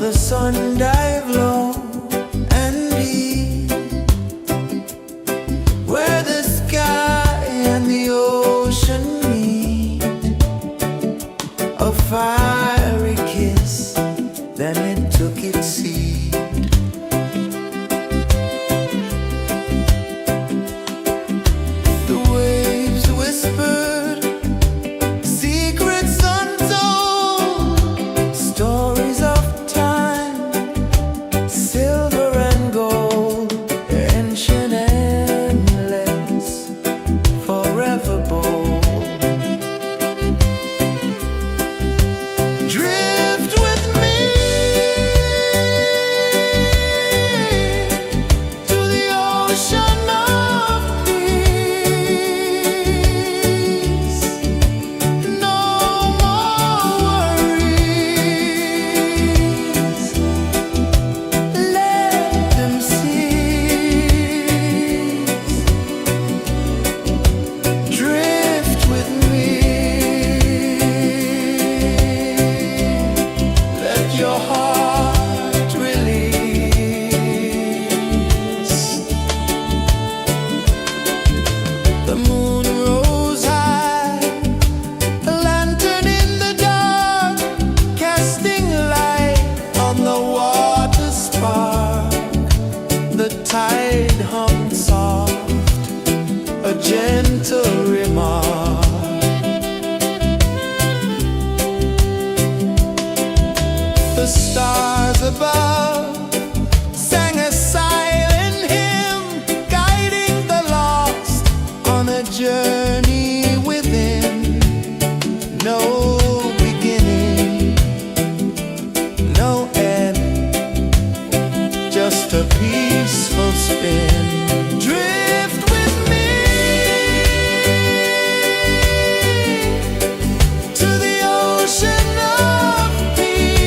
the sun dive low and deep, where the sky and the ocean meet, a fiery kiss, then it took its seat. The waves whispered secrets untold, stories of time, silver and gold, ancient, endless, forever bold. Drift with me to the ocean of peace. No more worries, let them cease. Drift with me, let your heart release. The moon rose high, a lantern in the dark, casting light on the water spark. The tide hummed soft, a gentle remark. The stars above sang a silent hymn, guiding the lost on a journey within. No beginning, no end, just a peaceful spin. Drift with me to the ocean of peace.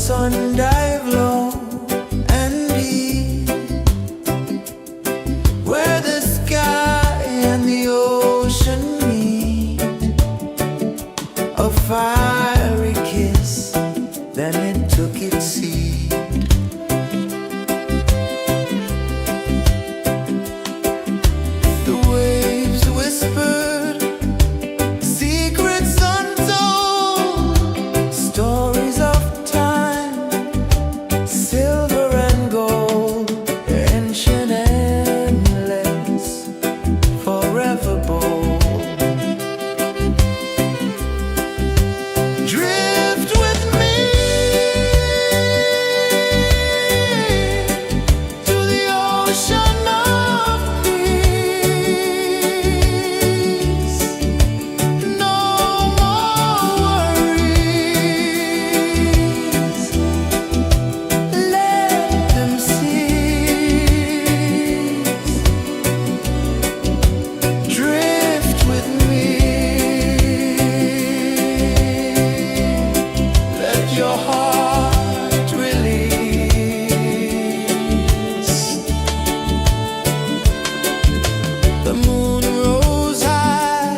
sun dive low and deep, where the sky and the ocean meet. A fiery kiss, then it took its seat. The waves whispered secrets untold, stories of time, silver and gold, ancient, endless, forever bold. Drift with me to the ocean of peace. No more worries, let them cease. Drift with me, let your heart release. The moon rose high,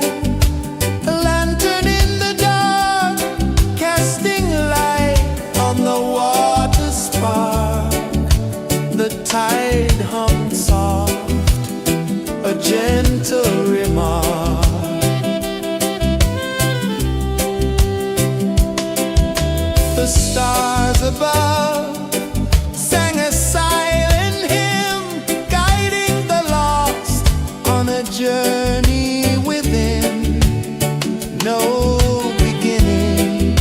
a lantern in the dark, casting light on the water spark. The tide hummed soft, a gentle remark. The stars above sang a silent hymn, guiding the lost on a journey within. No beginning,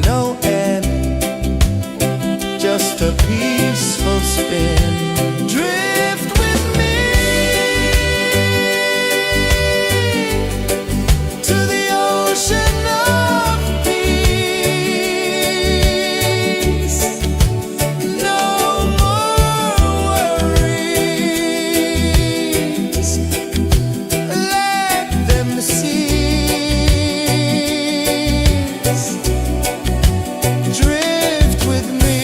no end, just a peaceful spin. Drift with me to the ocean of peace. No more worries, let them cease. Drift with me.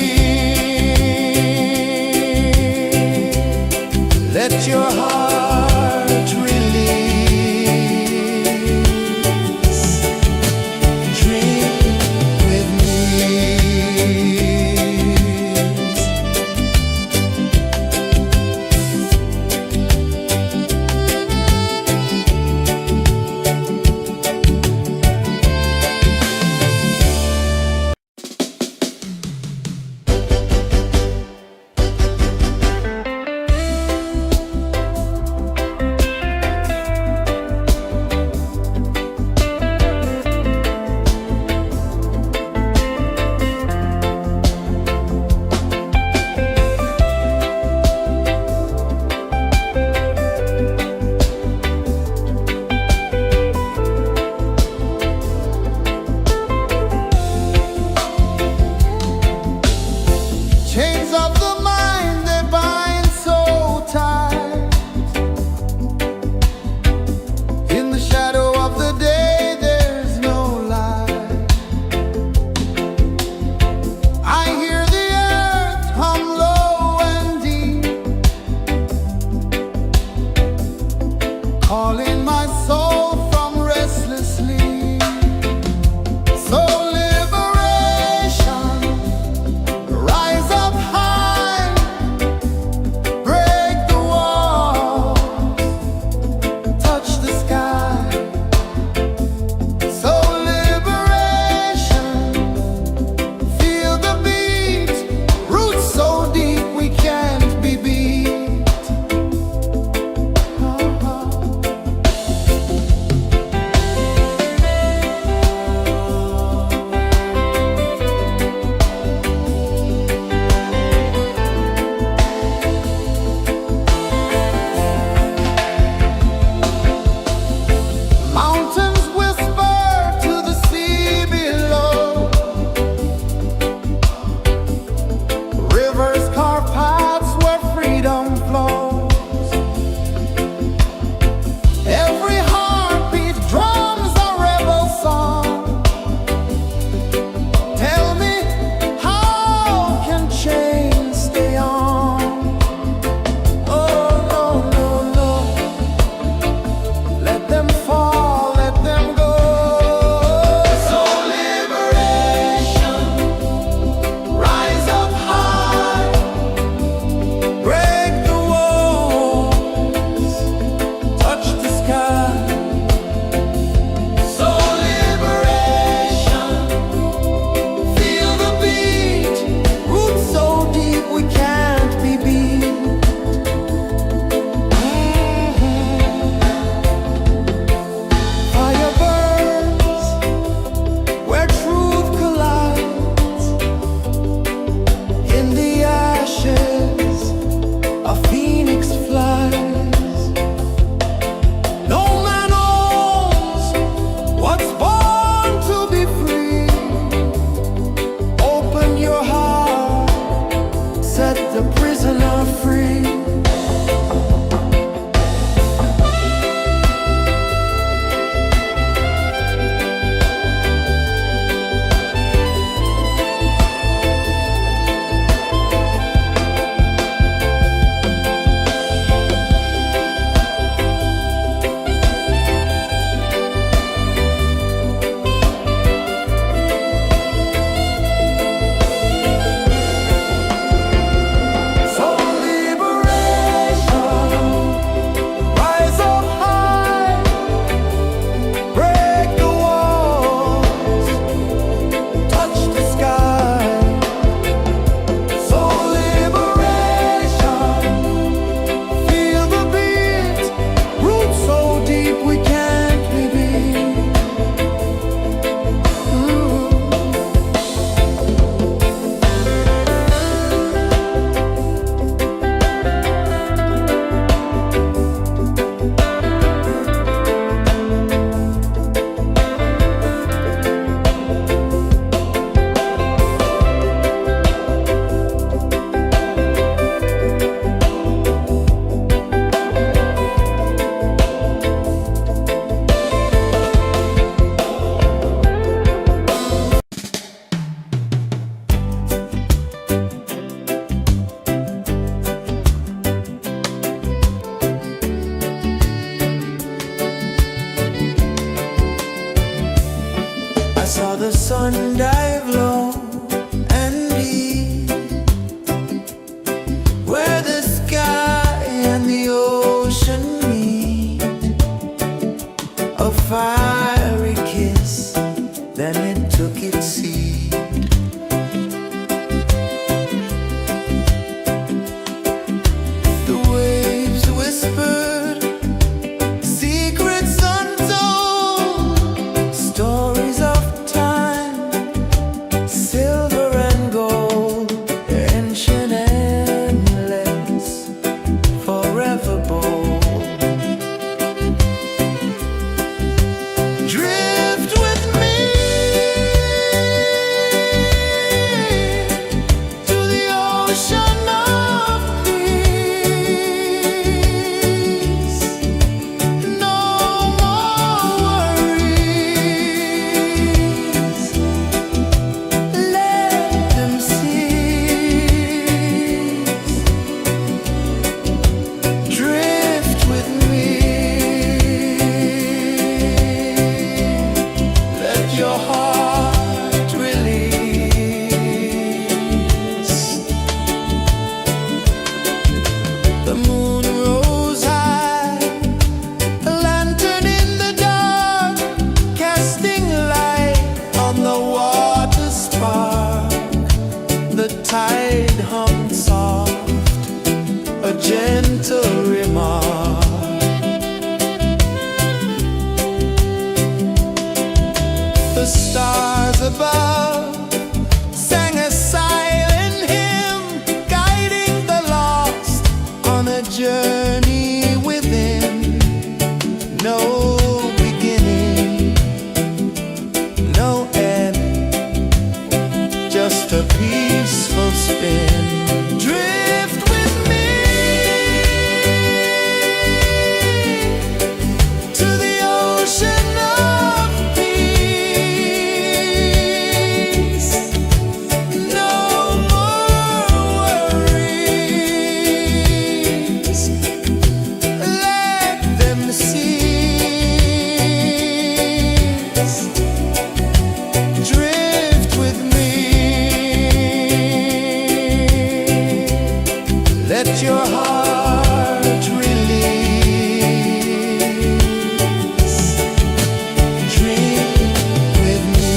the tide hung soft, a gentle remark. The stars above sang a silent hymn, guiding the lost on a journey within. No beginning, no end, just a peaceful spin. Drift with me to the ocean of peace. No more worries, let them cease. Drift with me, let your heart release. Dream with me.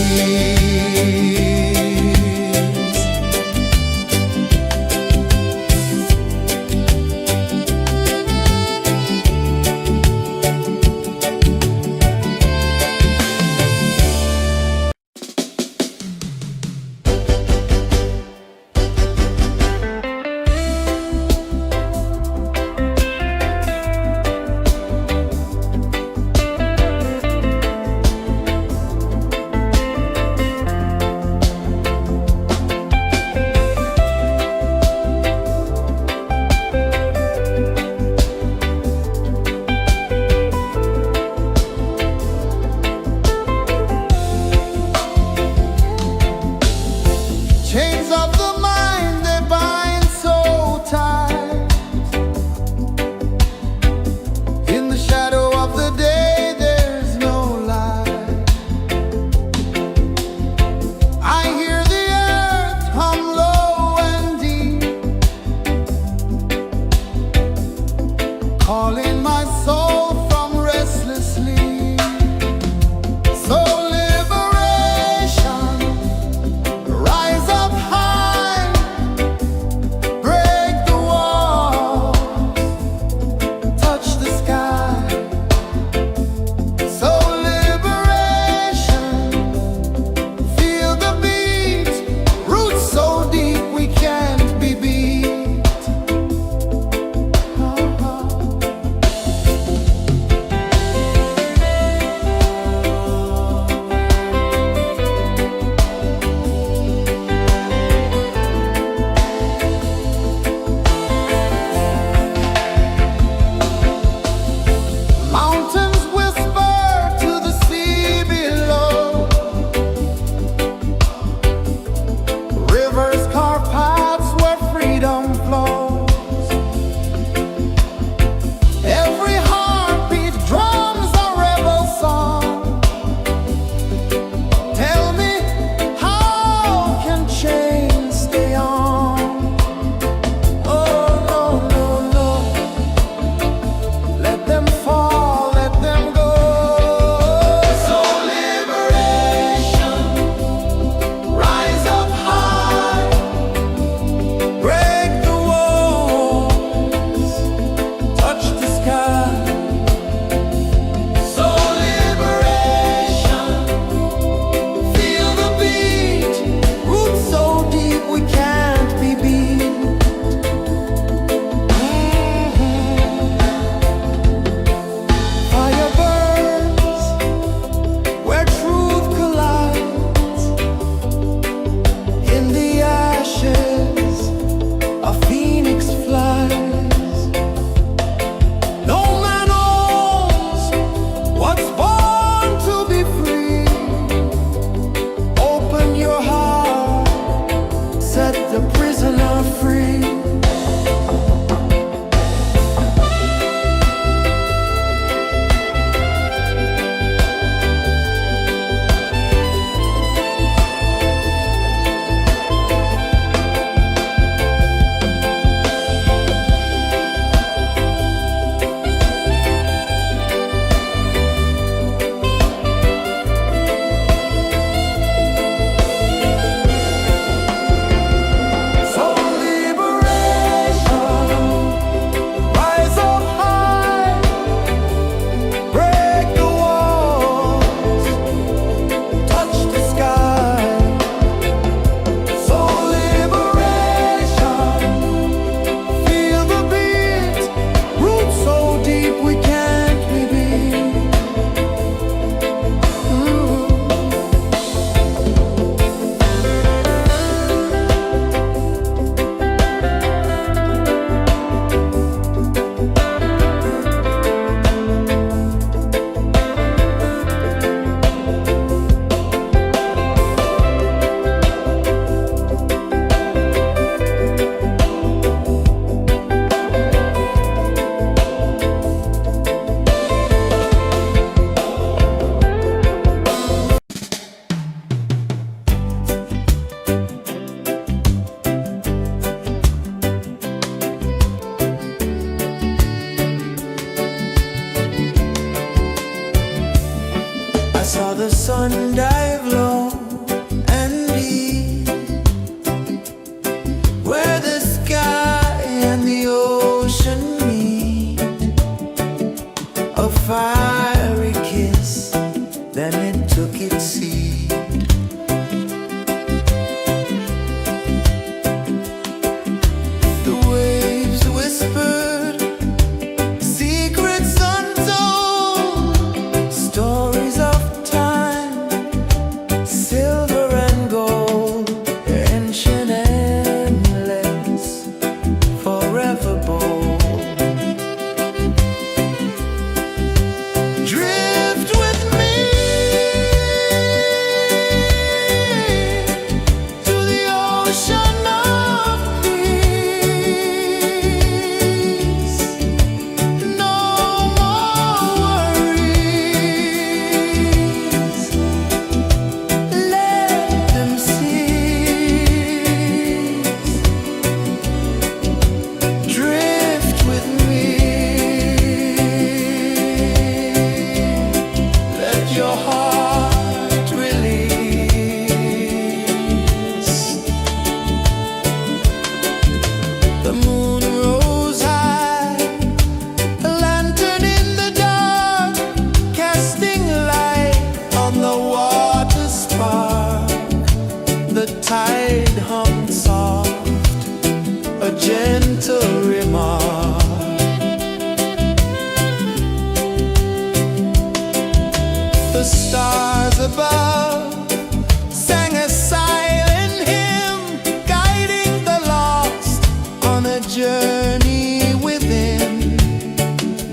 journey within,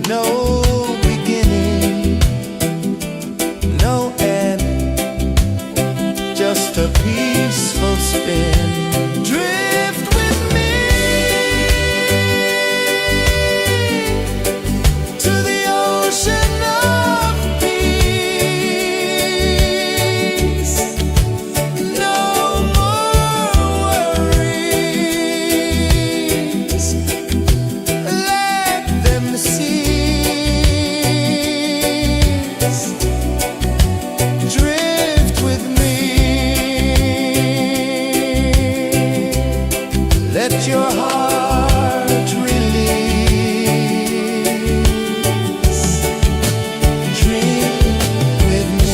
no beginning, no end, just a peaceful spin. Drift with me to the ocean of peace. No more worries, let them cease. Drift with me, let your heart release. Dream with me.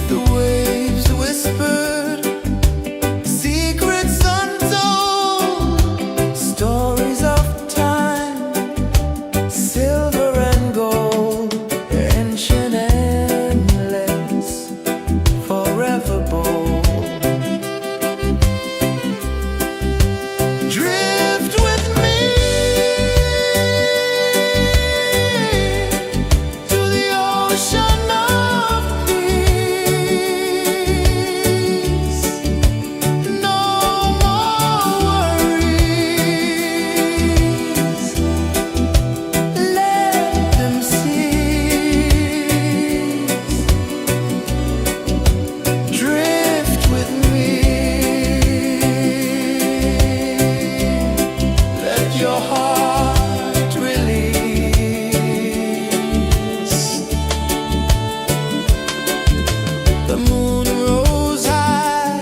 The waves whispered secrets untold, stories of time, silver and gold, ancient, endless, forever bold. Drift with me to the ocean of peace. No more worries. Let them cease. Drift with me. Let your heart release. The moon rose high,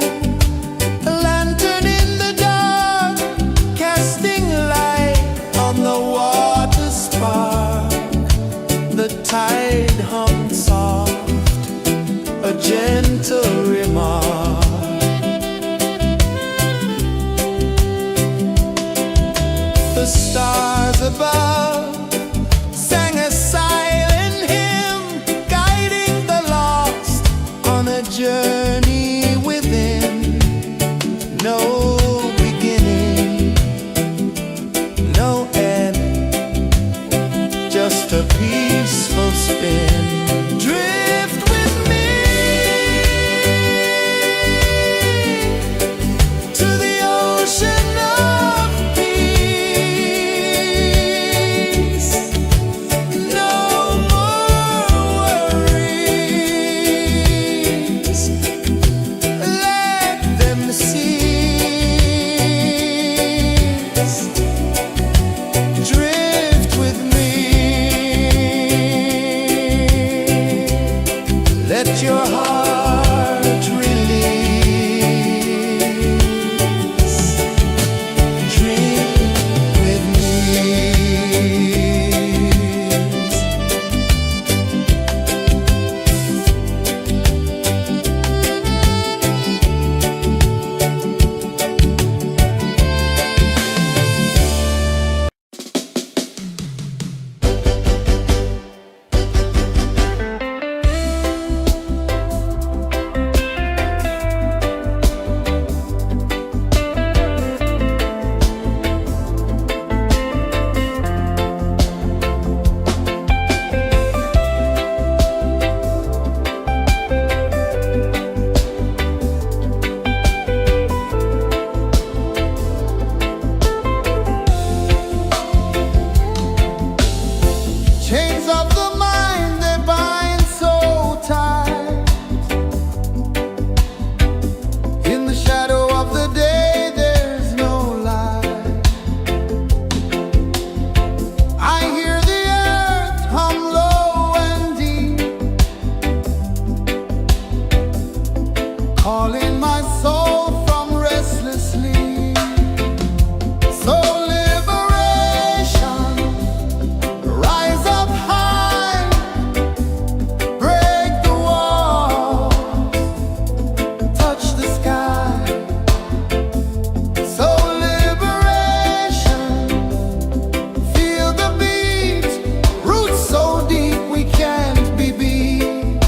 a lantern in the dark, casting light on the water spark. The tide hummed soft, a gentle remark. The stars above sang a silent hymn, guiding the lost on a journey within. No beginning, no end, just a peaceful spin. Drift with me to the ocean of peace. No more worries. Let them cease. Drift with me. Let your heart release. Drift with me. Chains of the mind, they bind so tight. In the shadow of the day, there's no light. I hear the earth hum low and deep, calling my soul from restless sleep. So liberation, rise up high, break the walls, touch the sky. So liberation, feel the beat, roots so deep we can't be beat.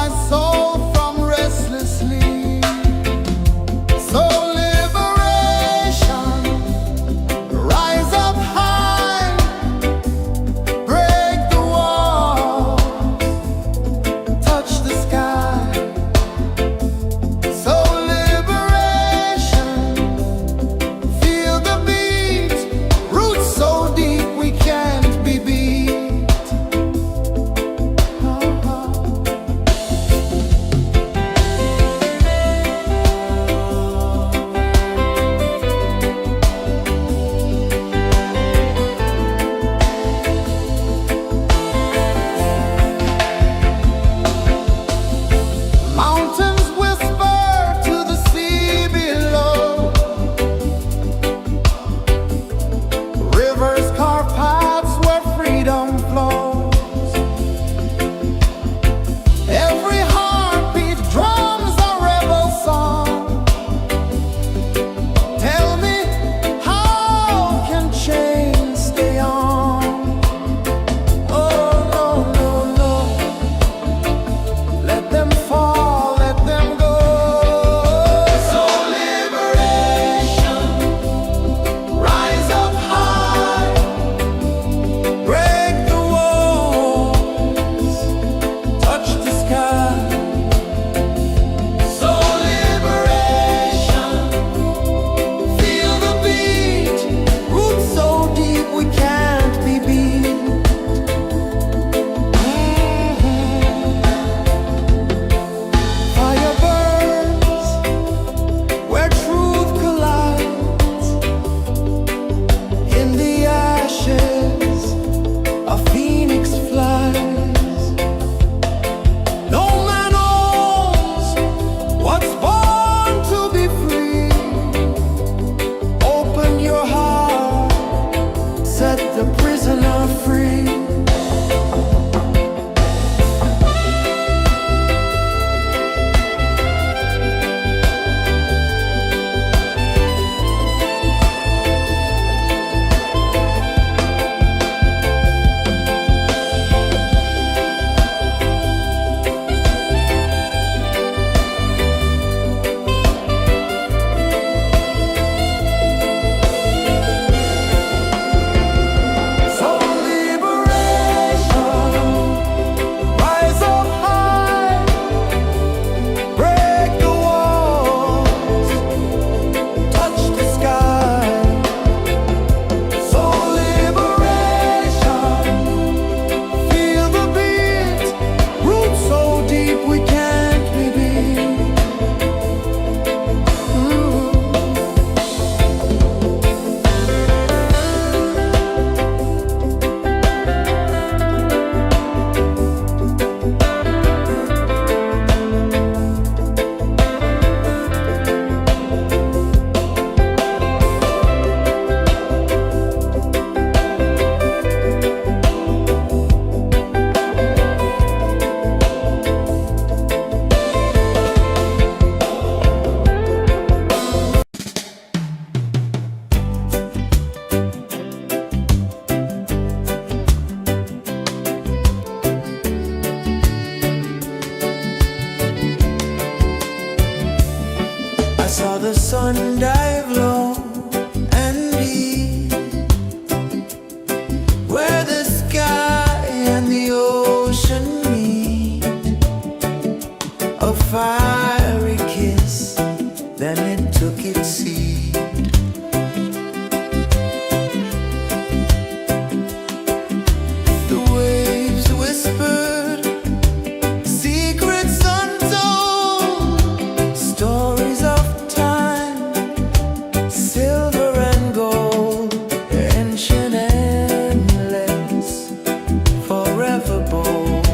my soul from restless sleep. So liberation, rise up high, break the wall, touch the sky. So liberation, feel the beat, roots so deep we can't be beat. Mountains whisper to the sea below. Rivers carve paths where freedom flows. Every heartbeat drums a rebel song. Tell me, how can chains stay on? Oh, no, no, no. Let them fall, let them go. So liberation, rise up high, break the walls, touch the sky. So liberation, feel the beat, roots so deep we can't be beat. Fire burns where truth collides. In the ashes, a phoenix flies. No man knows what's born to be free. Open your heart, set the prisoner free. So liberation, rise up high, break the walls, touch the sky. So liberation, feel the beat, roots so deep we can't be beat. I saw the sun dive low and deep, where the sky and the ocean meet. A fiery kiss, then it took its seat. The waves whispered secrets untold, stories of time, silver and gold, ancient, endless, forever bold.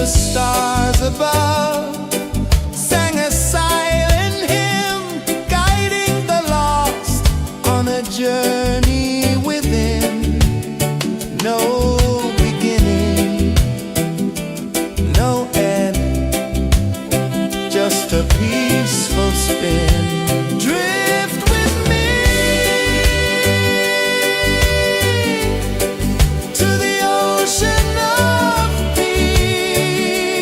the stars above sang a silent hymn, guiding the lost on a journey within. No beginning, no end, just a peaceful spin. Drift with me to the ocean of peace.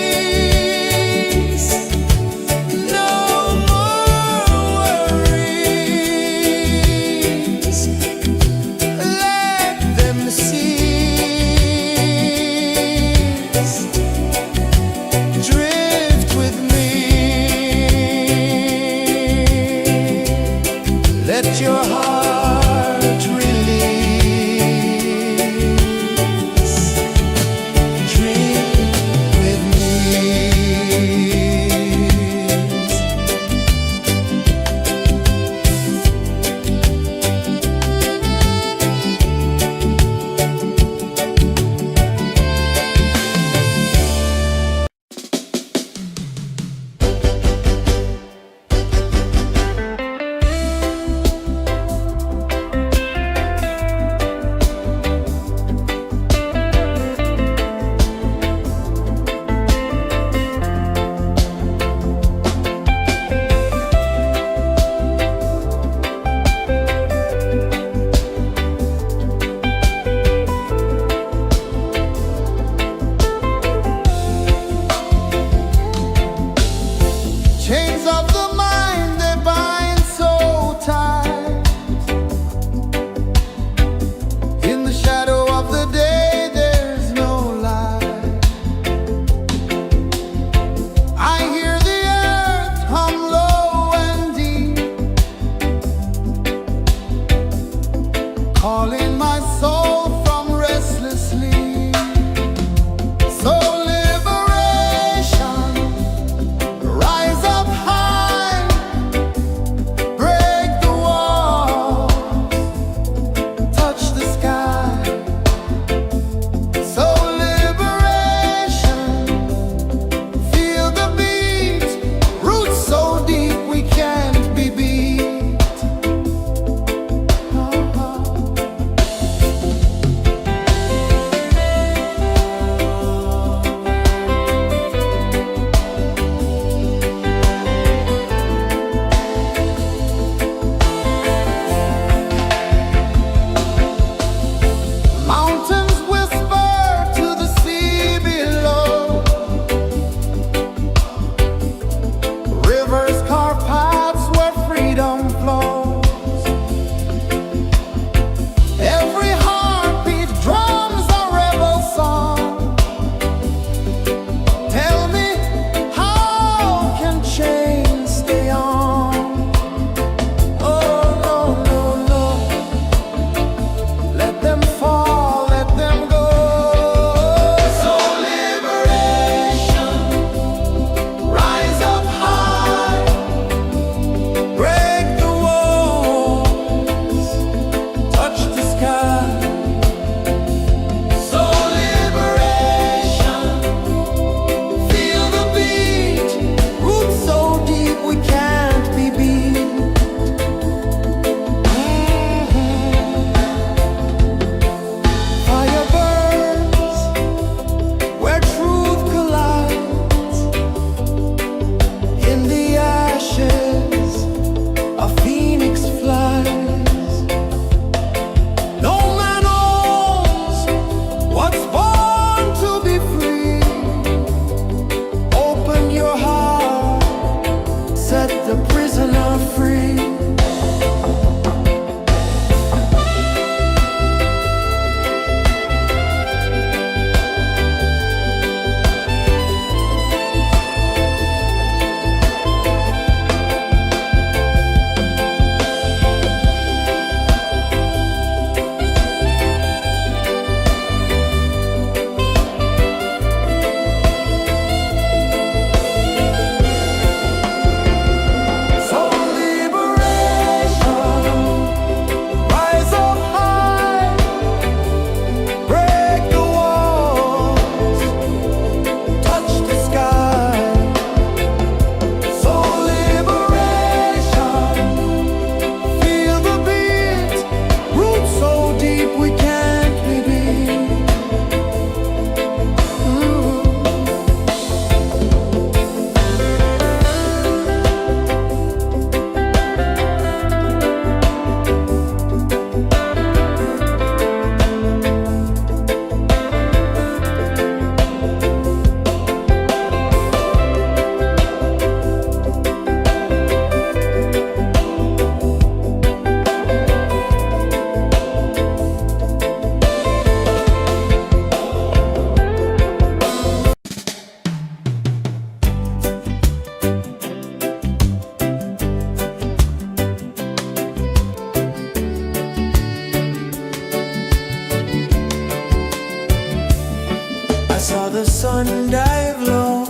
saw the sun dive low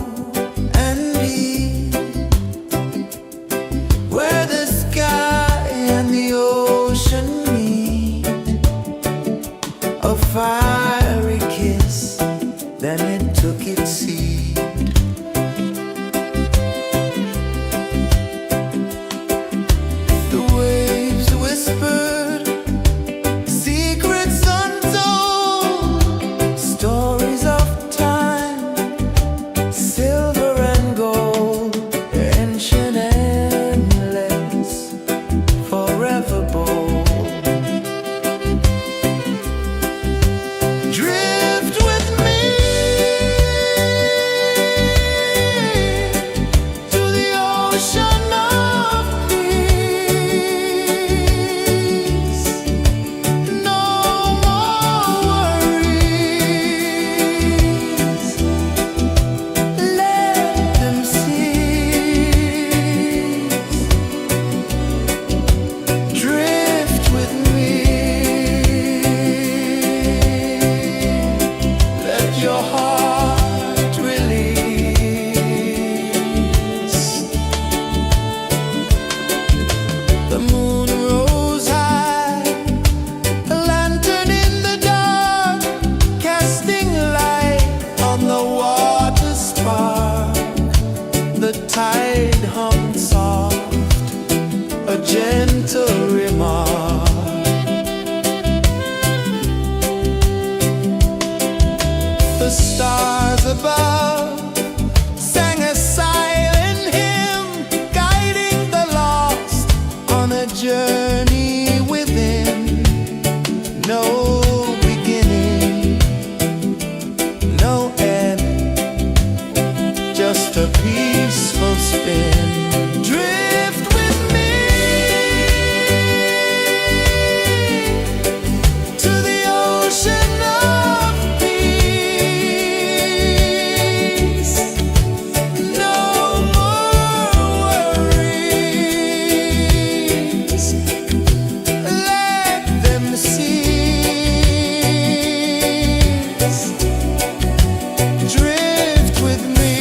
and deep, where the sky and the ocean meet. A fiery kiss, then it took its seed. The waves whispered secrets untold, stories of time, silver and gold, ancient, endless, forever bold. Drift with me to the ocean of peace. No more worries, let them cease. Drift with me, let your heart release. The moon rose high, a lantern in the dark, casting light on the water spark. The tide hummed soft, a gentle remark. The stars above sang a silent hymn, guiding the lost on a journey within. No beginning, no end, just a peaceful spin. Drift with me to the ocean of peace. No more worries, let them cease. Drift with me.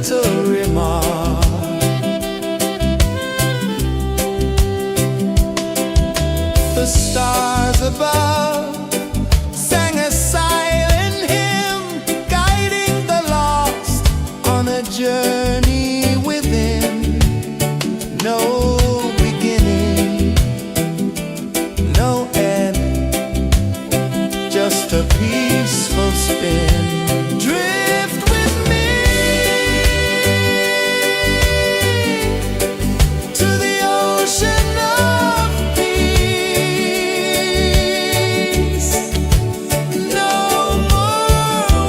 gentle remark. The stars above sang a silent hymn, guiding the lost on a journey within. No beginning, no end, just a peaceful spin. Drift with me to the ocean of peace. No more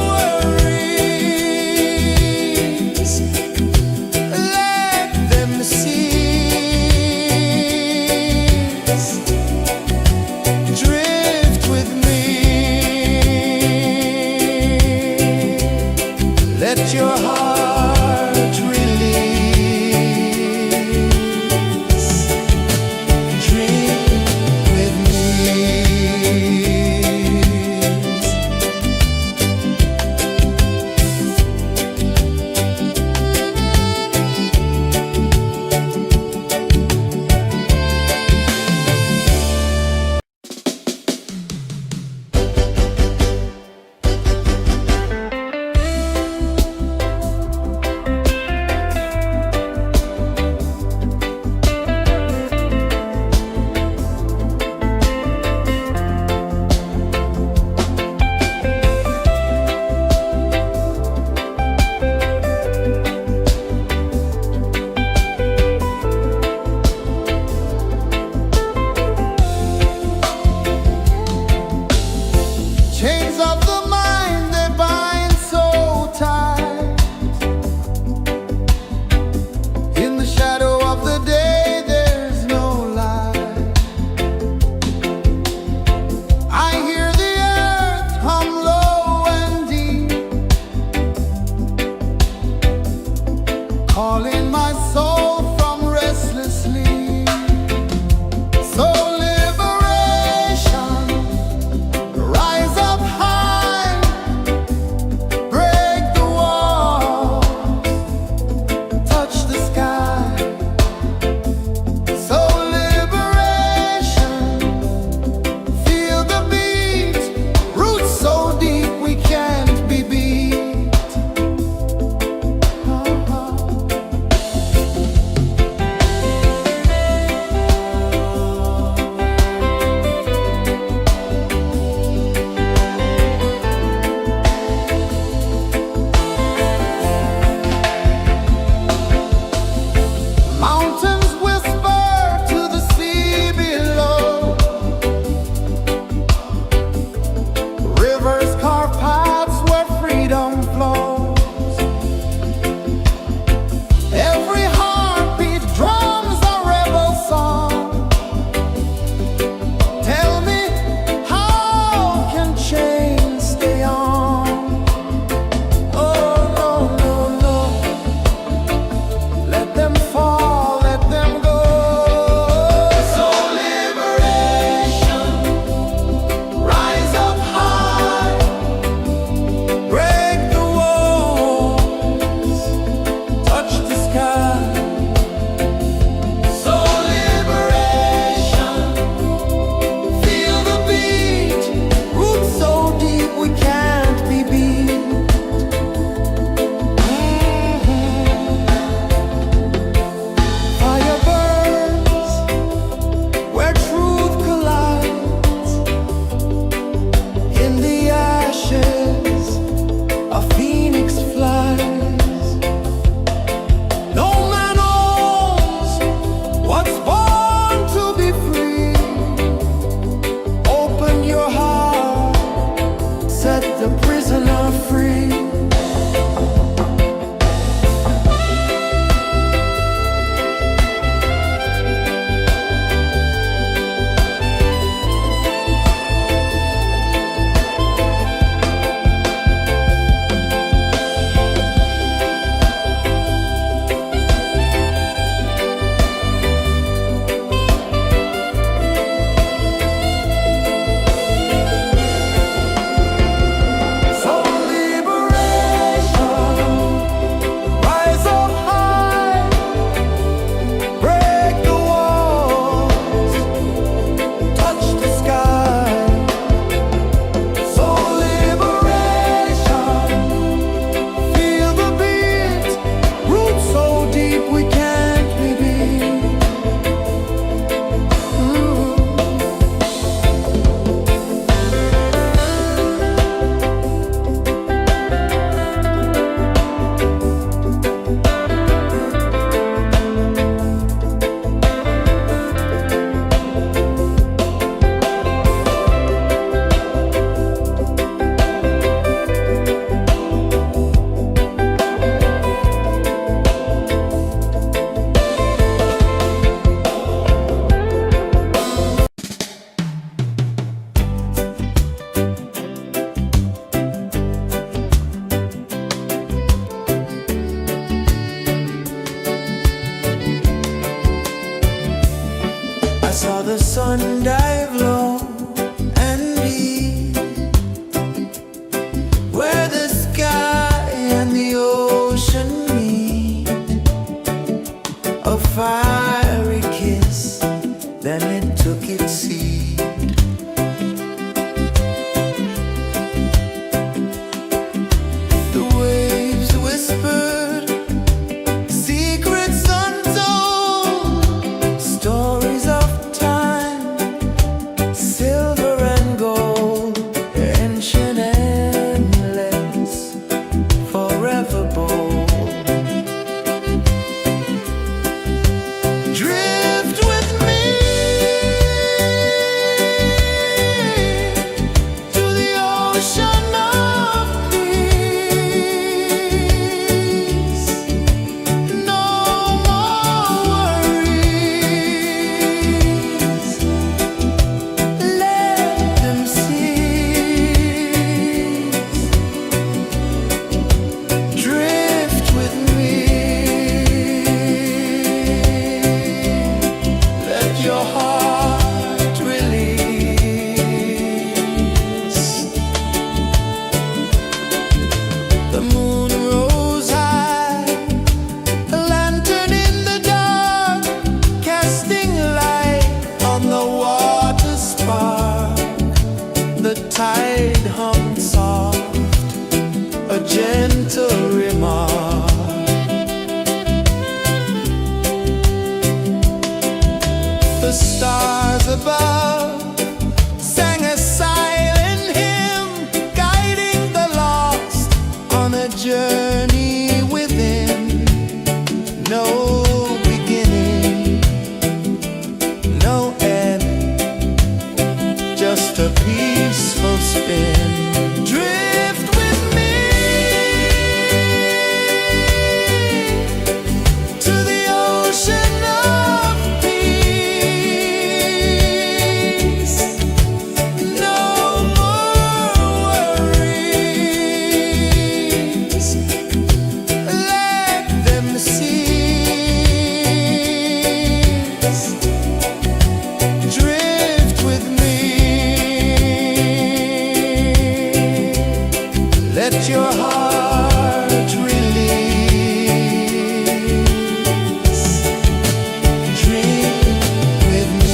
worries, let them cease. Drift with me. tide hung soft, a gentle remark. The stars above sang a silent hymn, guiding the lost on a journey within. No beginning, no end, just a peaceful spin. Drift with me to the ocean of peace. No more worries, let them cease. Drift with me, let your heart release. Dream with me.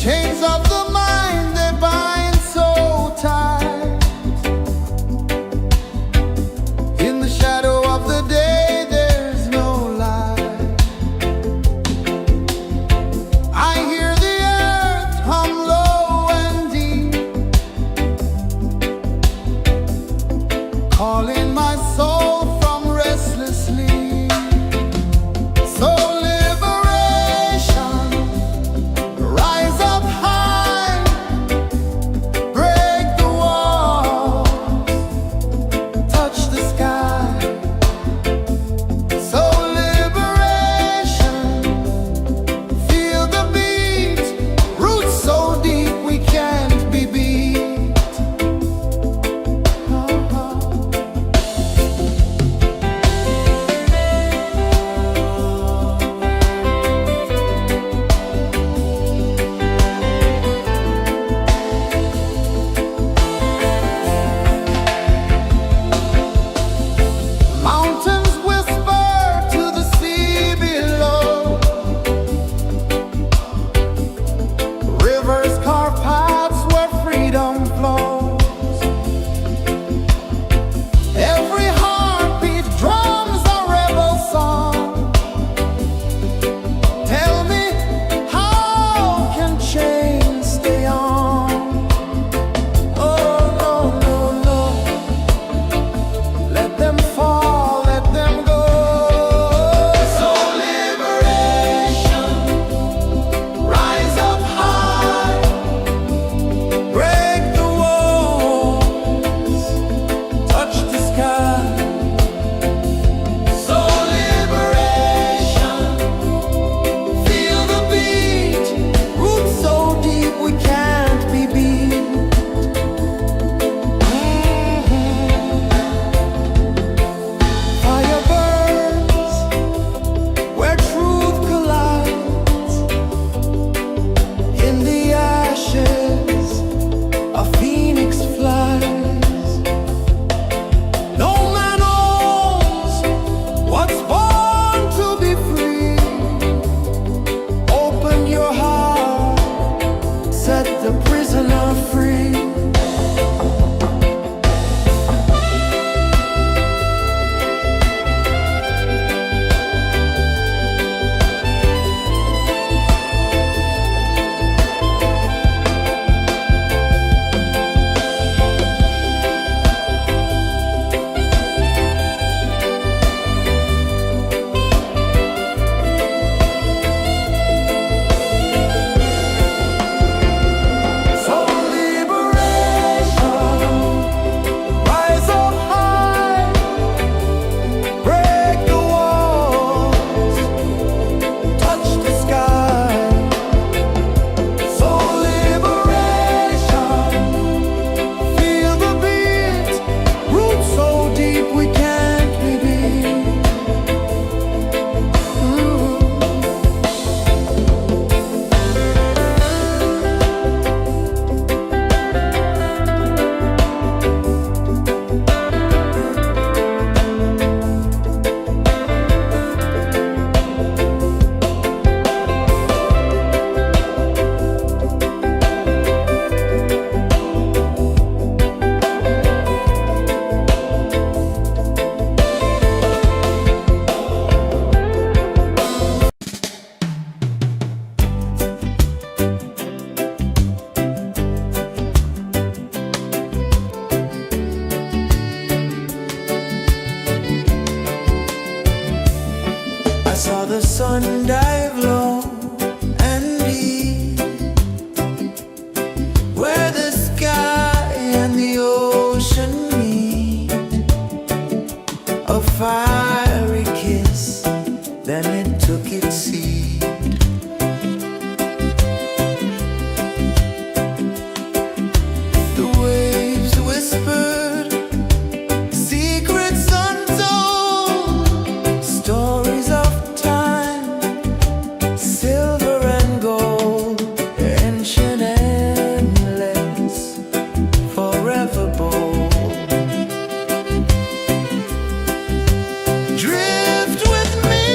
Chains of the mind, they bind so tight. In the shadow of the day, there's no light. I hear the earth hum low and deep, calling my soul from restless sleep. So liberation, rise up high, break the walls, touch the sky. So liberation, feel the beat, roots so deep we can't be beat. Mountains whisper to the sea below, rivers carve paths where freedom flows. Every heartbeat drums a rebel song. Tell me, how can chains stay on? Oh no, no, no, let them fall, let them go. So liberation, rise up high, break the walls, touch the sky. So liberation, feel the beat, roots so deep we can't be beat. Fire burns where truth collides. In the ashes, a phoenix flies. No man owns what's born to be free. Open your heart, set the prisoner free. sun dive low and deep, where the sky and the ocean meet. A fiery kiss, then it took its seat. The waves whispered secrets untold, stories of time, silver and gold, ancient, endless, forever bold. Drift with me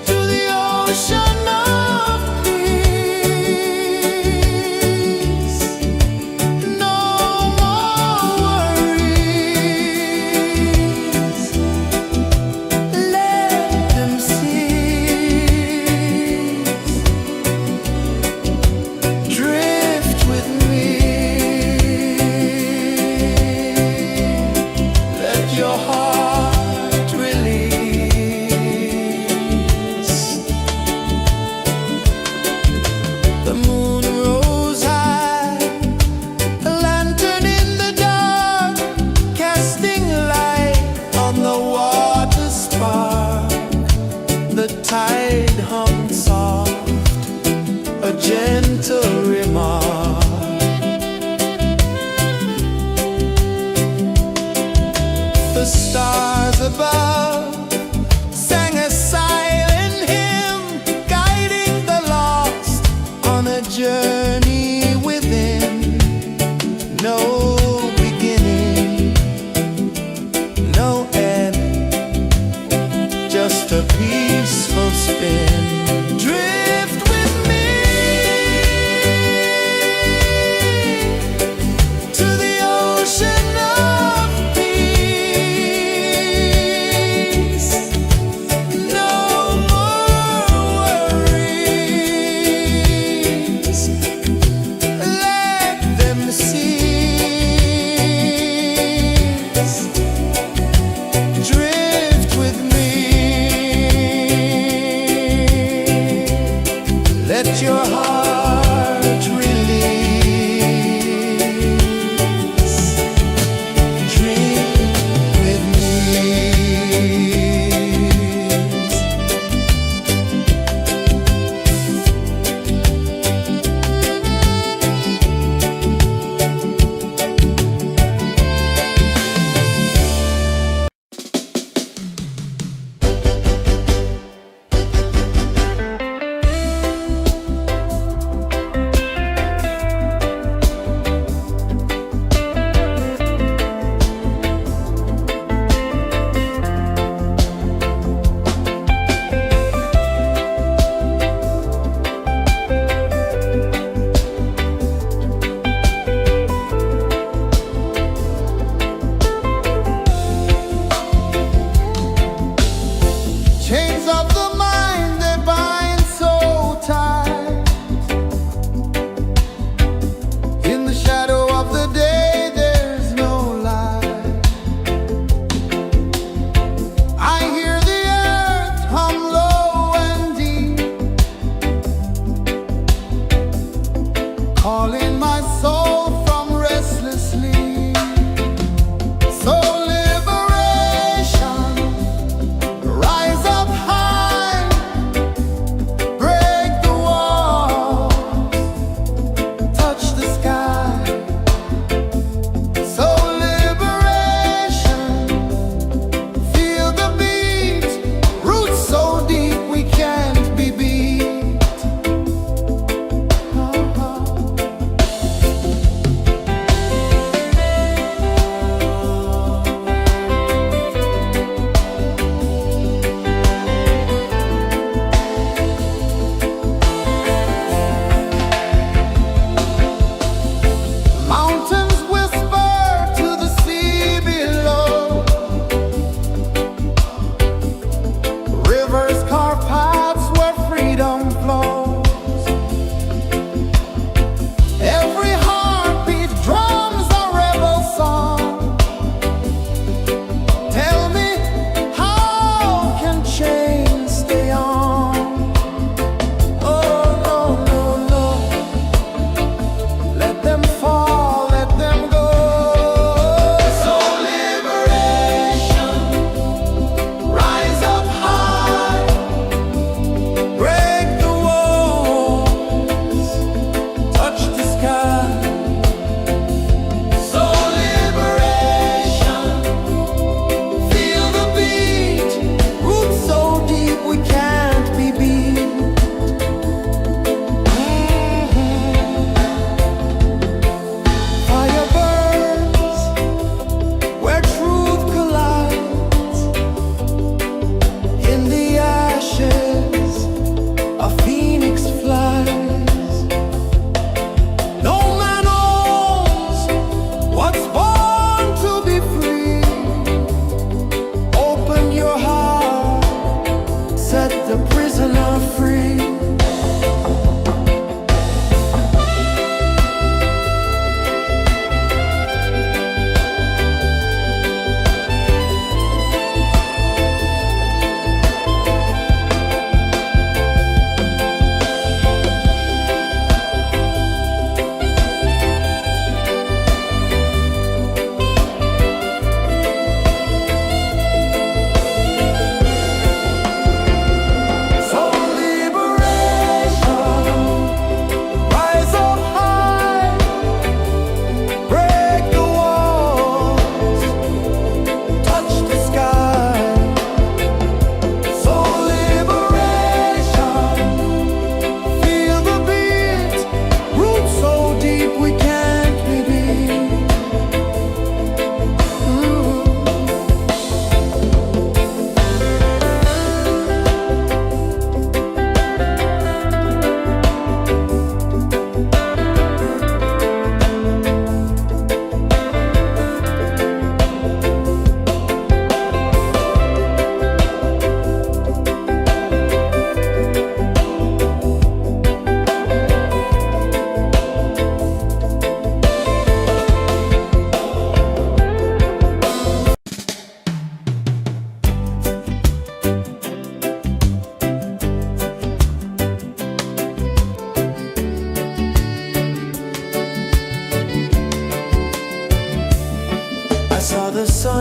to the ocean of peace. No more worries. Let them cease. Drift with me. Let your heart release. The moon rose high, a lantern in the dark, casting light on the water spark. The tide hummed soft, a gentle remark. The stars above sang a silent hymn, guiding the lost on a journey within. No beginning, no end, just a peaceful spin. Drift with me to the ocean of peace. No more worries. Let them cease. Drift with me. Let your heart release. Dream with me.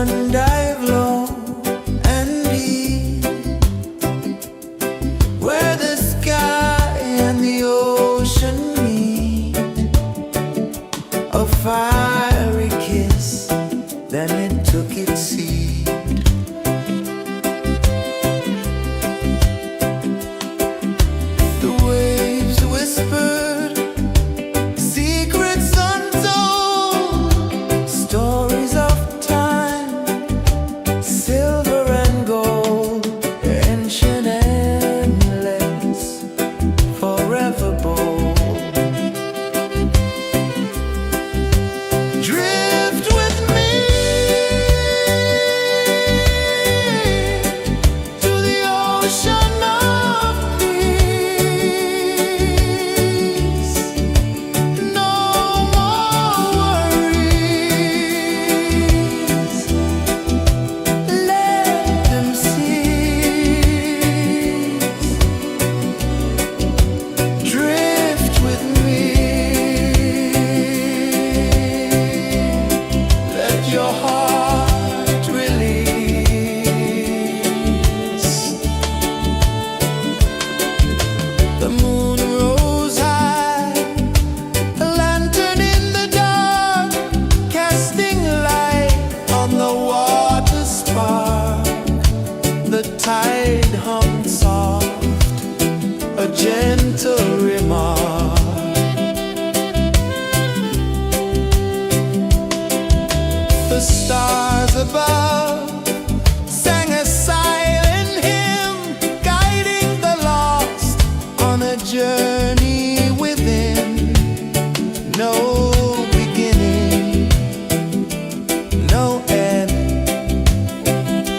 one dive low and deep, where the sky and the ocean meet. A fiery kiss, then it took its seat. The waves whispered secrets untold, stories of time, silver and gold, ancient, endless, forever bold. Drift with me to the ocean of peace. No more worries, let them cease. Drift with me, let your heart release. The moon rose high, a lantern in the dark, casting light on the water spark. The tide hummed soft, a gentle remark. The stars above sang a silent hymn, guiding the lost on a journey within. No beginning, no end,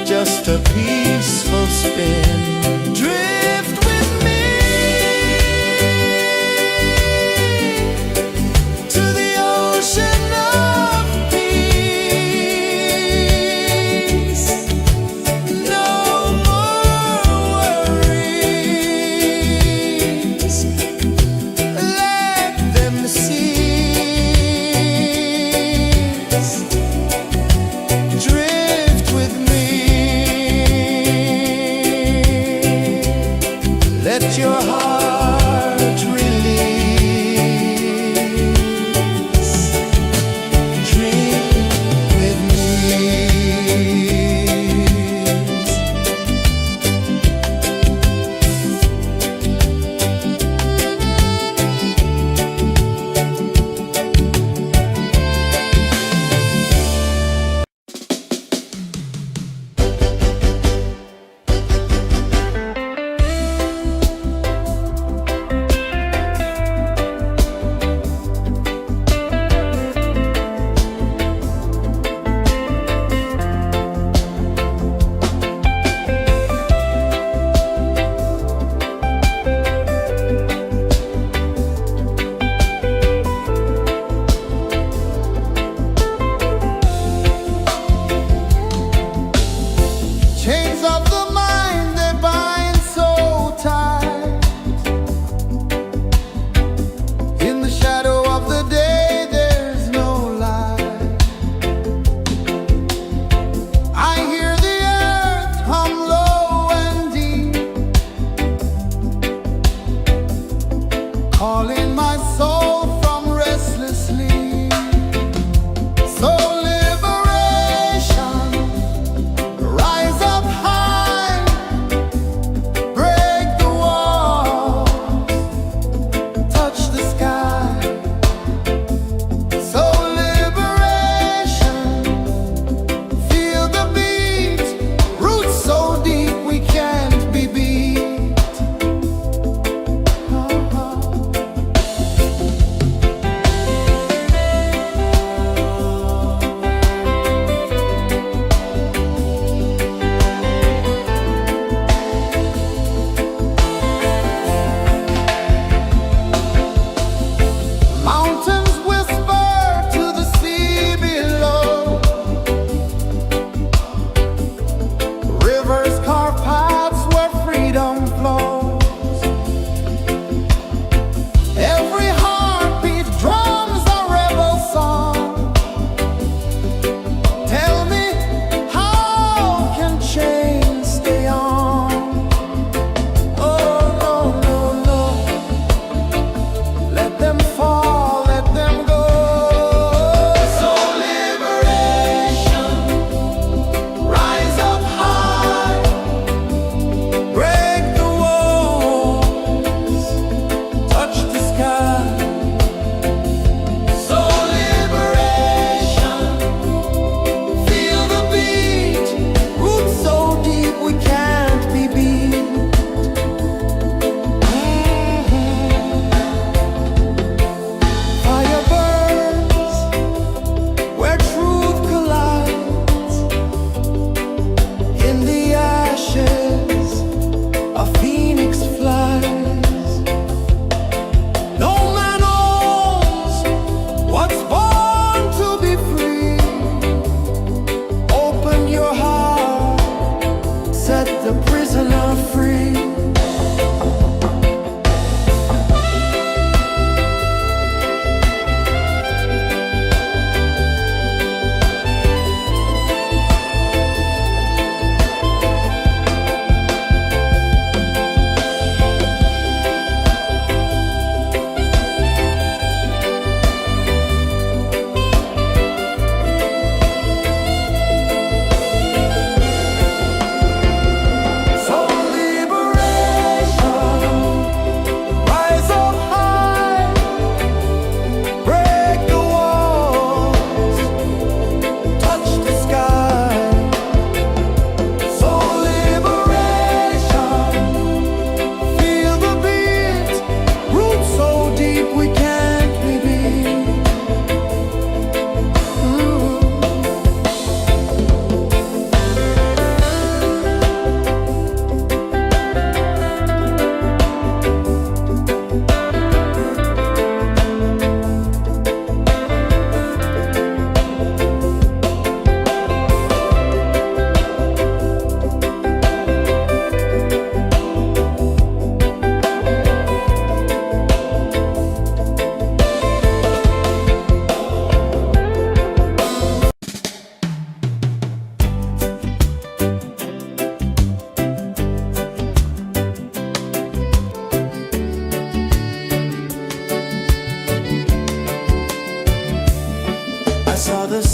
just a peaceful spin. Drift with me to the ocean of peace. No more worries, let them cease. Drift with me, let your heart release. Dream with me. Chains of the mind, they bind so tight. In the shadow of the day, there's no light. I hear the earth hum low and deep, calling my soul from restless sleep. So liberation, rise up high, break the walls, touch the sky. So liberation, feel the beat, roots so deep we can't be beat.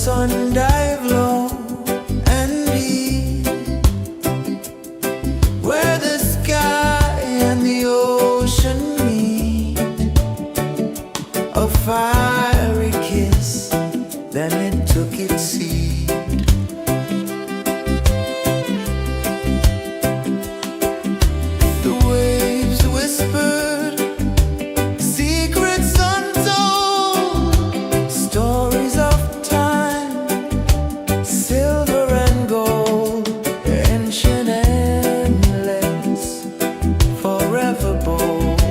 sun dive low and deep, where the sky and the ocean meet, a fiery kiss, then it took its seed. The waves whispered secrets untold, stories of time, silver and gold, ancient, endless, forever bold.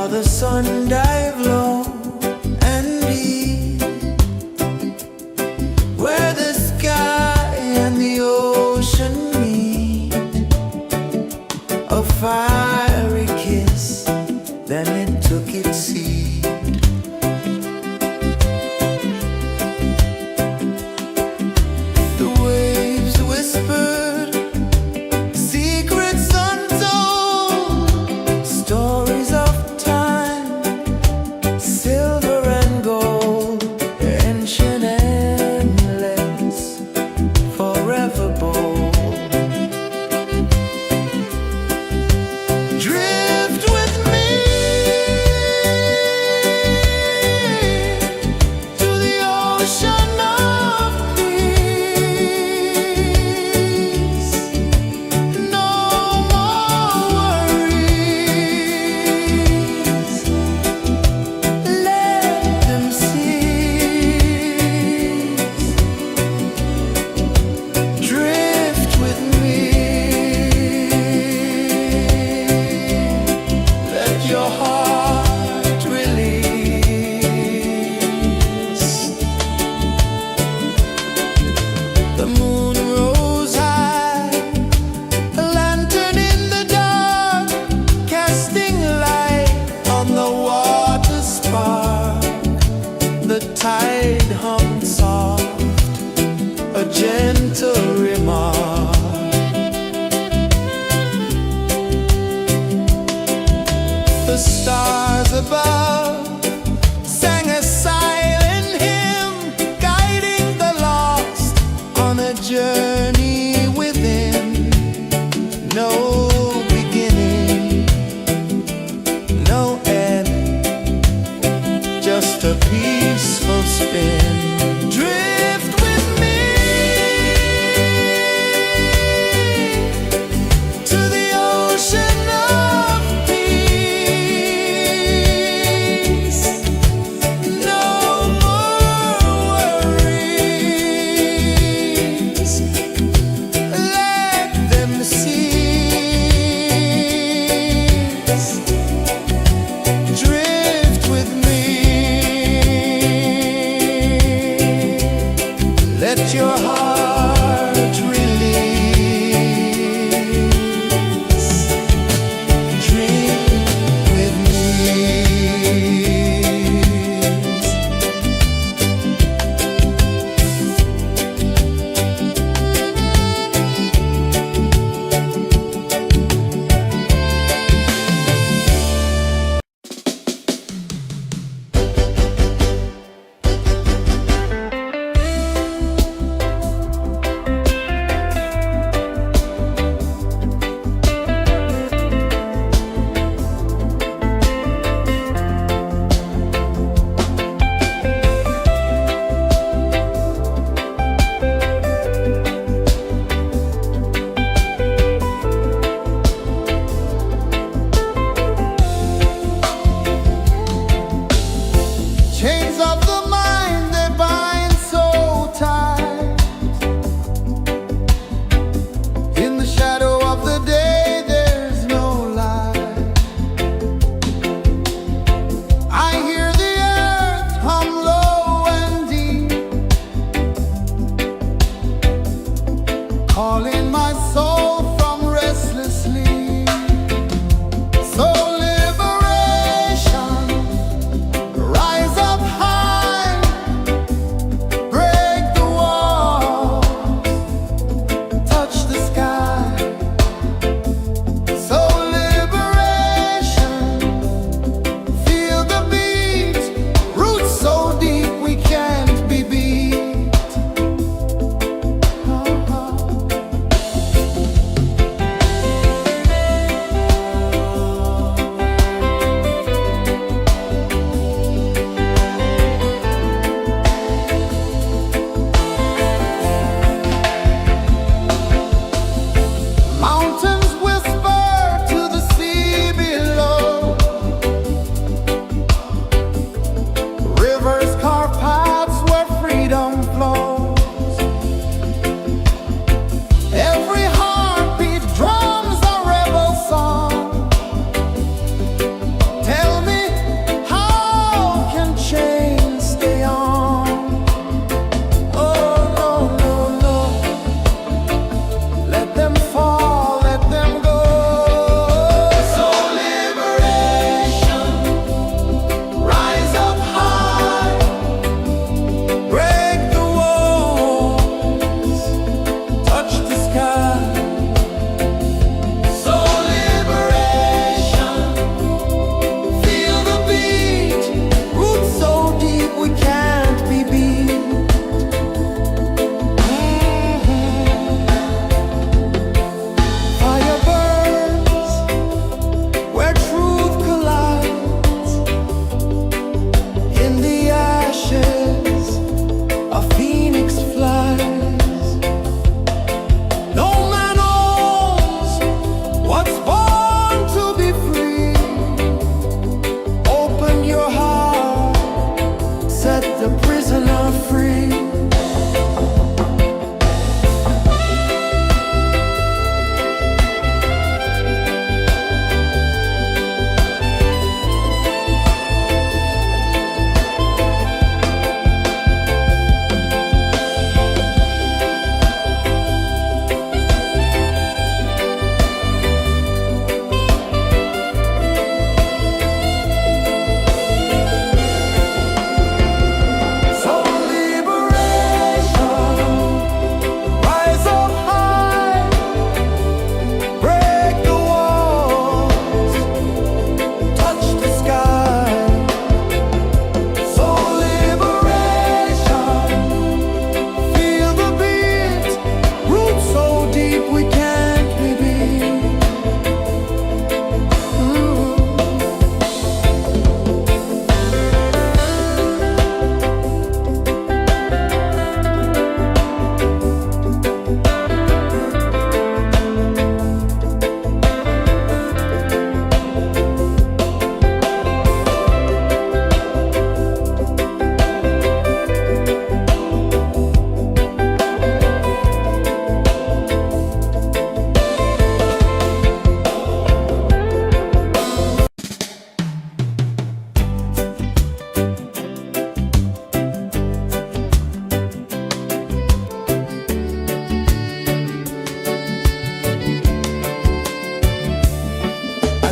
saw the sun dive low and deep, where the sky and the ocean meet. A fiery kiss, then it took its seat. The waves whispered secrets untold, stories of time, silver and gold, ancient endless, forever bold. Drift with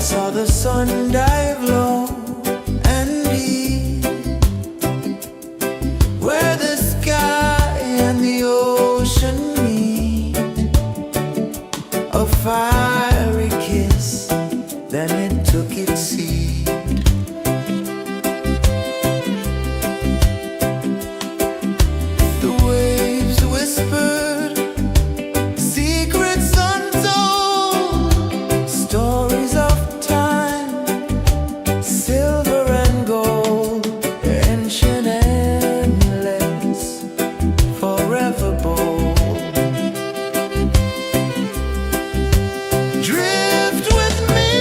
saw the sun dive low and deep, where the sky and the ocean meet. A fiery kiss, then it took its seat. The waves whispered secrets untold, stories of time, silver and gold, ancient, endless, forever bold. Drift with me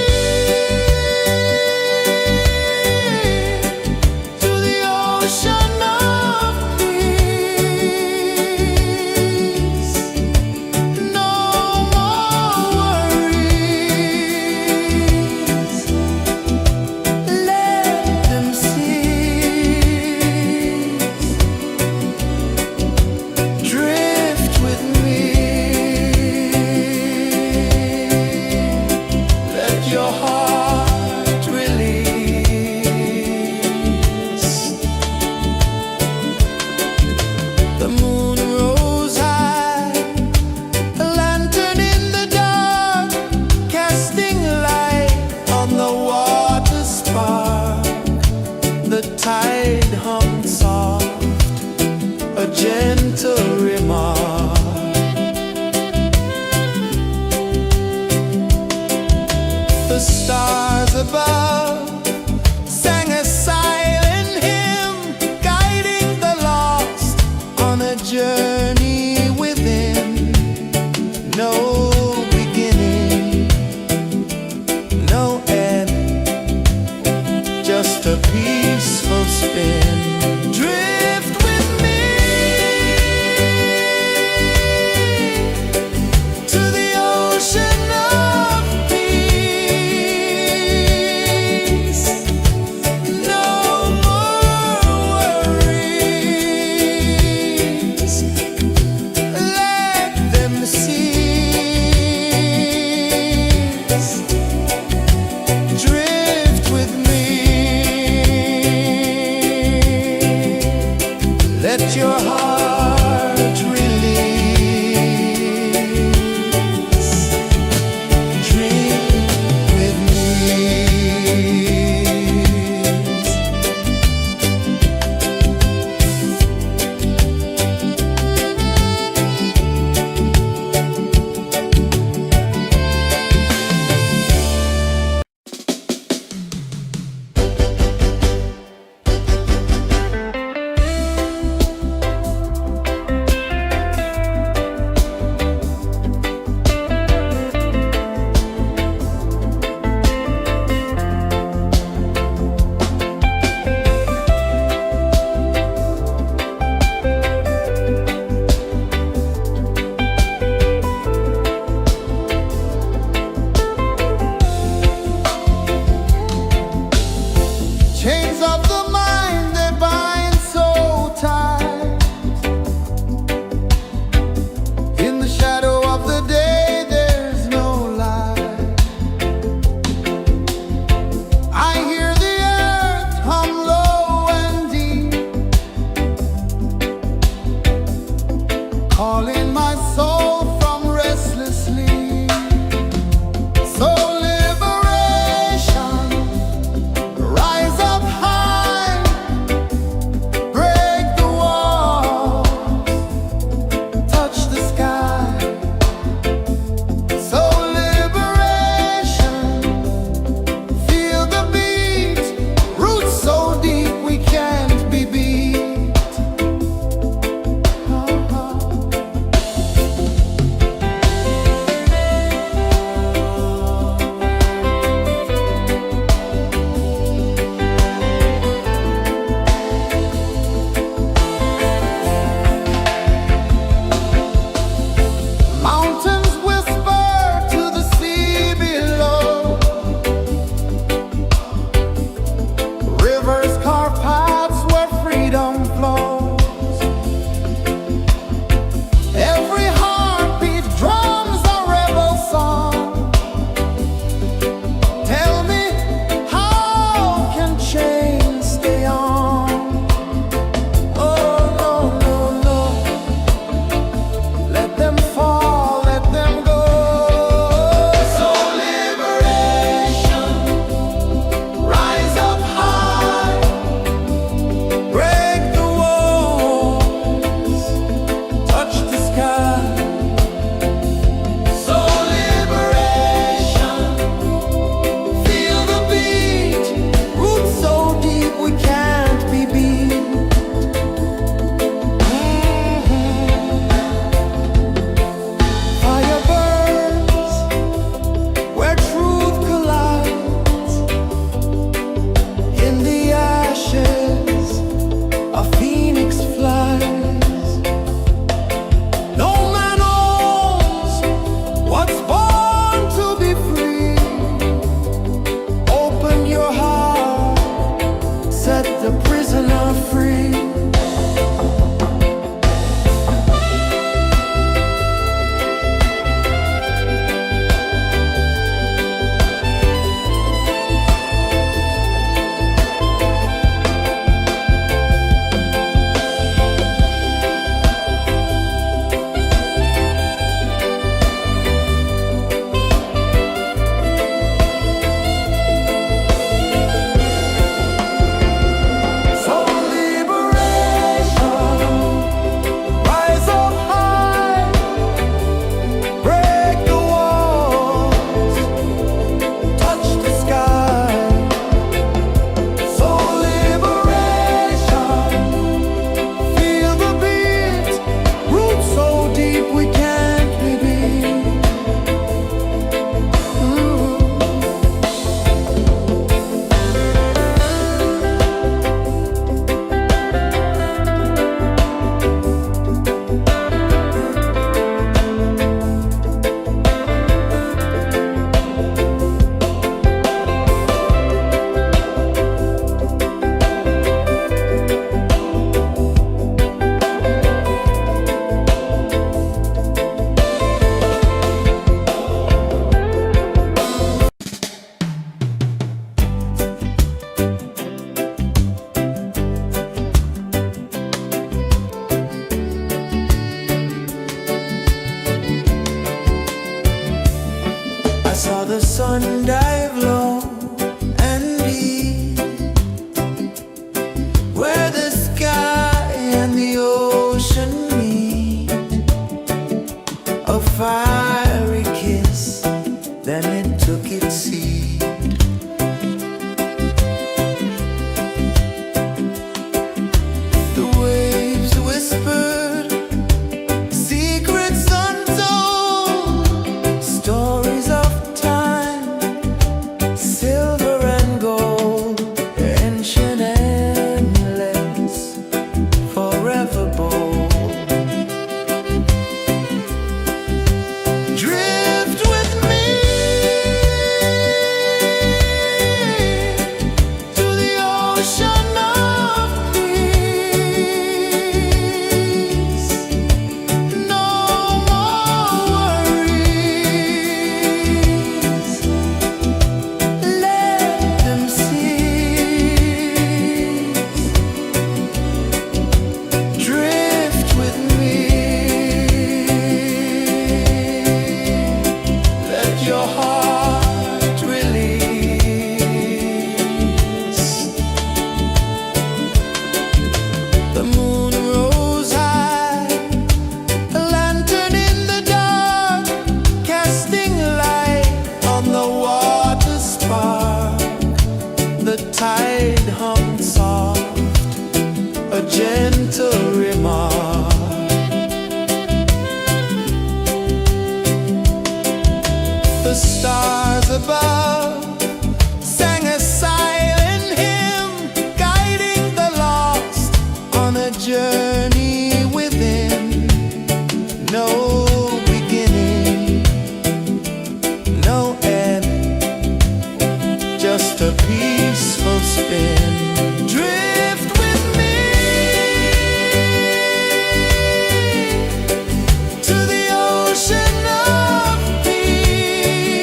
to the ocean of peace. No more worries, let them cease. Drift with me, let your heart release. The moon rose high, a lantern in the dark, casting light on the water spark. The tide hummed soft, a gentle remark. The stars above sang a silent hymn, guiding the lost on a journey within. No beginning, no end, just a peaceful spin. Drift with me to the ocean of peace. a peaceful spin. Drift with me to the ocean of peace.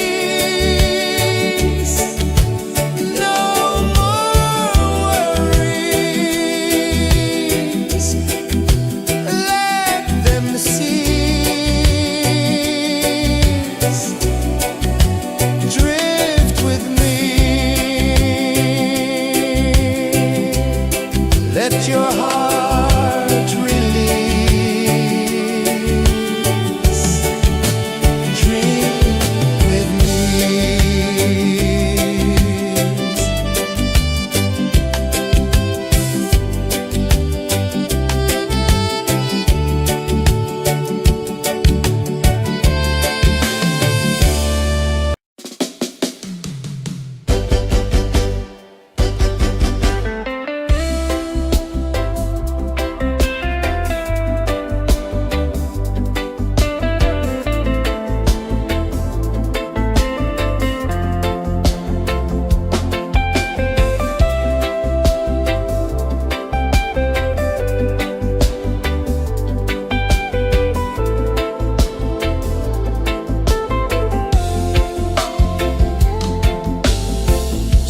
No more worries, let them cease. Drift with me, let your heart release. Dream with me.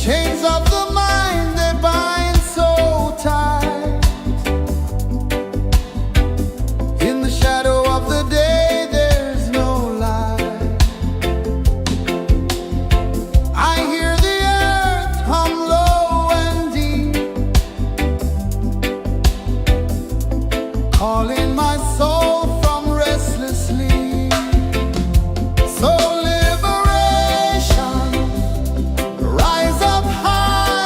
Chains of the mind, they bind so tight. In the shadow of the day, there's no light. I hear the earth hum low and deep, calling my soul from restless sleep. So liberation, rise up high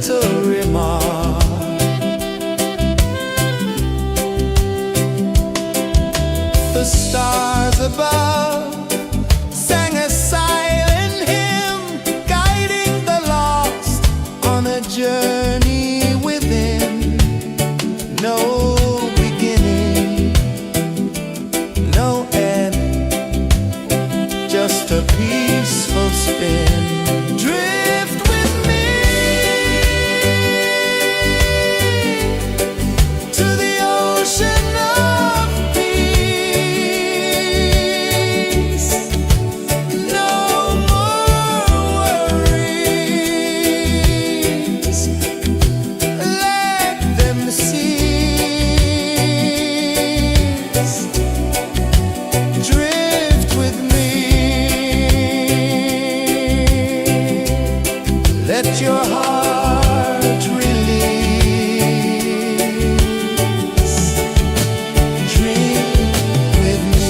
gentle remark. The stars above sang a silent hymn, guiding the lost on a journey within. No beginning, no end, just a peaceful spin. Drift with me to the ocean of peace. No more worries, let them cease. Drift with me. Let your heart release. Dream with me.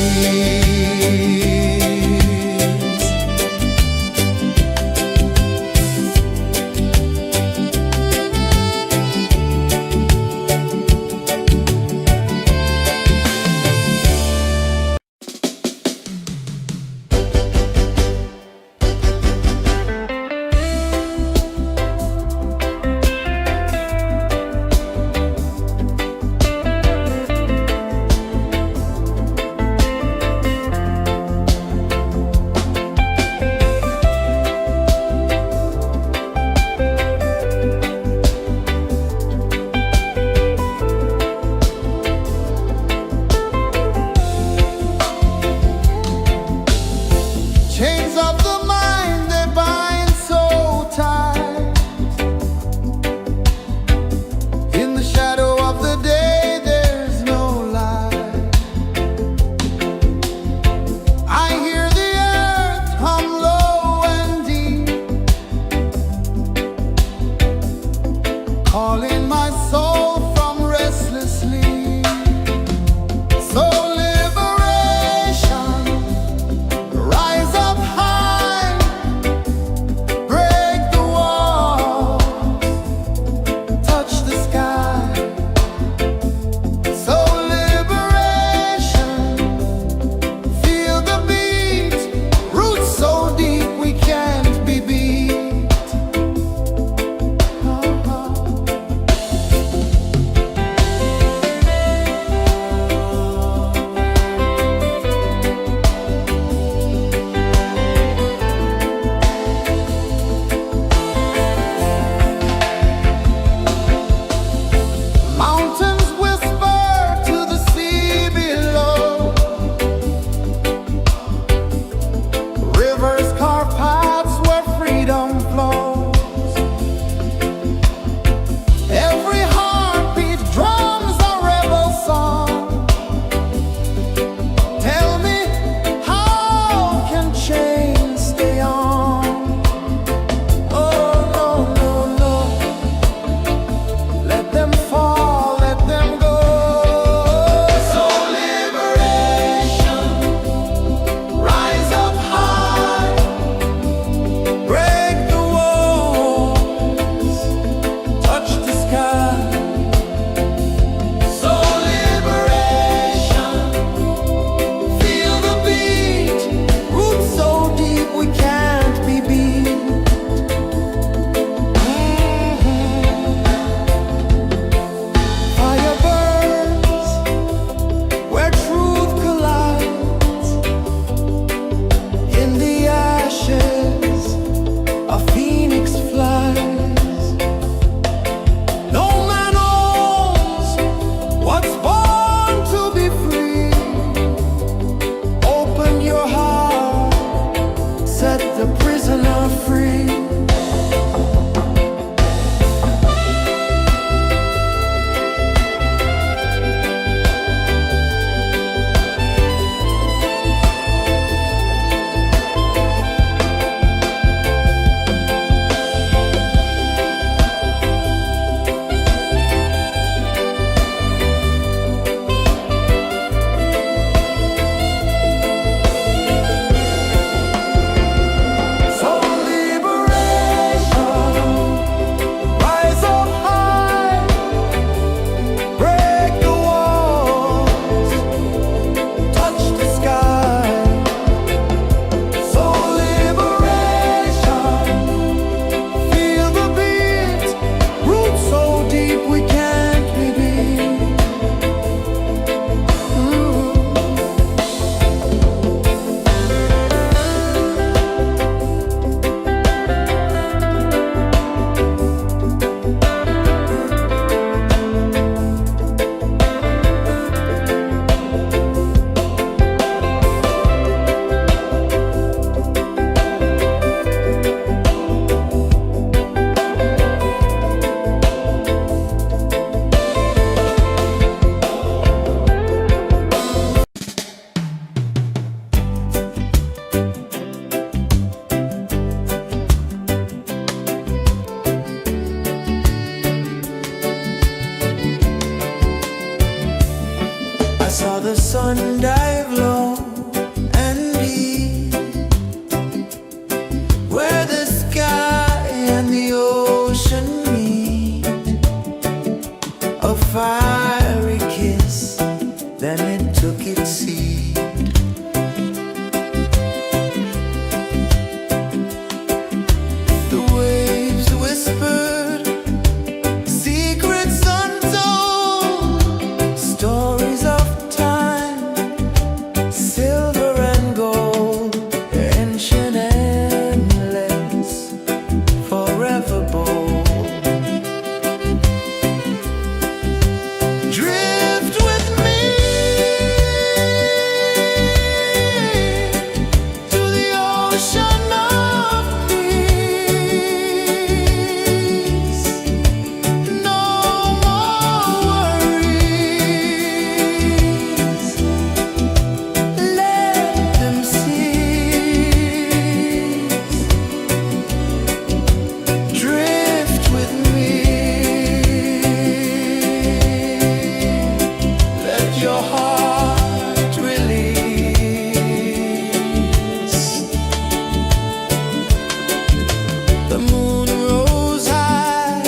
The moon rose high,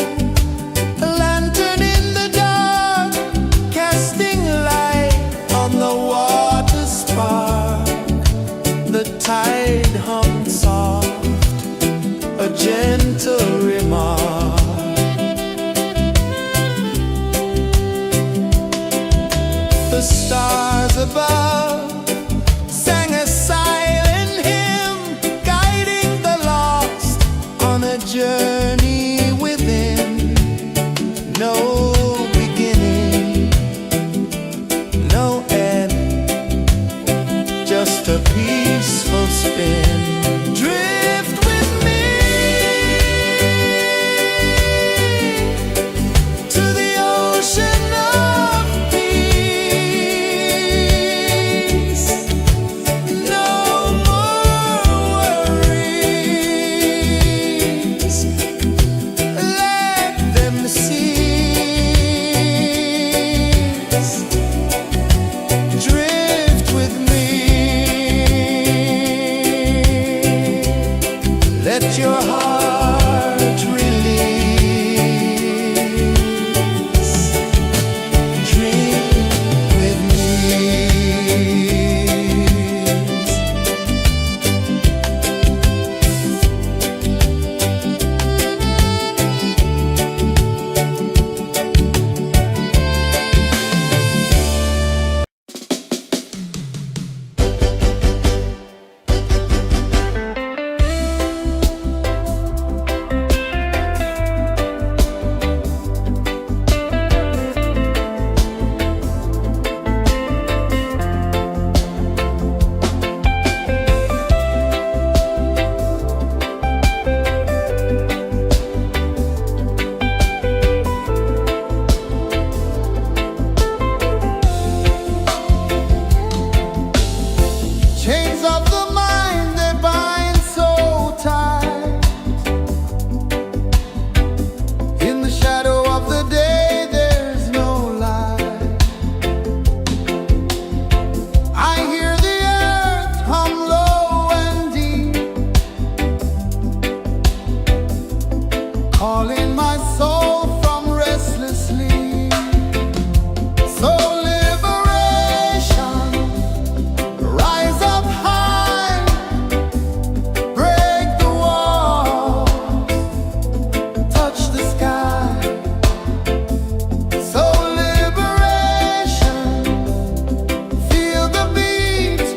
a lantern in the dark, casting light on the water spark. The tide hummed soft, a gentle remark. The stars above sang a silent hymn, guiding the lost on a journey within. No beginning, no end, just a peaceful spin. Drift with me to the ocean of peace. No more worries, let them cease. Drift with me, let your heart release. Dream with me. Chains of the mind, they bind so tight. In the shadow of the day, there's no light. I hear the earth hum low and deep, calling my soul from restless sleep. So liberation, rise up high, break the walls, touch the sky. So liberation, feel the beat,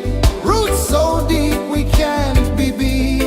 roots so deep we can't be beat.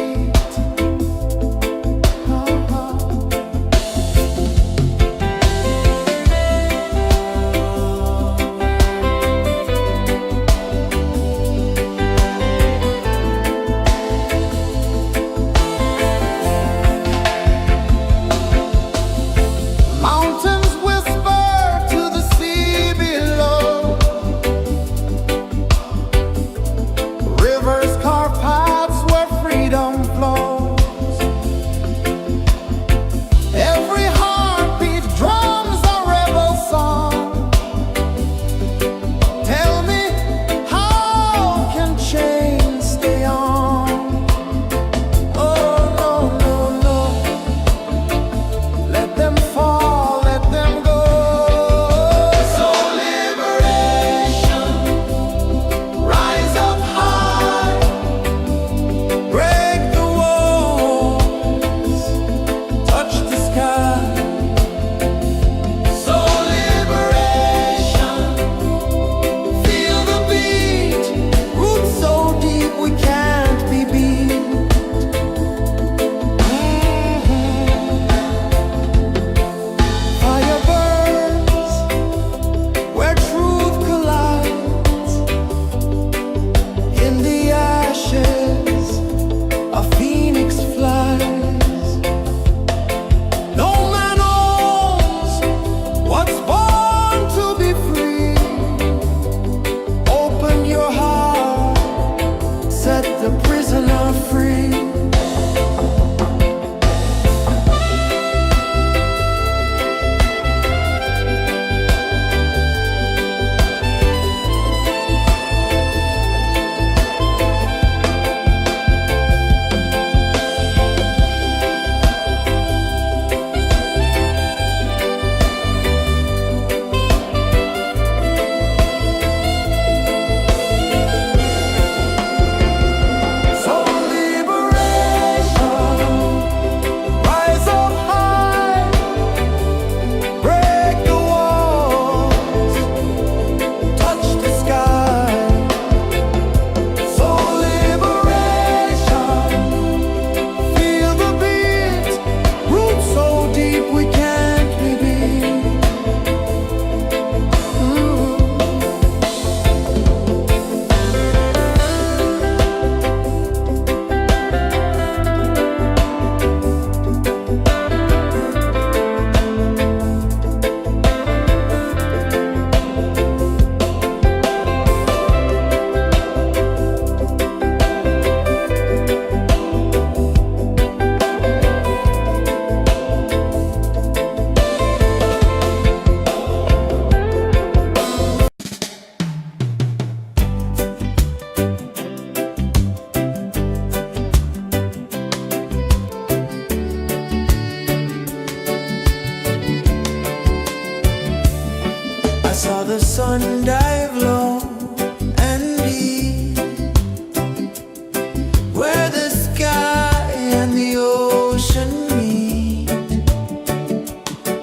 ocean meet,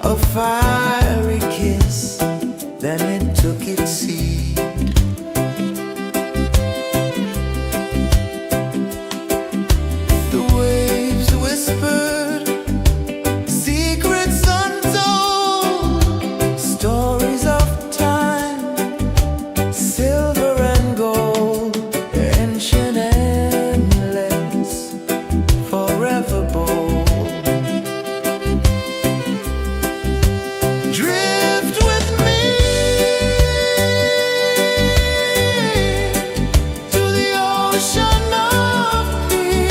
a fiery kiss, then it took its seat. The waves whispered secrets untold, stories of time, silver and gold, ancient, endless, forever bold. Drift with me to the ocean of peace.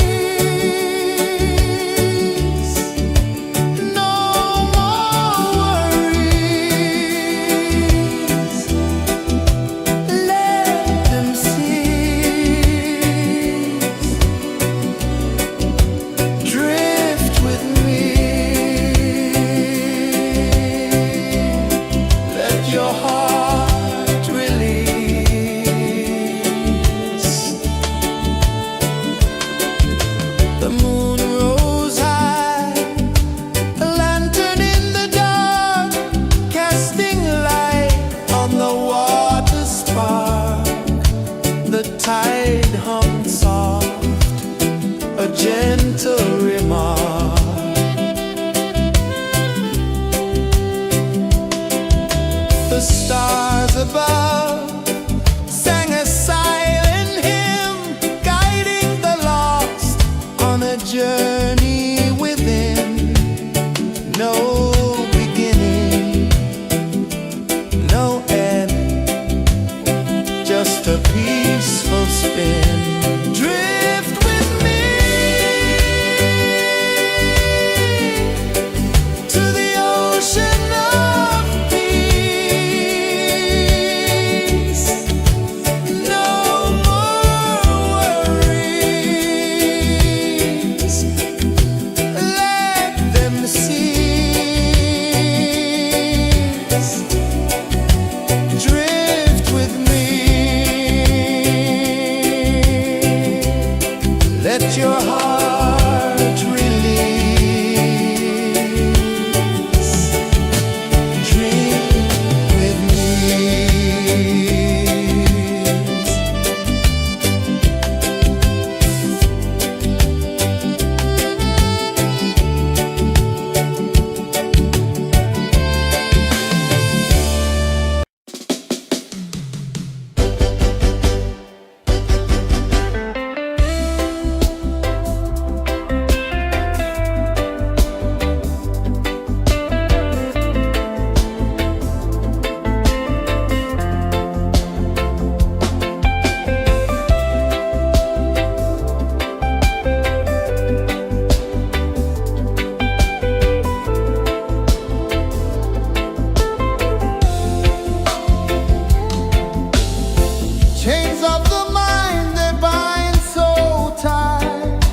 No more worries. Let them cease. Drift with me. Let your heart release. The moon rose high, a lantern in the dark, casting light on the water spark. The tide hummed soft, a gentle remark. The stars above sang a silent hymn, guiding the lost on a journey within. No beginning, no end, just a peaceful spin. Drift with me to the ocean of peace. No more worries. Let them cease. Drift with me. Let your heart release. Dream with me. Chains of the mind, they bind so tight.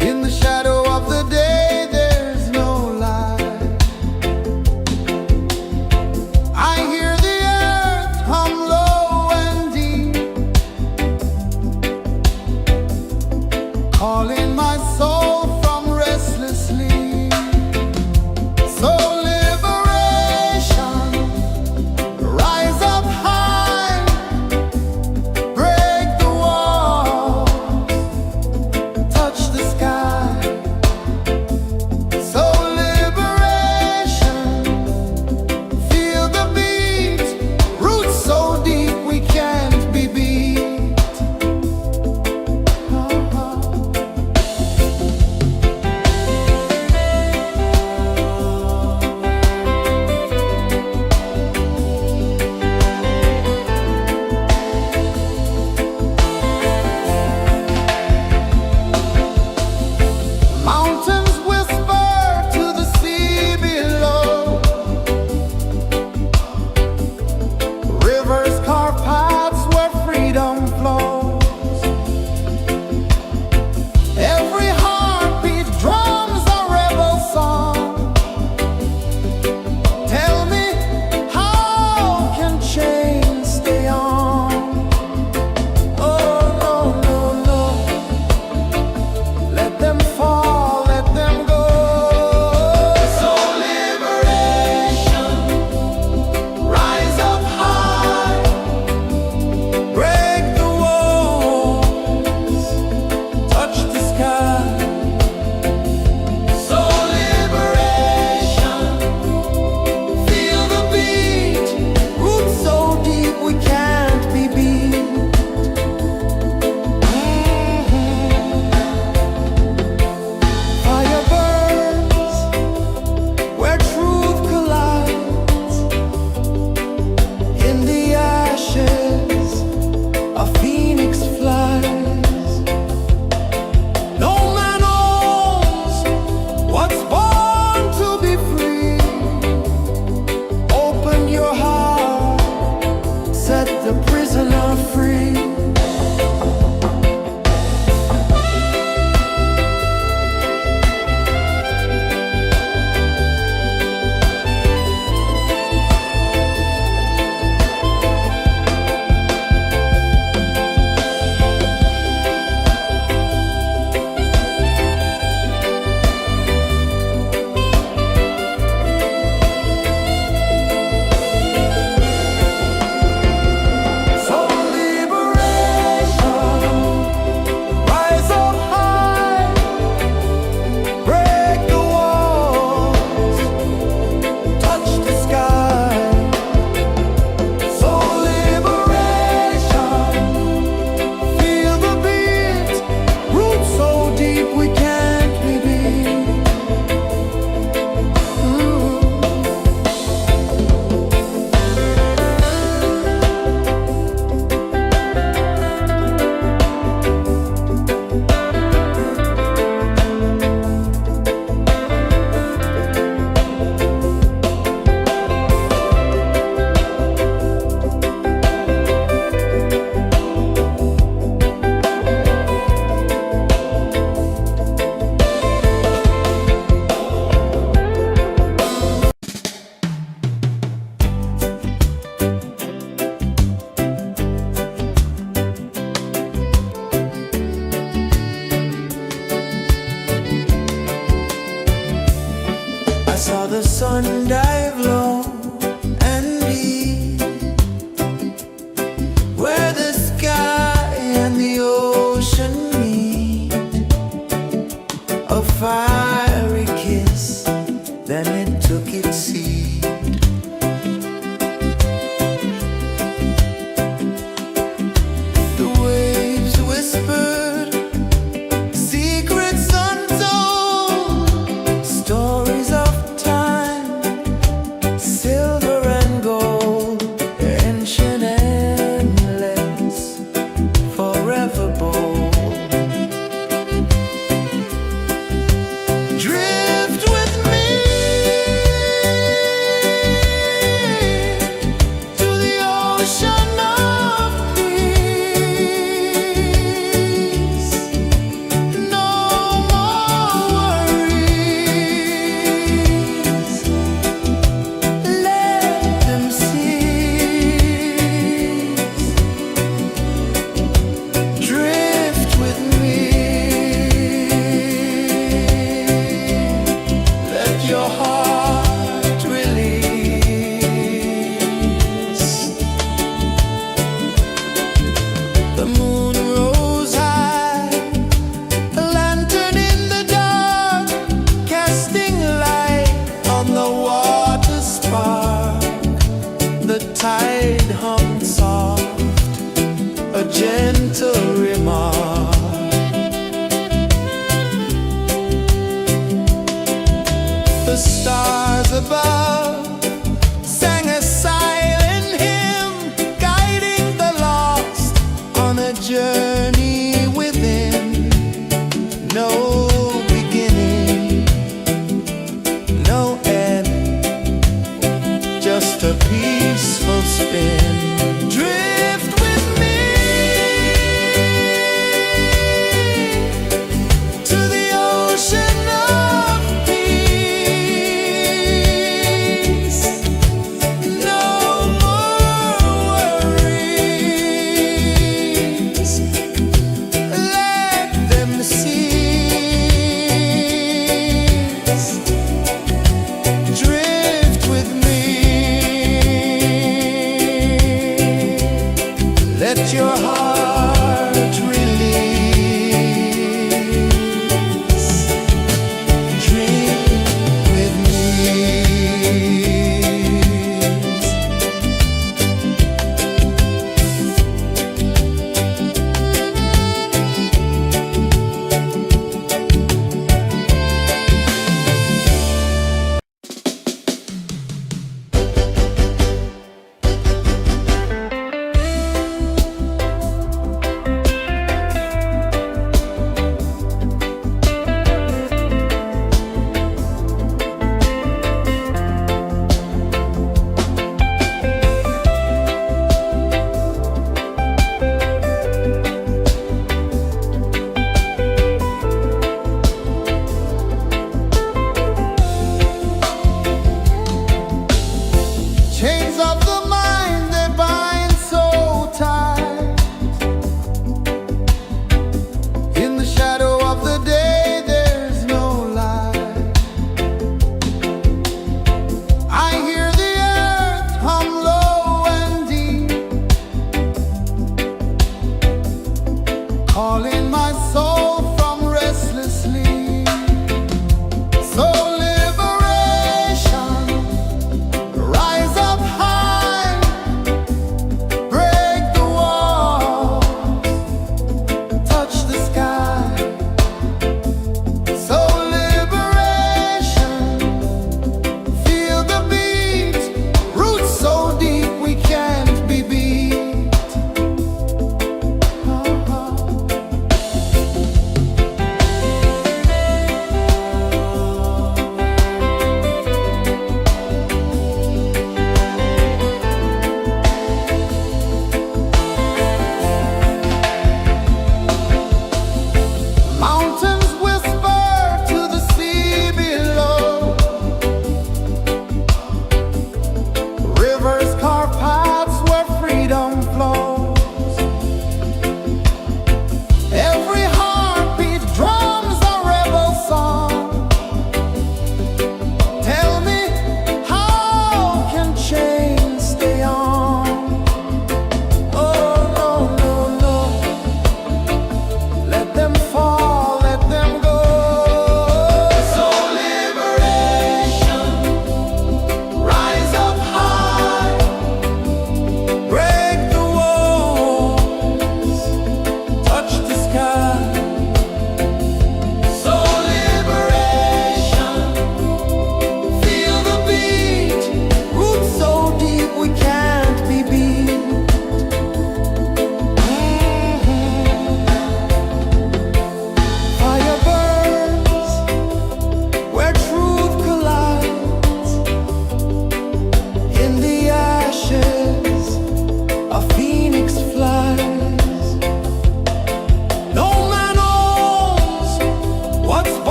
In the shadow of the day, there's no light. I hear the earth hum low and deep, calling my soul from restless sleep. So liberation, rise up high, break the walls, touch the sky. So liberation, feel the beat, roots so deep we can't be beat.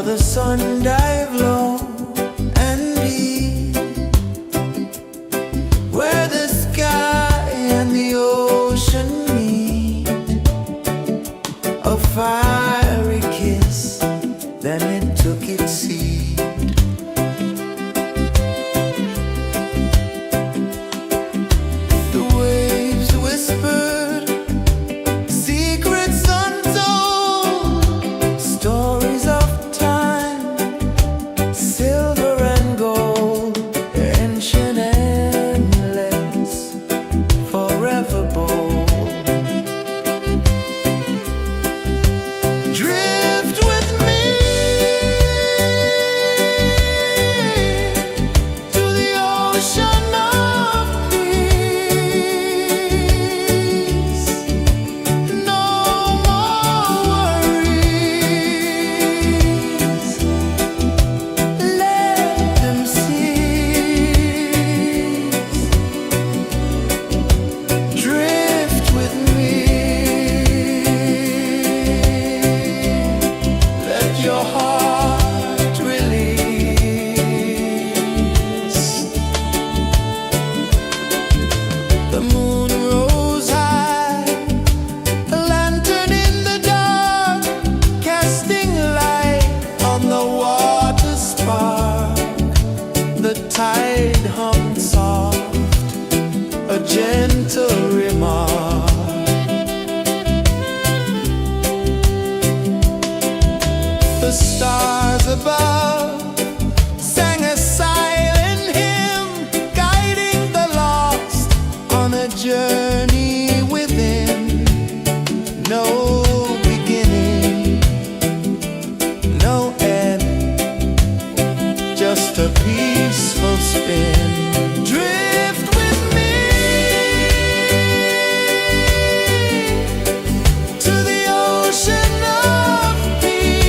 the sun dive low and deep, where the sky and the ocean meet. A fiery kiss, then it took its seat. The waves whispered secrets untold, stories of time, silver and gold, ancient, endless, forever bold. Drift with me to the ocean of peace. No more worries, let them cease. Drift with me, let your heart release. The moon rose high, a lantern in the dark, casting light on the water spark. The tide hummed soft, a gentle remark. The stars above sang a silent hymn, guiding the lost on a journey within. No beginning, no end, just a peaceful spin. Drift with me to the ocean of peace.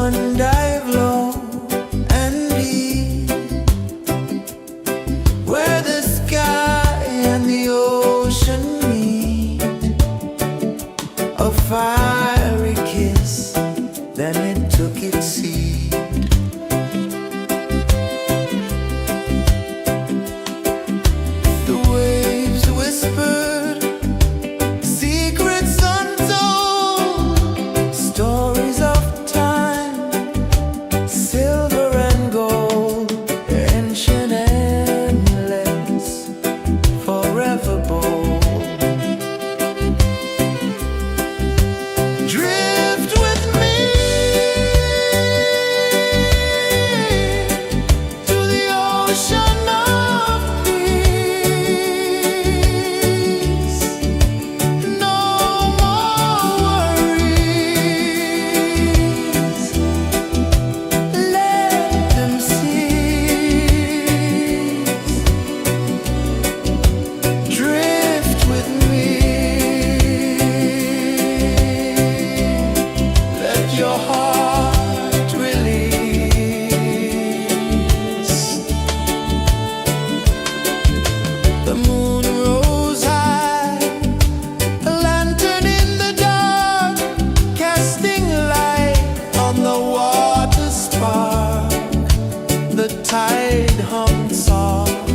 one dive low and deep, where the sky and the ocean meet. A fiery kiss, then it took its seat. The waves whispered secrets untold, stories of time, silver and gold, ancient, endless, forever bold. Drift with me to the ocean of peace. No more worries, let them cease. Drift with me, let your heart release. The moon rose high, a lantern in the dark, casting light on the water spark. The tide hummed soft,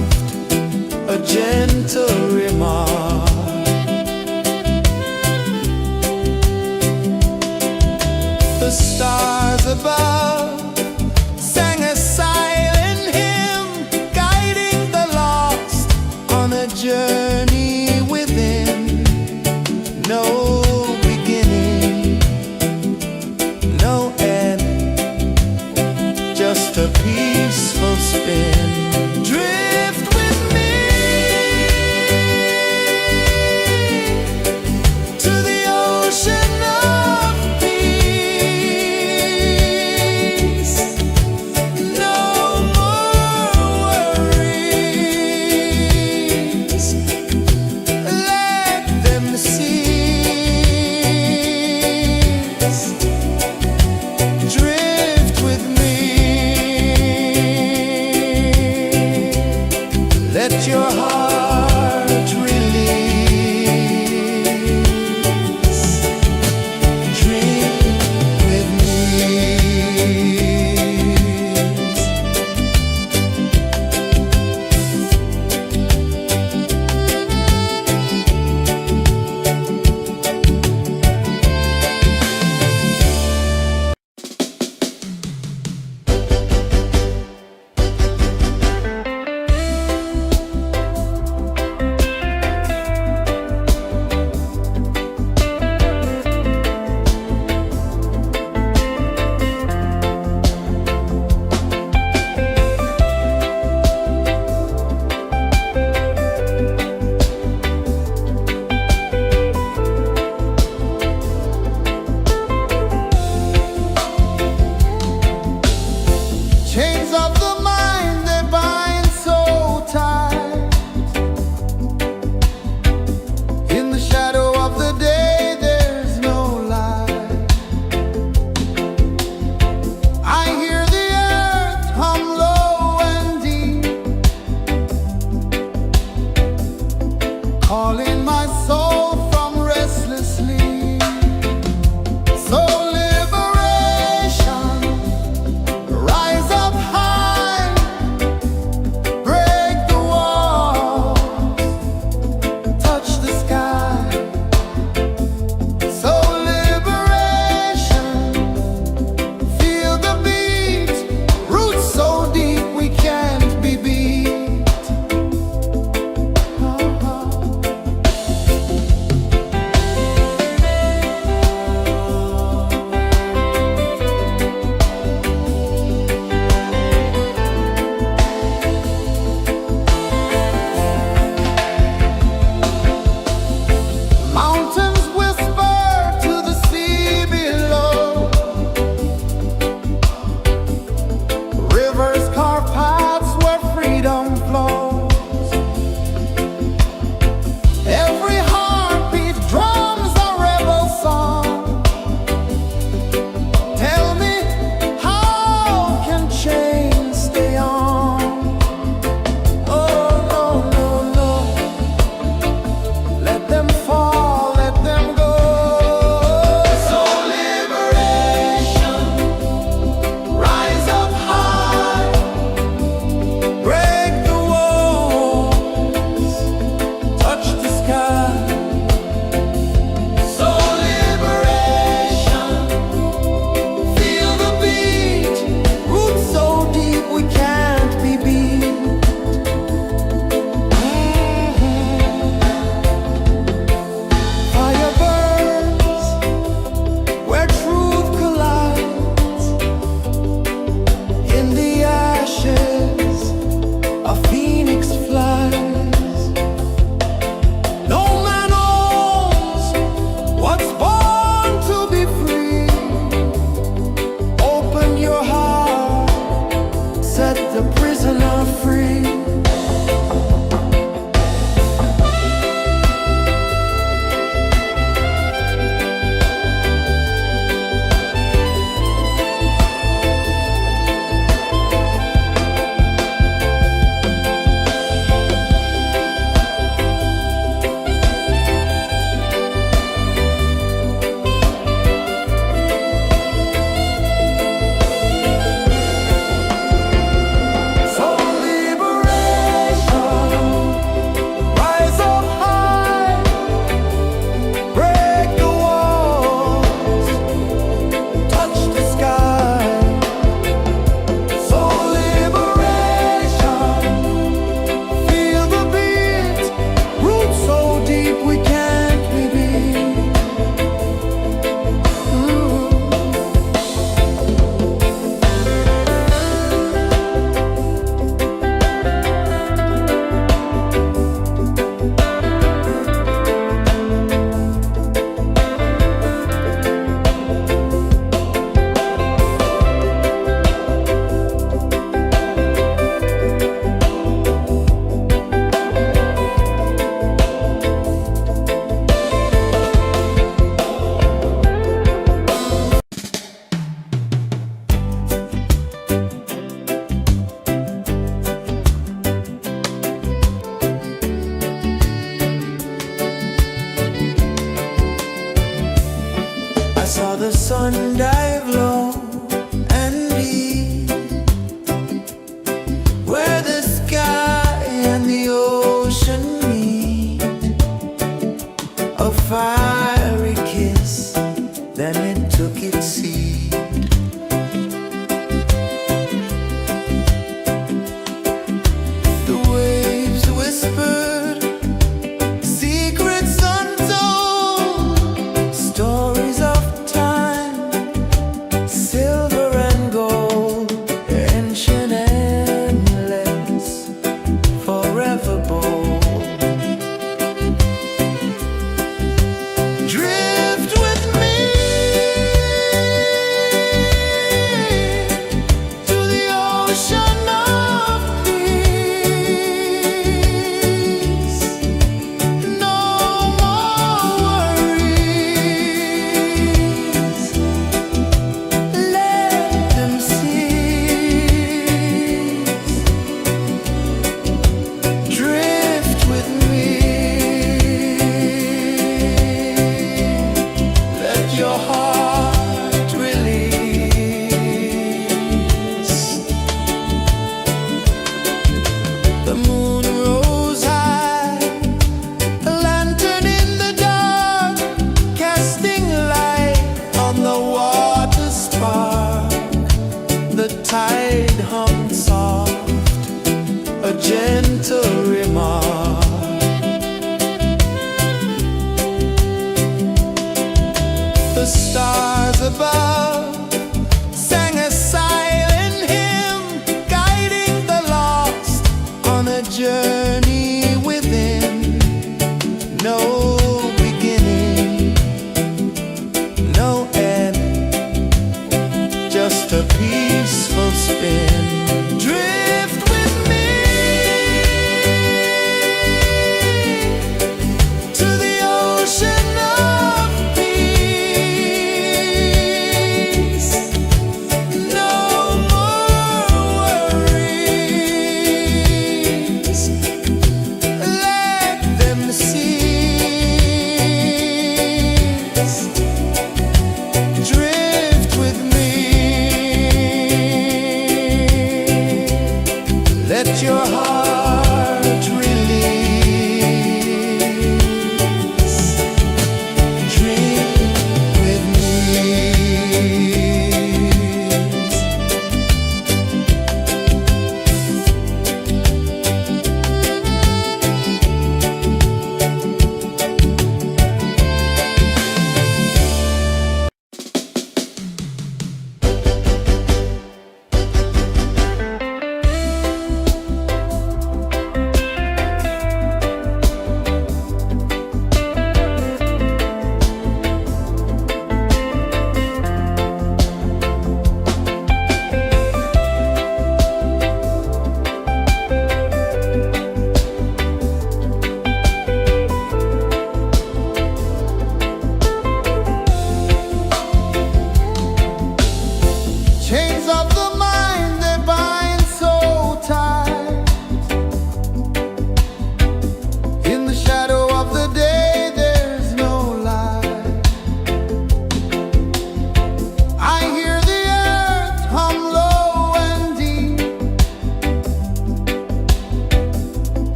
a gentle remark. The stars above sang a silent hymn, guiding the lost on a journey within. No beginning, no end, just a peaceful spin. Drift with me to the ocean of peace. No more worries, let them cease. Drift with me. gentle remark. The stars above sang a silent hymn, guiding the lost on a journey within. No beginning, no end, just a peaceful spin. Drift with me to the ocean of peace. No more worries, let them cease. Drift with me.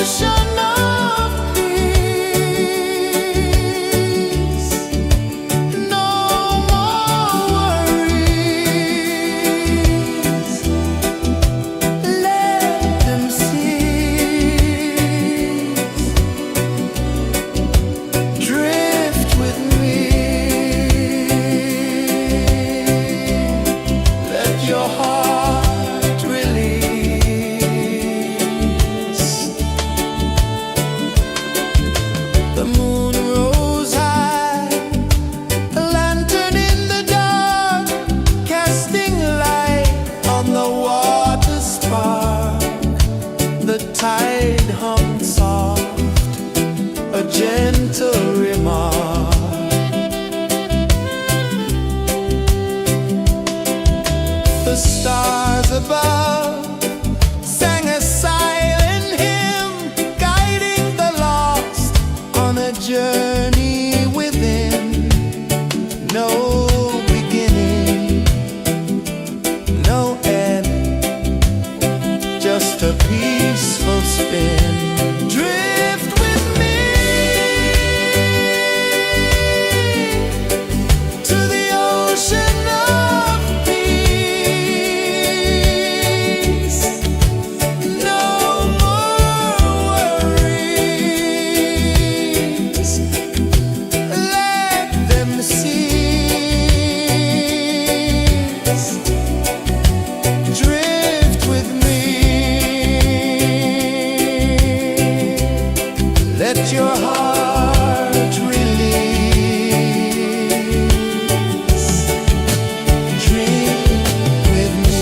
ocean of peace. No more worries. Let them cease. Drift with me. Let your heart release. The moon rose high, a lantern in the dark, casting light on the water spark. The tide hummed soft, a gentle remark. The stars above sang a silent hymn, guiding the lost on a journey within. No beginning, no end, just a peaceful spin. Drift with me to the ocean of peace. No more worries. Let them cease. Drift with me. Let your heart release. Dream with me.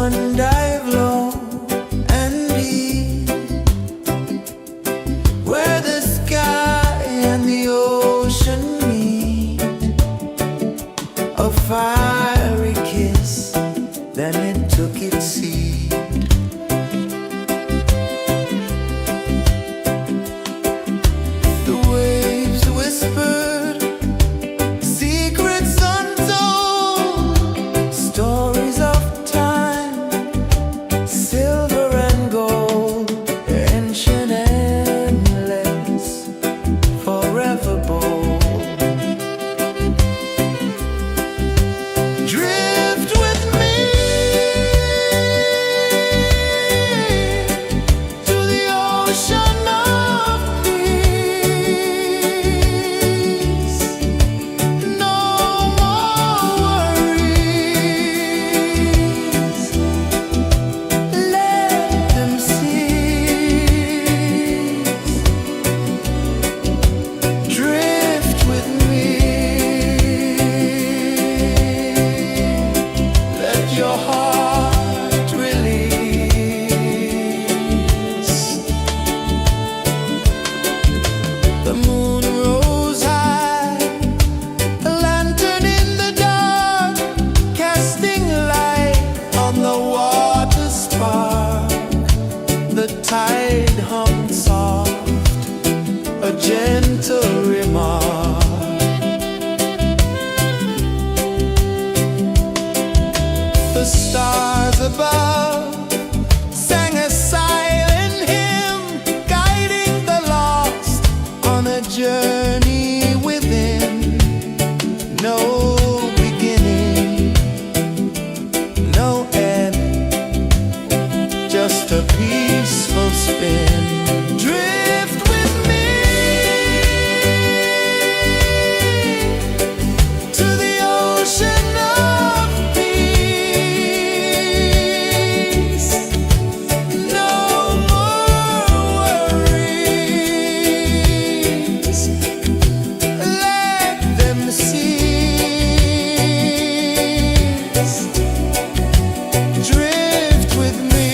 sun dive low and deep, where the sky and the ocean meet. A fiery kiss, then it took its seed. The waves whispered secrets untold, stories of time, silver and gold, ancient, endless, forever bold. Drift with me to the ocean of peace. No more worries, let them cease. Drift with me, let your heart release. The moon rose high, a lantern in the dark, casting light on the water spark. The tide hummed soft, a gentle remark. The stars above sang a silent hymn, guiding the lost on a journey within. No beginning, no end, just a peaceful spin. Drift with me to the ocean of peace. No more worries, let them cease. Drift with me,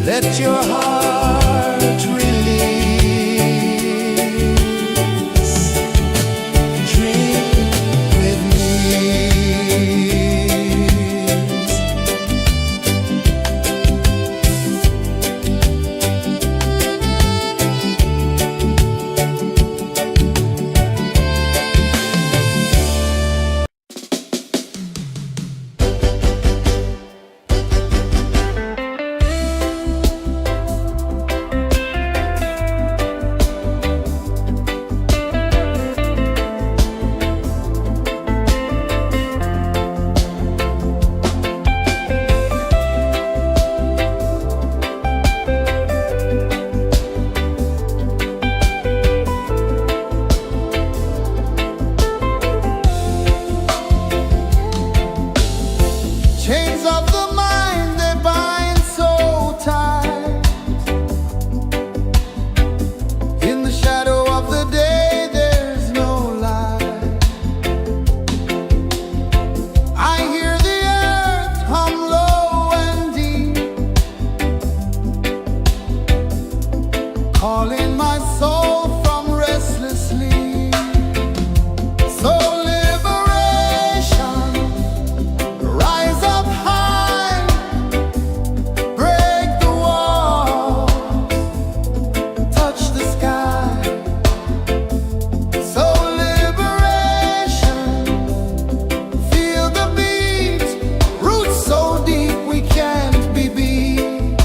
let your heart release. Drift with me. Chains of the mind, they bind so tight. In the shadow of the day, there's no light. I hear the earth hum low and deep, calling my soul from restless sleep. So liberation, rise up high, break the wall, touch the sky. So liberation, feel the beat, roots so deep we can't be beat.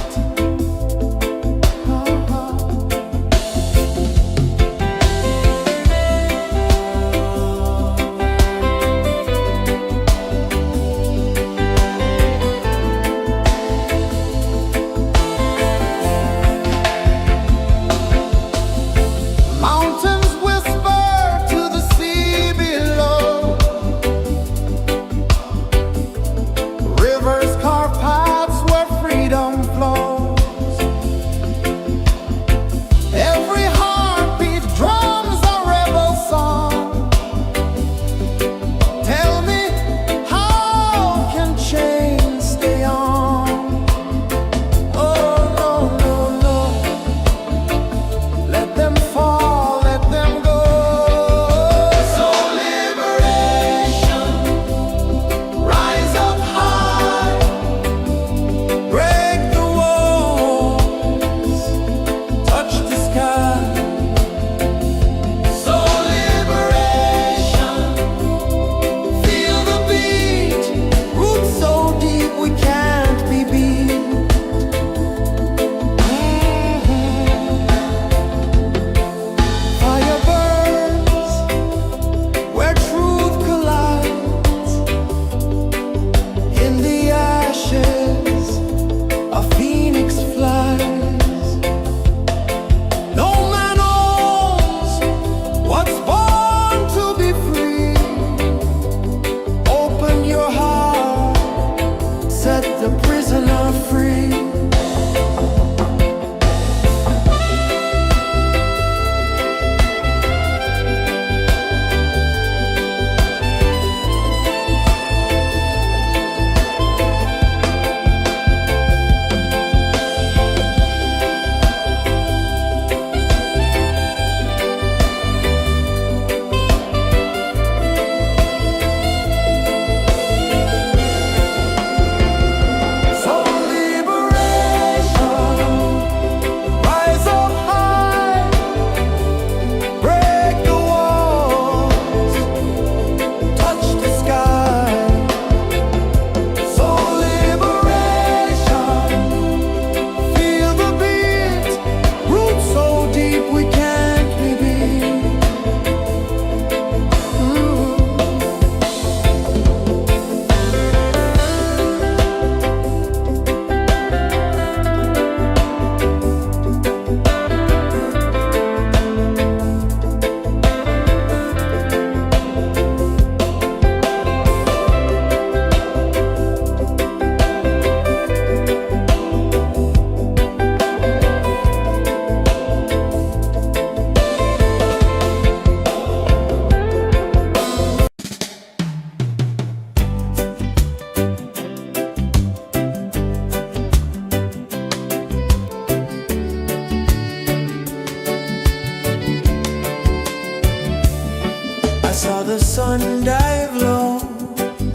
one dive low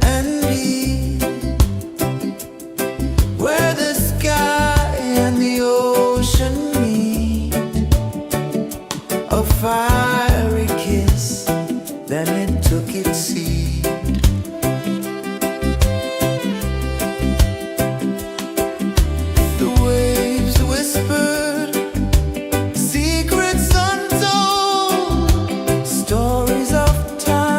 and deep, where the sky and the ocean meet. A fiery kiss, then it took its seed. The waves whispered secrets untold, stories of time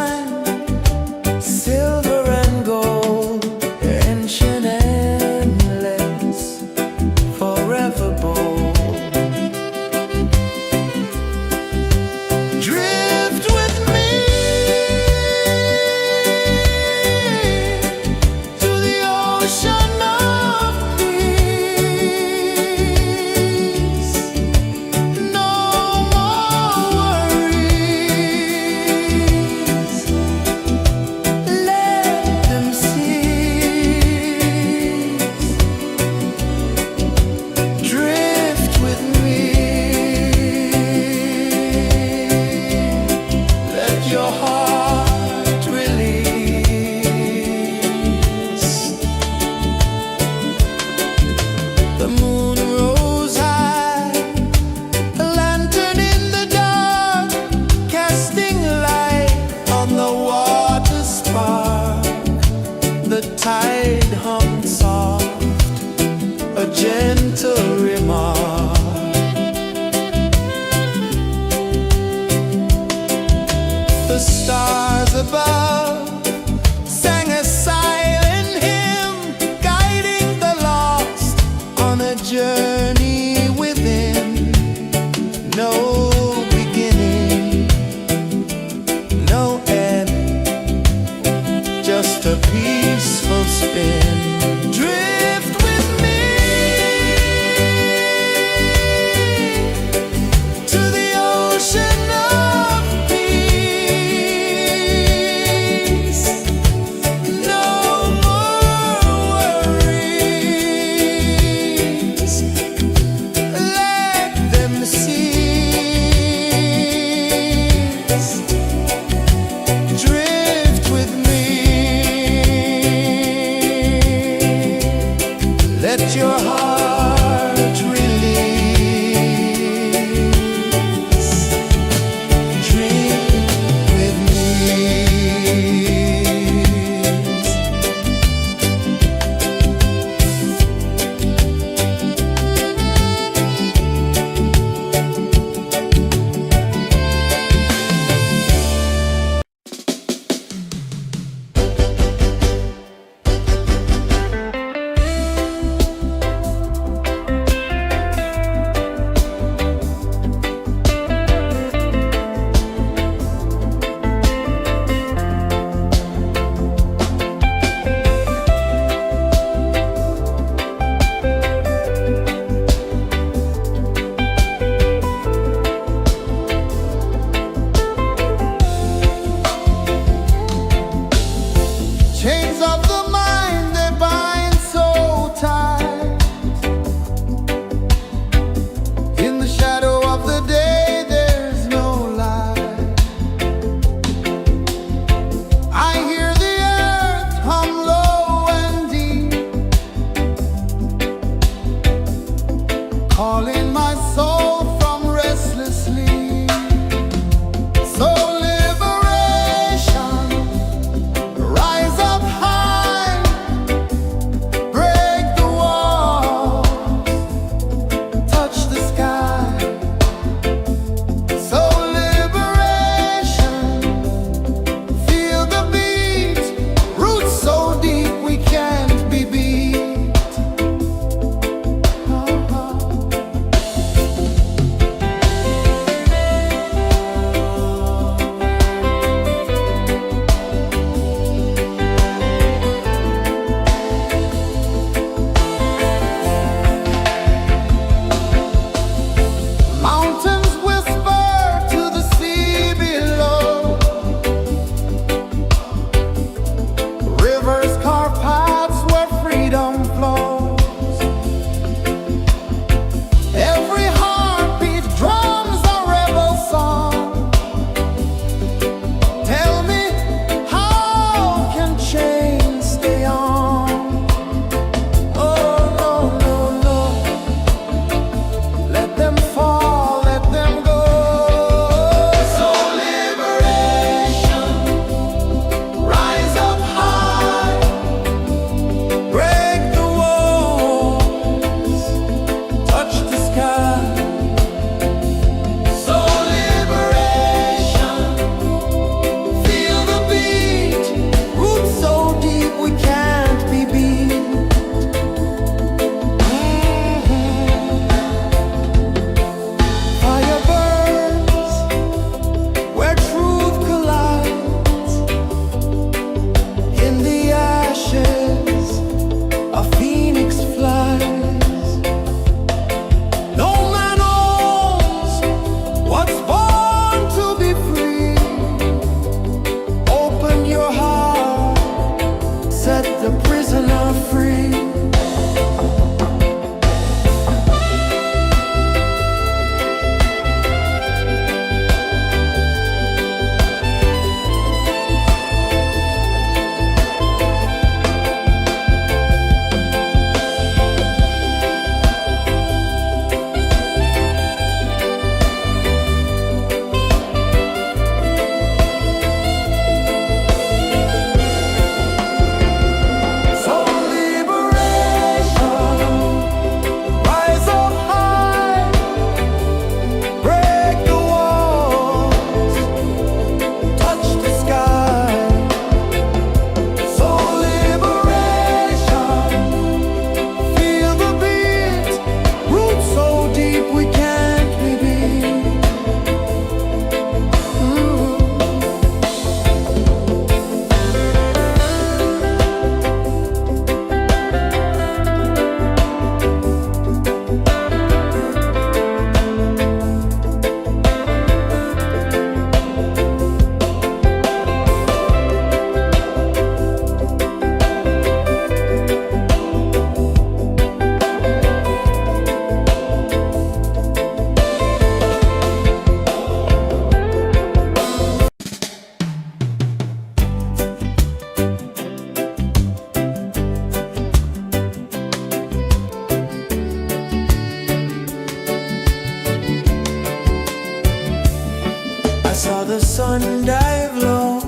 sun dive low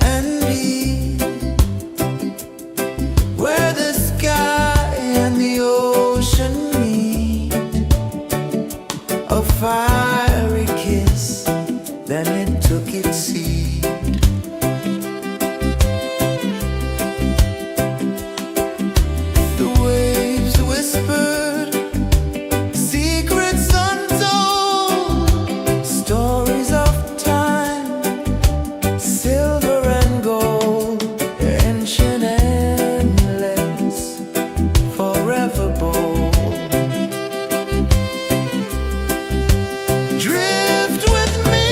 and deep, where the sky and the ocean meet, a fiery kiss, then it took its seed. The waves whispered secrets untold, stories of time, silver and gold, ancient, endless, forever bold. Drift with me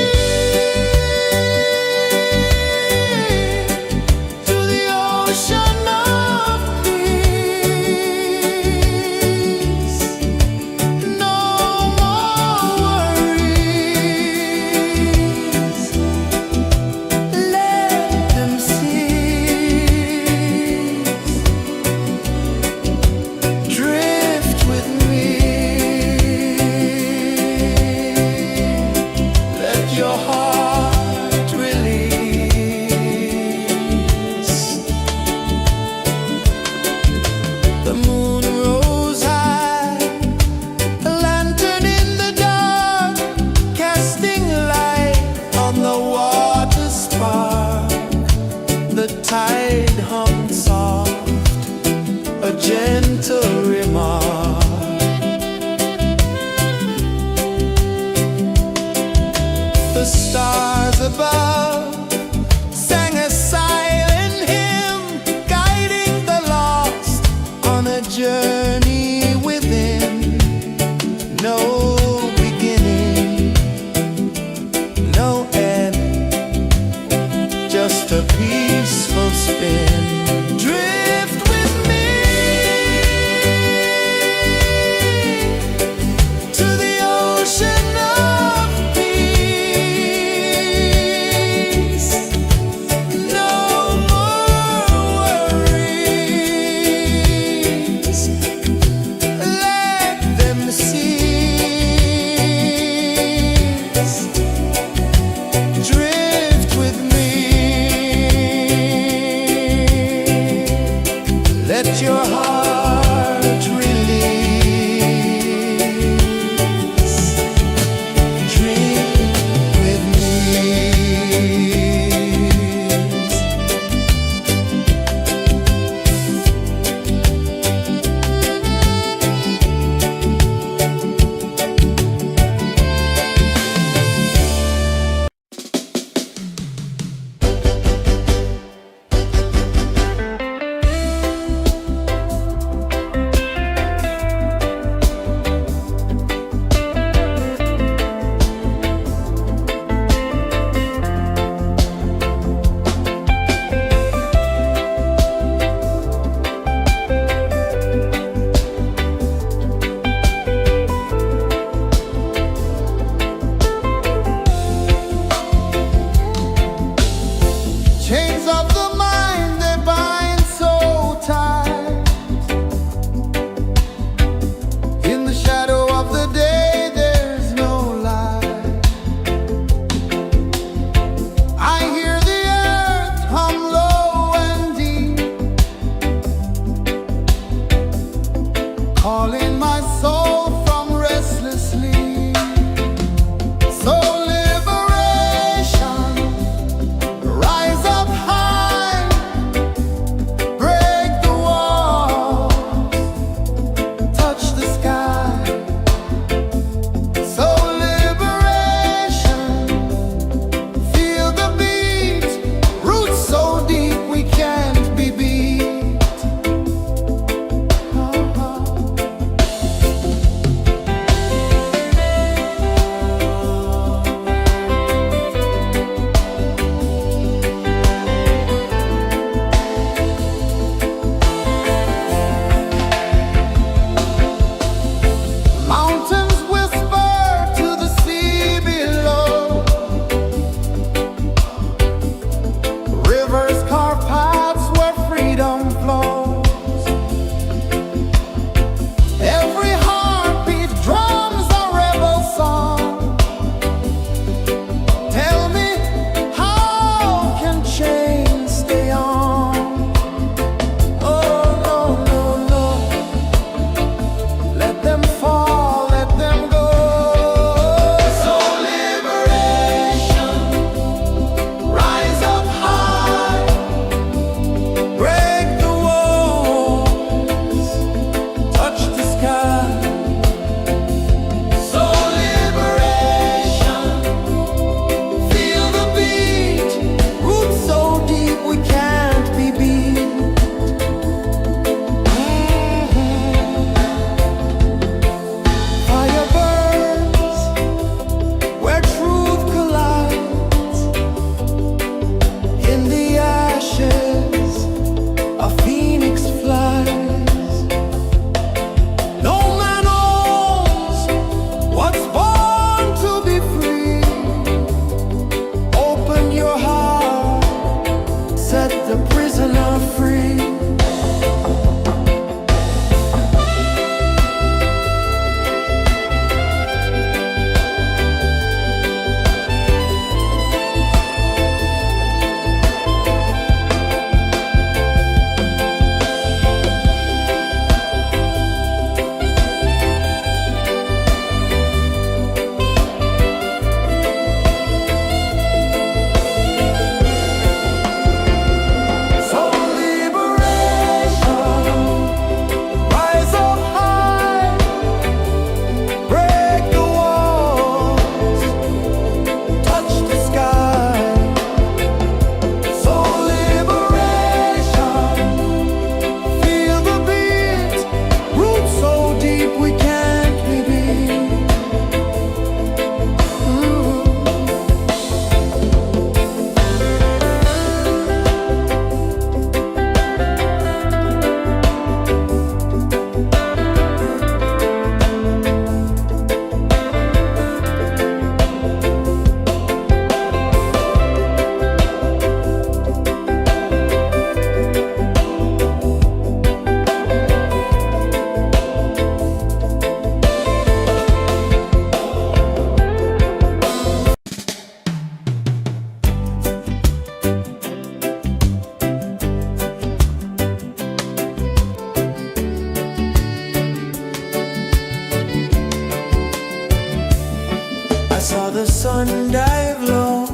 sun dive low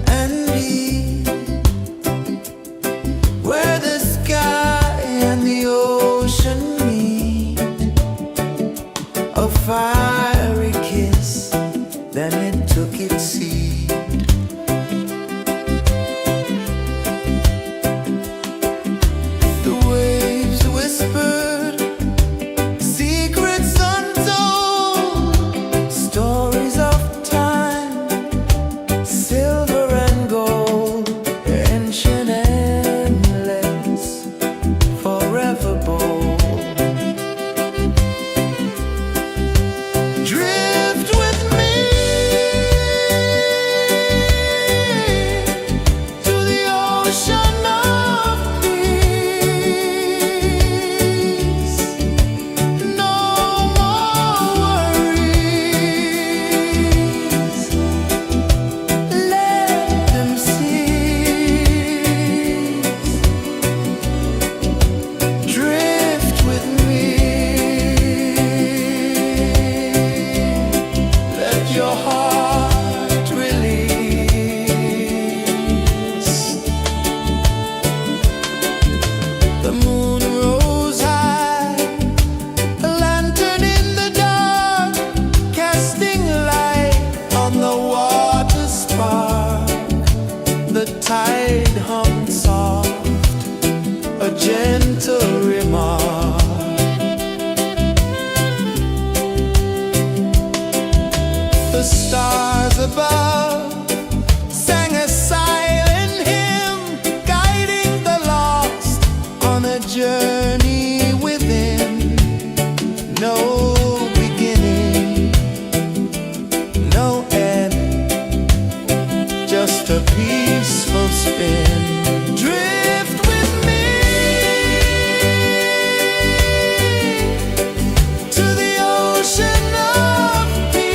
and deep, where the sky and the ocean meet. A fiery kiss, then it took its seed. The waves whispered secrets untold, stories of time, silver and gold, ancient, endless, forever bold. Drift with me to the ocean of peace. No more worries, let them cease. Drift with me, let your heart release. The moon rose high, a lantern in the dark, casting light on the water spark. The tide hummed soft, a gentle remark. The stars above sang a silent hymn, guiding the lost on a journey within. No beginning, no end, just a peaceful spin. Drift with me to the ocean of peace.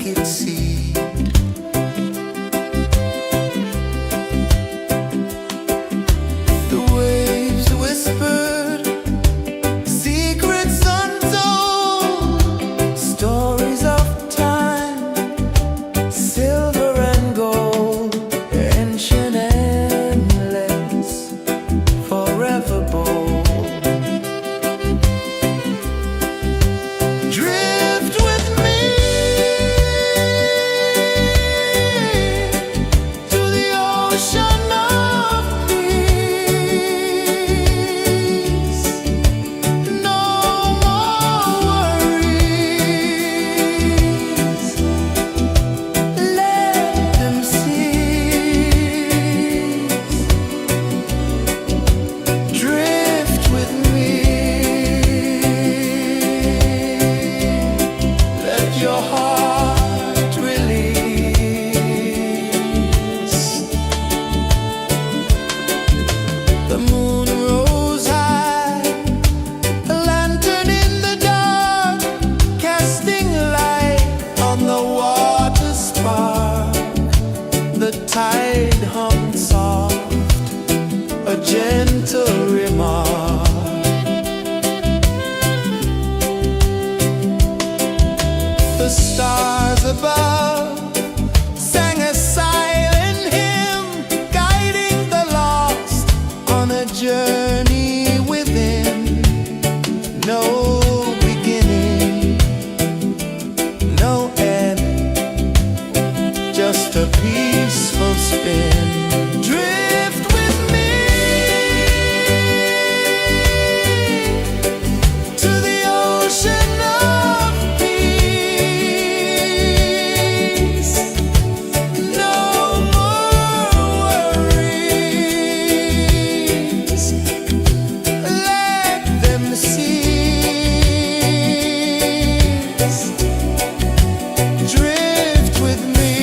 wicked seed. The waves whispered secrets untold, stories of time, silver and gold, ancient, endless, forever bold. Drift with me to the ocean of peace. No more worries. Let them cease. Drift with me. Let your heart release. The moon rose high, a lantern in the dark, casting light on the water spark. The tide hummed soft, a gentle remark. The stars above sang a silent hymn, guiding the lost on a journey within. No beginning, no end, just a peaceful spin. Drift with me to the ocean of peace. No more worries. Let them cease. Drift with me.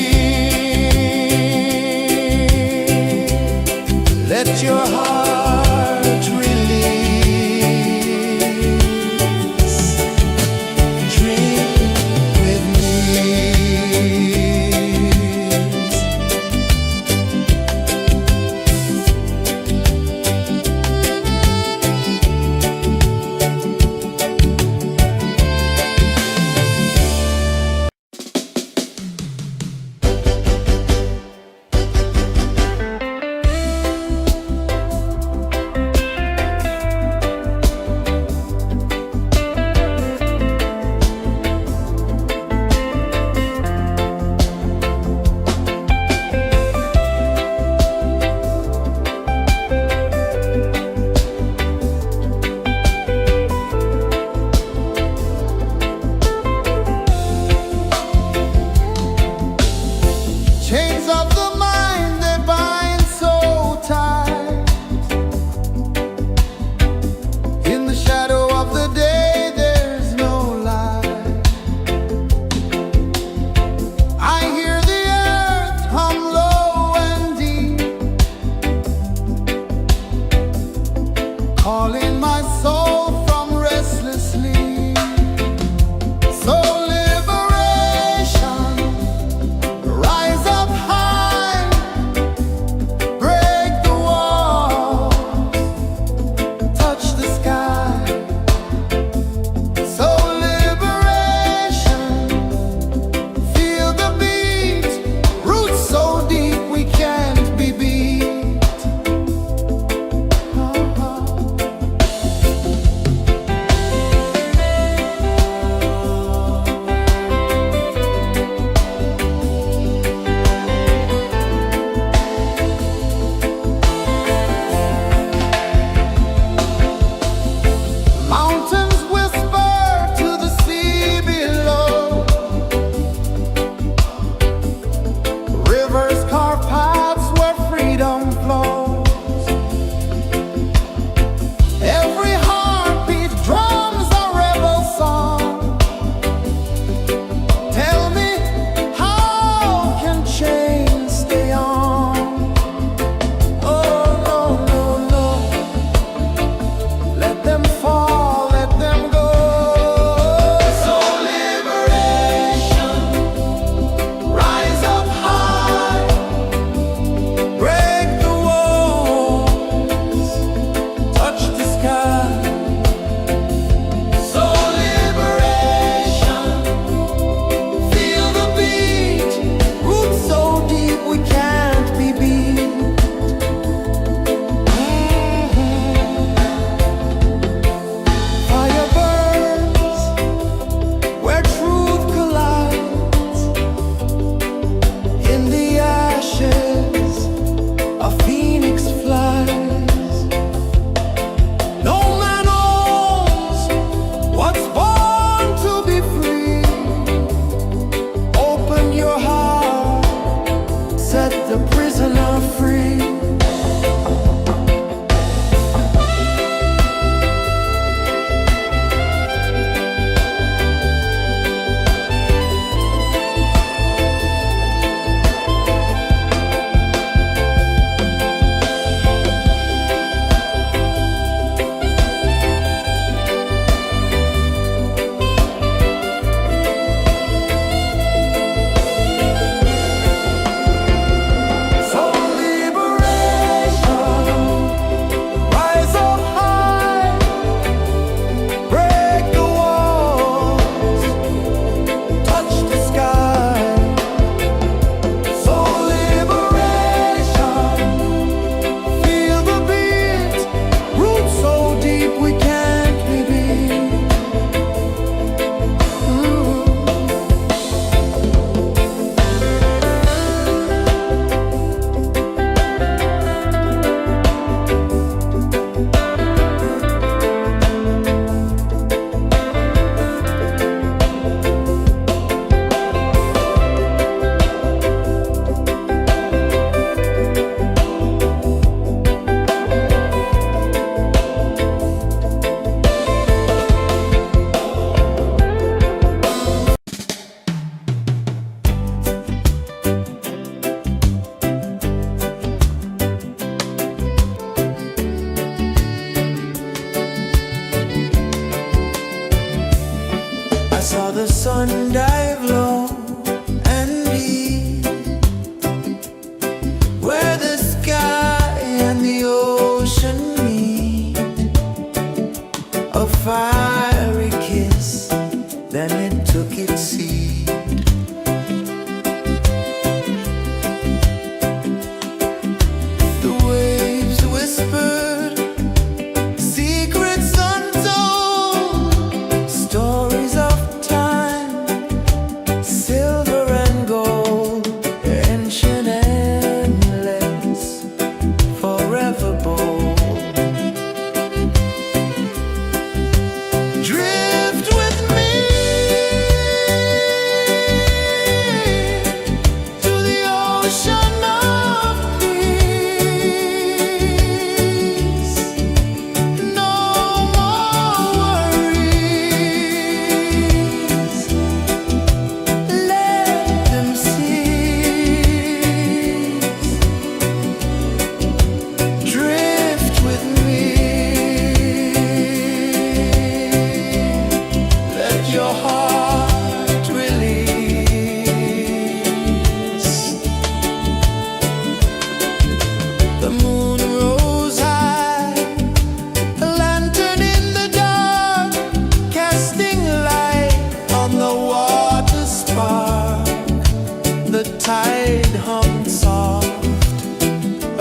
tide hung soft,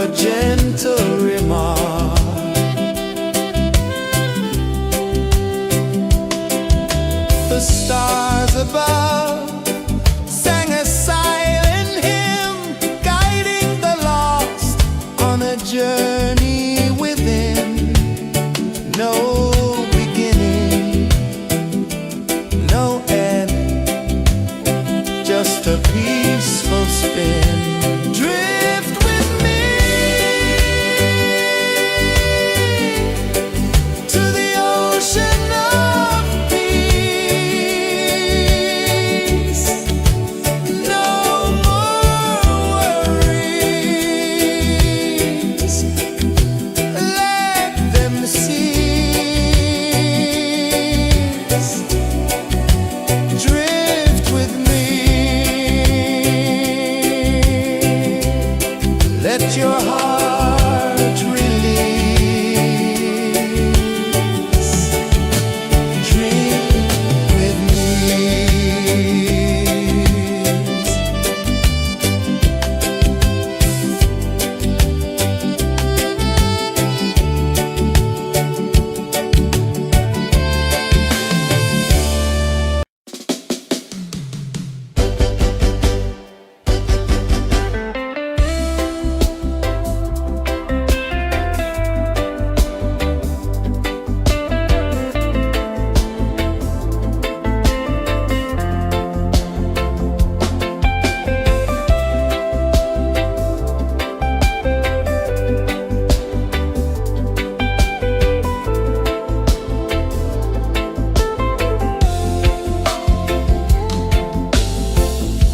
a gentle remark. The stars above sang a silent hymn, guiding the lost on a journey within. No beginning, no end, just a peaceful spin. Drift with me to the ocean of peace. No more worries, let them cease. Drift with me, let your heart release. Dream with me.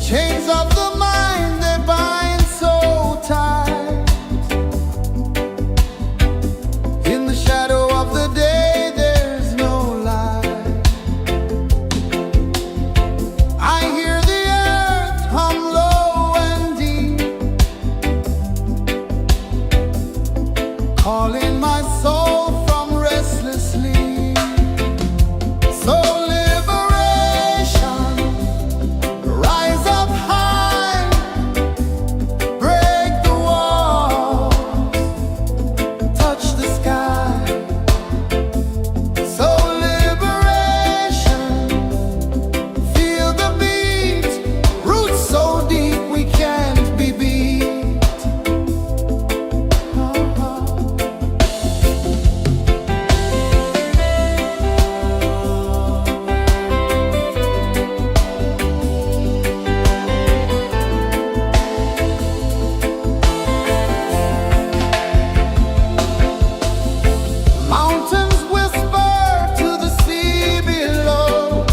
Chains of the mind, they bind so tight. In the shadow of the day, there's no light. I hear the earth hum low and deep, calling my soul from restless sleep. So liberation, rise up high, break the walls, touch the sky. So liberation, feel the beat, roots so deep we can't be beat. Mountains whisper to the sea below,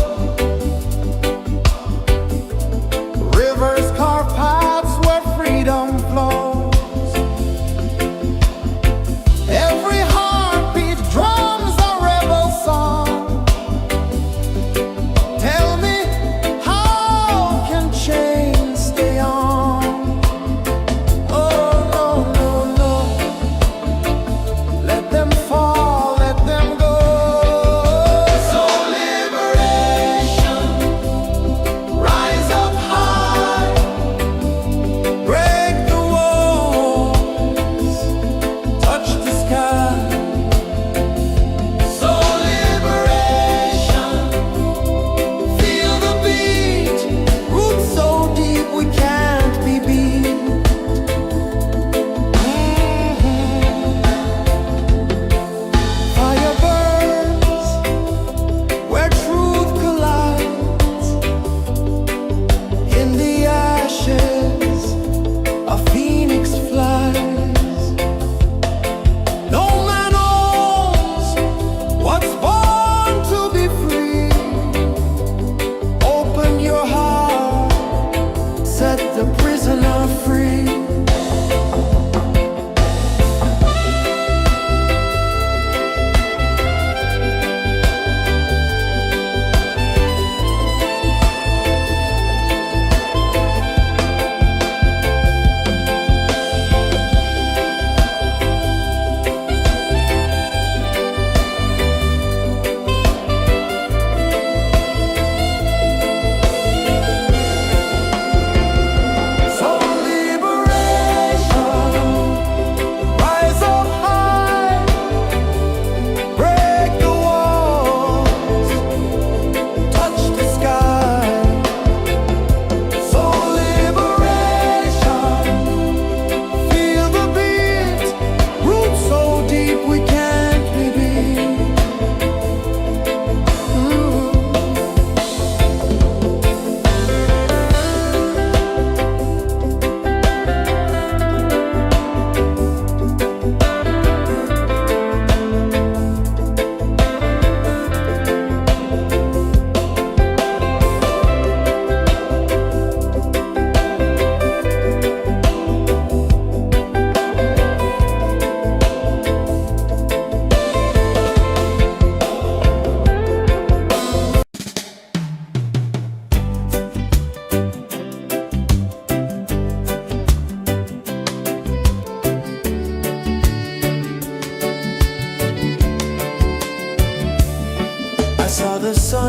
rivers carve paths where freedom flows. Every heartbeat drums a rebel song. Tell me, how can chains stay on? Oh no, no, no, let them fall, let them go. So liberation, rise up high, break the walls, touch the sky. So liberation, feel the beat, roots so deep we can't be beat. Fire burns where truth collides. In the ashes, a phoenix flies. No man knows what's born to be free. Open your heart, set the prisoner free.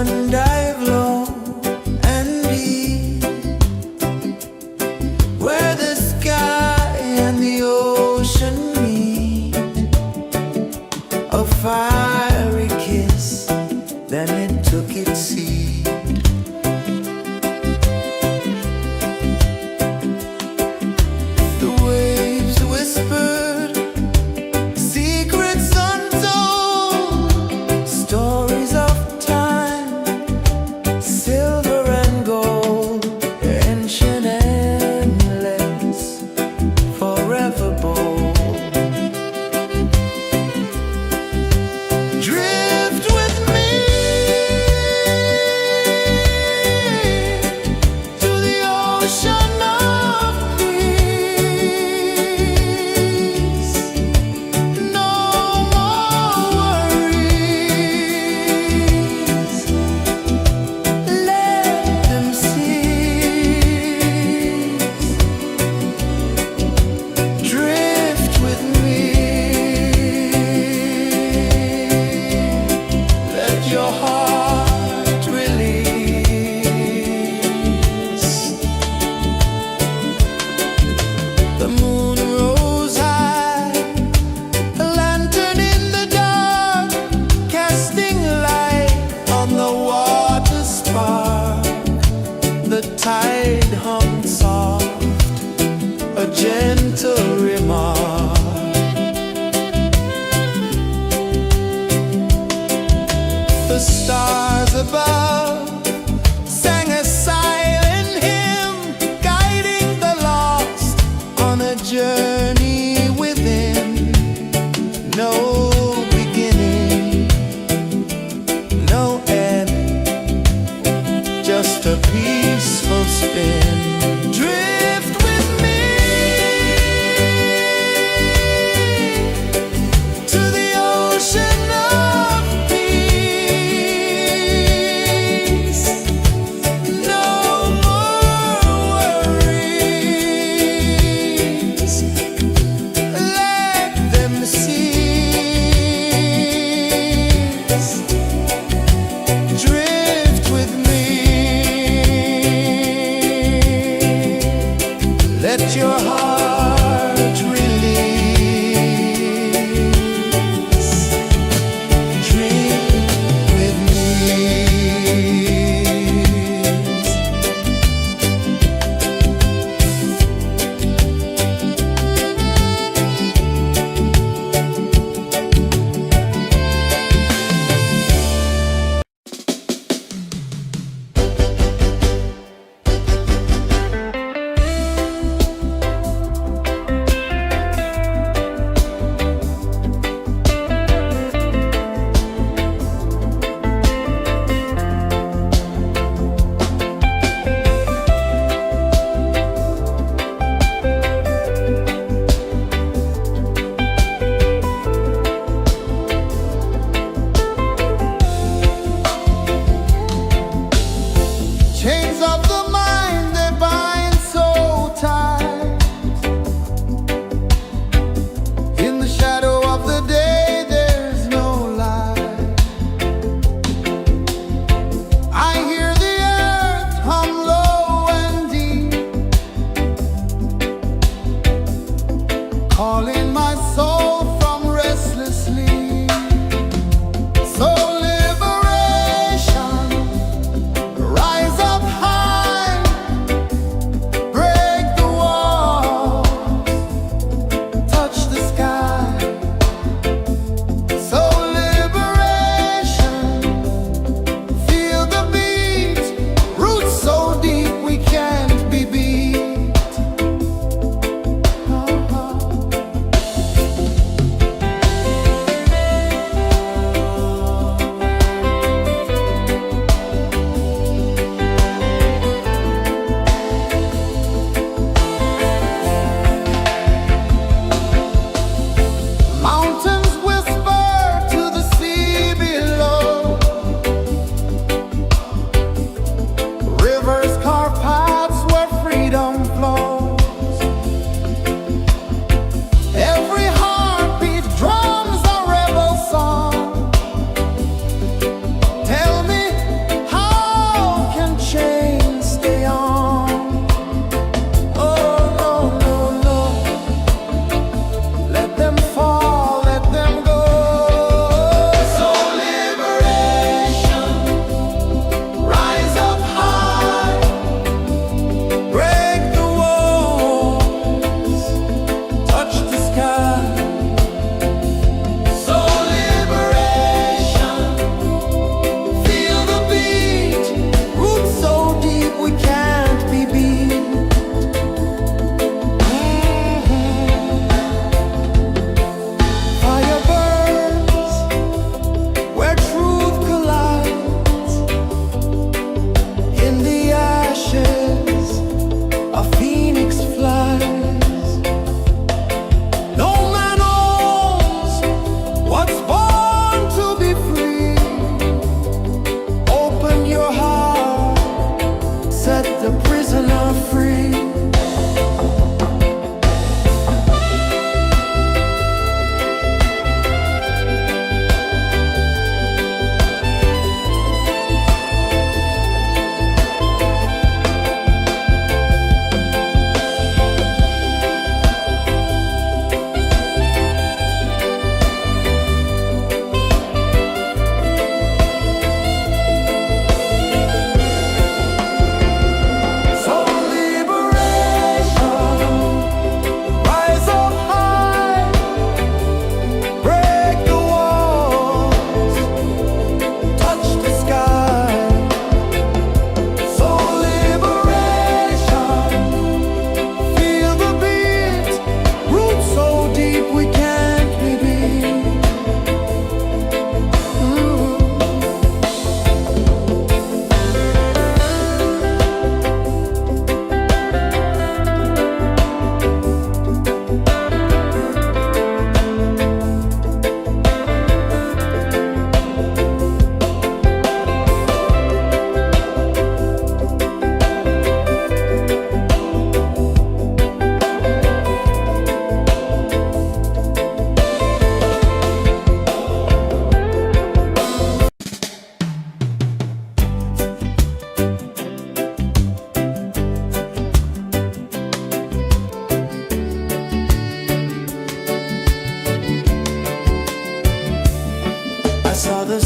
sun dive low and deep, where the sky and the ocean meet. A fiery kiss, then it took its seed. The waves whispered secrets untold, stories of time, silver and gold, ancient, endless, forever bold. Drift with me to the ocean of peace. No more worries, let them cease. Drift with me, let your heart release. The moon rose high, a lantern in the dark, casting light on the water spark. The tide hummed soft, a gentle remark. The stars above sang a silent hymn, guiding the lost on a journey within. No beginning, no end, just a peaceful spin. Drift with me to the ocean of peace. No more worries, let them cease. Drift with me, let your heart release. Drift with me.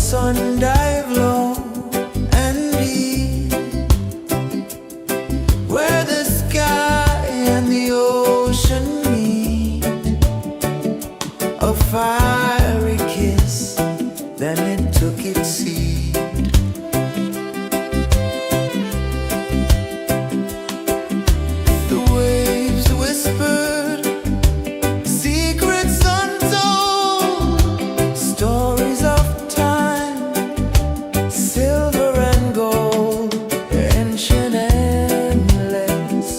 sun dive low and deep, where the sky and the ocean meet. A fiery kiss, then it took its seed. The waves whispered secrets untold, stories of time, silver and gold, ancient, endless,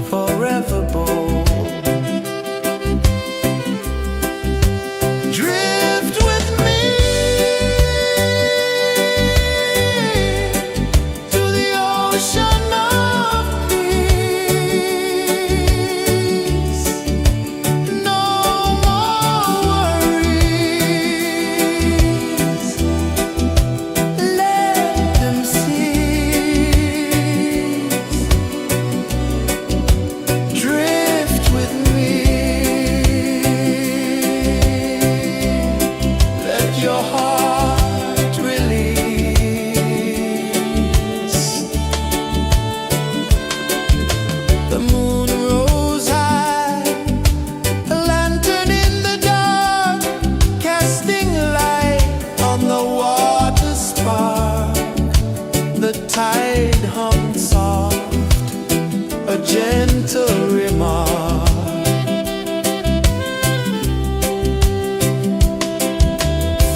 forever bold. Drift with me to the ocean of peace. No more worries, let them cease. Drift with me, let your heart release. The moon rose high, a lantern in the dark, casting light on the water spark. The tide hummed soft, a gentle remark.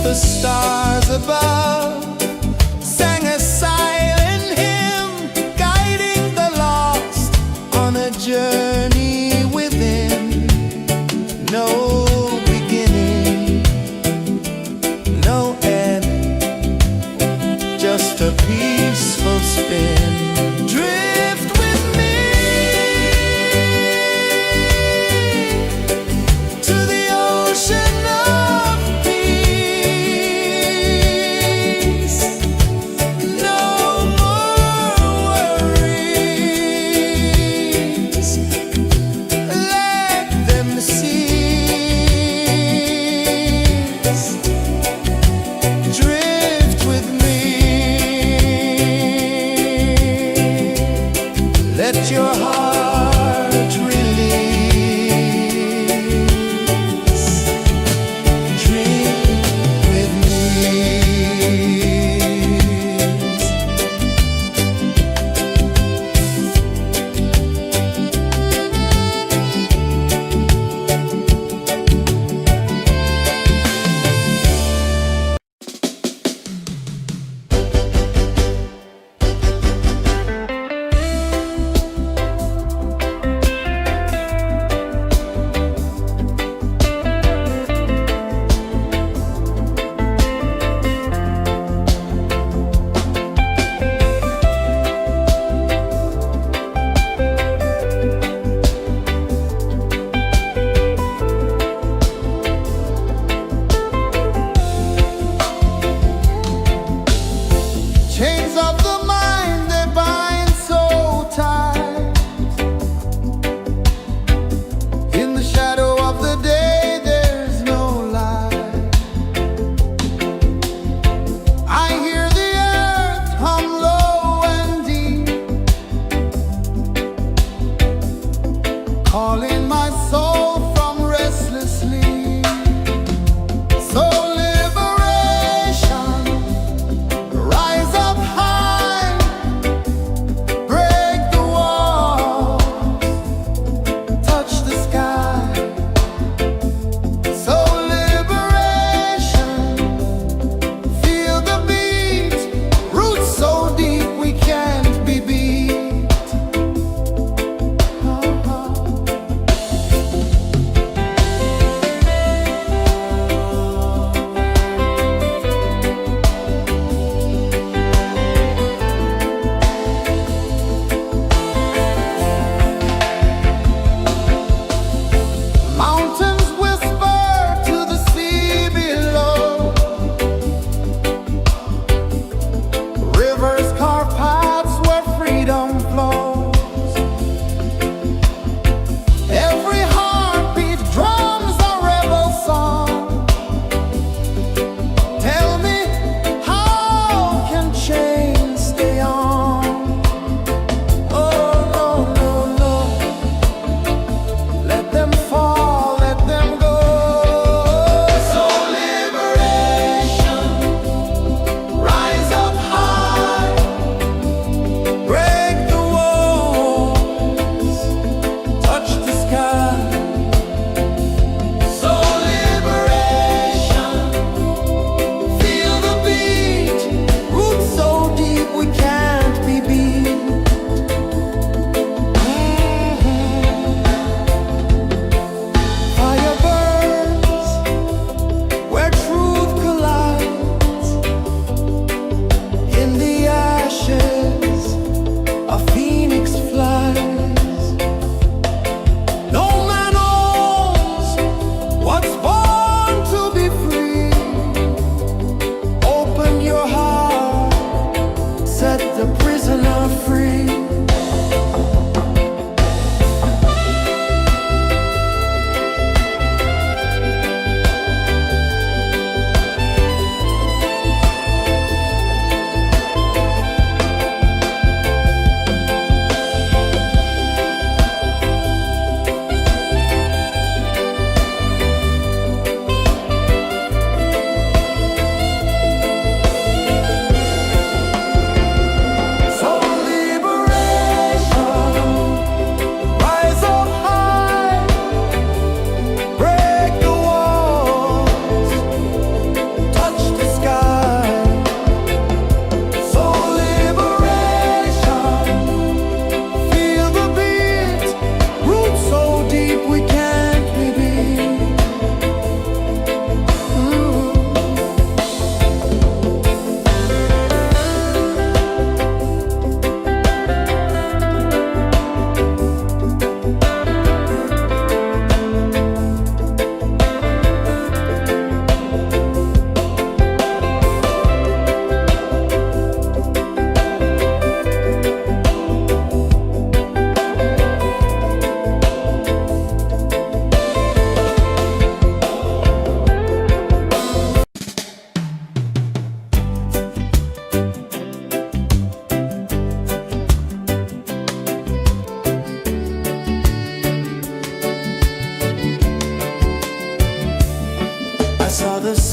The stars above sang a silent hymn, guiding the lost on a journey within. No beginning, no end, just a peaceful spin. Drift with me to the ocean of peace. No more worries, let them cease. Drift with me, let your heart release. Dream with me. Chains of the mind, they bind so tight. In the shadow of the day, there's no light. I hear the earth hum low and deep, calling my soul from restless sleep. So liberation, rise up high, break the walls, touch the sky. So liberation, feel the beat, roots so deep we can't be beat.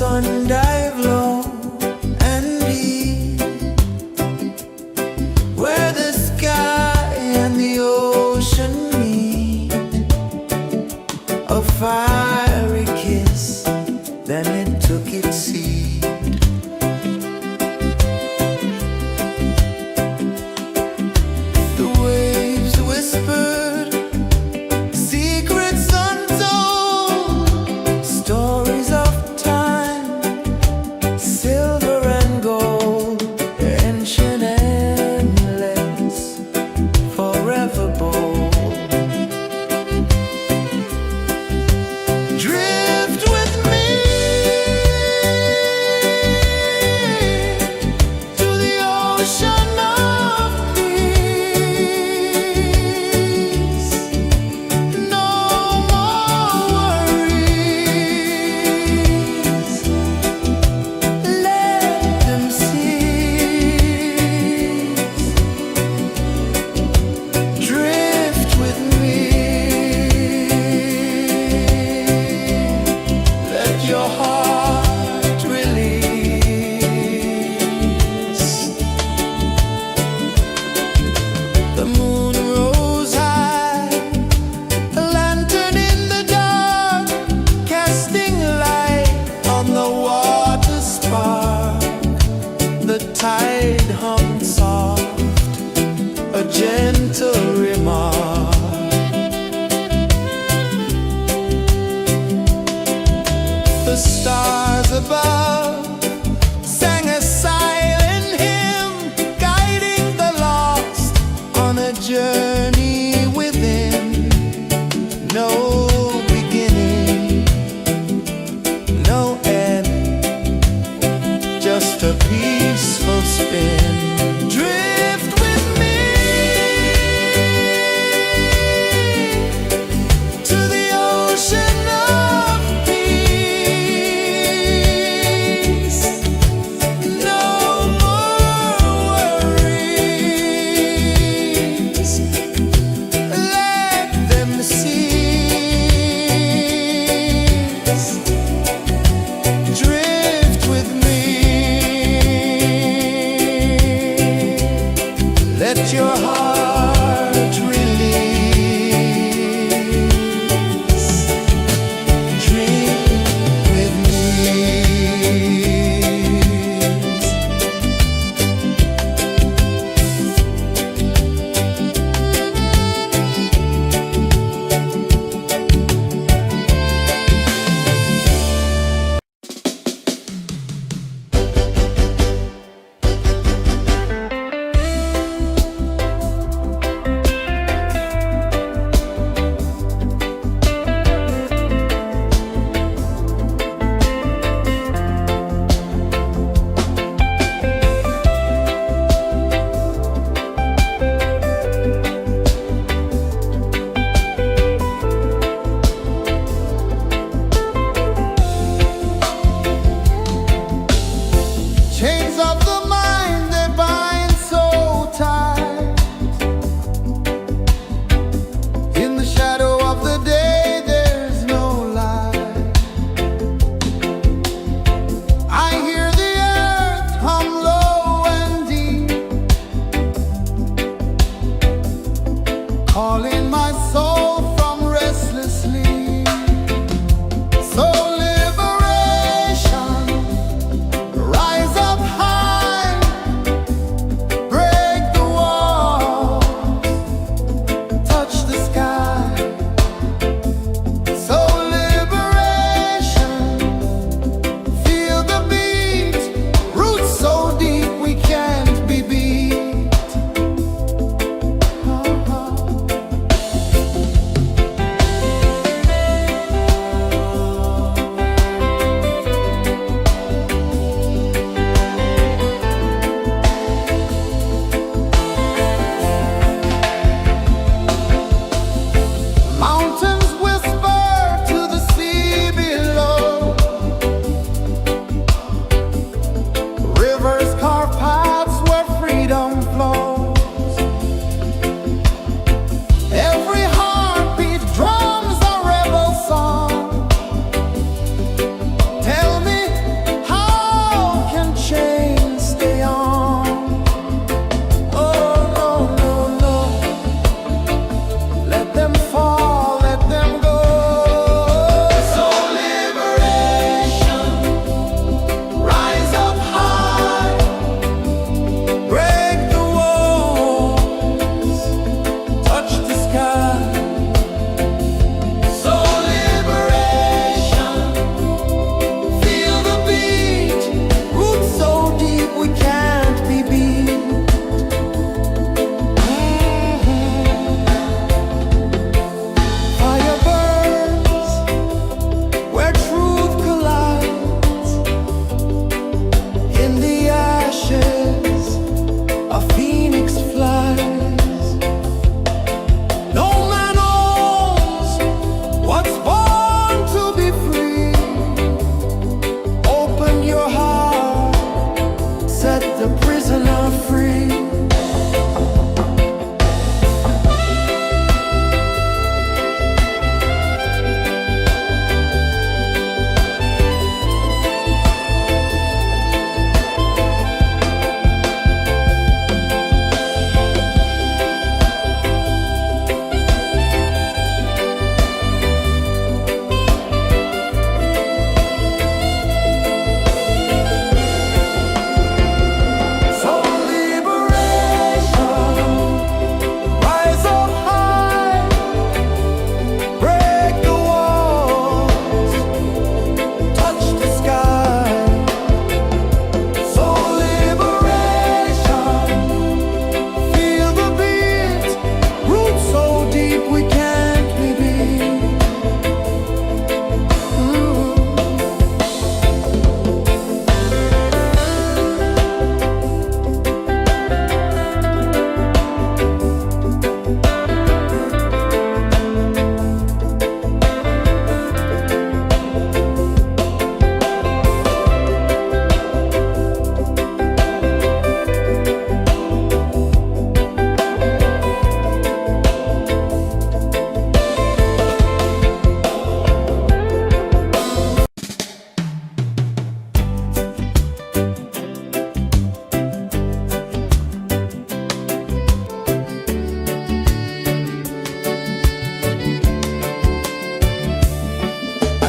sun dive low and deep, where the sky and the ocean meet, a fiery kiss, then it took its seed. The waves whispered secrets untold, stories of time, silver and gold, ancient, endless, forever bold.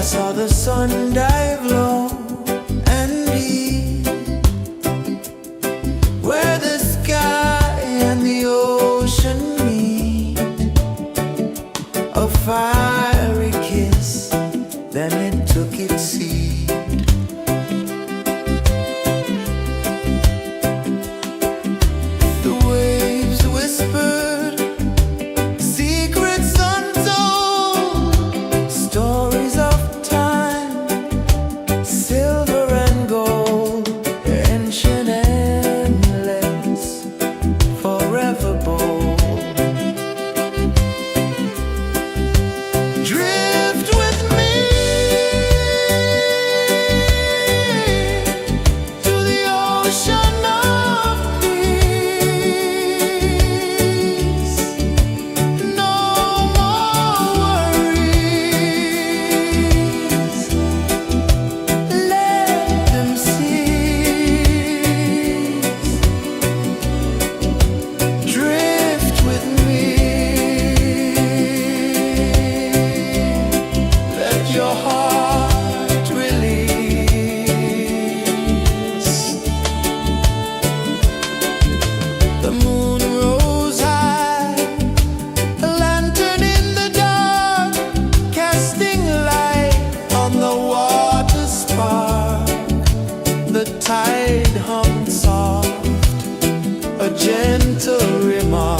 I saw the sun dive low and deep, where the sky and the ocean meet. A fiery kiss, then it took its seed. The waves whispered secrets untold, stories of time, silver and gold, ancient, endless, forever bold. Drift with me to the ocean of peace. No more worries, let them cease. Drift with me, let your heart release. The moon rose high, a lantern in the dark, casting light on the water spark. The tide hummed soft, a gentle remark.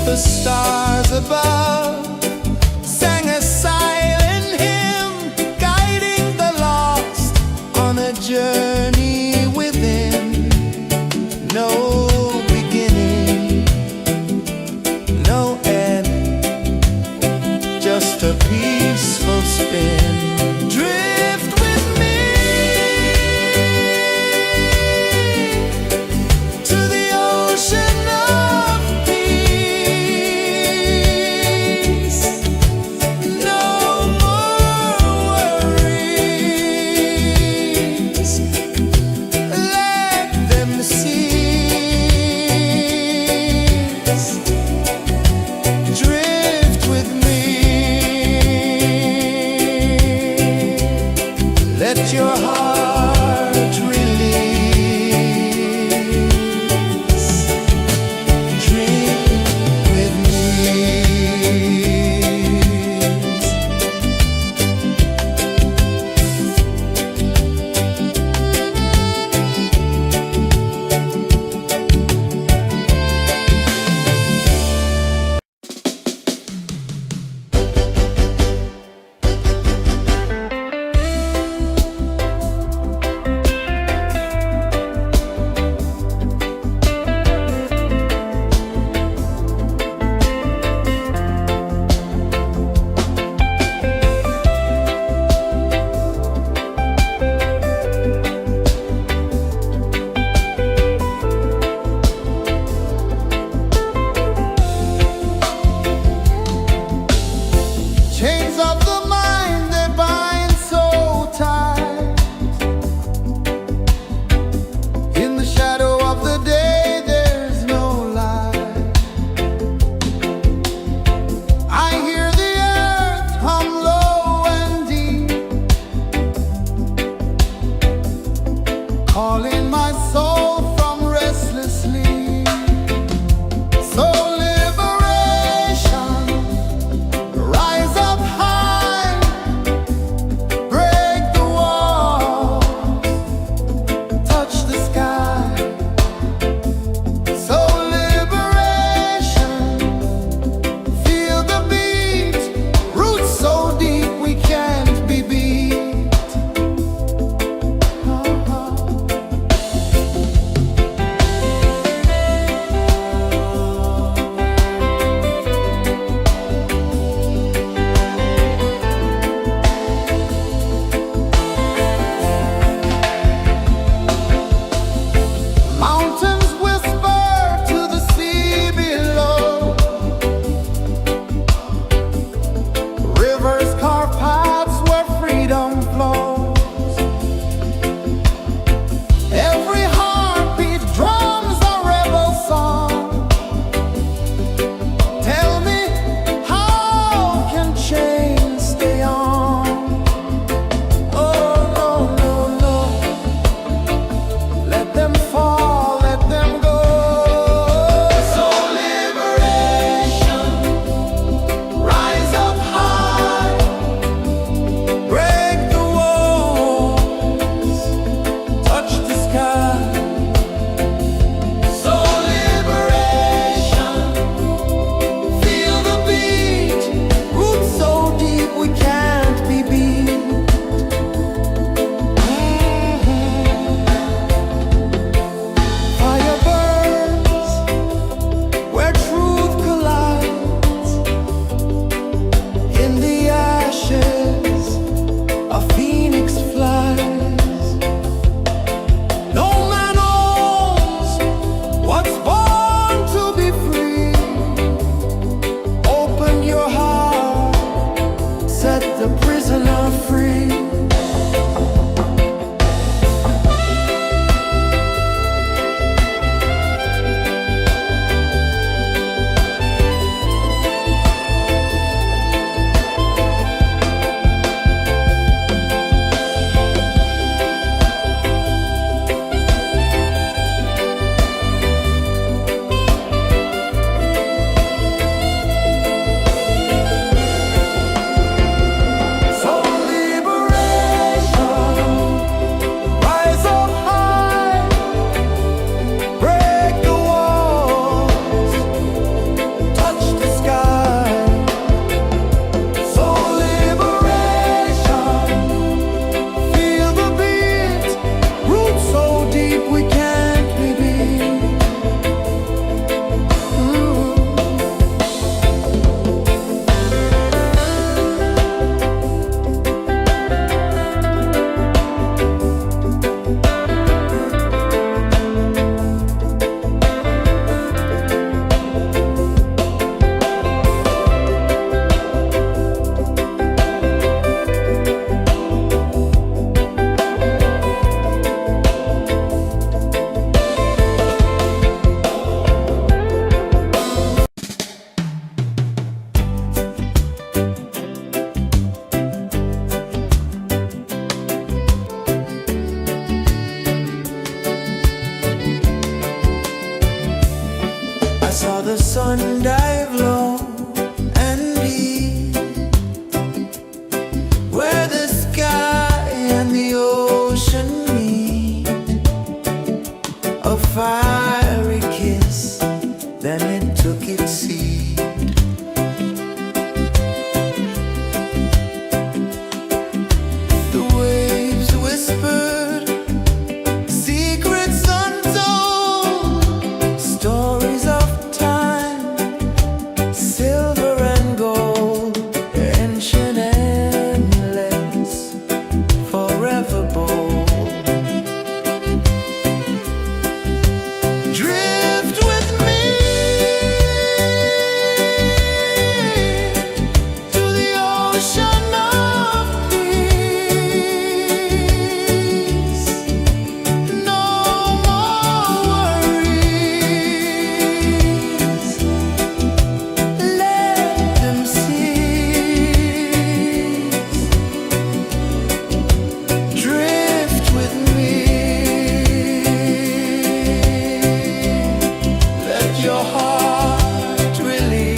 The stars above sang a silent hymn, guiding the lost on a journey within. No beginning, no end, just a peaceful spin. Drift with me to the ocean of peace. saw the sun dive low and deep, where the sky and the ocean meet. A fiery kiss, then it took its seed. The waves whispered secrets untold, stories of time, silver and gold, ancient, endless, forever bold. Drift with me to the ocean of peace. No more worries, let them cease. Drift with me, let your heart release.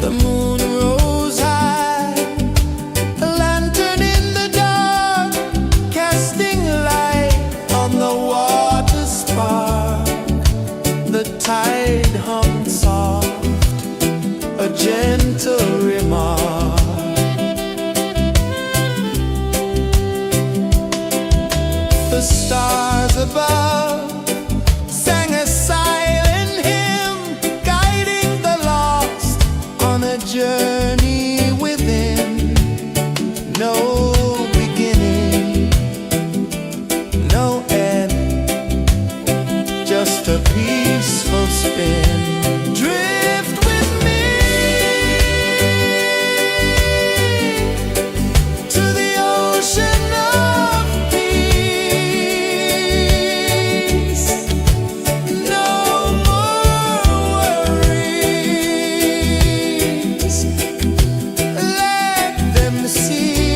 The moon rose high, a lantern in the dark, casting light on the water spark. The tide hummed soft, a gentle remark. The stars above sang a silent hymn, guiding the lost on a journey within. No beginning, no end, just a peaceful spin. Drift with me to the ocean of peace. No more worries, let them cease.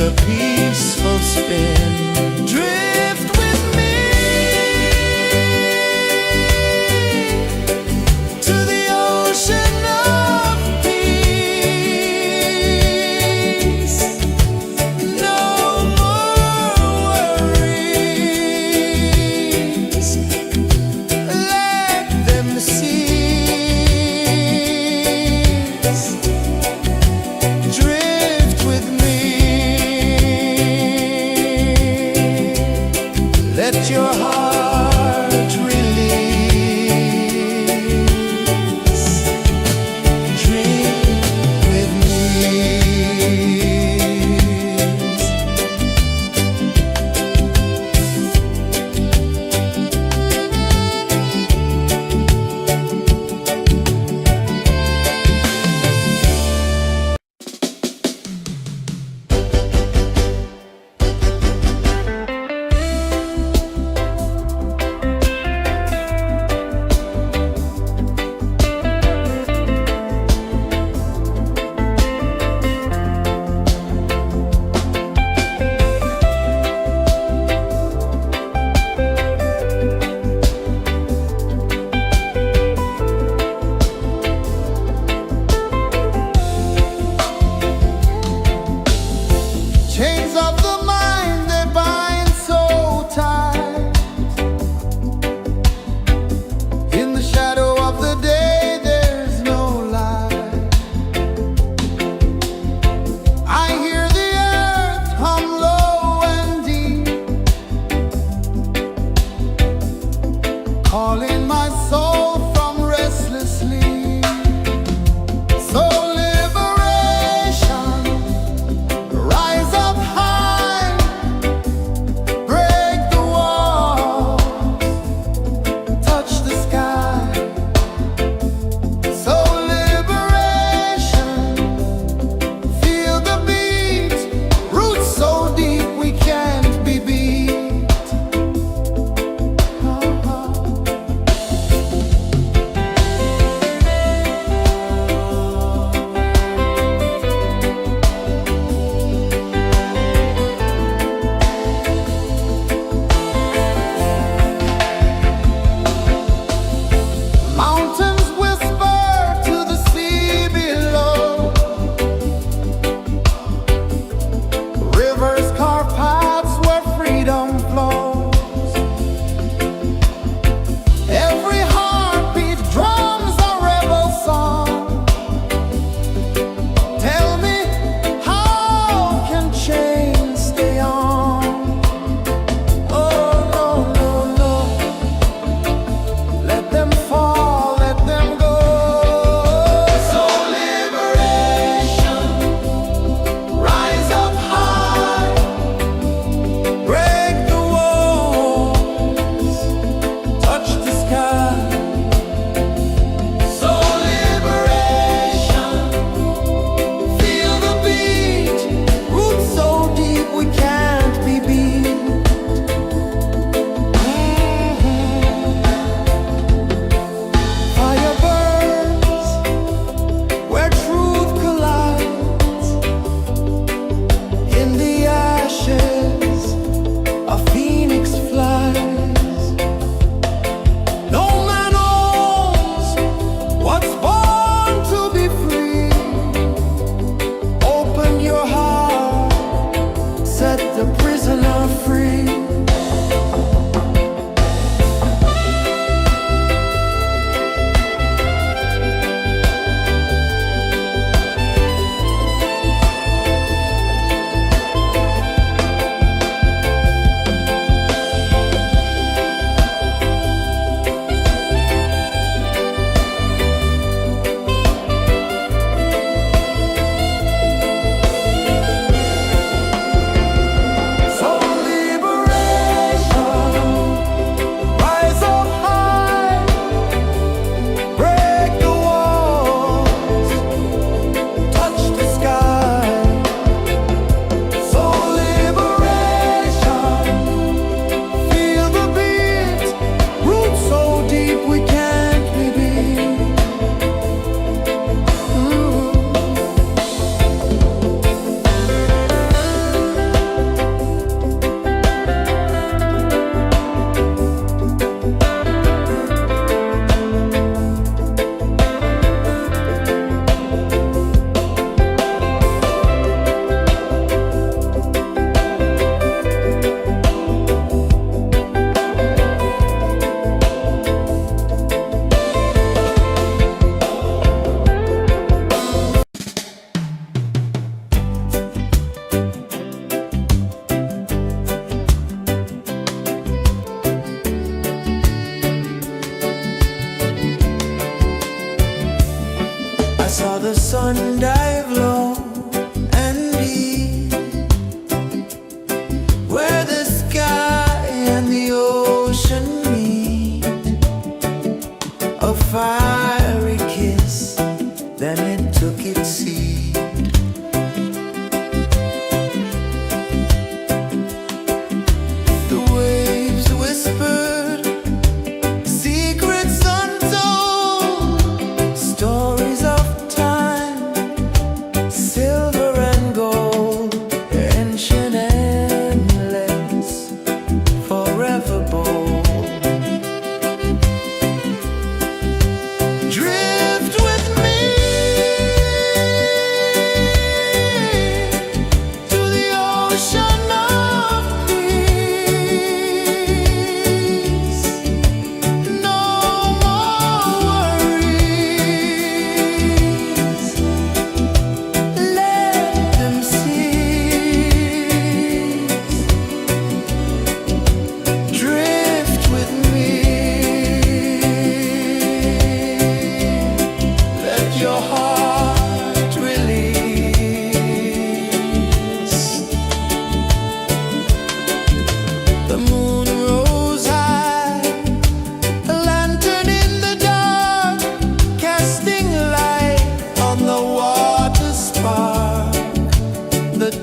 a peaceful spin. Drift with me to the ocean of peace. No more worries, let them cease. Drift with me.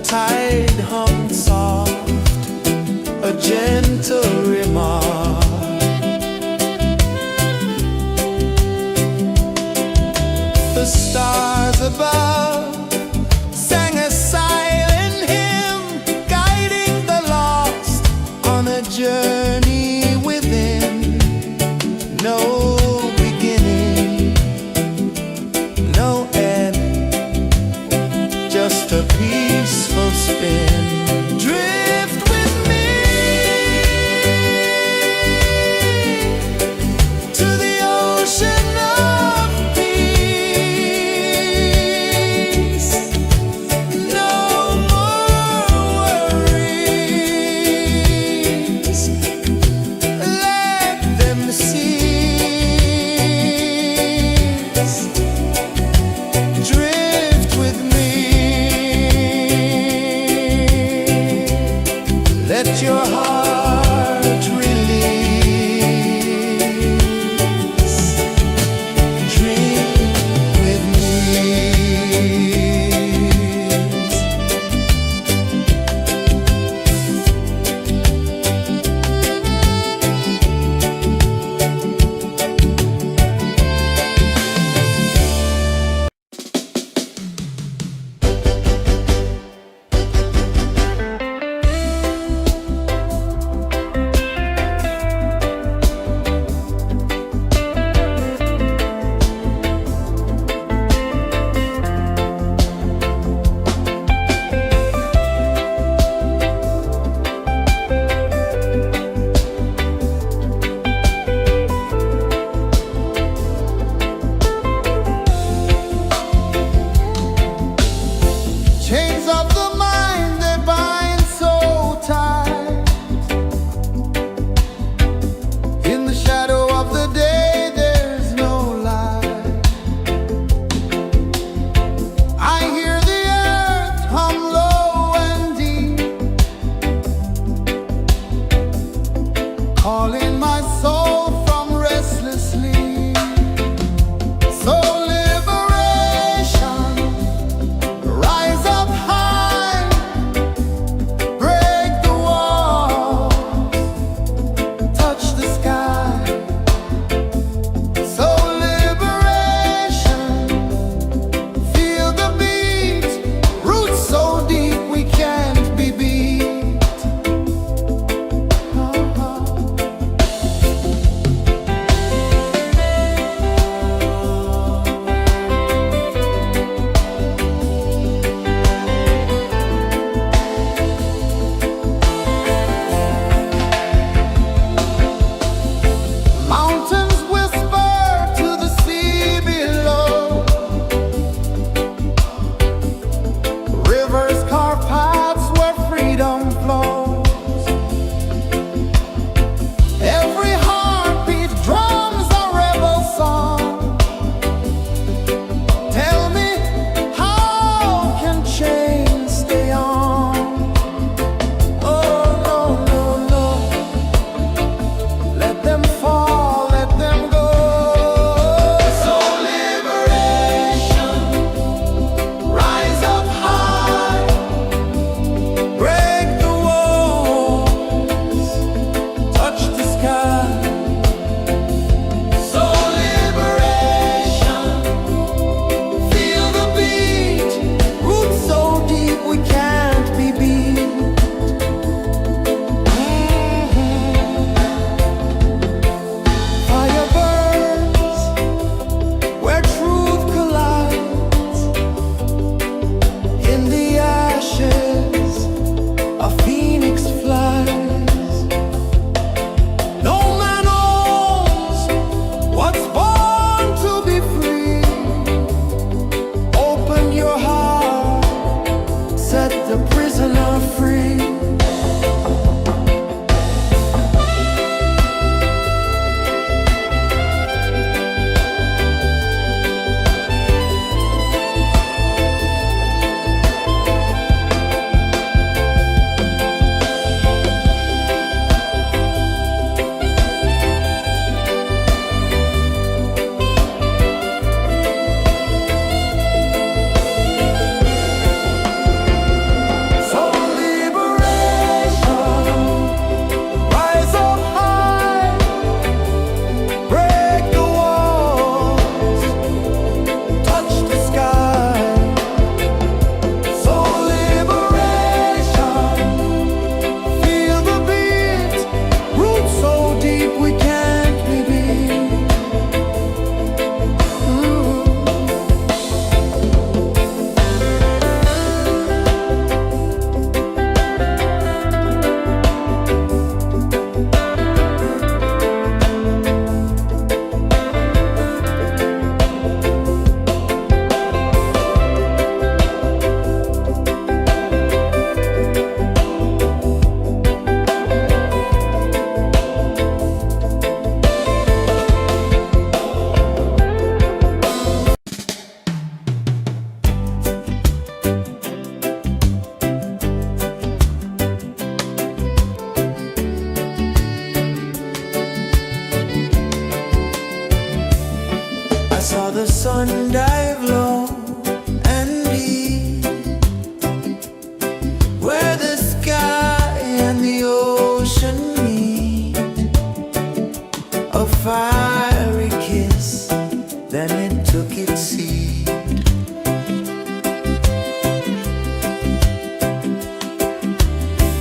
tide hummed soft, a gentle remark. The stars above sang a silent hymn, guiding the lost on a journey within. No beginning, no end, just a peaceful spin. Drift with me to the ocean of peace. No more worries, let them cease. Drift with me, let your heart release. Dream with me. Chains of the mind, they bind so tight. In the shadow of the day, there's no light. I hear the earth hum low and deep, calling my soul from restless sleep. So liberation, rise up high, break the walls, touch the sky. So liberation, feel the beat, roots so deep we can't be beat. Mountains whisper to the sea below, rivers carve paths where freedom flows. Every heartbeat drums a rebel song. Tell me, how can chains stay on? Oh no, no, no, let them fall, let them go. So liberation, rise up high, break the walls, touch the sky. So liberation, feel the beat, roots so deep we can't be beat. Fire burns where truth collides. In the ashes, a phoenix flies. No man owns what's born to be free. Open your heart, set the prisoner free. where the sky and the ocean meet. A fiery kiss, then it took its seat.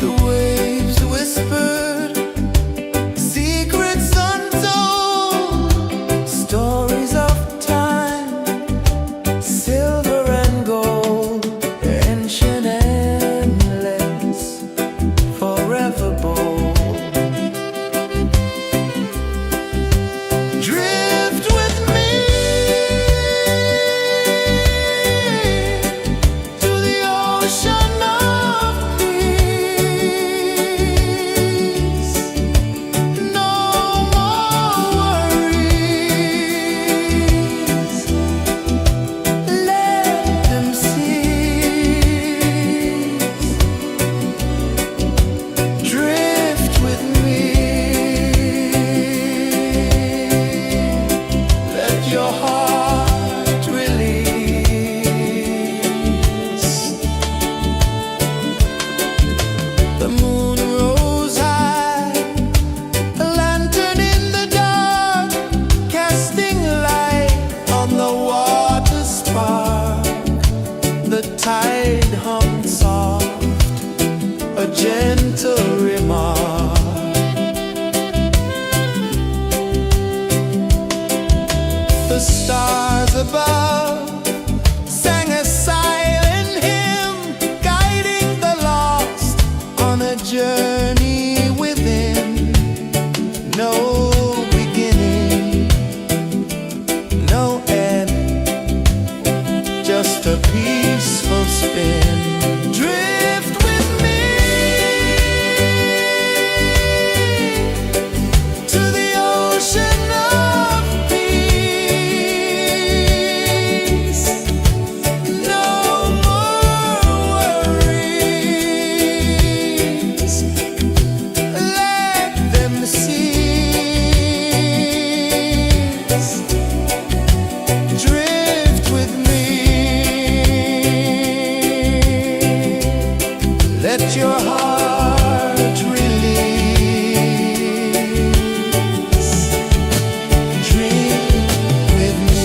The waves whispered secrets untold, stories of time, silver and gold, ancient, endless, forever bold. Drift with me to the ocean of peace. No more worries, let them cease. Drift with me, let your heart release. The moon rose high, a lantern in the dark, casting light on the water spark. The tide hummed soft, a gentle remark. The stars above sang a silent hymn, guiding the lost on a journey within. No beginning, no end, just a peaceful spin. Drift with me to the ocean of peace. No more worries, let them cease. Drift with me, let your heart release. Dream with me.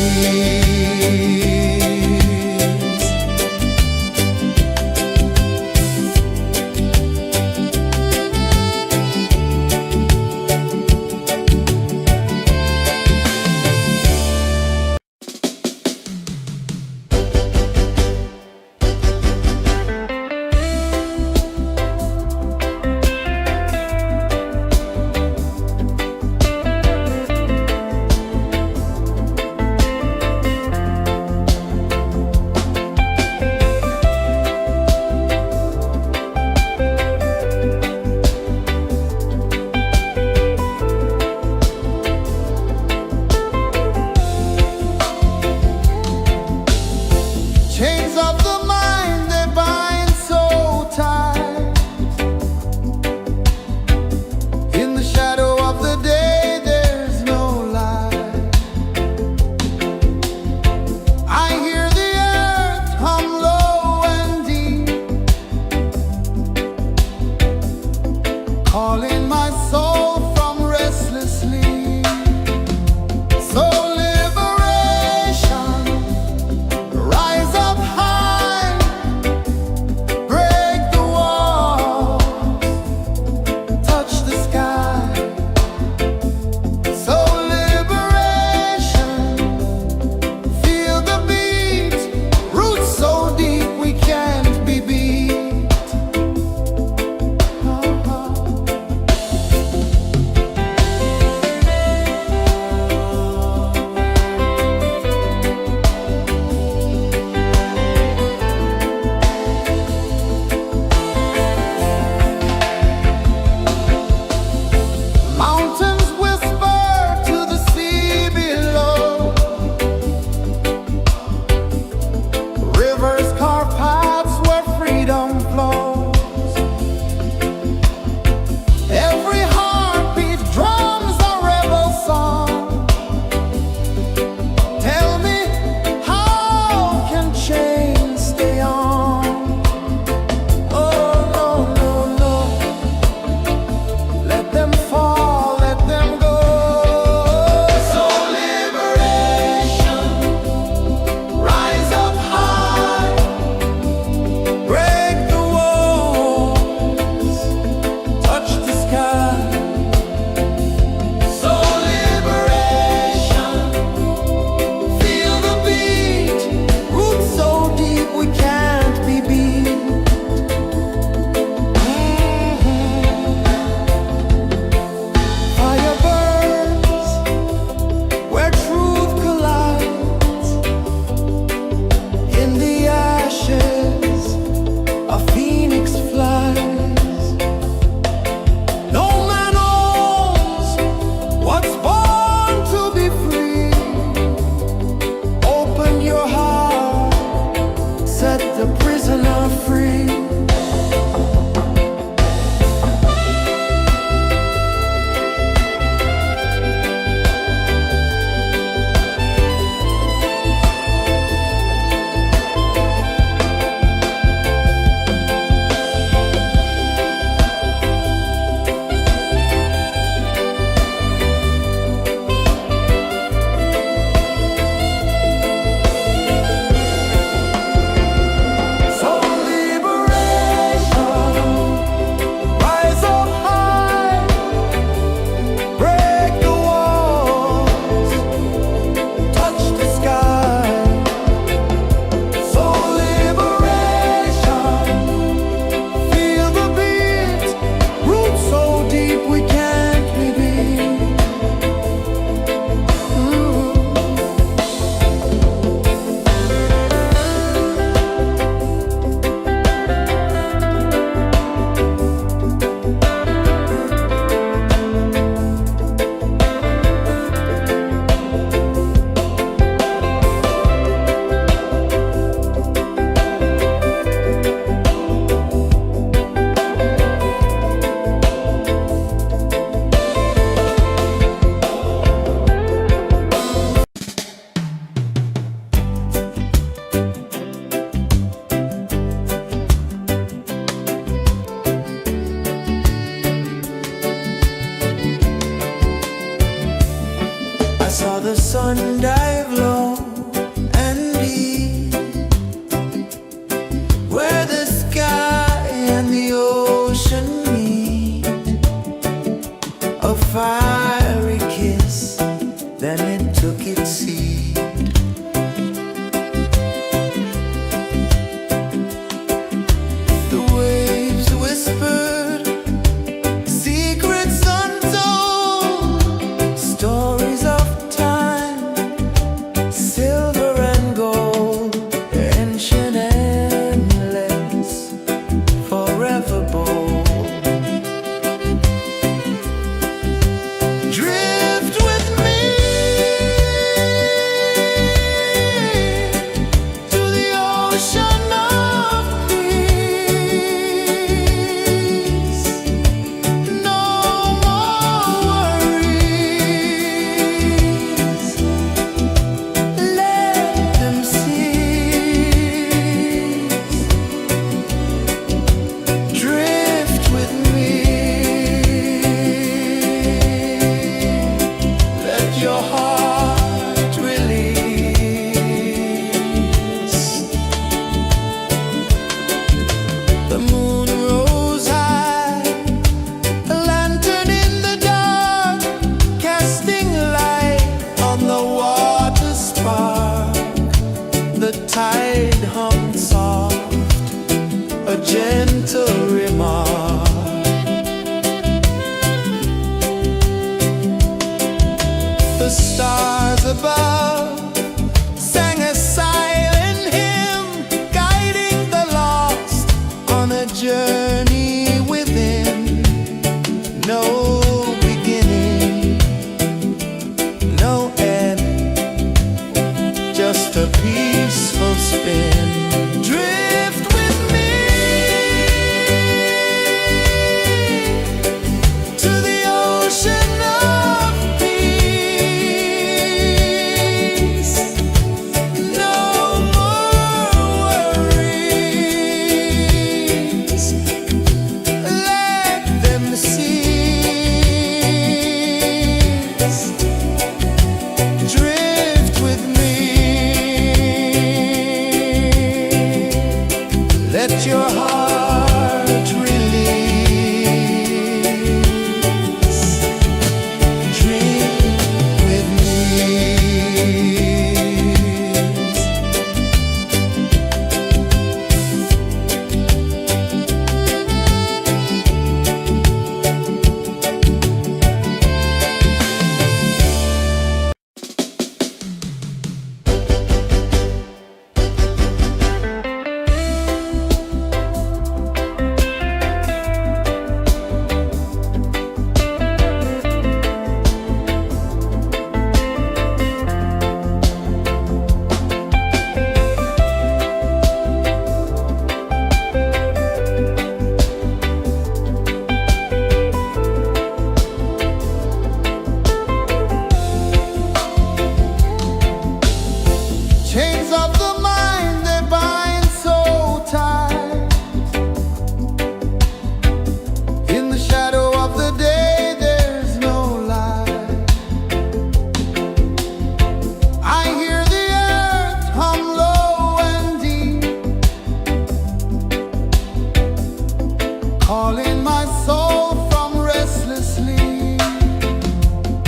freeing my soul from restless sleep.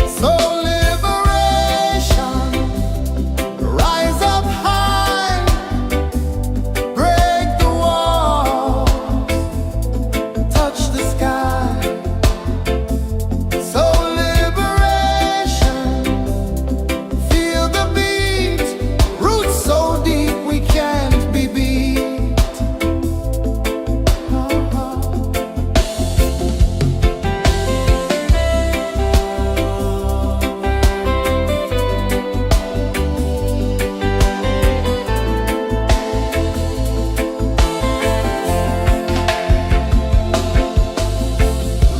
So liberation, rise up high, break the walls, touch the sky. So liberation, feel the beat, roots so deep we can't be beat.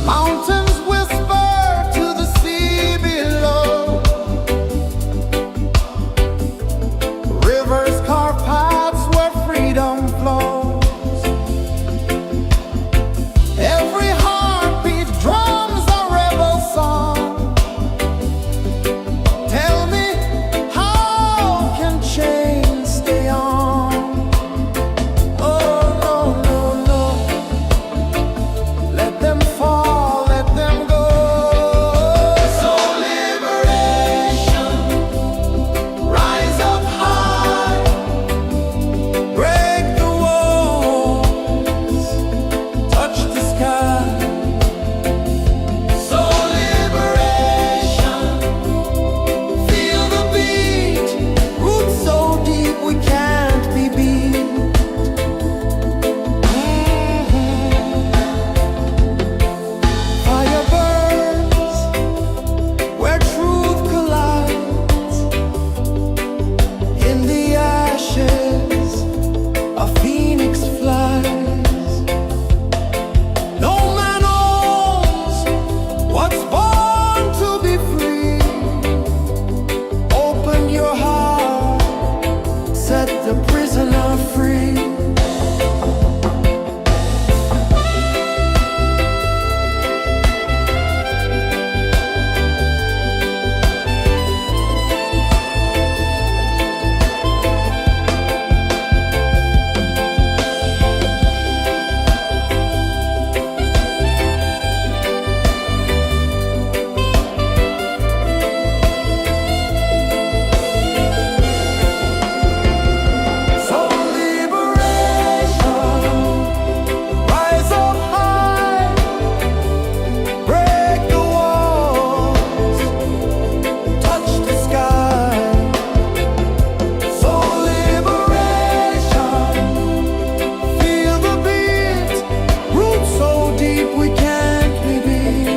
Mountains whisper to the sea below. Rivers carve paths where freedom flows. Every heartbeat drums a rebel song. Tell me, how can chains stay on? Oh, no, no, no. Let them fall, let them go. So liberation, rise up high, break the walls, touch the sky. So liberation, feel the beat, roots so deep we can't be beat. Fire burns where truth collides. In the ashes, a phoenix flies. No man owns what's born to be free. Open your heart, set the prisoner free. So liberation, rise up high, break the walls, touch the sky. So liberation, feel the beat, roots so deep we can't be beat.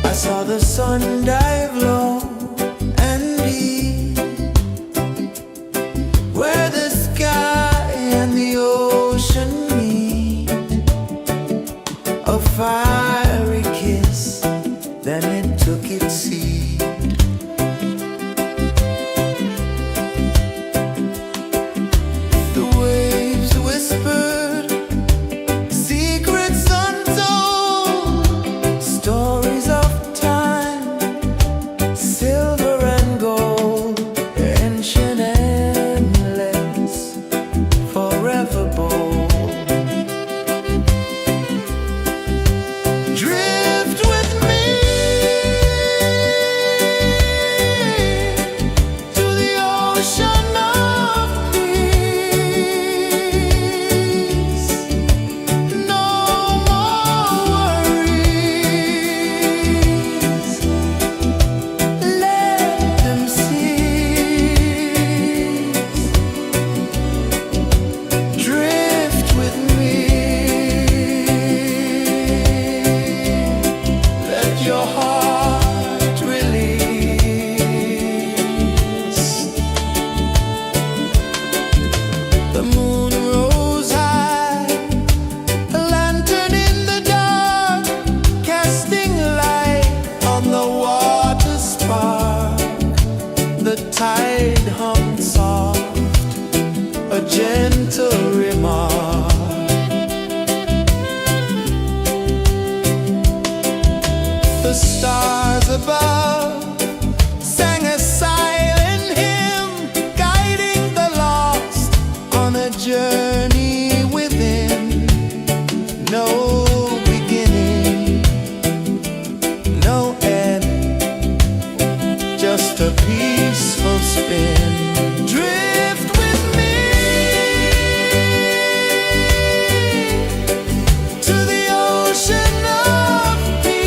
I saw the sun dive low and deep, where the sky and the ocean meet. A fiery kiss, then it took its seat. The waves whispered secrets untold, stories of time, silver and gold, ancient, endless, forever bold. above sang a silent hymn, guiding the lost on a journey within. No beginning, no end, just a peaceful spin. Drift with me to the ocean of peace.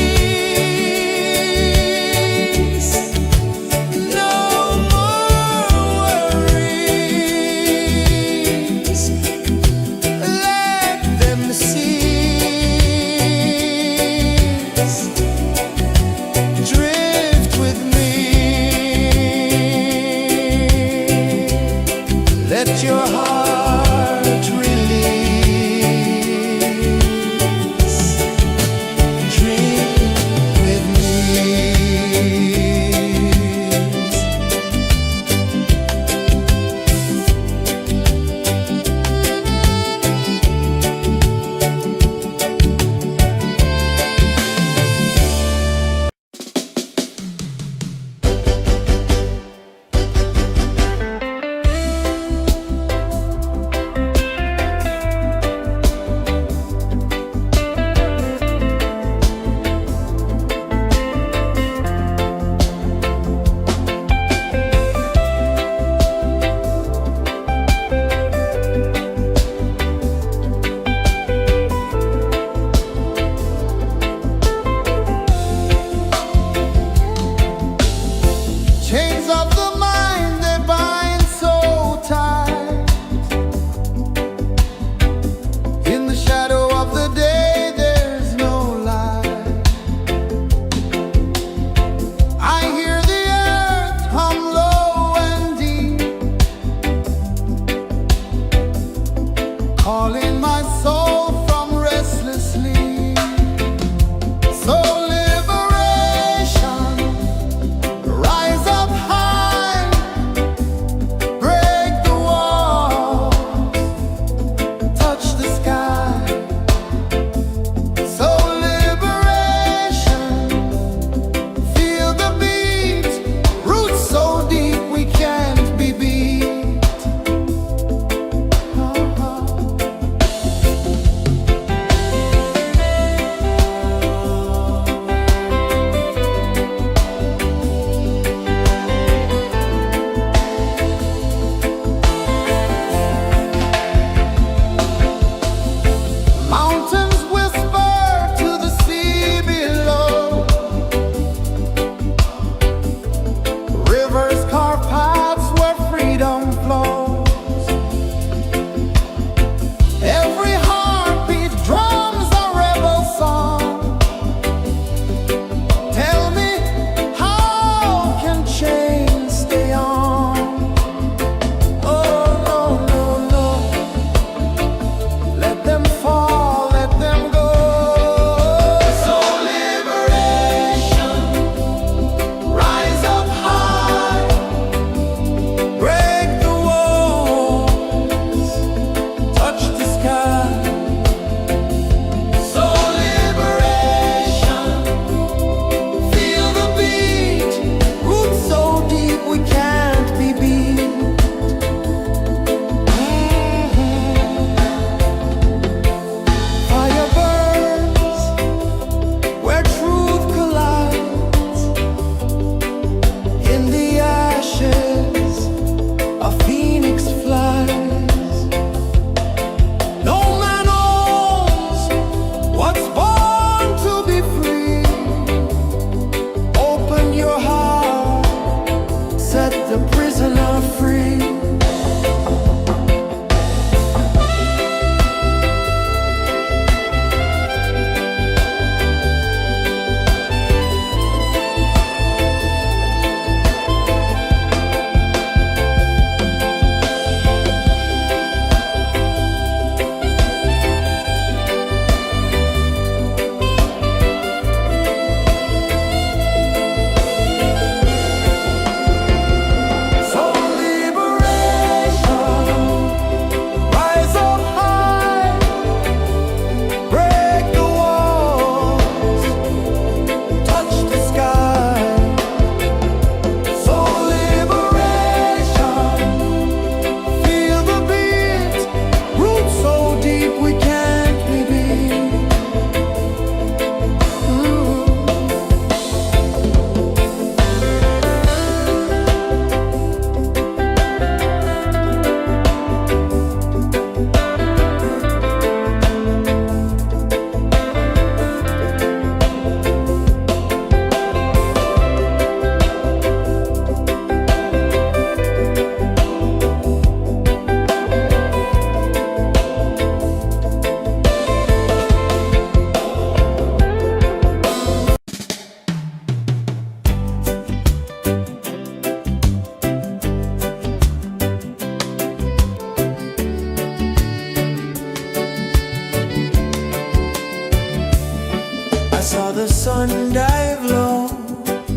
one dive low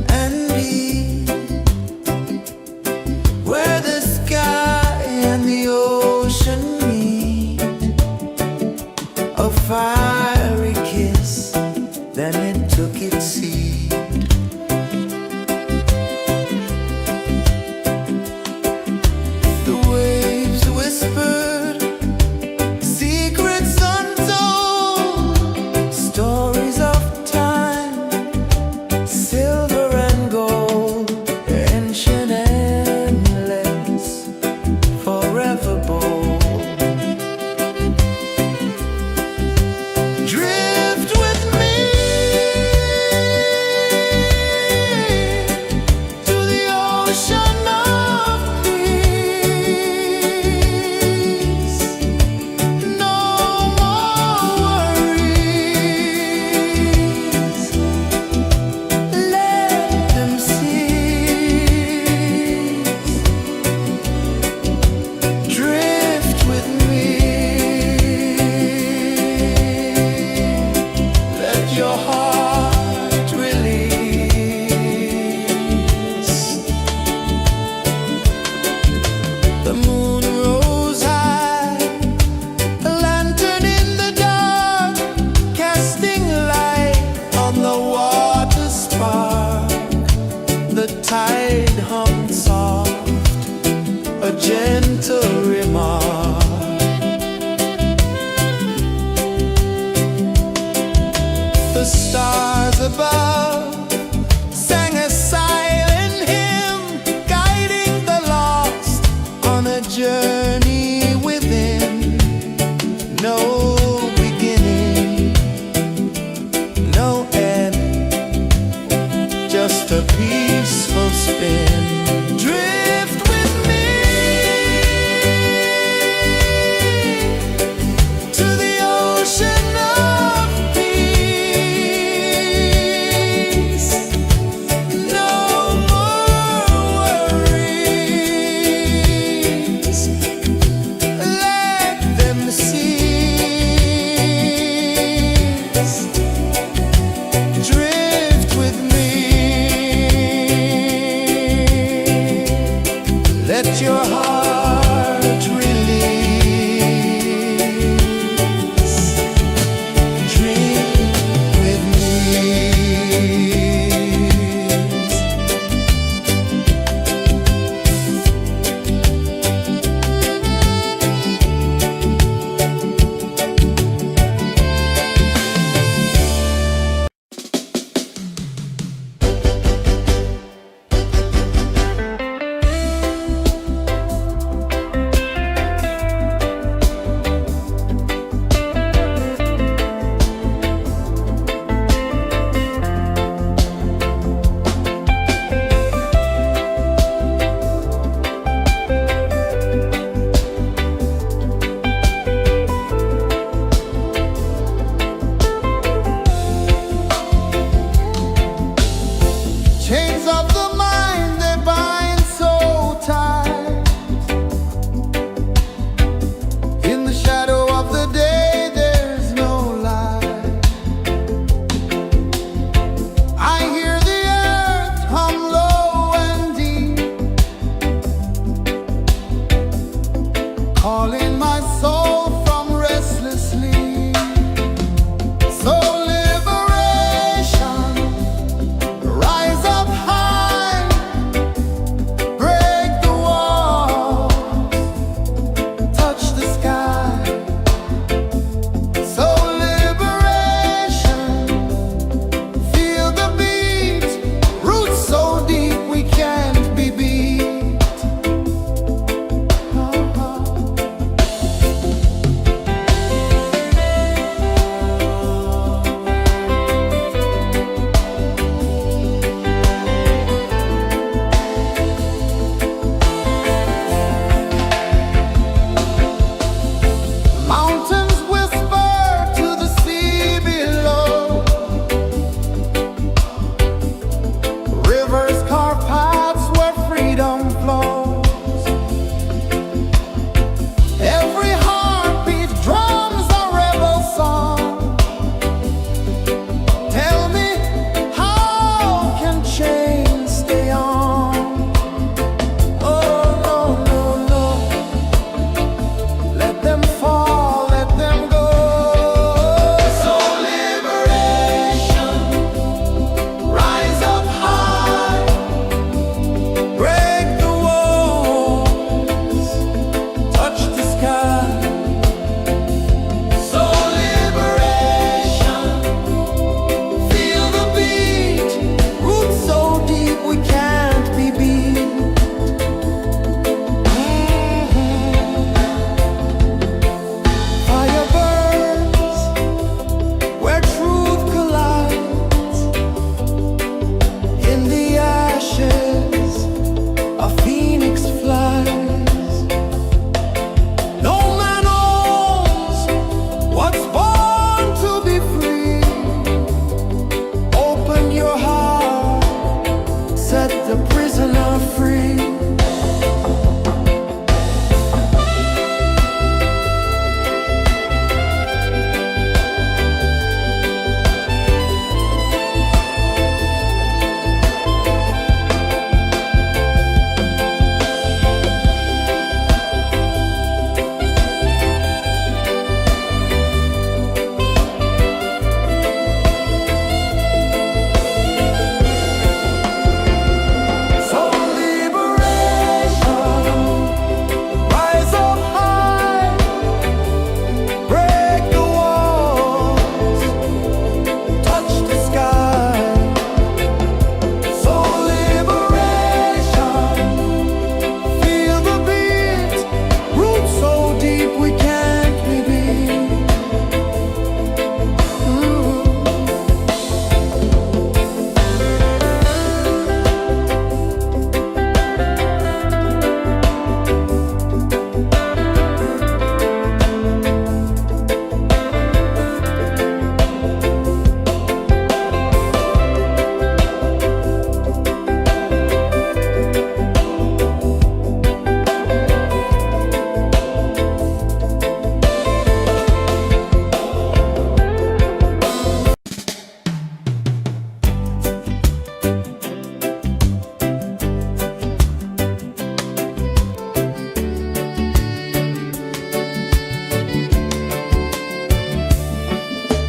and deep, where the sky and the ocean meet. A fiery kiss, then it took its seat. The waves whispered secrets untold, stories of time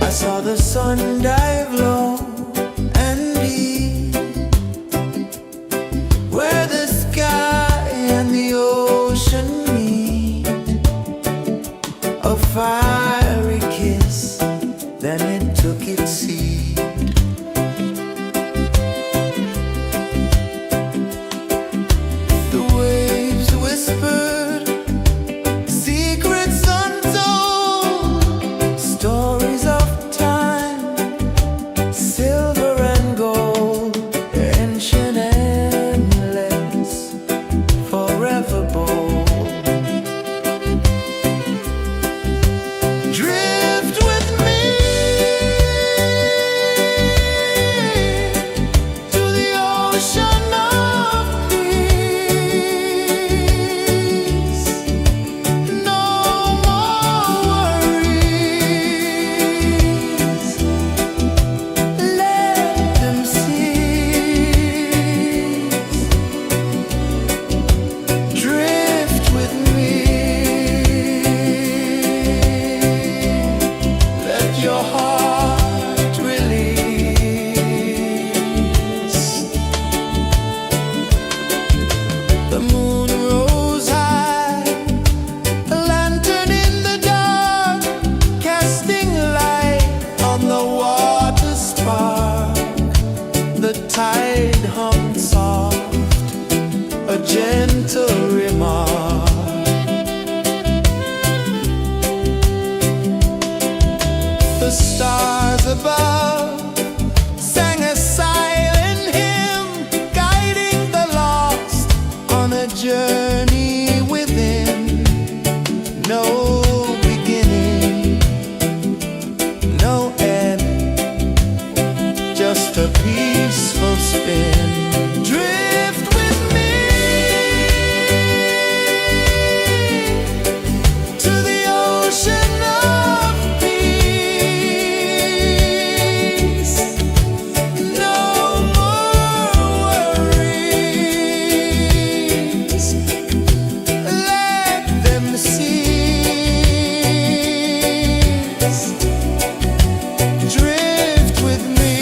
I saw the sun dive low and deep, where the sky and the ocean meet. A fiery kiss, then it took its seed. The waves whispered secrets untold, stories of time, silver and gold, ancient, endless, forever bold. Drift with me to the ocean of peace. No more worries, let them cease. Drift with me, let your heart release. The moon rose high, a lantern in the dark, casting light on the water spark. The tide hummed soft, a gentle remark. The stars above sang a silent hymn, guiding the lost on a journey within. No beginning, no end, just a peaceful spin. Drift with me to the ocean of peace. No more worries, let them cease. Drift with me.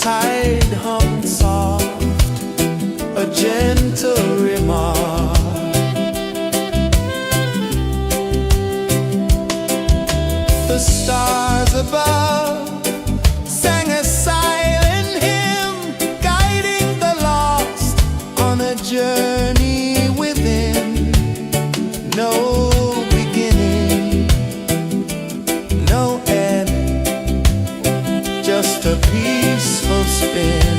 tide hummed soft, a gentle remark. The stars above sang a silent hymn, guiding the lost on a journey within. No beginning, no end, just a peaceful spin.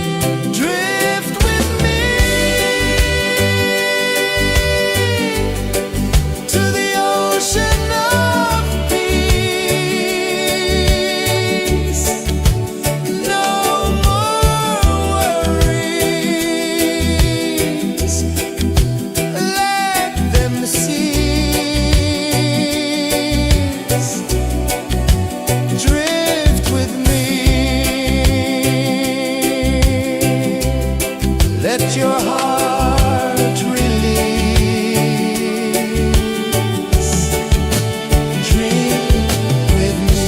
Drift with me to the ocean of peace. No more worries, let them cease. Drift with me, let your heart release. Dream with me.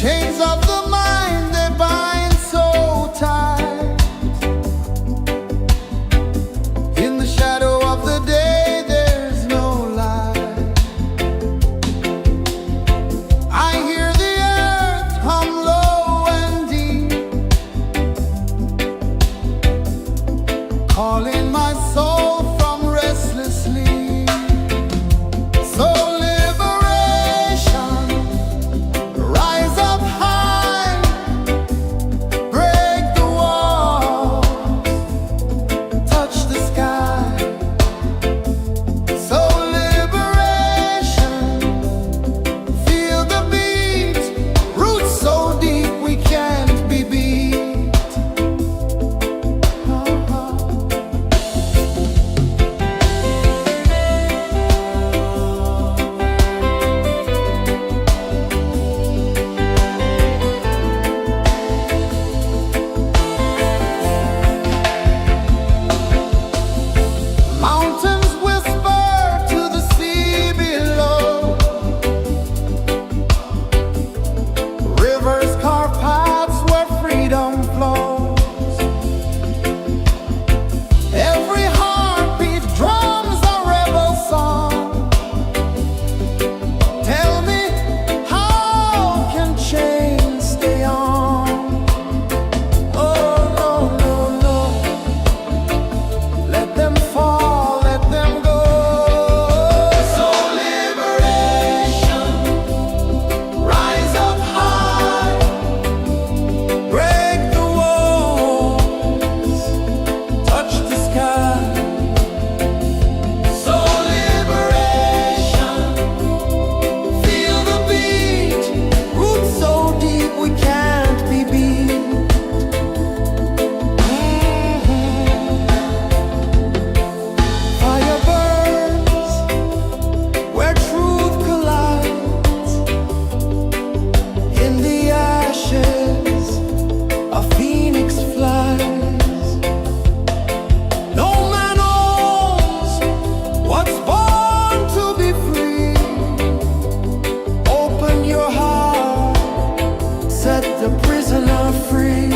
Chains of the mind, they bind so tight. In the shadow of the day, there's no light. I hear the earth hum low and deep, calling my soul from restless sleep. So liberation, rise up high, break the walls, touch the sky. So liberation, feel the beat, roots so deep we can't be beat. Mountains whisper to the sea below, rivers carve paths where freedom flows. Every heartbeat drums a rebel song. Tell me, how can chains stay on? Oh no, no, no, let them fall, let them go. So liberation, rise up high, break the walls, touch the sky. So liberation, feel the beat, roots so deep we can't be beat. Fire burns where truth collides. In the ashes, a phoenix flies. No man owns what's born to be free. Open your heart, set the prisoner free.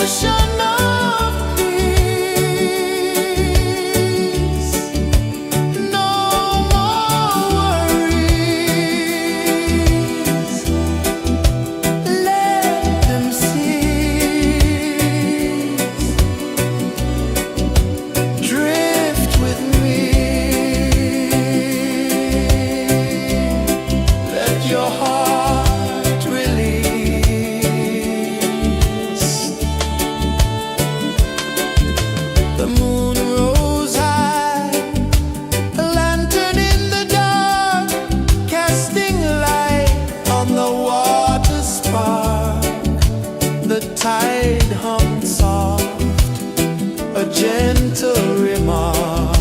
ocean of peace. No more worries. Let them cease. Drift with me. Let your heart release. The moon rose high, a lantern in the dark, casting light on the water spark. The tide hummed soft, a gentle remark.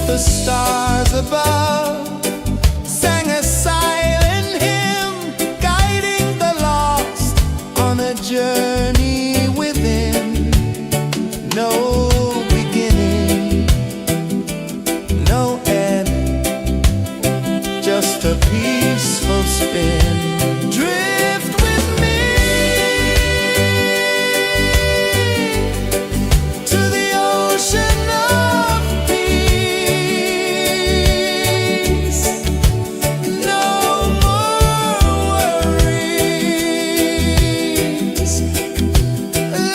The stars above sang a silent hymn, guiding the lost on a journey within. No beginning, no end, just a peaceful spin. Drift with me to the ocean of peace. No more worries.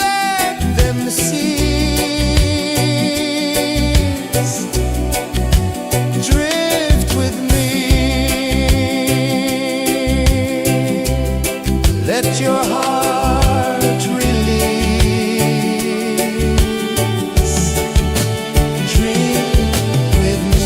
Let them cease. Drift with me. Let your heart release. Dream with me.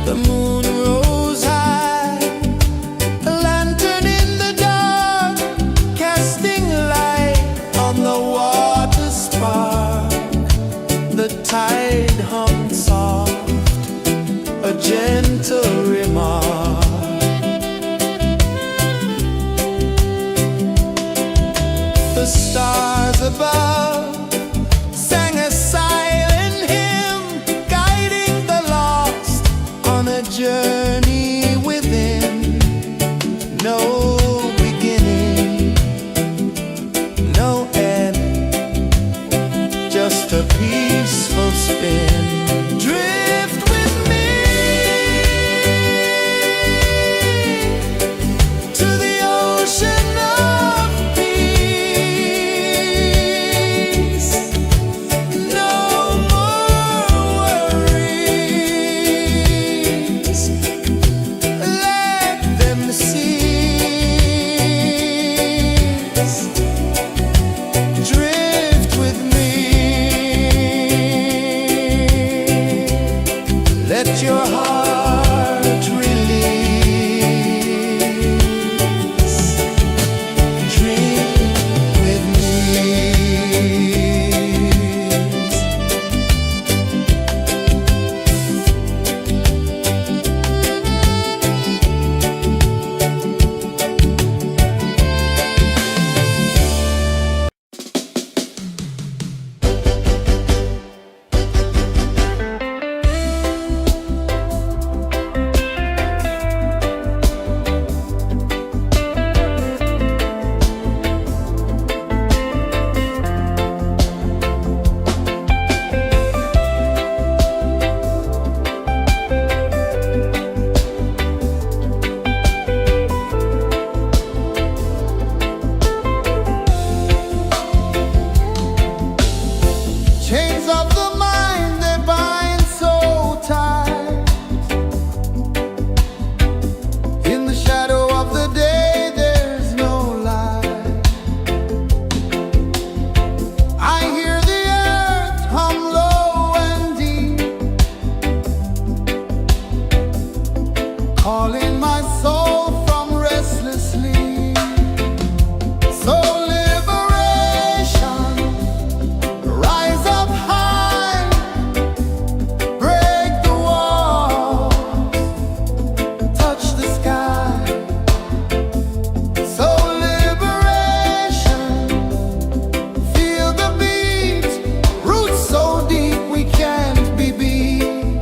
The moon rose high, a lantern in the dark, casting light on the water spark. The tide hummed soft, a gentle remark. The stars above sang a silent hymn, guiding the lost on a journey within. No beginning, no end, just a peaceful spin. Drift with me to the ocean of peace. No more worries, let them cease. Drift with me, let your heart release. Dream with me. Chains of the mind, they bind so tight. In the shadow of the day, there's no light. I hear the earth hum low and deep, calling my soul from restless sleep. So liberation, rise up high, break the walls, touch the sky. So liberation, feel the beat, roots so deep we can't be beat.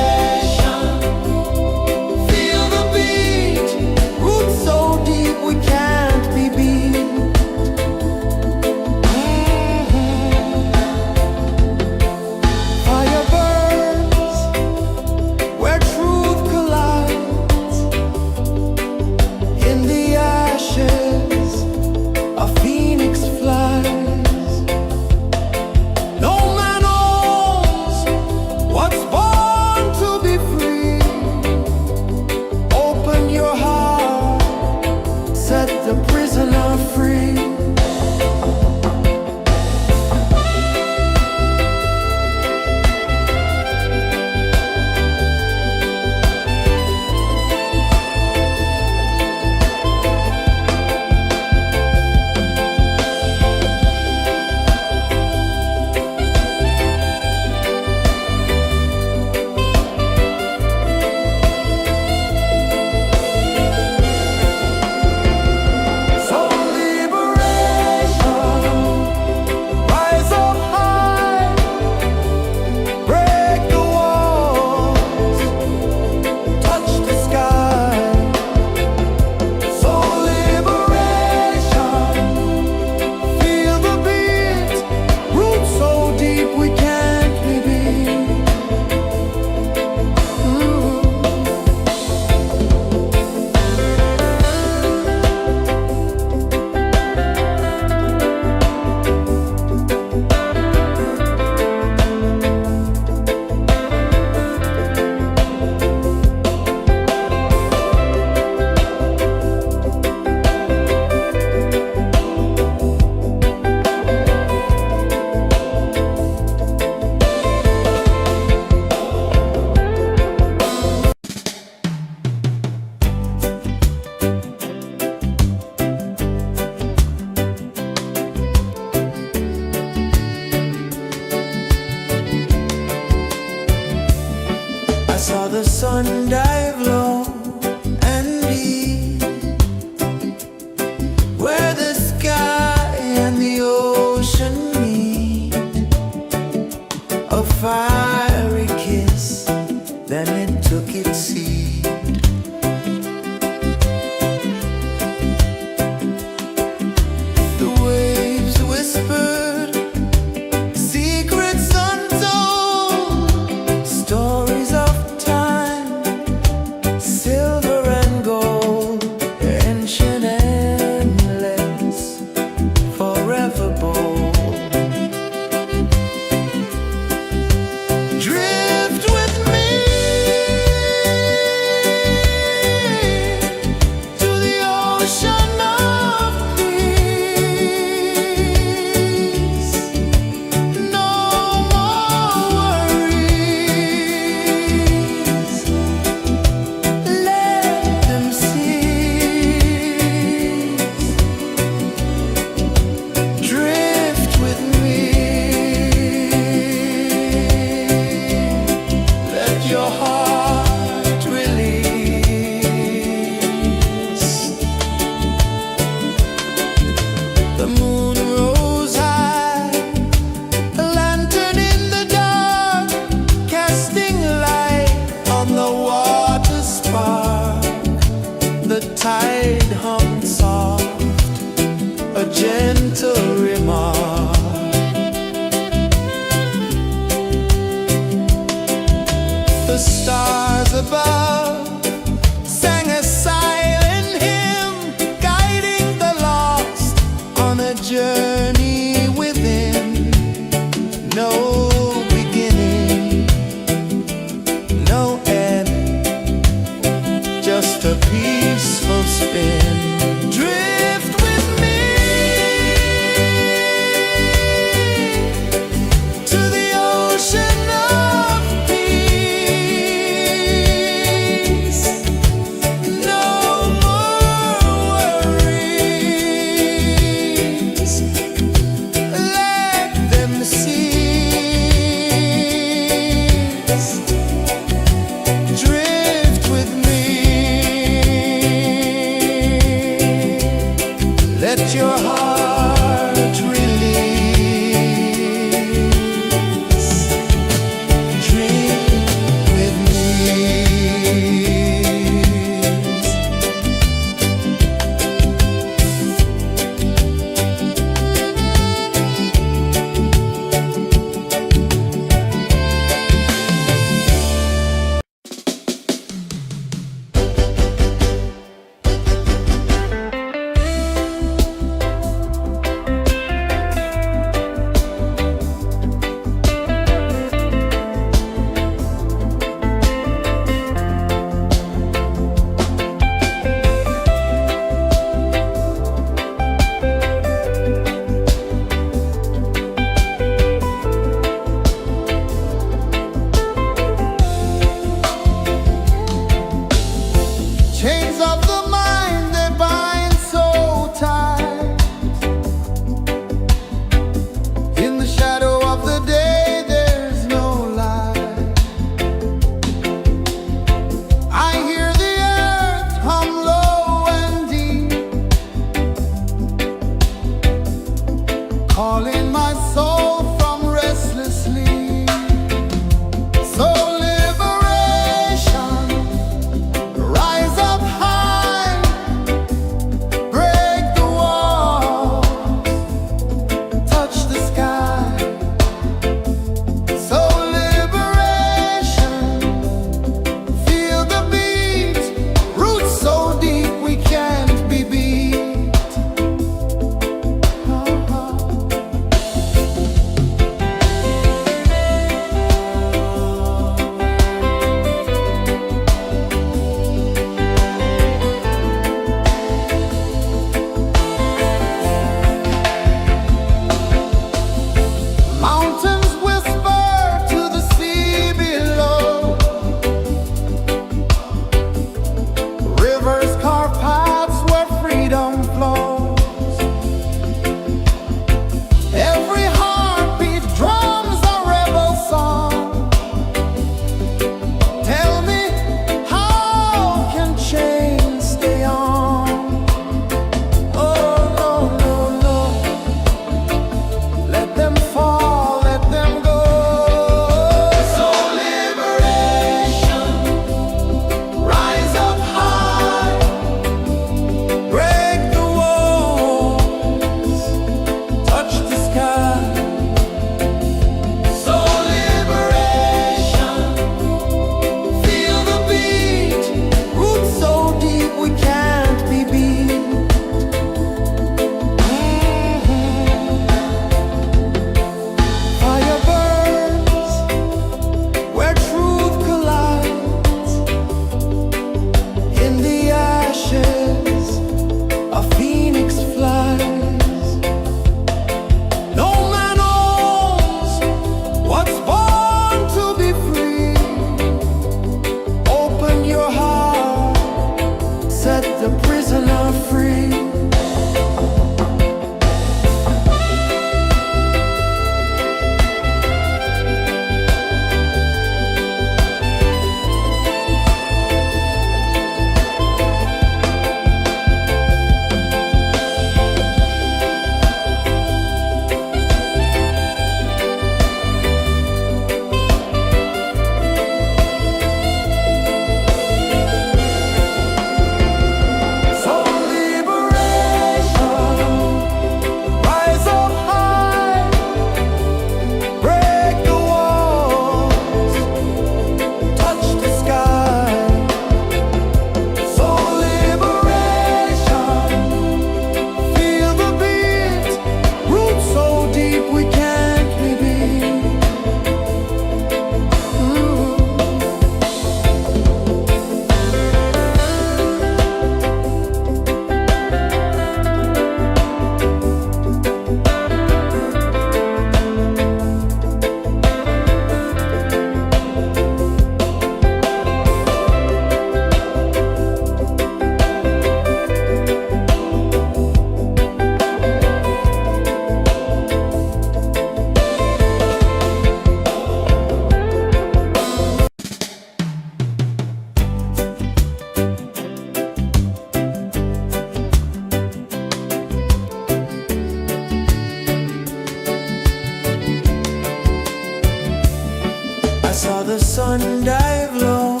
sun dive low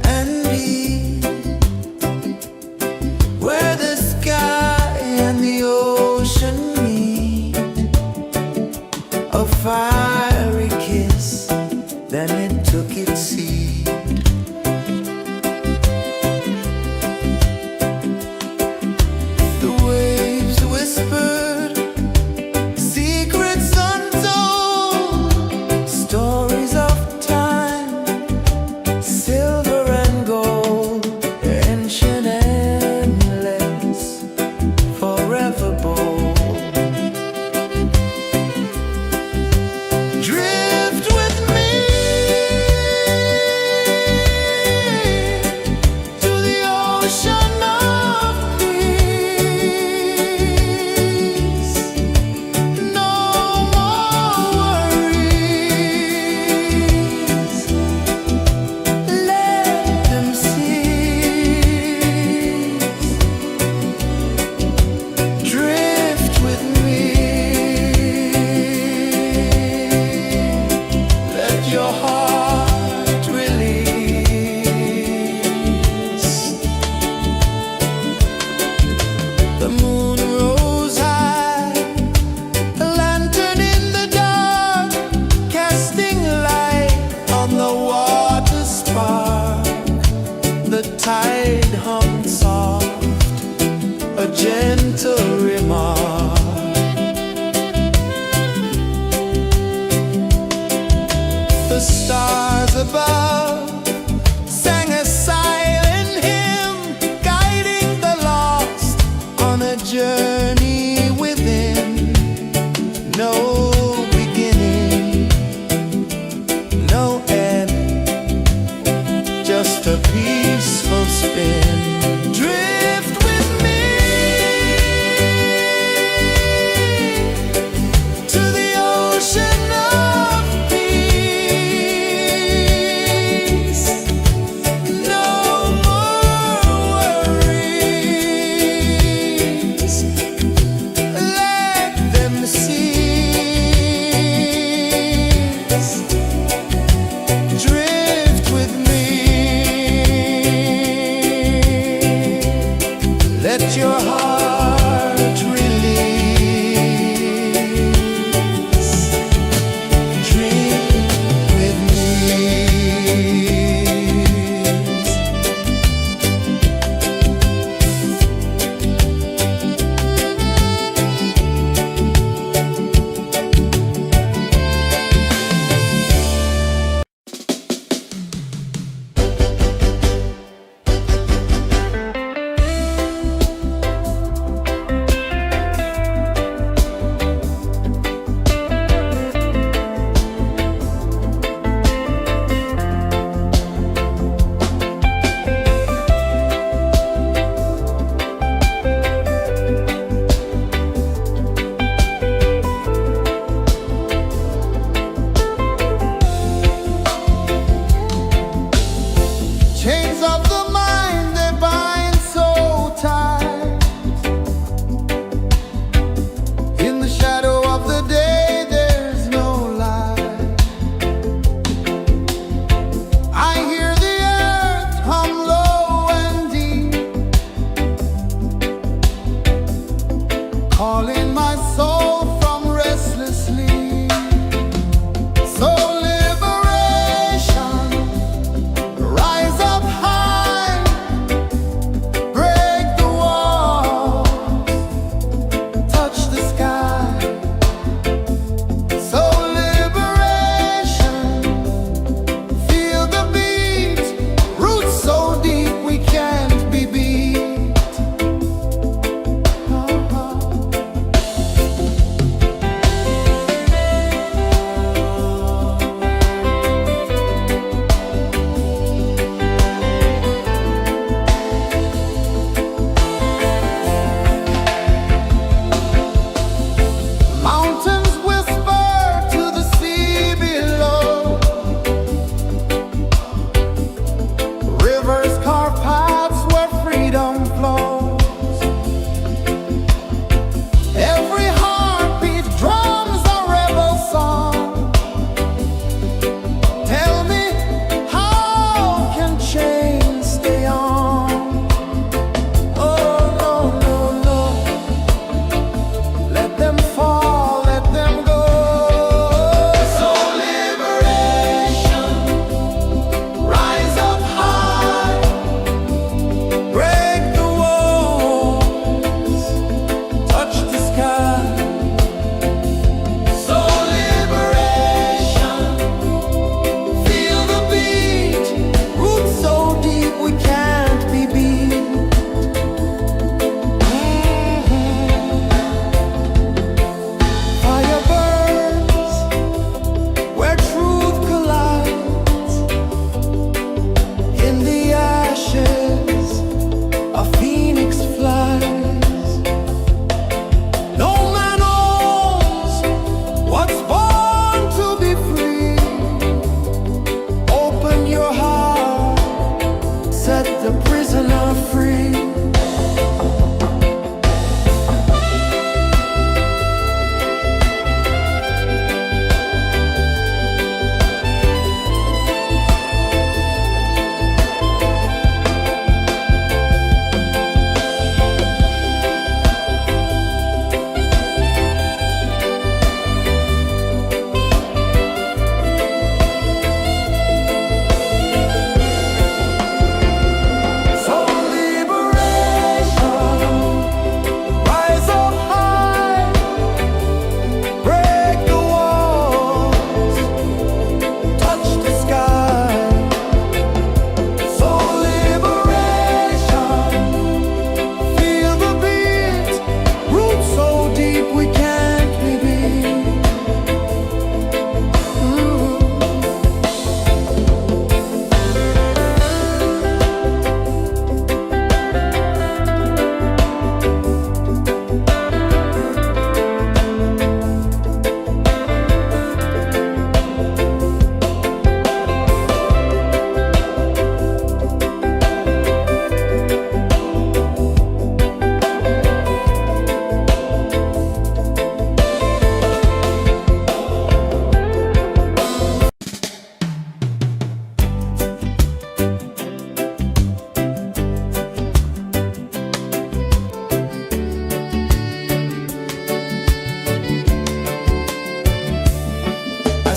and deep, where the sky and the ocean meet, a fiery kiss, then it took its seed. The waves whispered secrets untold, stories of time, silver and gold, ancient, endless, forever bold. Drift with me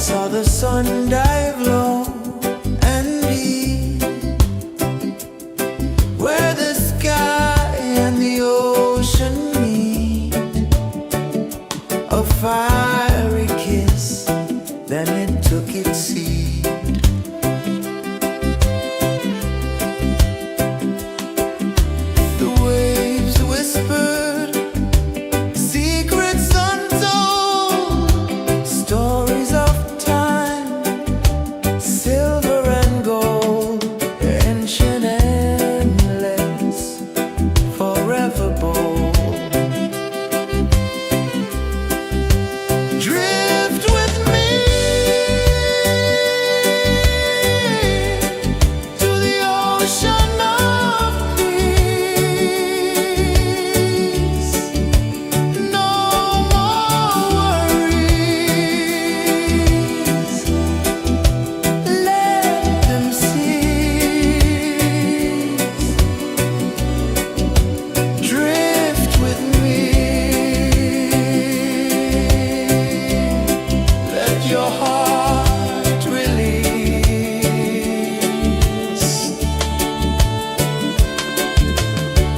saw the sun dive low and deep, where the sky and the ocean meet. A fiery kiss, then it took its seed. The waves whispered secrets untold, stories of time, silver and gold, ancient, endless, forever bold. Drift with me to the ocean of peace. No more worries, let them cease. Drift with me, let your heart release.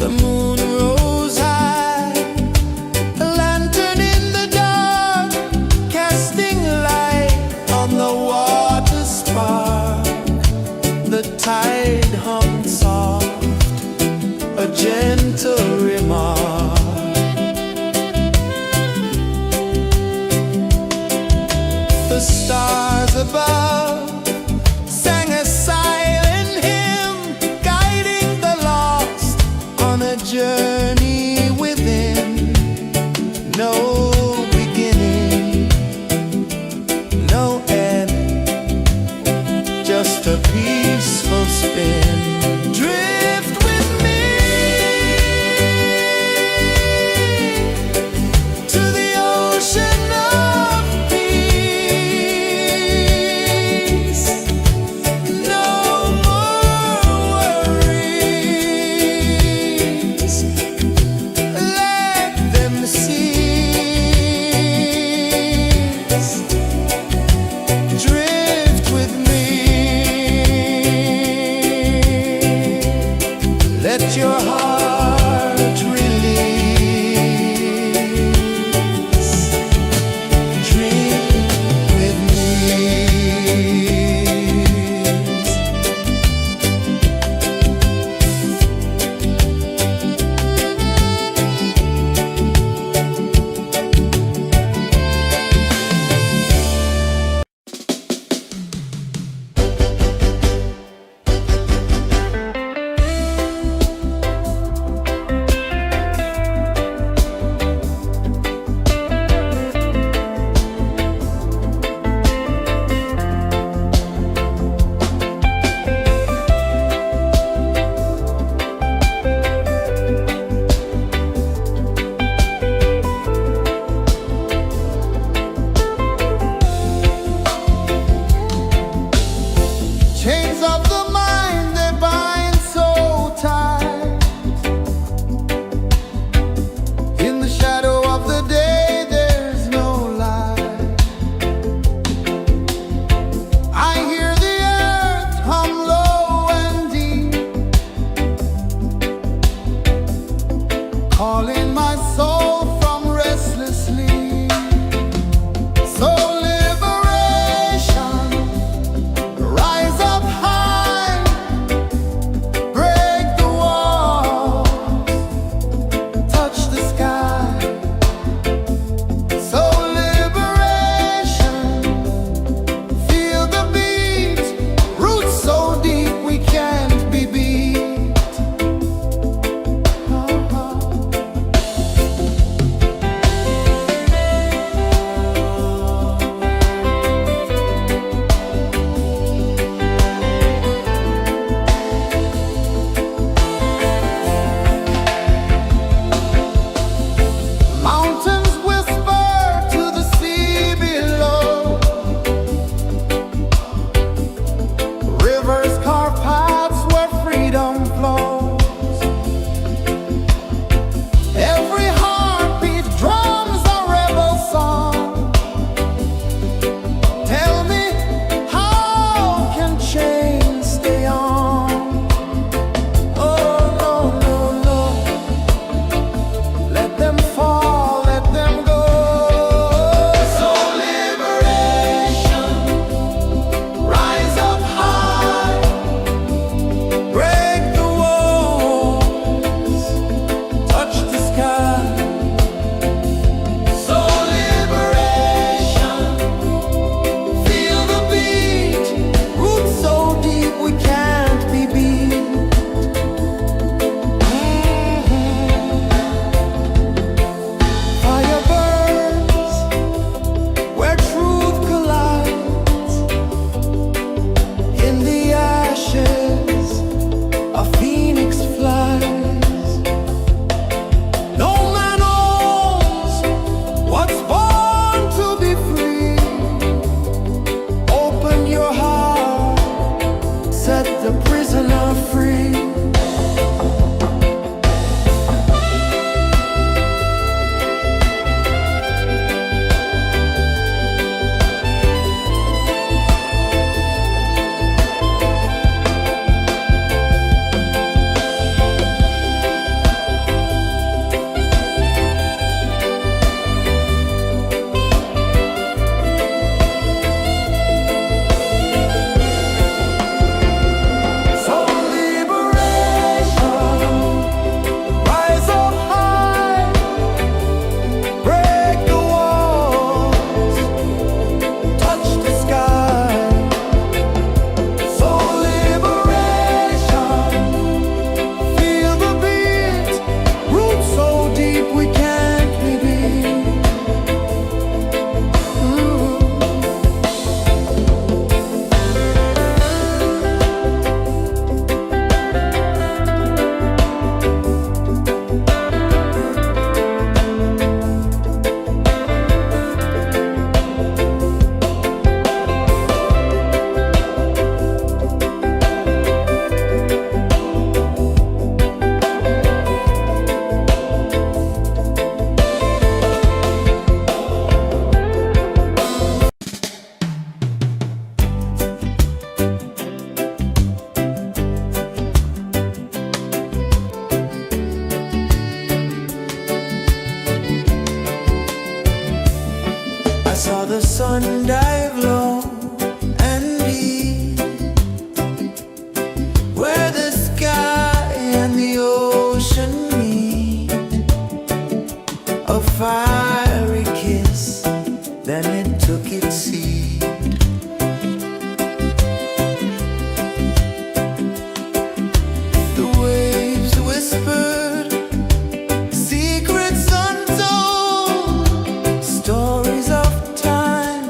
The moon rose high, a lantern in the dark, casting light on the water spark. The tide hummed soft, a gentle remark. The stars above sang a silent hymn, guiding the lost on a journey within. No beginning, no end, just a peaceful spin. Drift with me to the ocean of peace. sun dive low and deep, where the sky and the ocean meet, a fiery kiss, then it took its seed. The waves whispered secrets untold, stories of time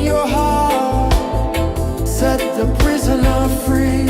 your heart, set the prisoner free.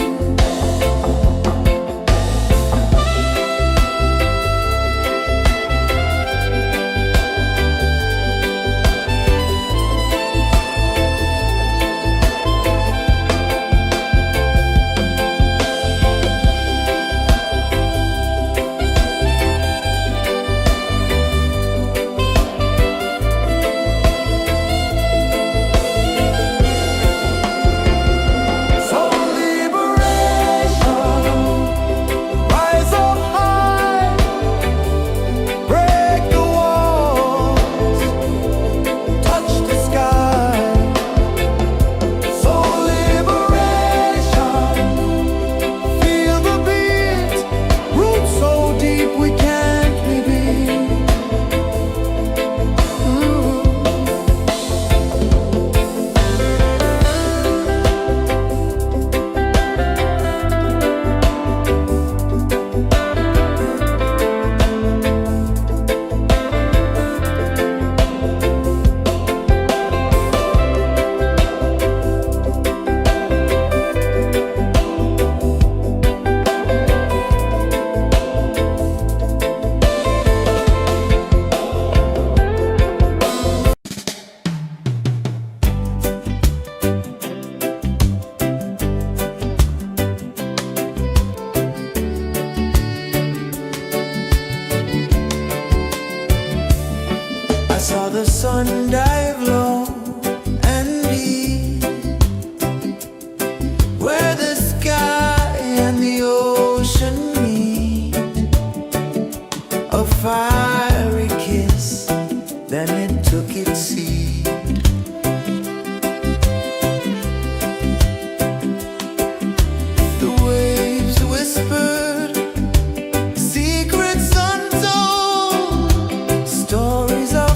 I saw the sun dive low and deep, where the sky and the ocean meet. A fiery kiss, then it took its seed. The waves whispered secrets untold, stories of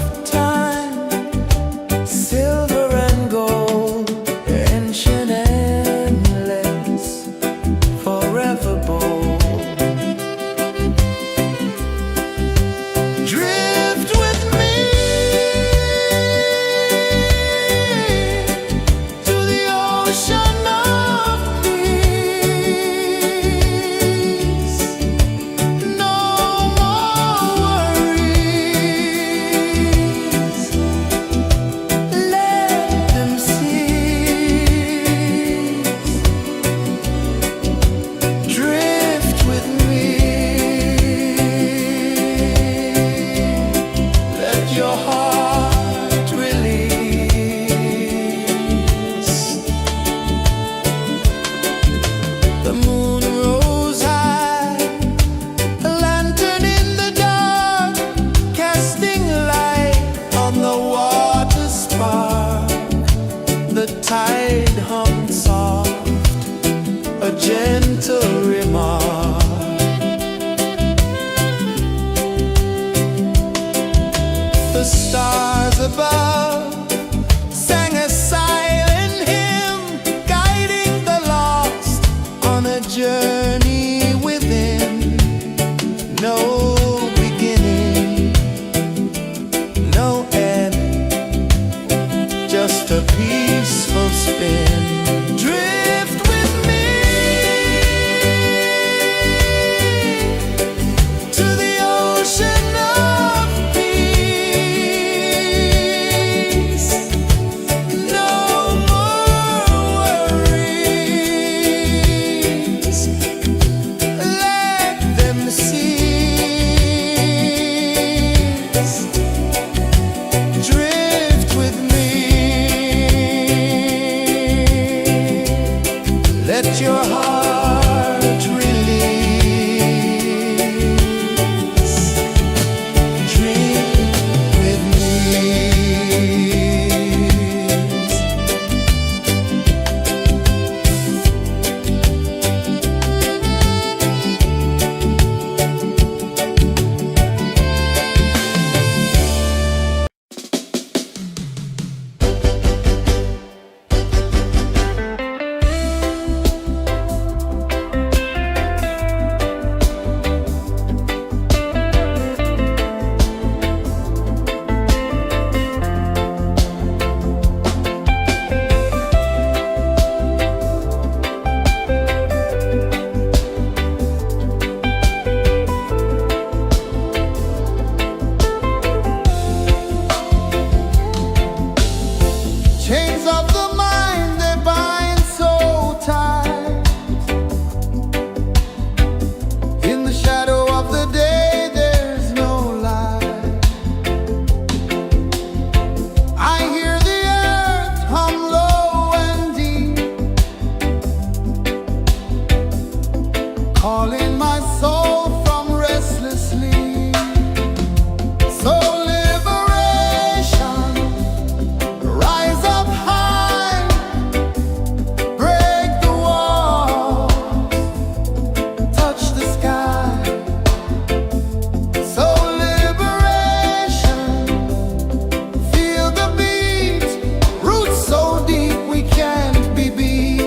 silver and gold, ancient, endless, forever bold. Drift with me to the ocean of peace. No more worries. Your heart release. The moon rose high, a lantern in the dark, casting light on the water spark. The tide hummed soft, a gentle remark. The stars above sang a silent hymn, guiding the lost on a journey within. No beginning, no end, just a peaceful spin. Drift with me the mind they bind so tight. In the shadow of the day there's no light. I hear the earth hum low and deep, calling my soul from restless sleep. So liberation, rise up high, break the walls, touch the sky. So liberation, feel the beat, roots so deep we can't be beat.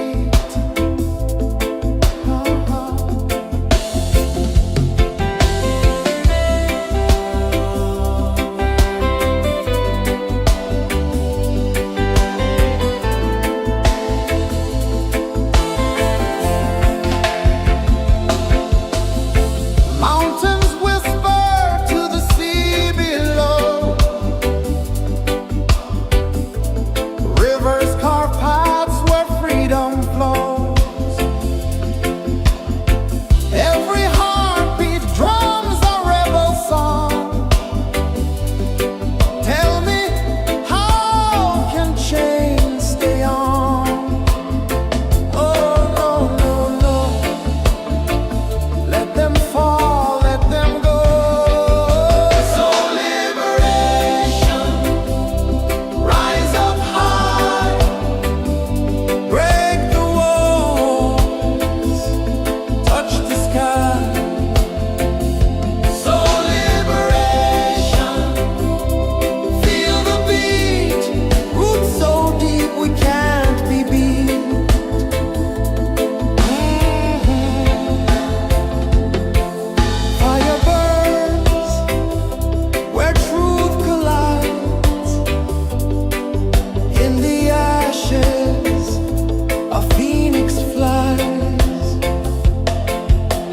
Mountains whisper to the sea below. Rivers carve paths where freedom flows. Every heartbeat drums a rebel song. Tell me, how can chains stay on? Oh, no, no, no. Let them fall, let them go. So liberation, rise up high, break the walls, touch the sky. So liberation, feel the beat, roots so deep we can't be beat. Fire burns where truth collides. In the ashes, a phoenix flies.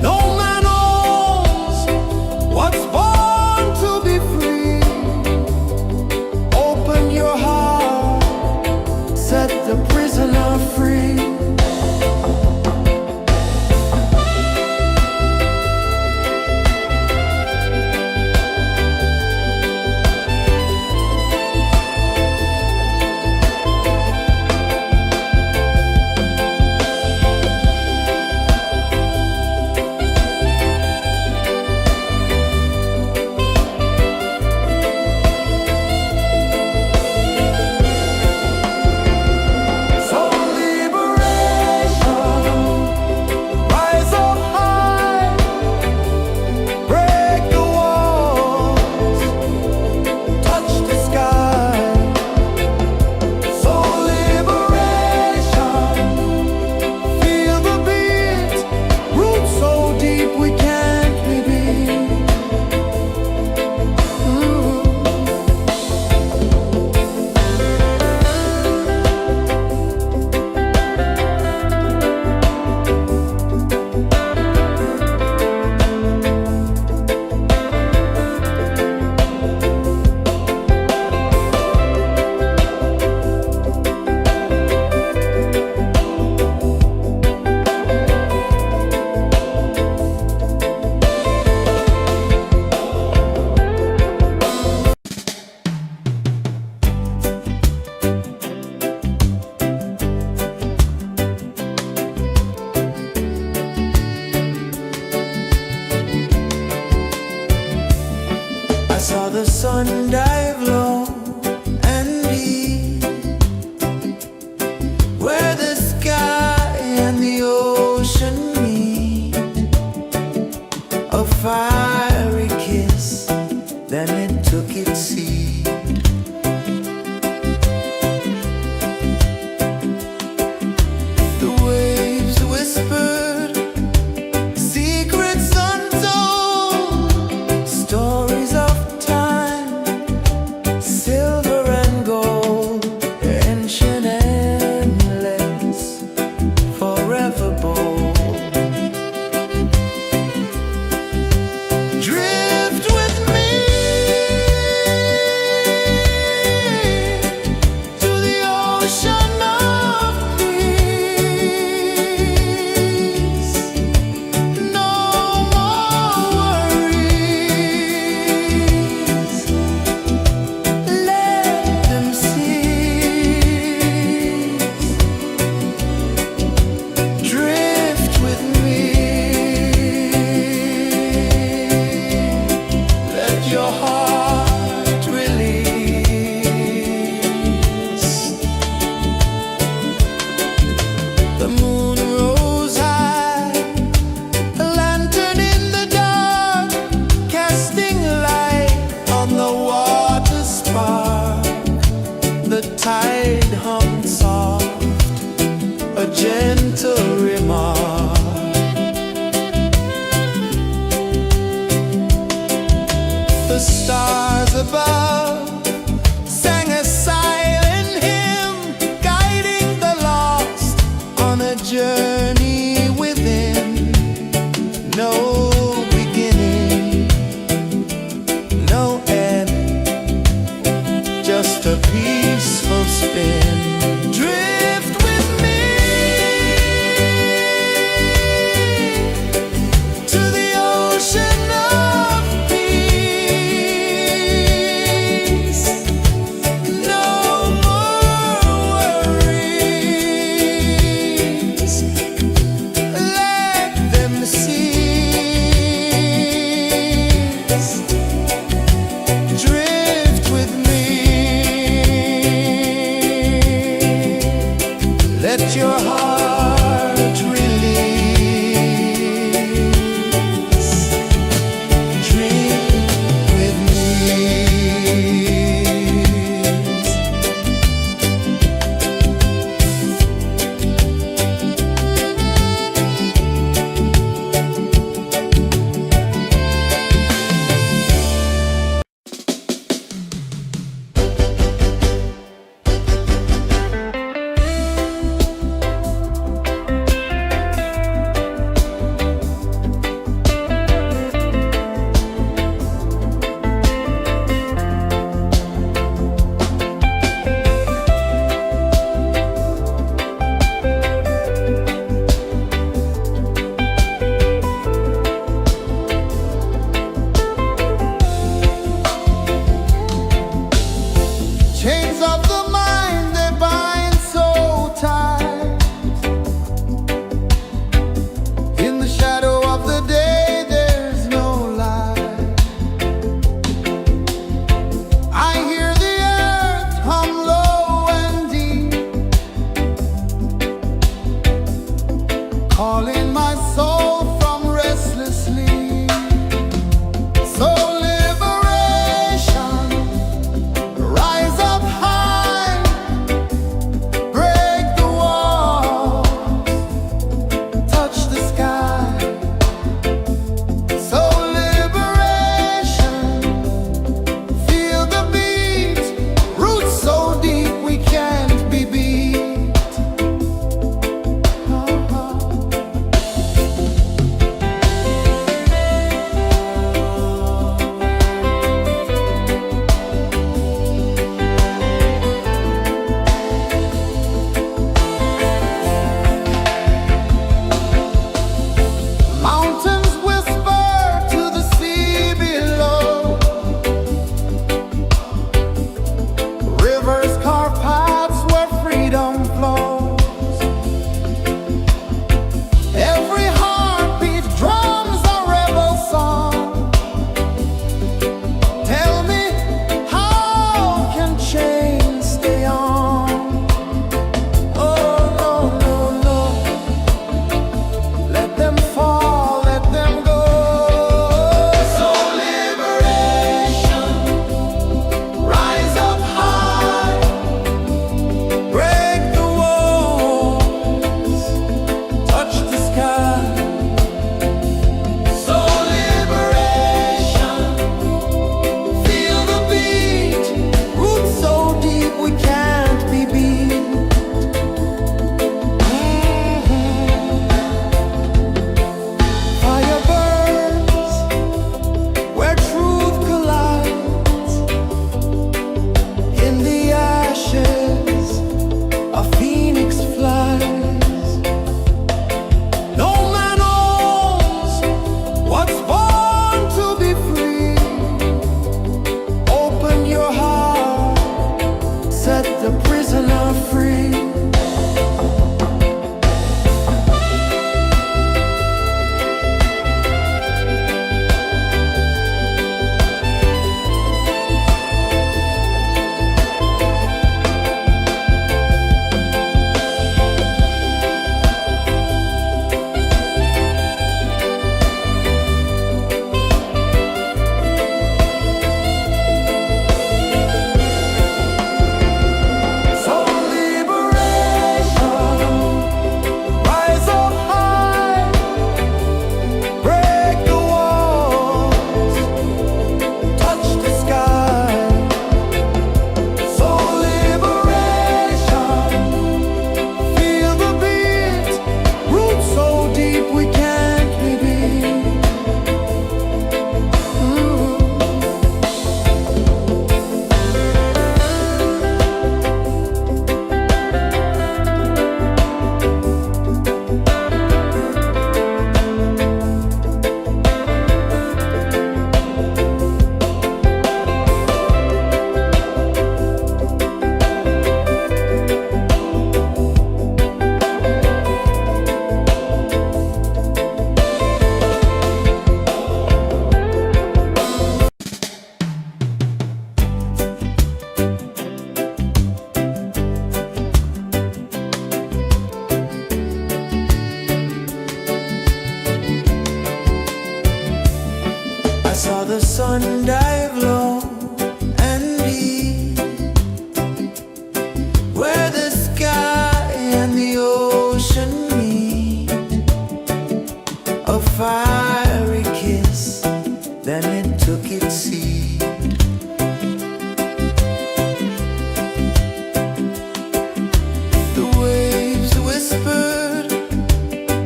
No man owns what's born to be free. Open your heart, set the prisoner free. So liberation, a journey within, no beginning, no end, just a peaceful spin. Drift with me to the ocean of peace. No more worries, sun dive low and deep, where the sky and the ocean meet. A fiery kiss, then it took its seed. The waves whispered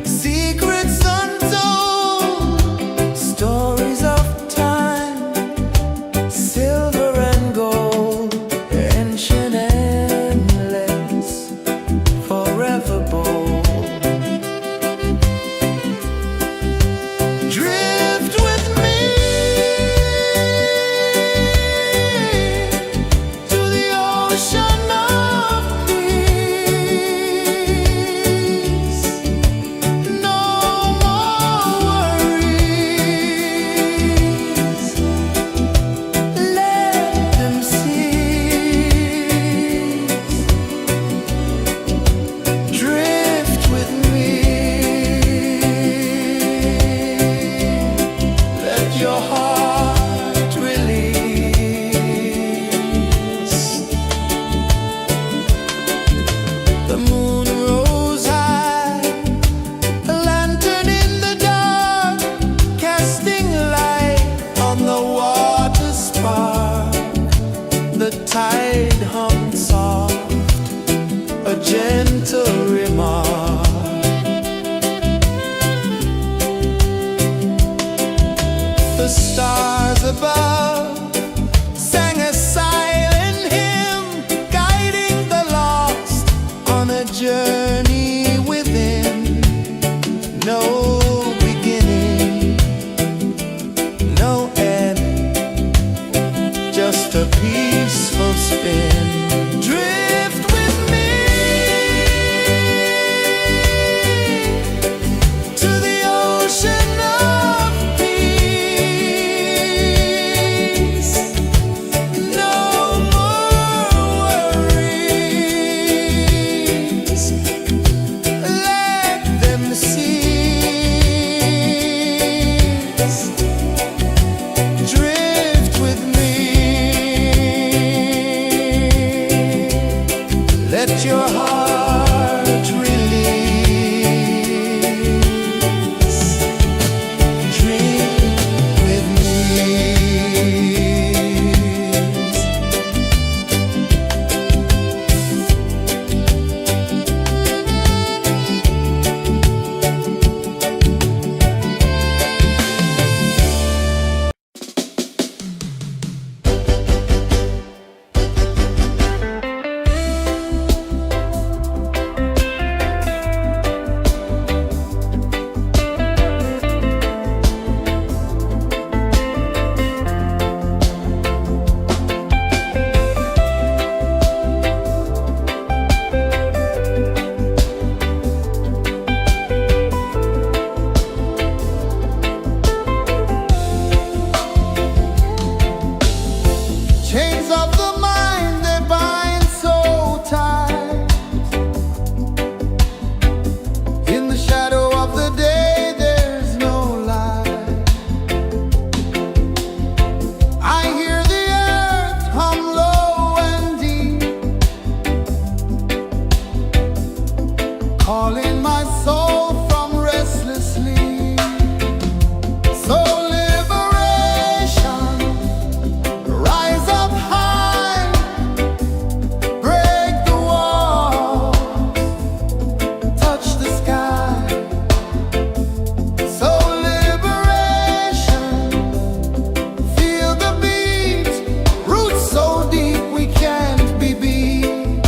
secrets untold, stories of time, silver and gold, ancient, endless, forever bold. Drift with me to the ocean of peace. No more worries. Let them cease. Drift with me. Let your heart release. The moon rose high, a lantern in the dark, casting light on the water spark. The tide hummed soft, a gentle remark. The stars above sang a silent hymn, guiding the lost on a journey within. No beginning, no end, just a peaceful spin. Drift with me to the ocean of peace. No more worries. Let them cease. Drift with me. Let your heart release. Dream with me. Chains of the mind, they bind so tight. In the shadow of the day, there's no light. I hear the earth hum low and deep, calling my soul from restless sleep. So liberation, rise up high, break the walls, touch the sky. So liberation, feel the beat, roots so deep we can't be beat.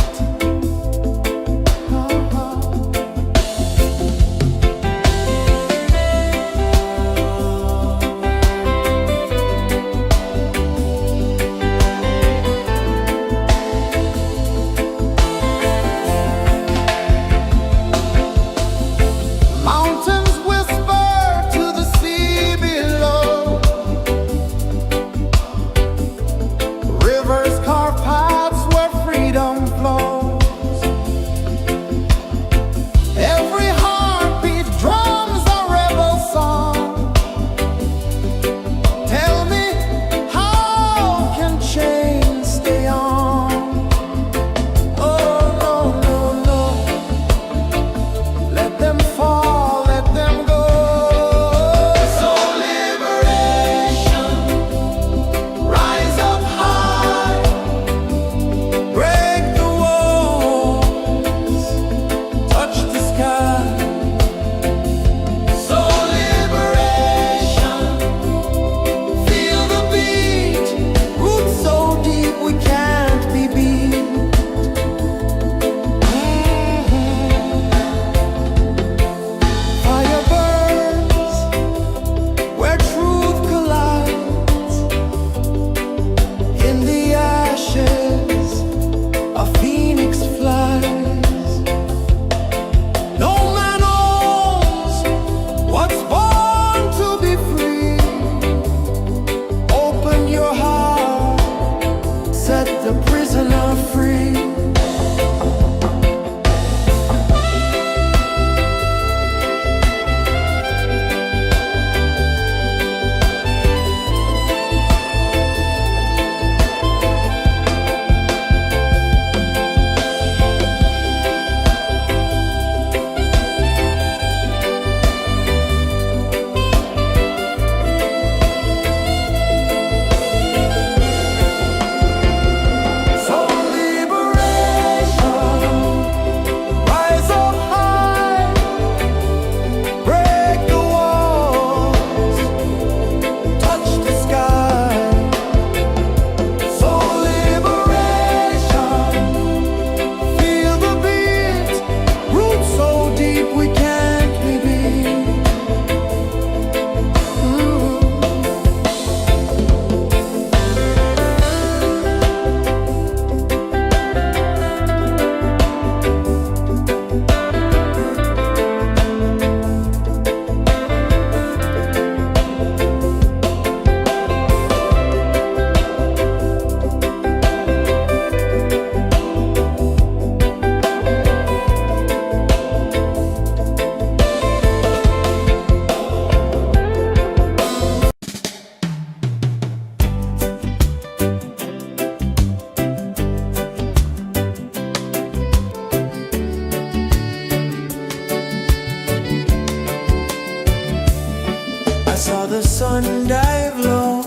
the sun dive low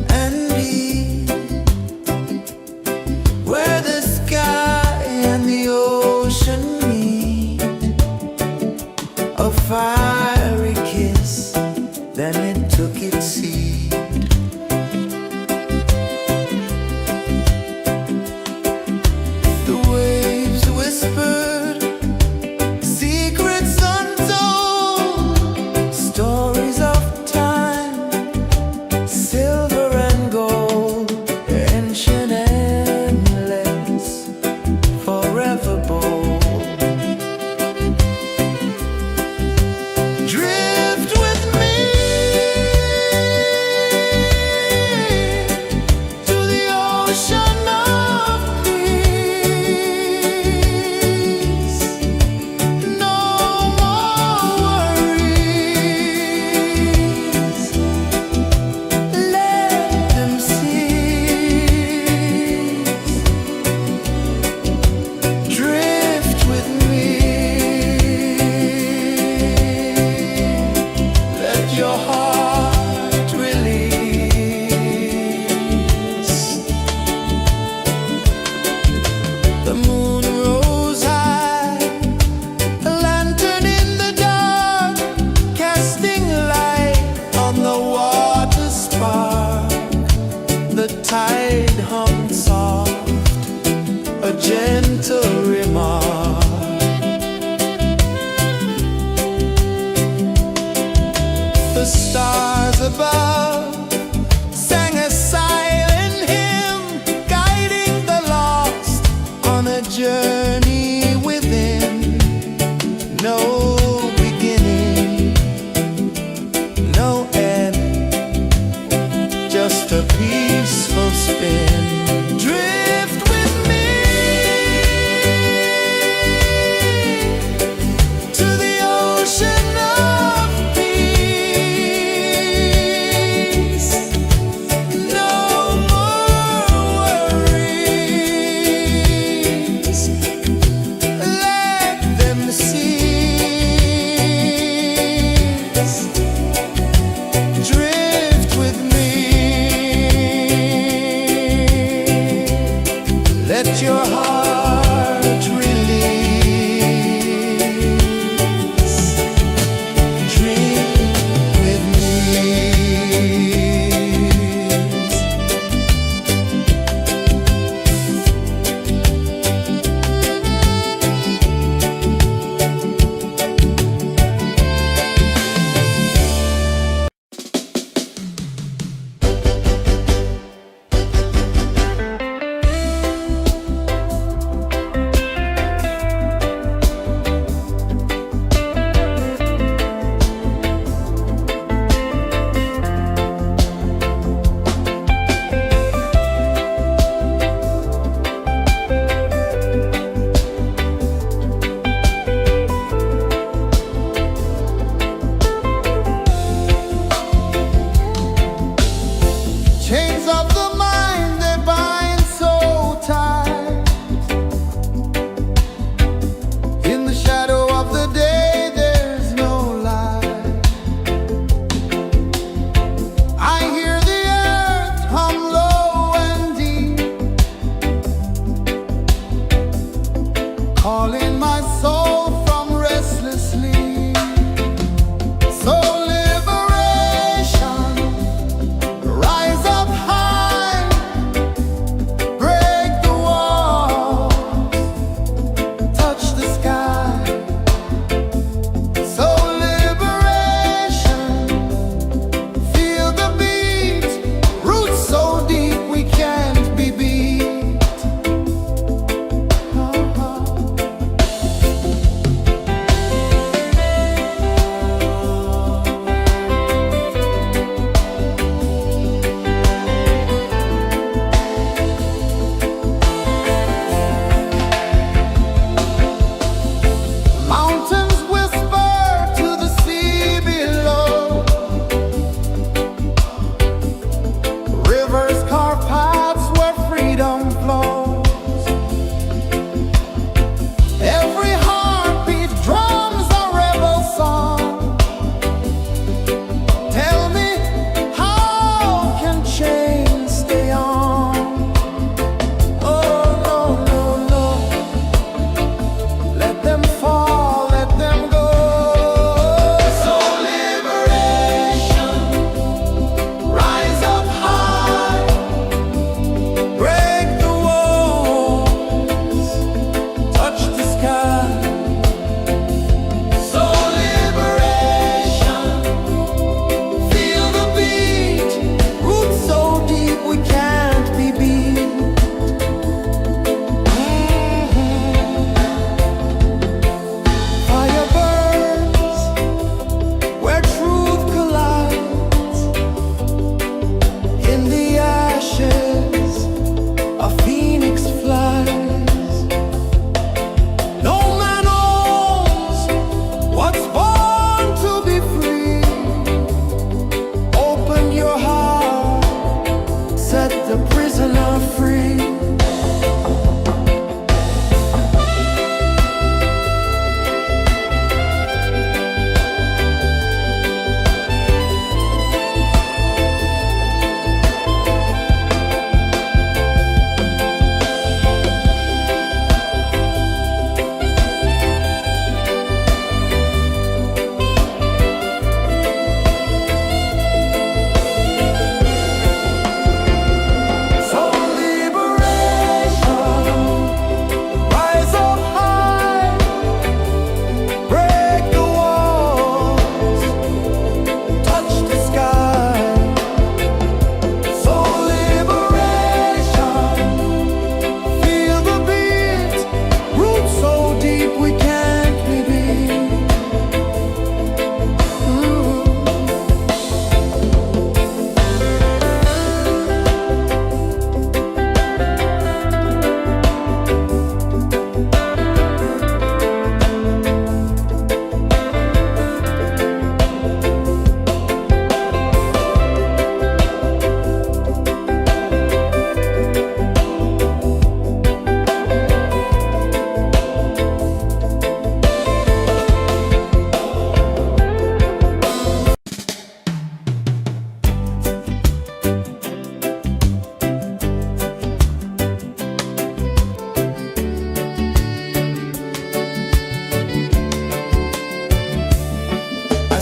and deep, where the sky and the ocean meet, a fiery kiss, then it took its seed. The waves whispered secrets untold, stories of time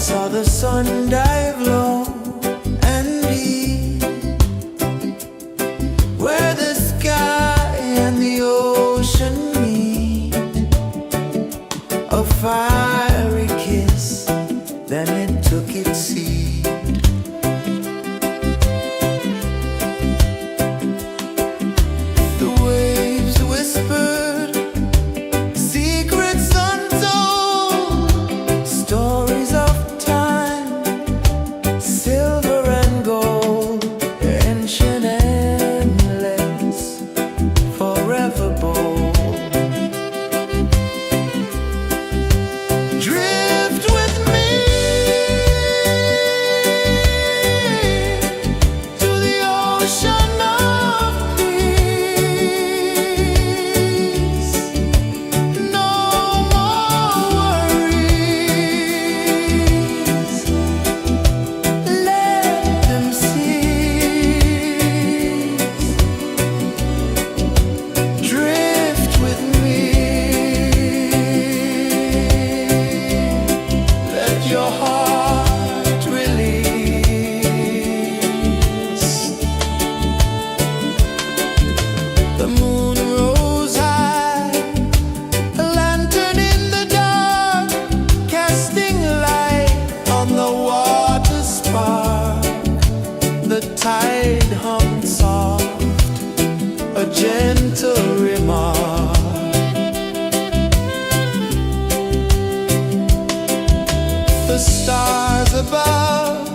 saw the sun dive low and deep, where the sky and the ocean meet. A fiery kiss, then it took its seed. The waves whispered secrets untold, stories of time, silver and gold, ancient, endless, forever bold. Drift with me to the ocean of peace. No more worries, let them cease. Drift with me, let your heart release. The moon rose high, a lantern in the dark, casting light on the water spark. The tide hummed soft, a gentle remark. The stars above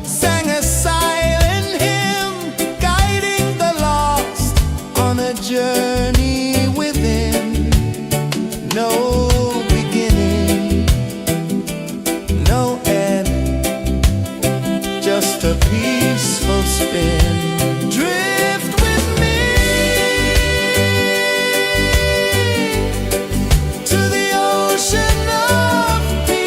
sang a silent hymn, guiding the lost on a journey within. No beginning, no end, just a peaceful spin. Drift with me to the ocean of peace.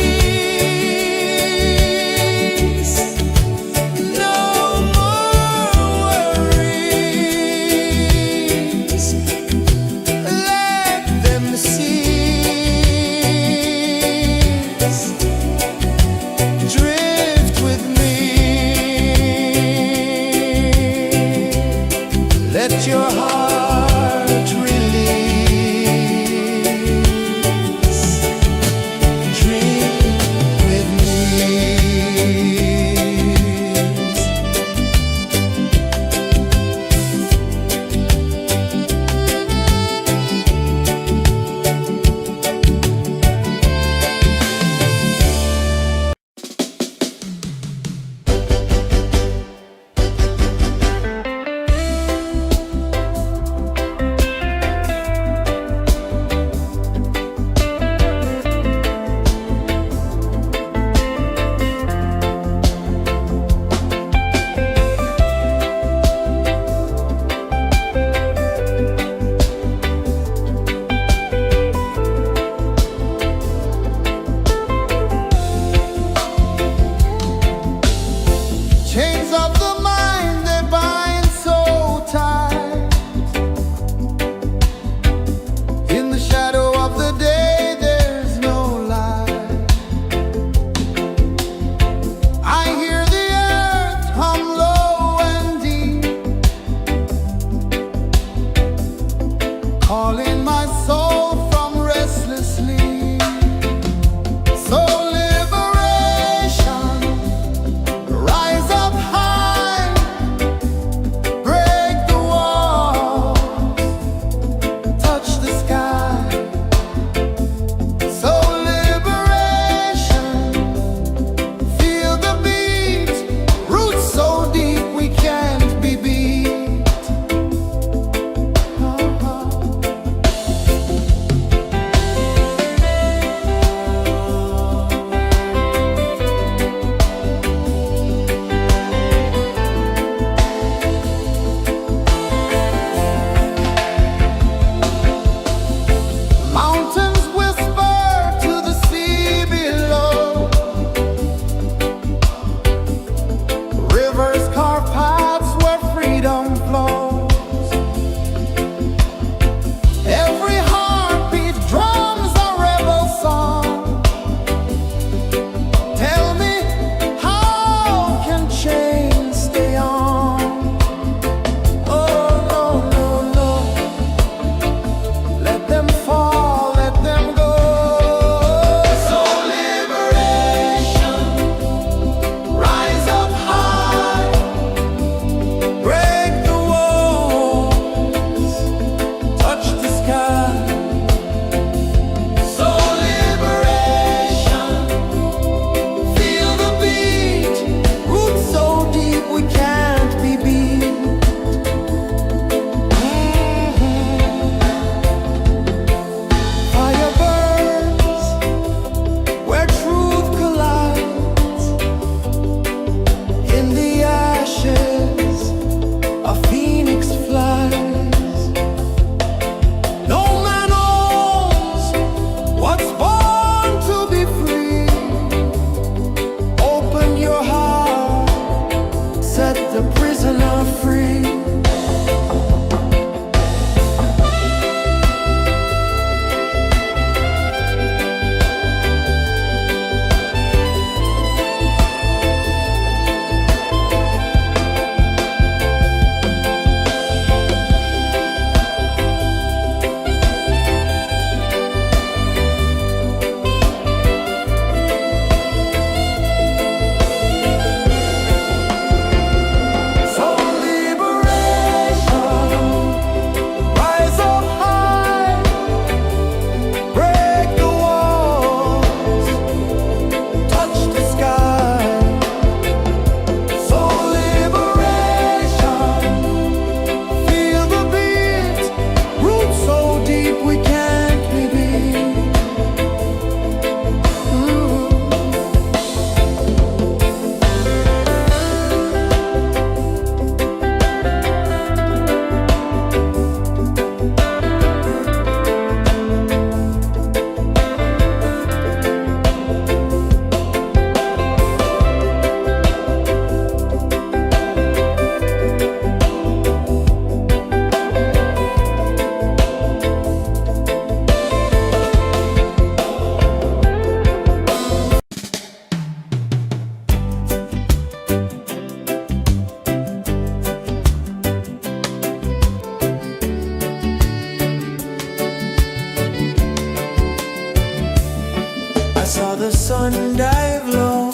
saw the sun dive low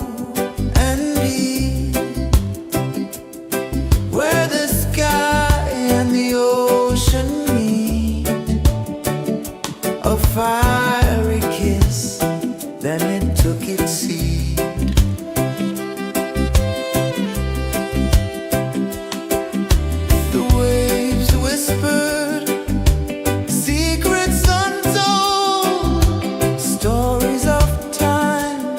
and deep, where the sky and the ocean meet. A fiery kiss, then it took its seat. The waves whispered secrets untold, stories of time,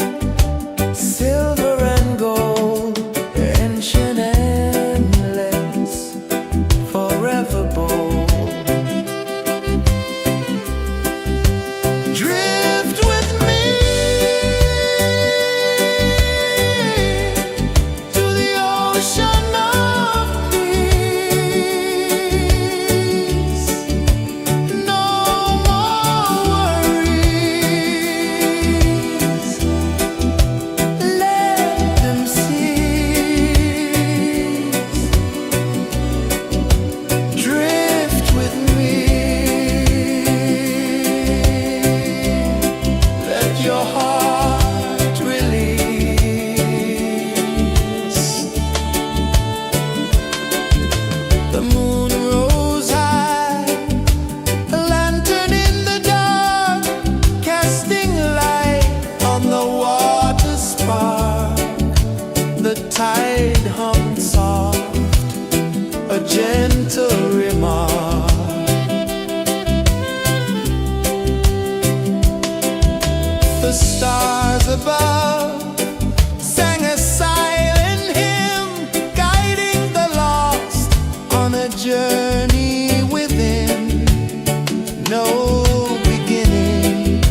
silver and gold, ancient, endless, forever bold. Drift with me to the ocean of peace. No more worries, let them cease. Drift with me, let your heart release. The moon rose high, a lantern in the dark, casting light on the water spark. The tide hummed soft, a gentle remark. The stars above sang a silent hymn, guiding the lost on a journey within. No beginning,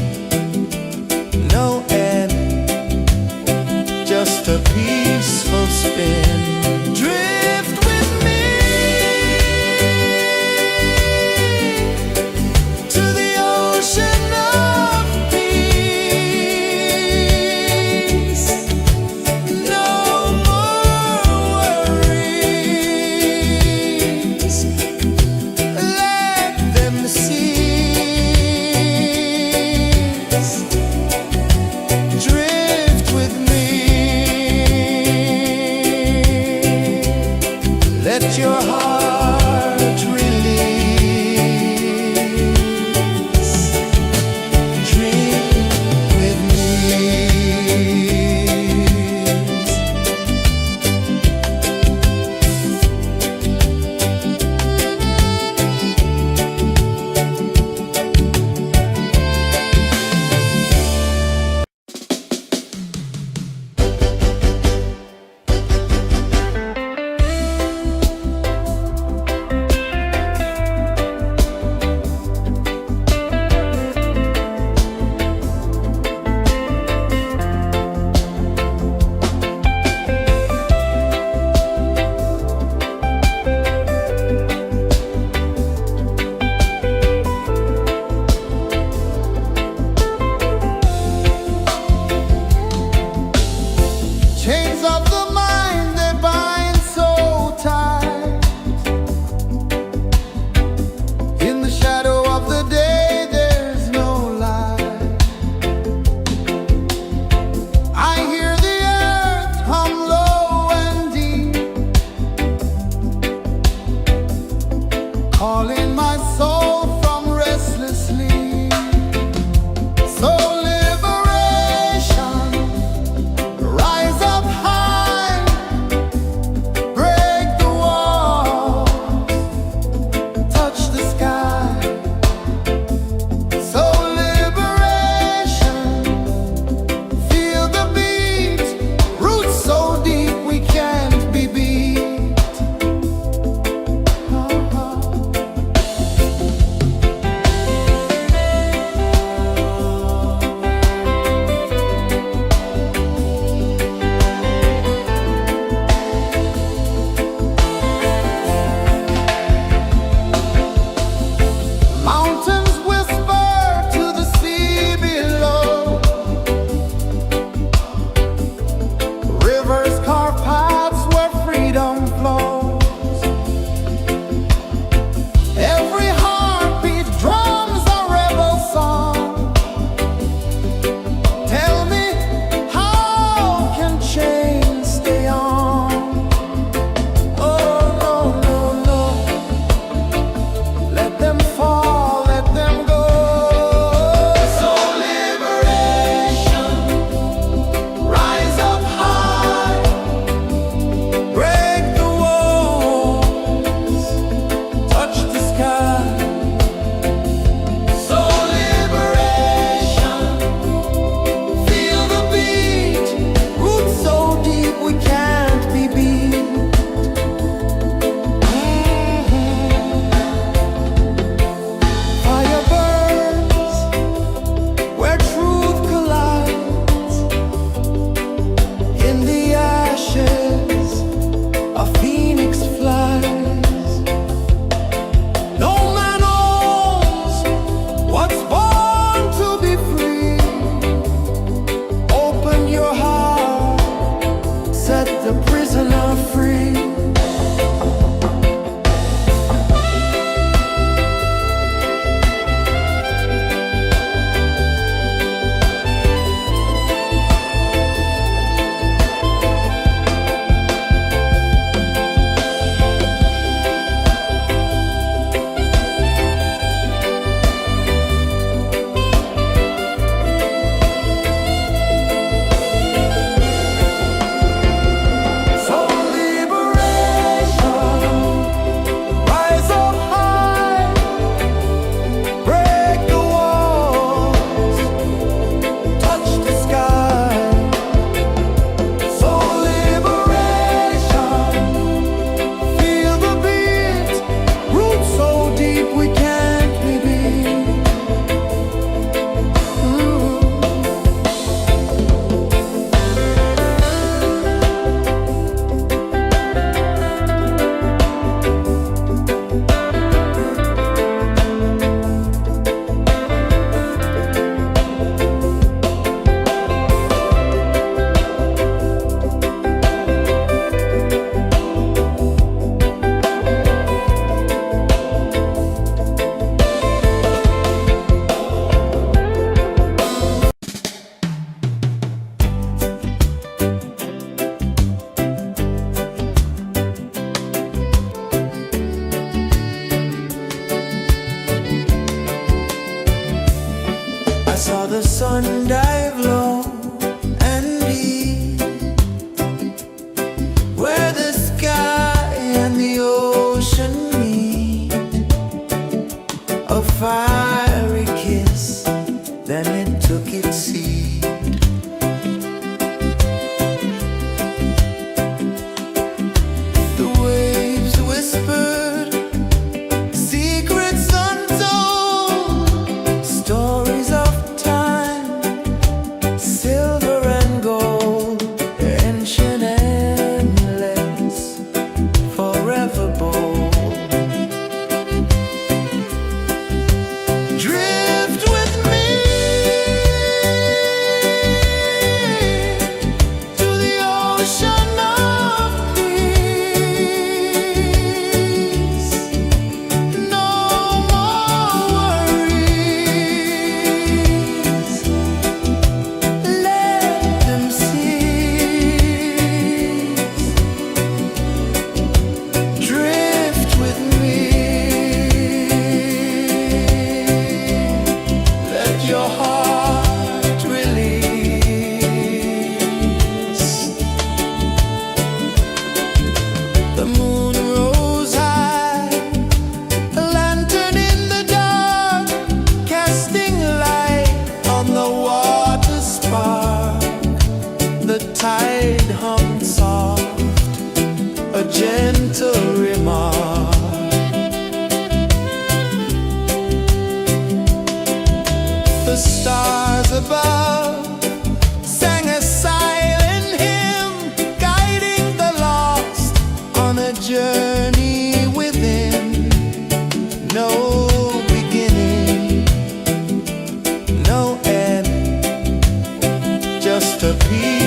no end, just a peaceful spin. Drift with me to the ocean of peace. No more worries, let them cease.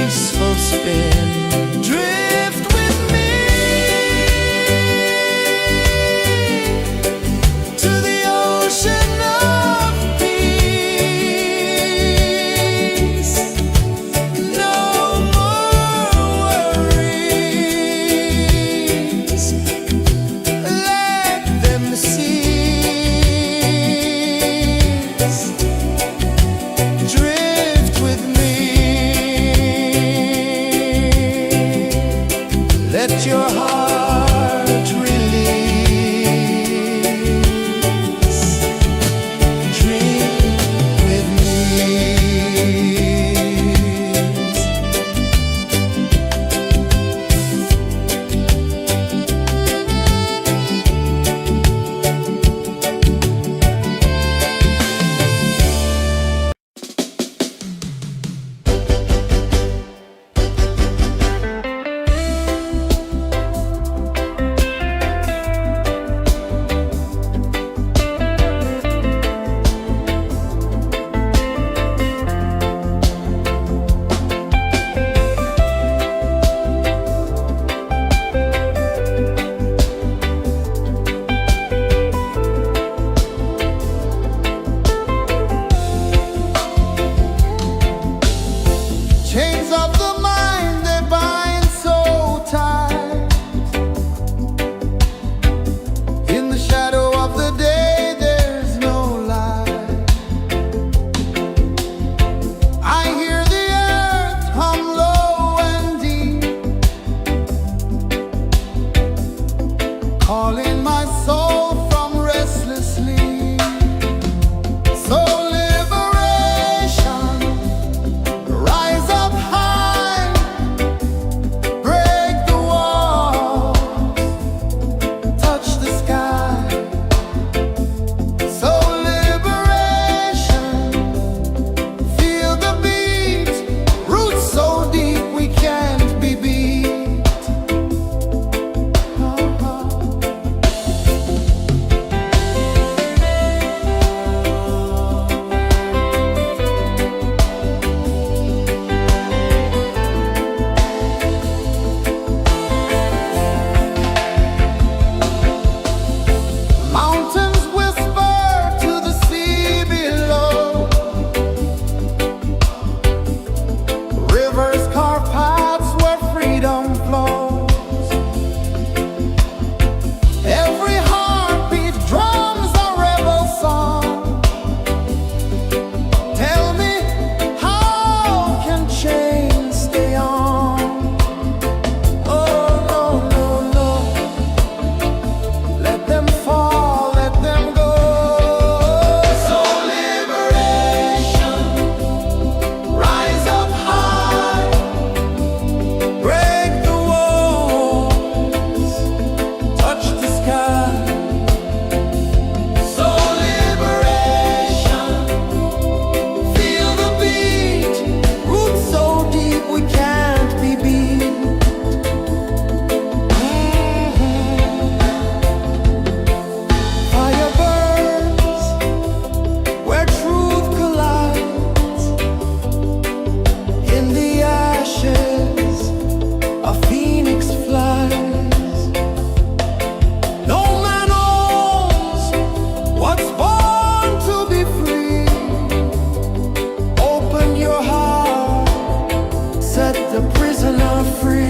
graceful spin. Drift with me to the ocean of peace. No more worries, let them cease. Drift with me, let your heart release. Dream with me. Chains of the mind, they bind so tight. In the shadow of the day, there's no light. I hear the earth hum low and deep, calling my soul from restless sleep. So liberation, rise up high, break the walls, touch the sky. So liberation, feel the beat, roots so deep we can't be beat. Mountains whisper to the sea below, rivers carve paths where freedom flows. Every heartbeat drums a rebel song. Tell me, how can chains stay on? Oh no, no, no, let them fall, let them go. So liberation, rise up high, break the walls, touch the sky. So liberation, feel the beat, roots so deep we can't be beat. Fire burns where truth collides. In the ashes, a phoenix flies. No man owns what's born to be free. Open your heart, set the prisoner free.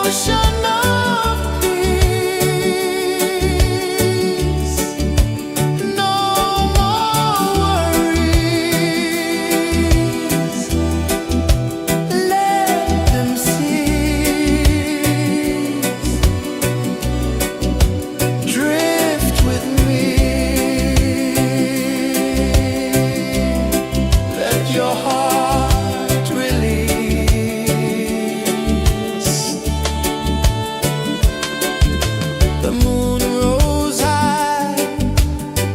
ocean of peace. No more worries. Let them cease. Drift with me. Let your heart release. The moon rose high,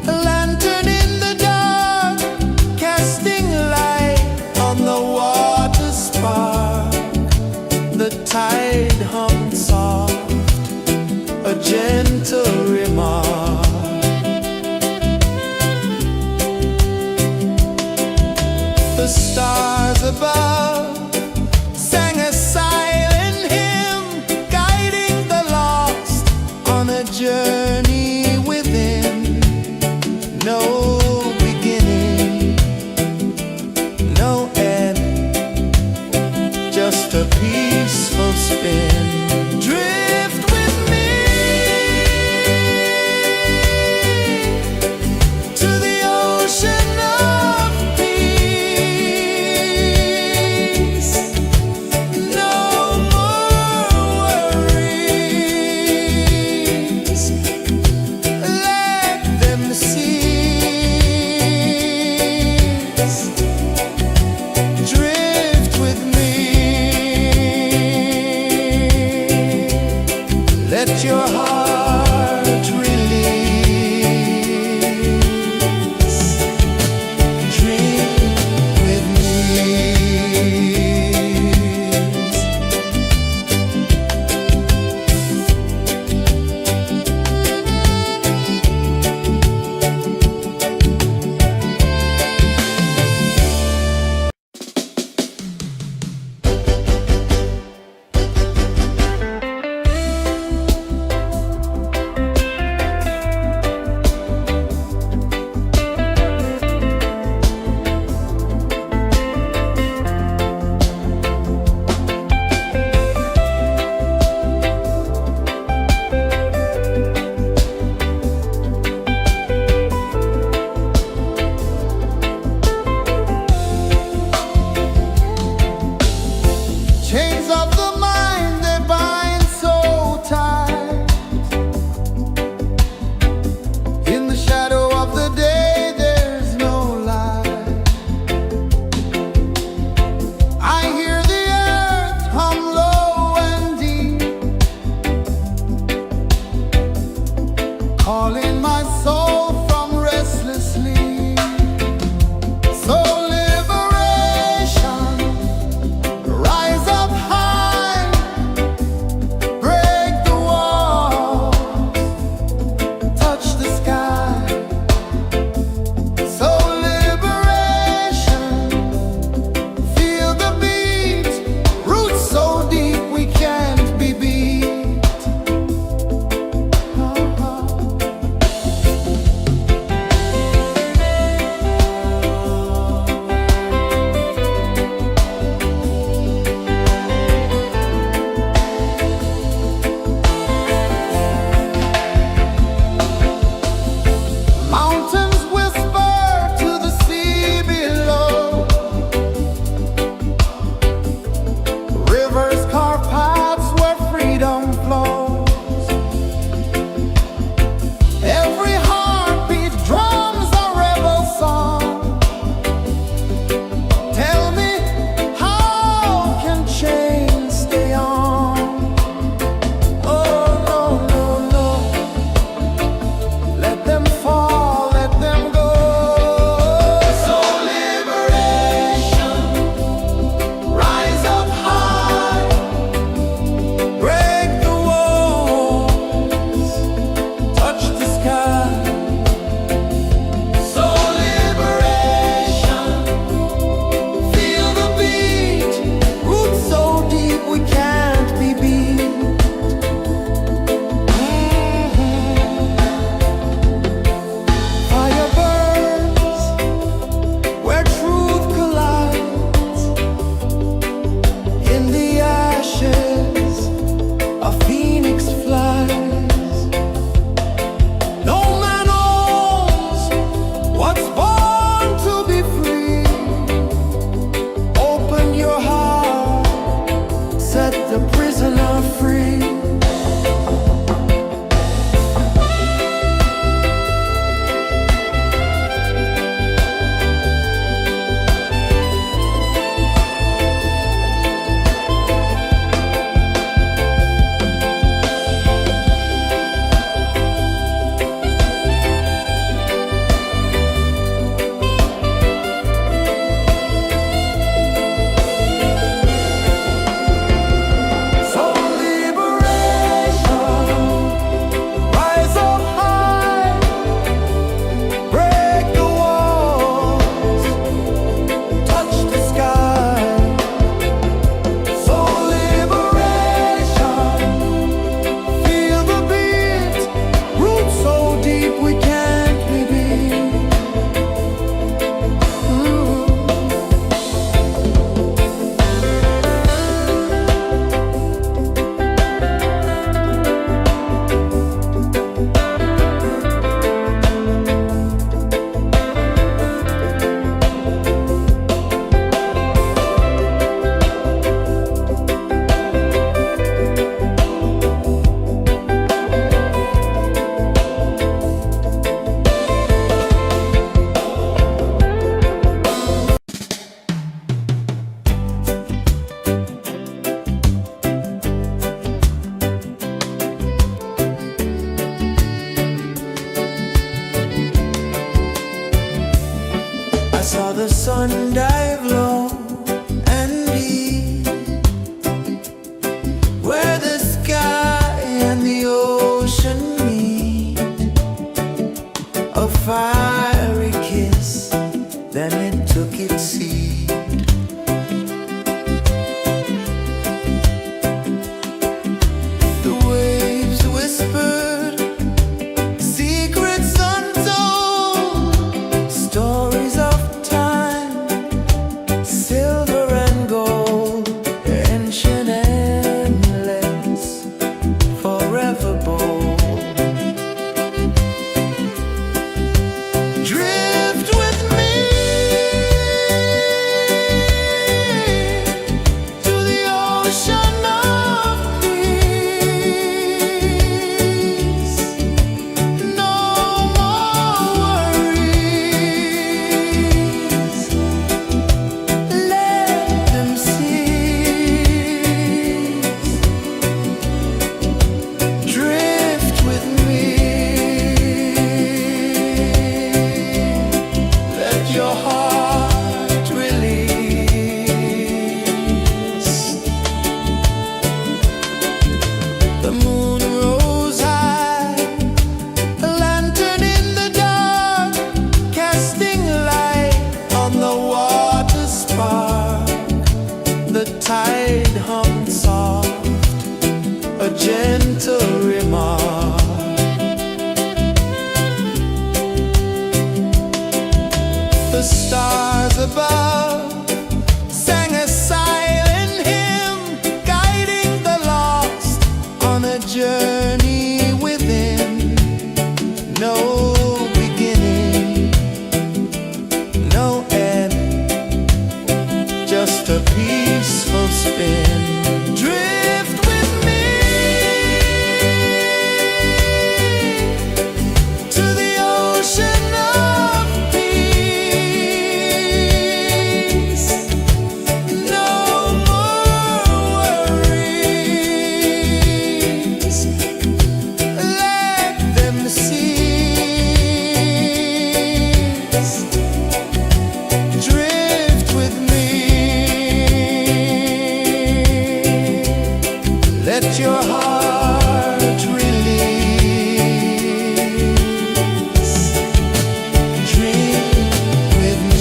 a lantern in the dark, casting light on the water spark. The tide hummed soft, a gentle remark. The stars above sang a silent hymn, guiding the lost on a journey within. No beginning, no end, just a peaceful spin. Drift with me to the ocean of peace. No more worries. Let them cease. Drift with me. Let your heart release. Dream with me. Let your heart release. Dream with me.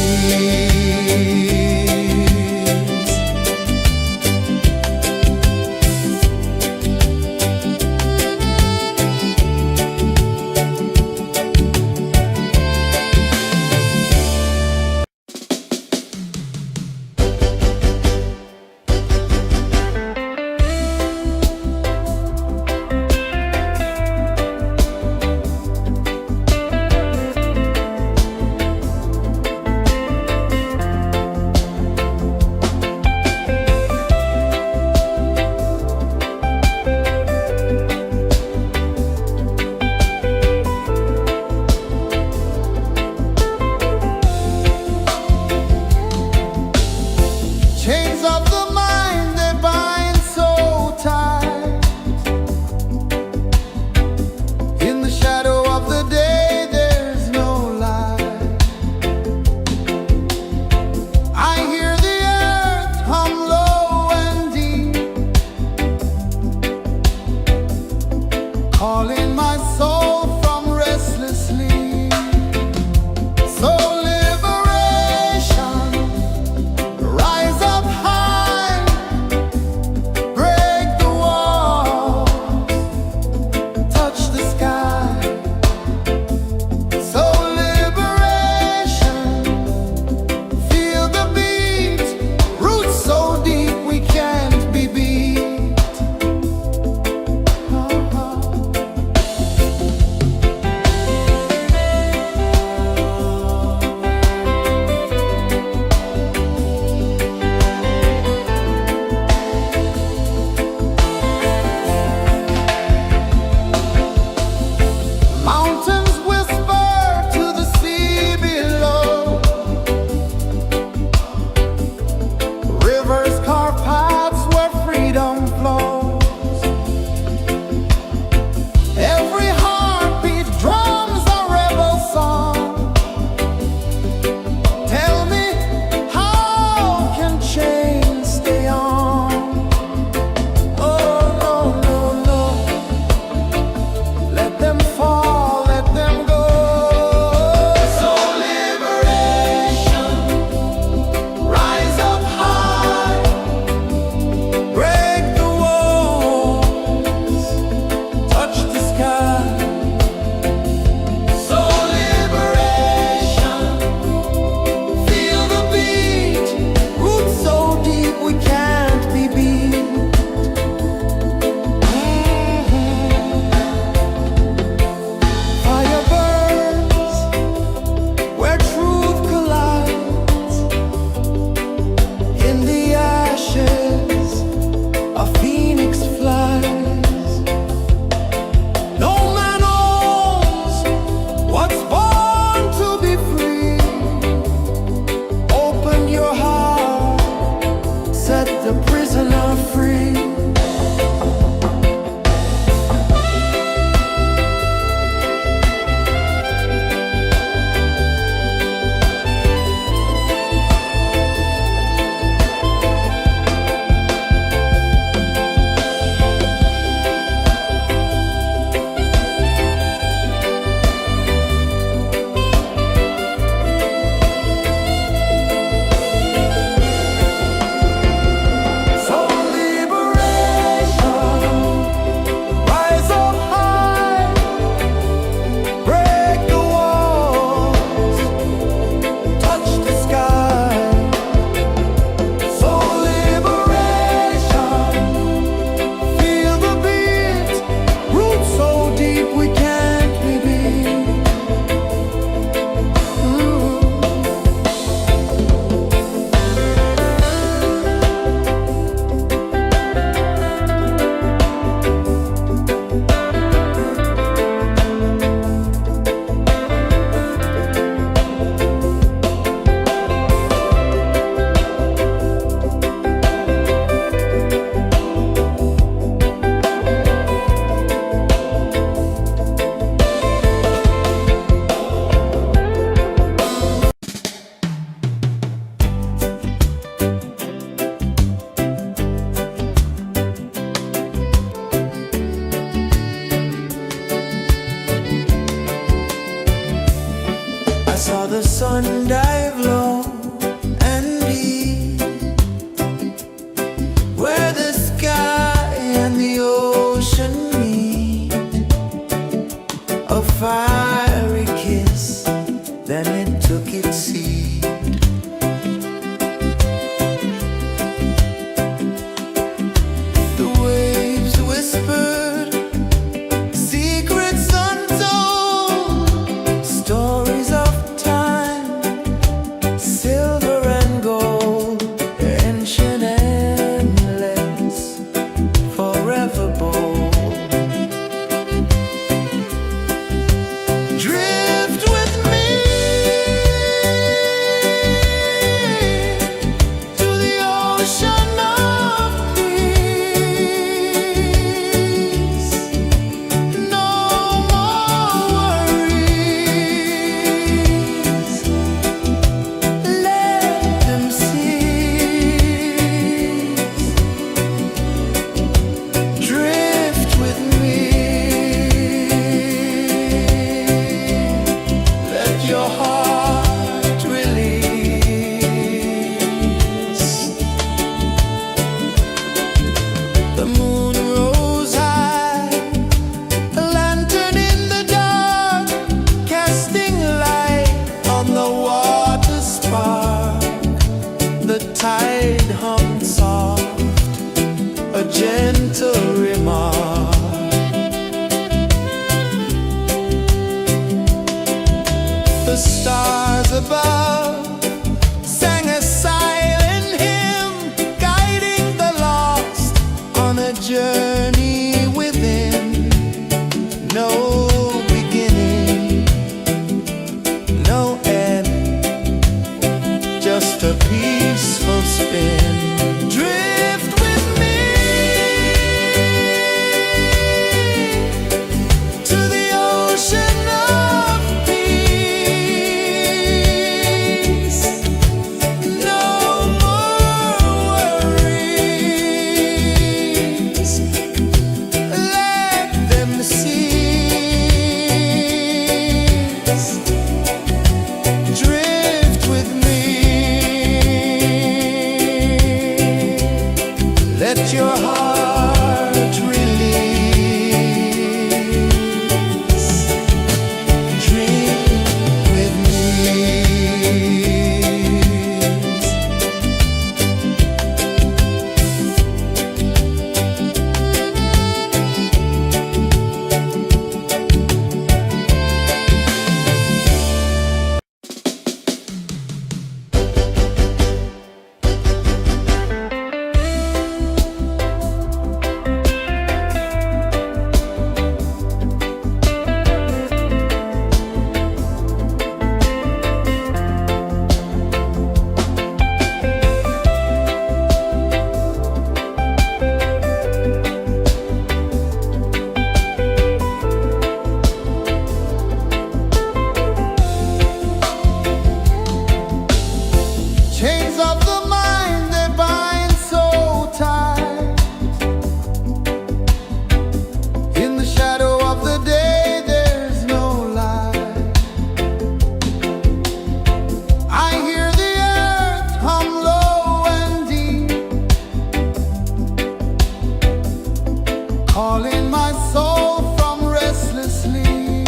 calling my soul from restless sleep.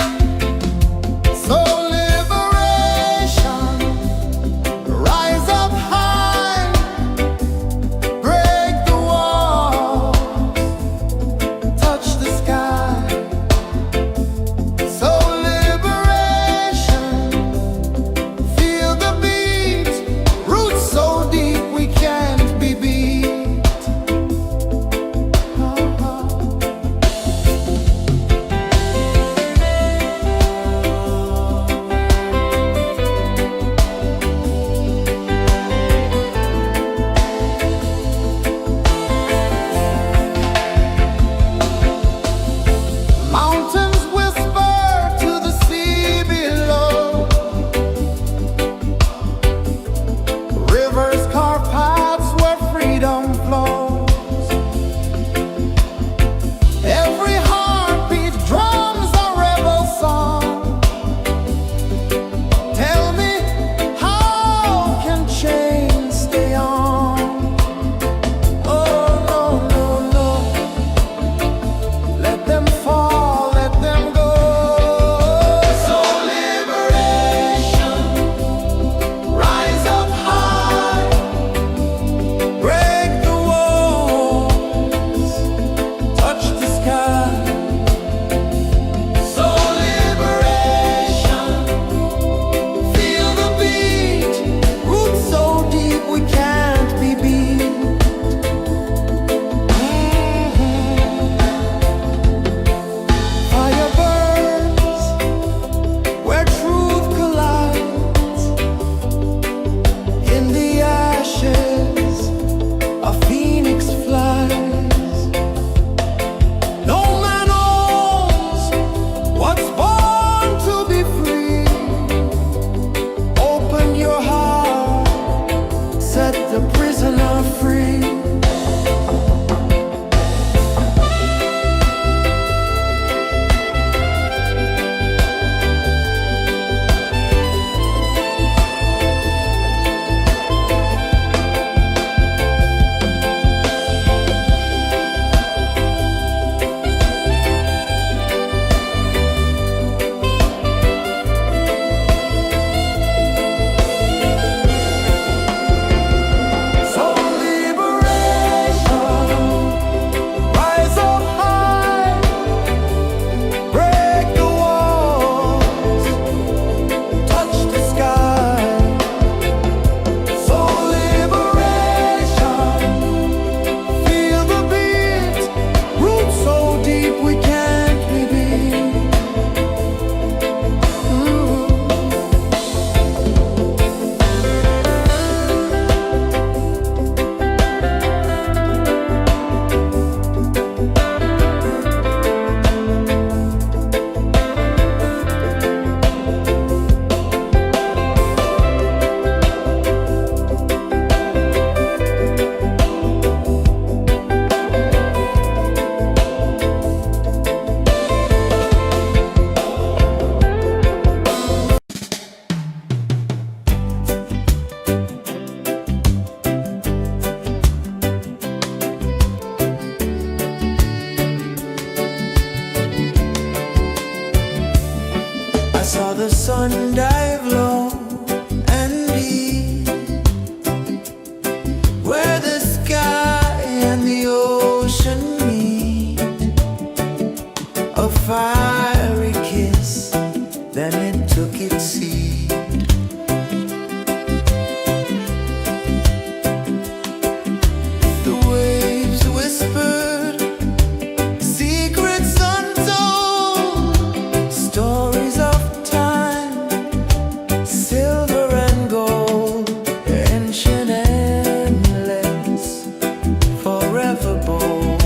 So liberation, rise up high, break the walls, touch the sky. So liberation, feel the beat, roots so deep we can't be beat. Mountains whisper to the sea below. Rivers carve paths where freedom flows. Every heartbeat drums a rebel song. Tell me, how can chains stay on? Oh, no, no, no. Let them fall, let them go. So liberation, rise up high, break the walls, touch the sky. So liberation, feel the beat, roots so deep we can't be beat. Fire burns where truth collides. In the ashes, a phoenix flies. No man owns what's born to be free. Open your heart, set the prisoner free. So liberation, rise up high, break the walls, touch the sky. So liberation, feel the beat, roots so deep we can't be beat. I saw the sun dive low and deep, where the sky and the ocean meet. A fiery kiss, then it took its seed. The waves whispered secrets untold, stories of time, silver and gold, ancient endless, forever bold.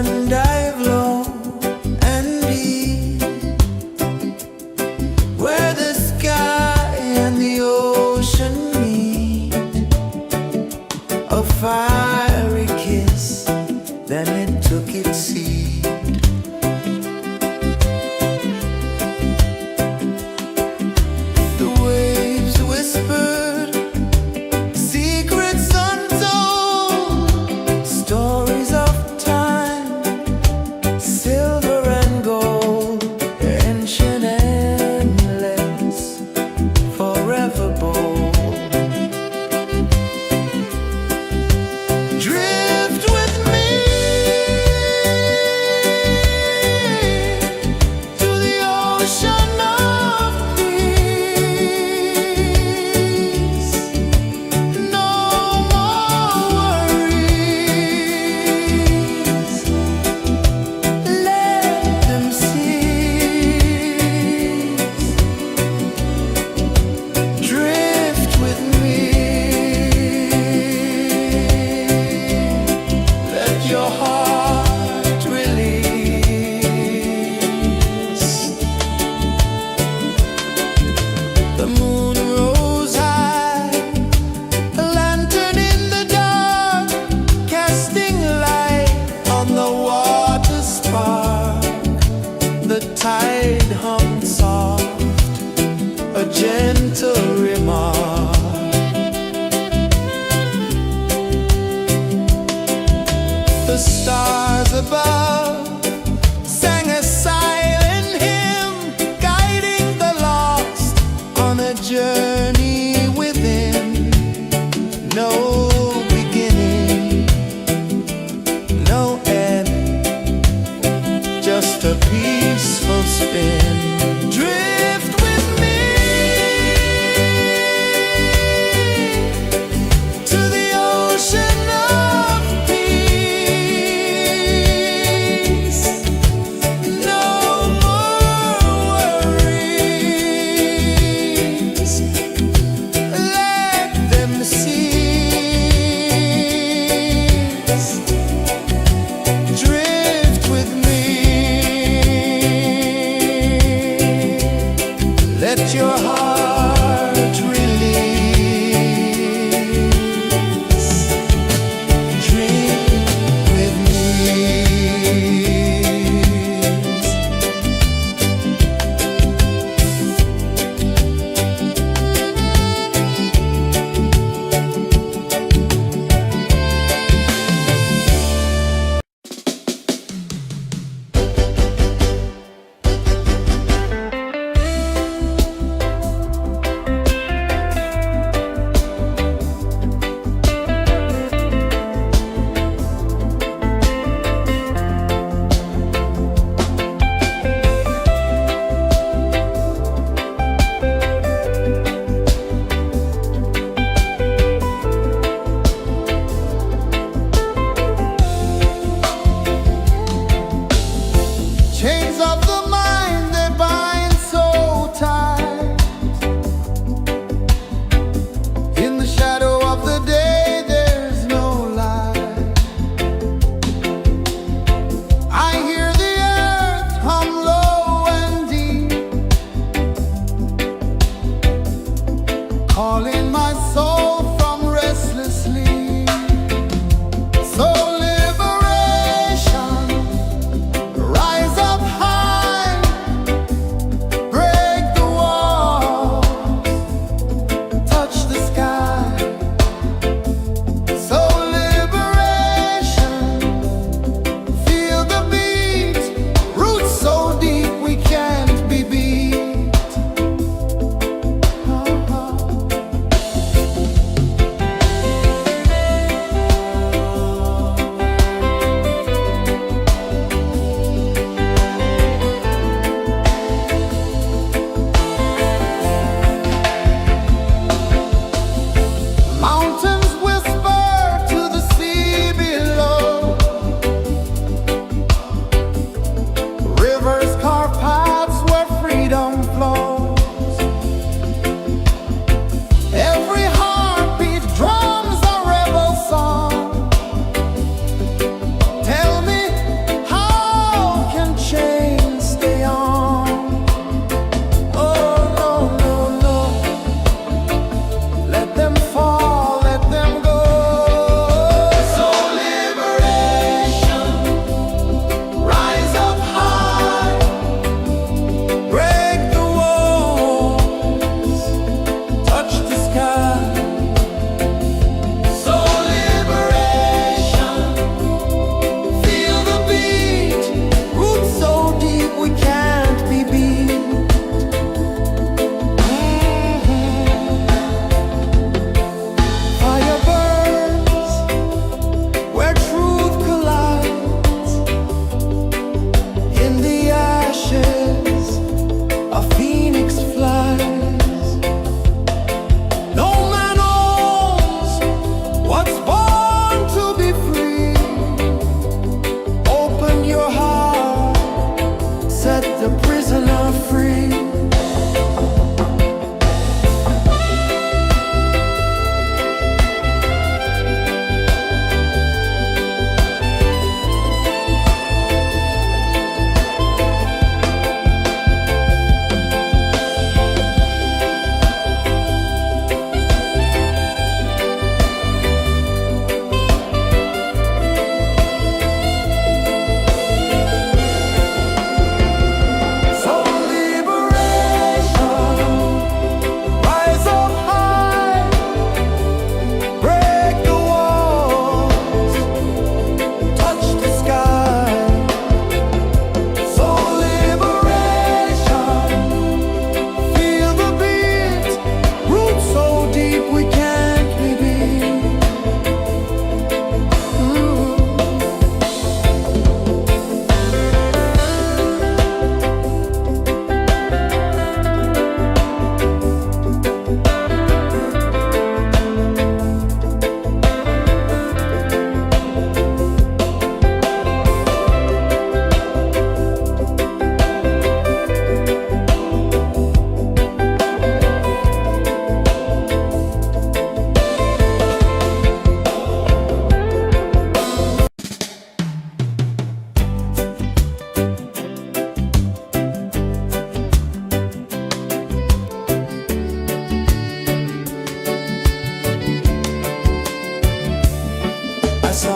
sun dive low and deep, where the sky and the ocean meet. A fiery kiss, then it took its seat. The waves whispered secrets untold, stories of time, silver and gold, ancient, endless, forever bold. Drift with me to the ocean of peace. No more worries, let them cease. Drift with me, let your heart release. The moon rose high, a lantern in the dark, casting light on the water spark. The tide hummed soft, a gentle remark. The stars above sang a silent hymn, guiding the lost on a journey within. No beginning, no end, just a peaceful spin. Drift with me to the ocean of peace.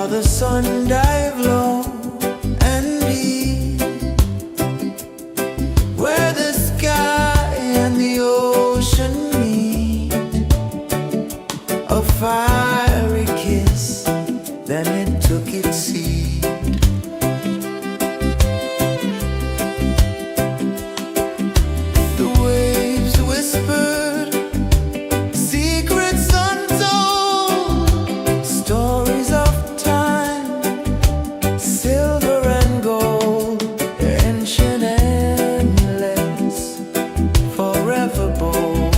saw the sun dive low and deep, where the sky and the ocean meet. A fiery kiss, then it took its seat. The waves whispered secrets untold, stories of time, silver and gold, ancient, endless, forever bold.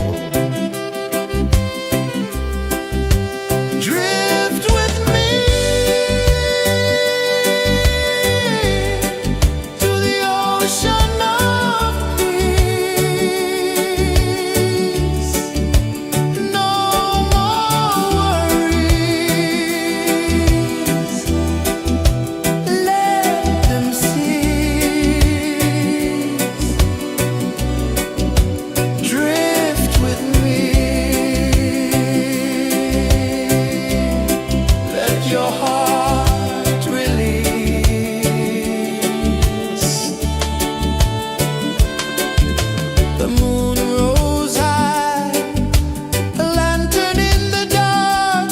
Drift with me to the ocean of peace. No more worries, let them cease. Drift with me, let your heart release. The moon rose high, a lantern in the dark,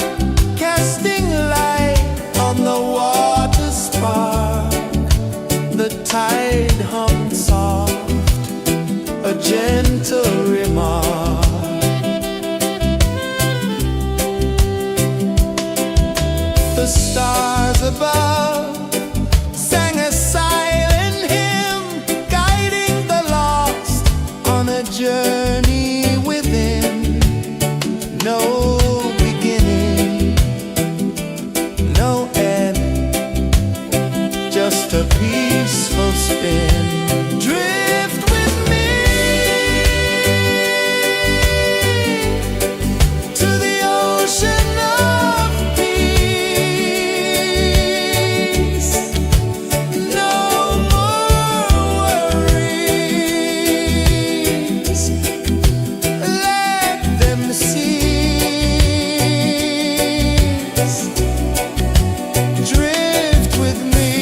casting light on the water spark. The tide hummed soft, a gentle remark. The stars above sang a silent hymn, guiding the lost on a journey within. No beginning, no end, just a peaceful spin. Drift with me to the ocean of peace. No more worries, let them cease. Drift with me.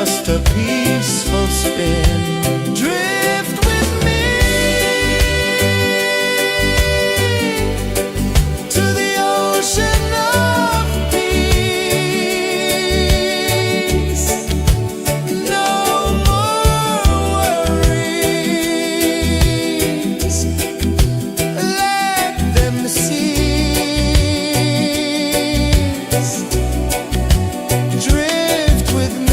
just a peaceful spin. Drift with me to the ocean of peace. No more worries, let them cease. Drift with me.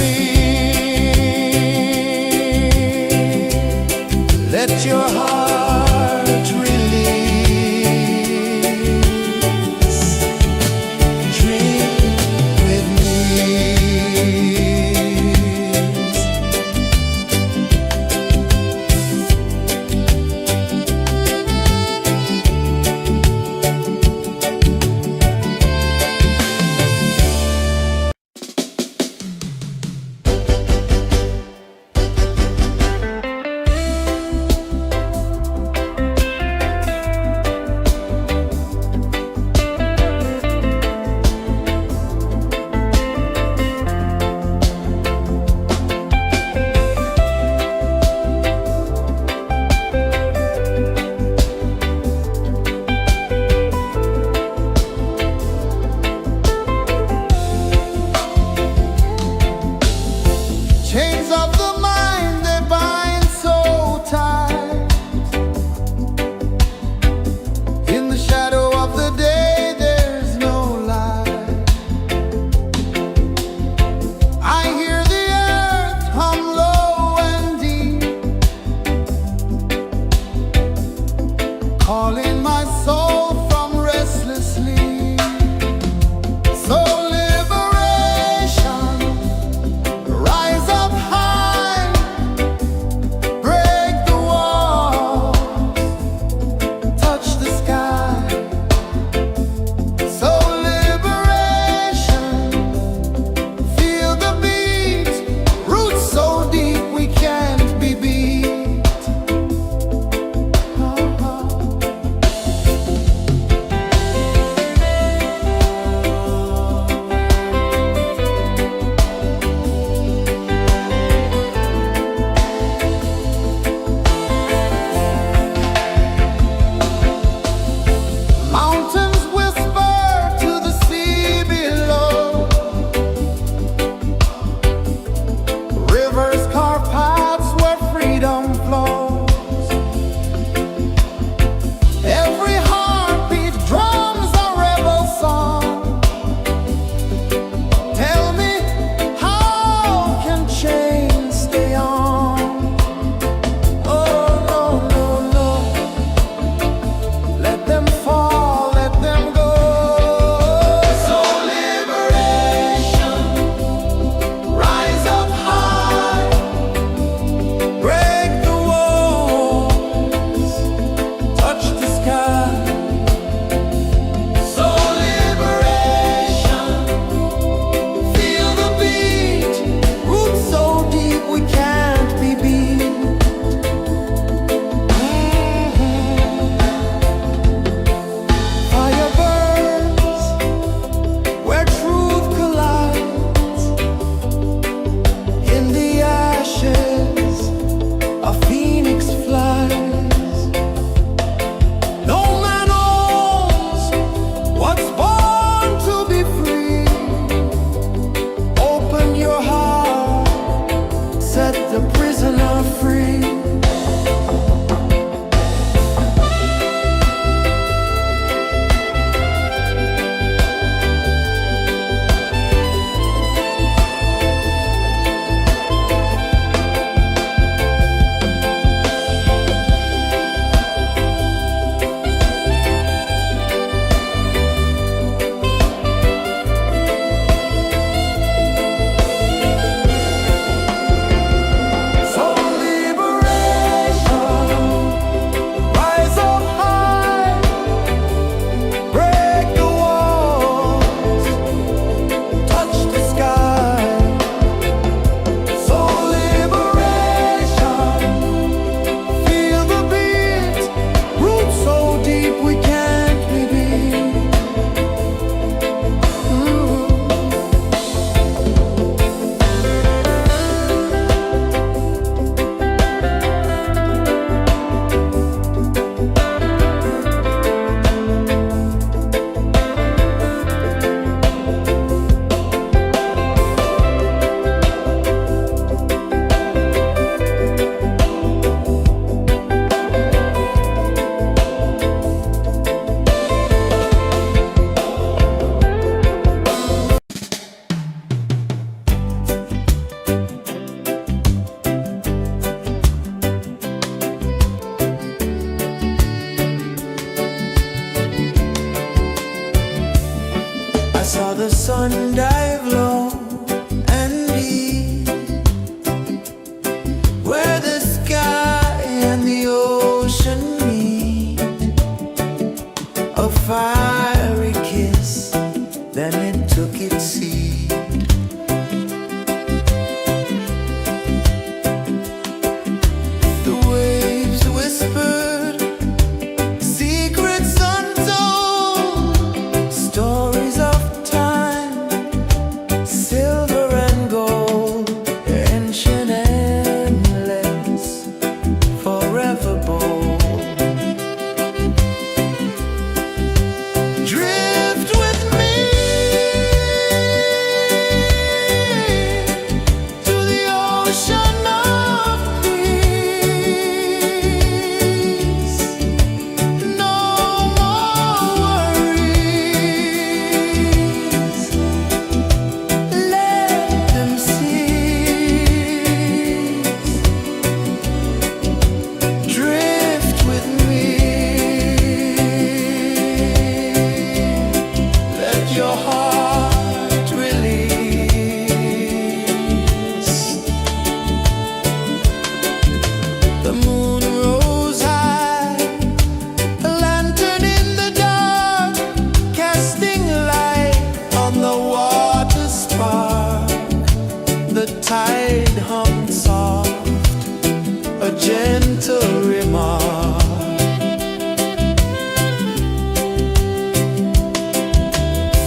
gentle remark.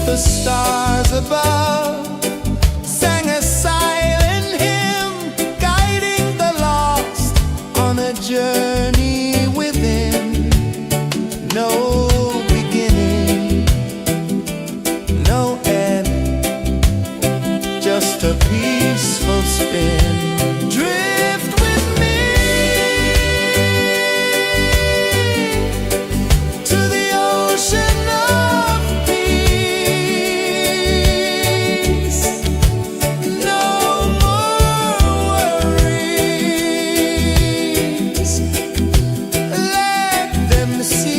The stars above sang a silent hymn, guiding the lost on a journey within. No beginning, no end, just a peaceful spin. Drift with me to the ocean of peace. No more worries, let them cease.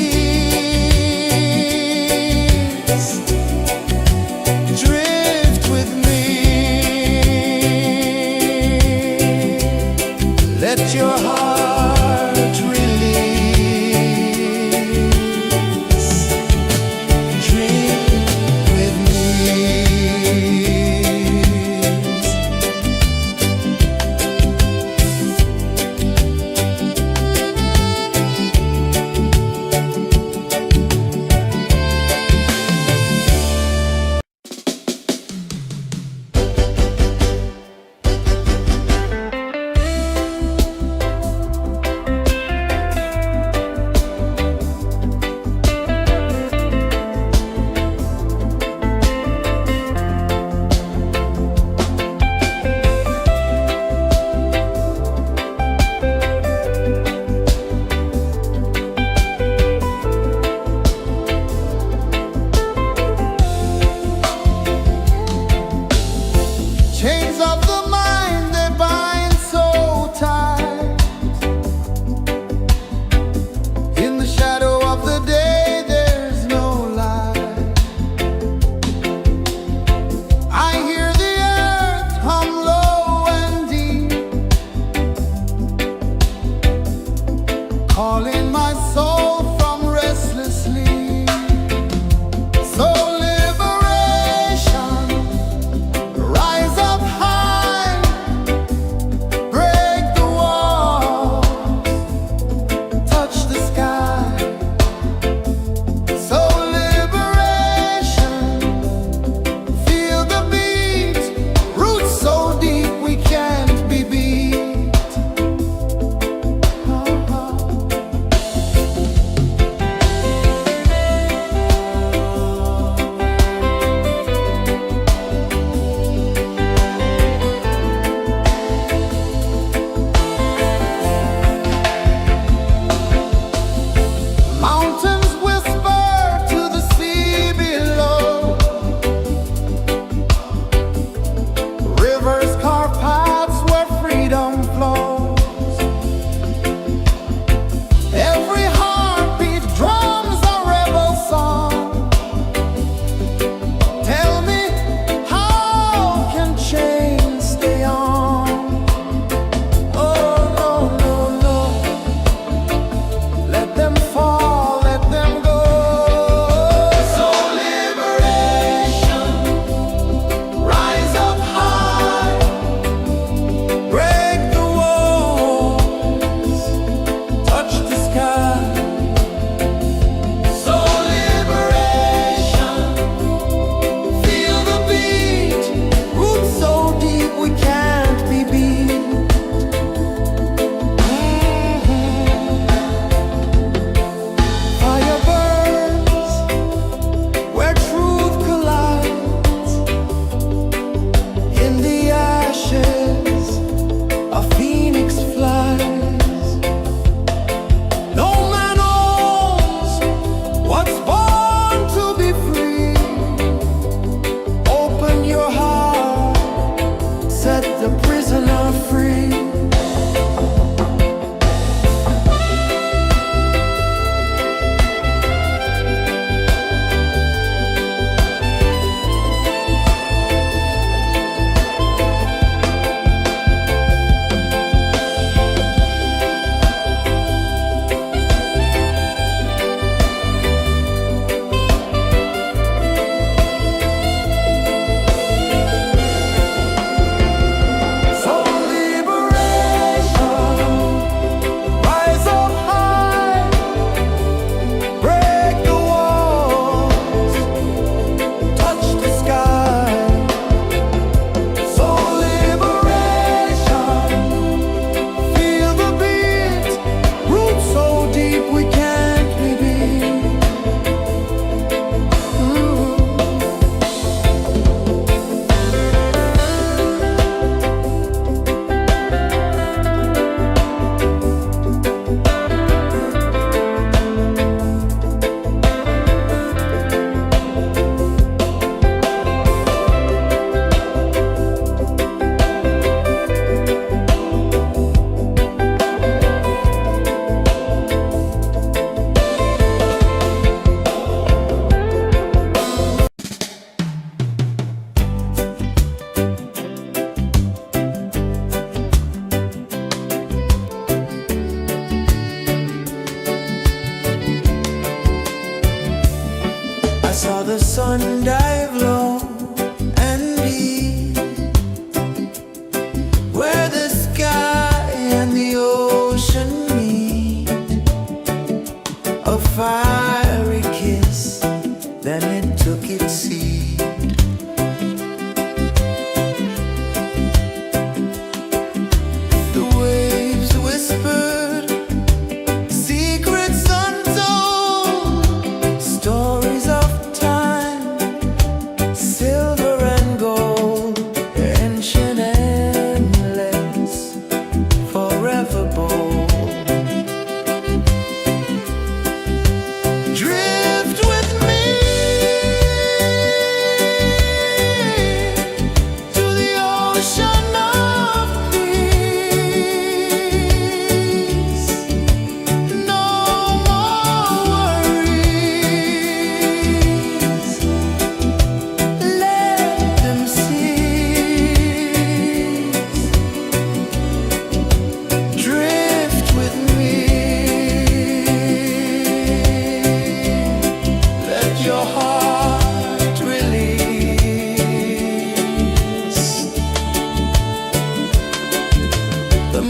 Drift with me, let your heart release. Dream with me.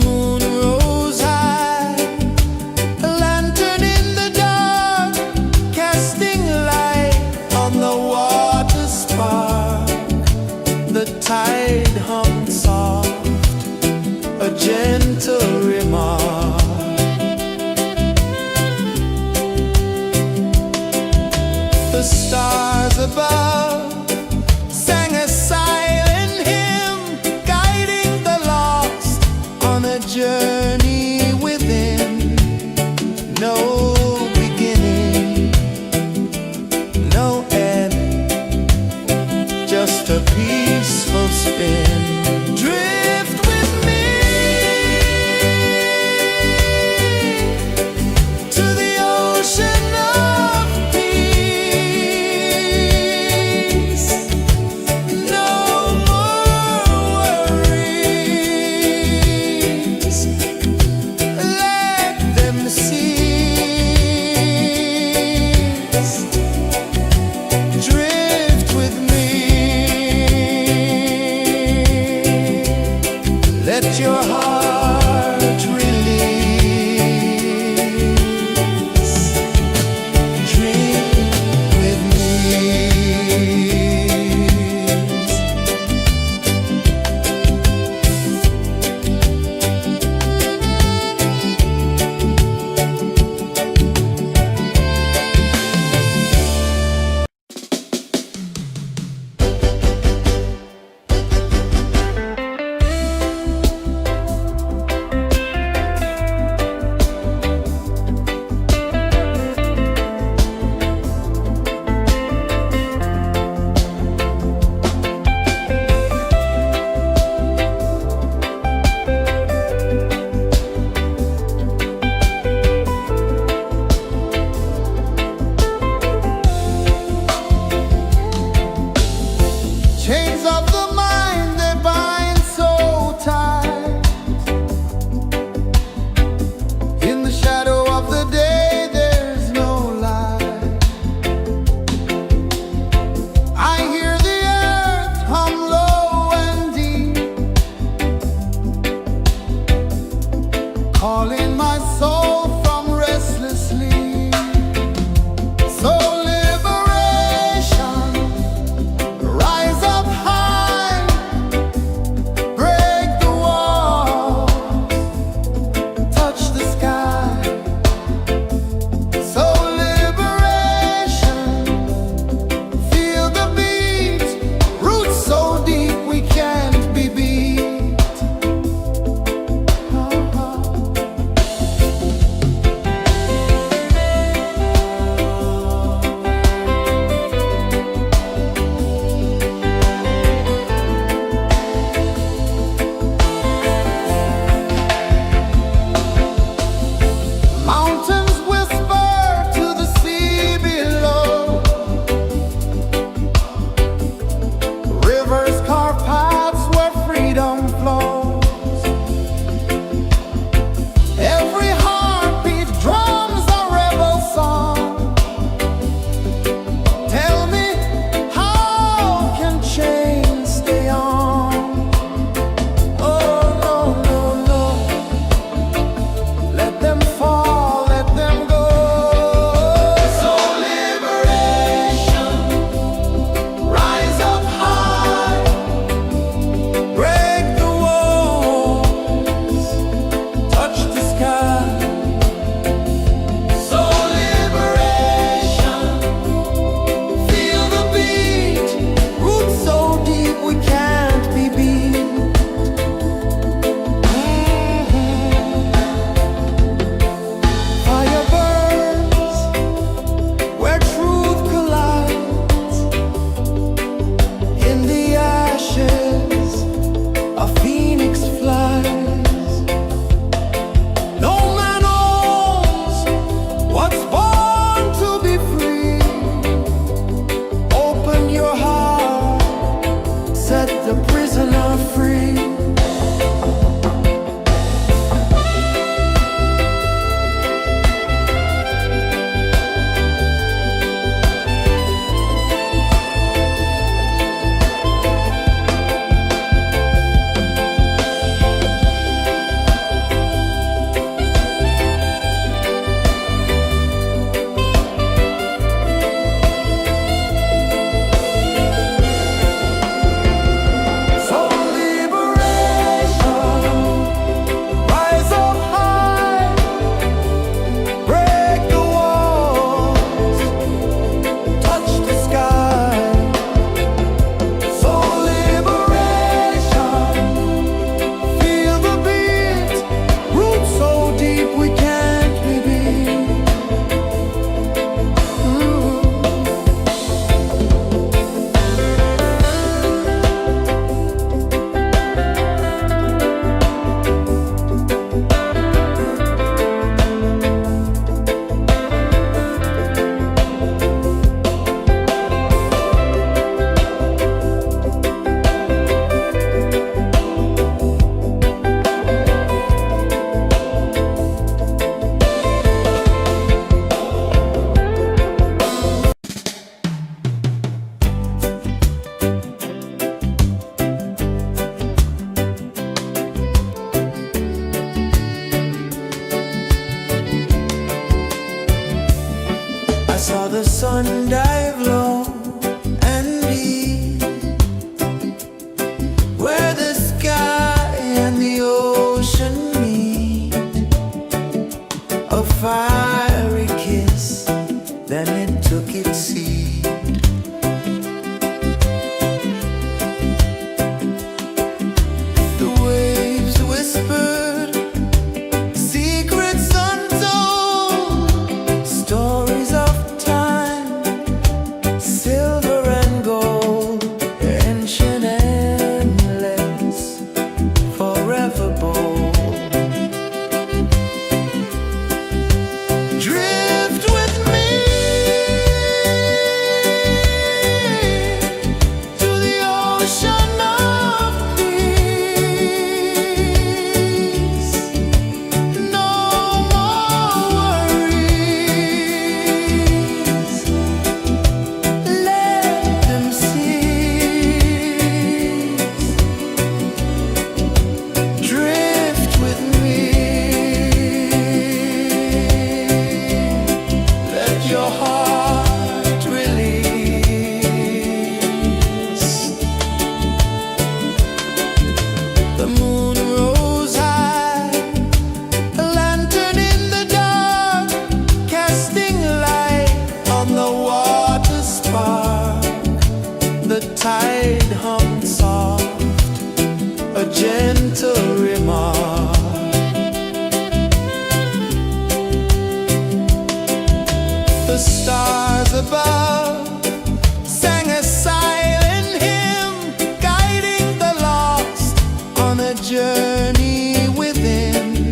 moon rose high, a lantern in the dark, casting light on the water spark. The tide hummed soft, a gentle remark. The stars above sang a silent hymn, guiding the lost on a journey within. No beginning, no end, just a peaceful spin. Drift with me to the ocean of peace. No more worries, let them cease. Drift with me, let your heart release. Dream with me. Chains of the mind, they bind so tight. In the shadow of the day, there's no light. I hear the earth hum low and deep, calling my soul from restless sleep. So liberation, rise up high, break the walls, touch the sky. So liberation, feel the beat, roots so deep we can't be beat. one dive low and deep, where the sky and the ocean meet. A fiery kiss, then it took its seat. The waves whispered secrets untold, stories of time, silver and gold, ancient, endless, forever bold. Drift with me to the ocean of peace. No more worries, let them cease. Drift with me, let your heart release. The moon rose high, a lantern in the dark, casting light on the water spark. The tide hummed soft, a gentle remark. The stars above sang a silent hymn, guiding the lost on a journey within.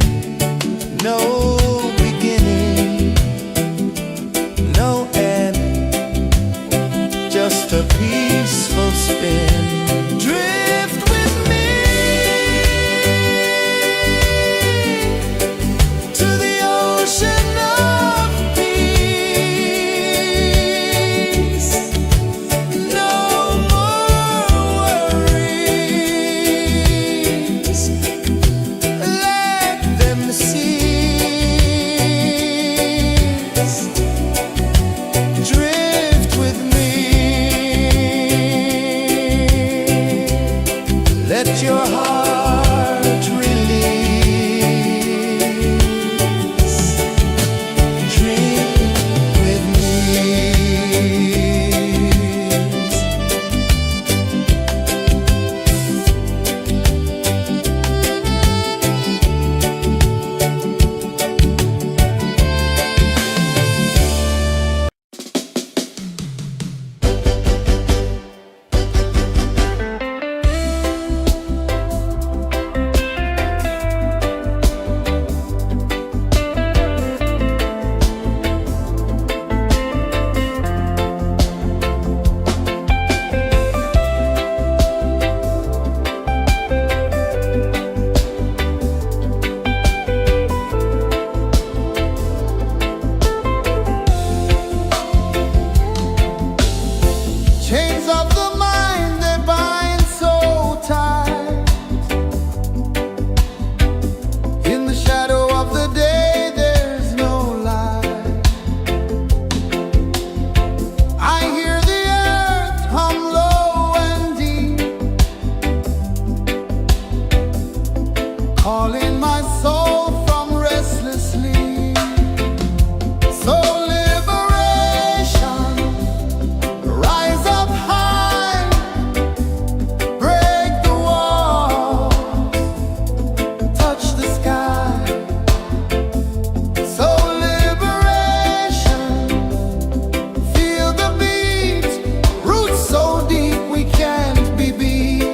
No beginning, no end, just a peaceful spin. Drift with me to the ocean of peace. No more worries, let them cease. Drift with me, let your heart release. Dream with me. Chains of the mind, they bind so tight. In the shadow of the day, there's no light. I hear the earth hum low and deep, calling my soul from restless sleep. So liberation, rise up high, break the walls, touch the sky. So liberation, feel the beat, roots so deep we can't be beat.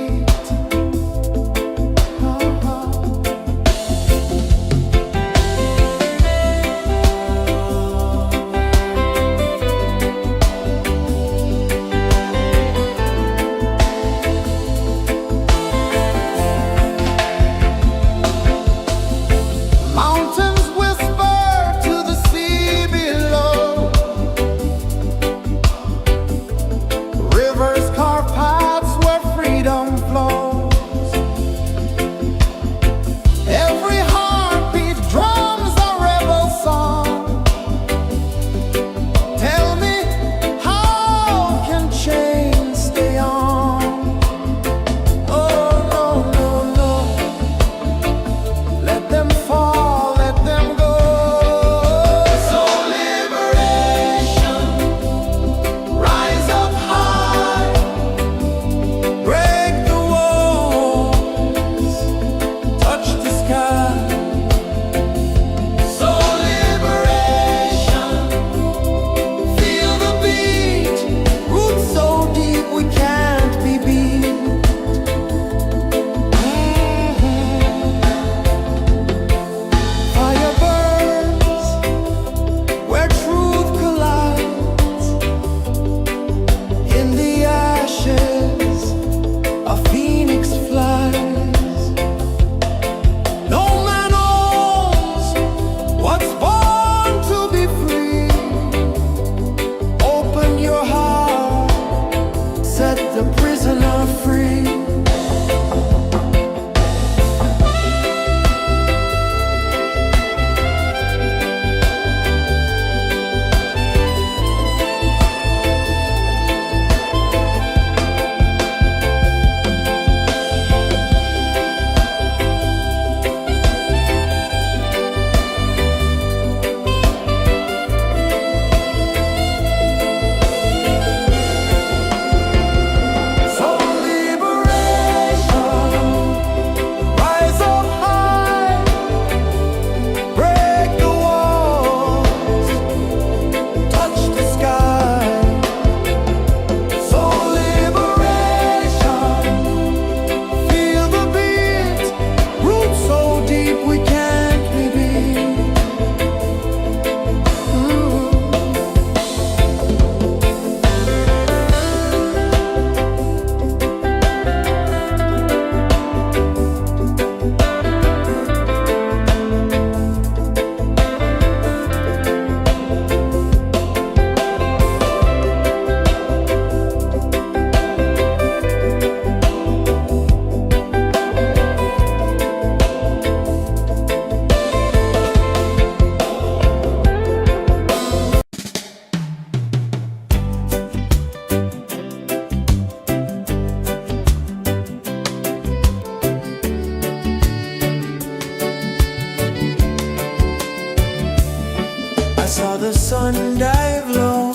the sun dive low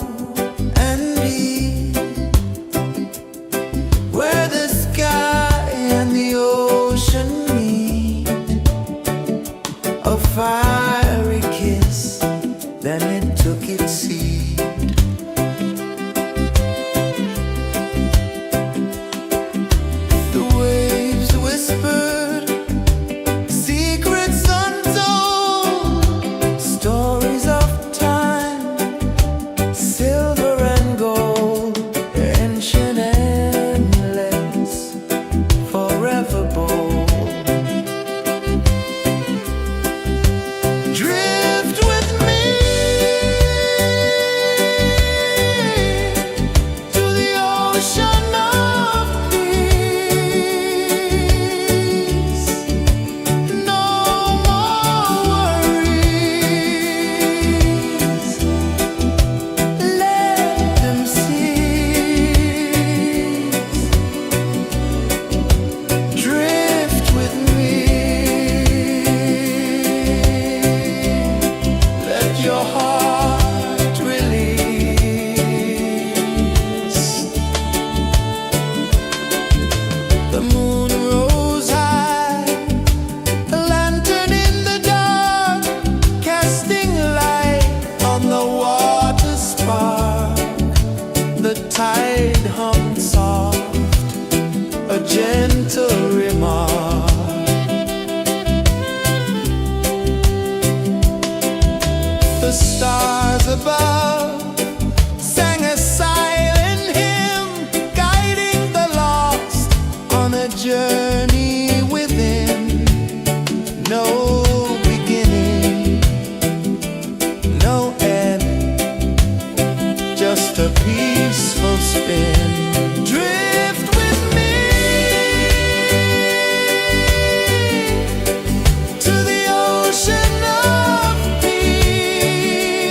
and deep, where the sky and the ocean meet, a fiery kiss, then it took its seed. The waves whispered secrets untold, stories of time, silver and gold, ancient, endless, forever bold. Drift with me to the ocean of peace. No more worries, let them cease. Drift with me, let your heart release. The moon rose high, a lantern in the dark, casting light on the water spark. The tide hummed soft, a gentle remark. The stars above sang a silent hymn, guiding the lost on a journey within. No beginning, no end, just a peaceful spin. Drift with me to the ocean of peace.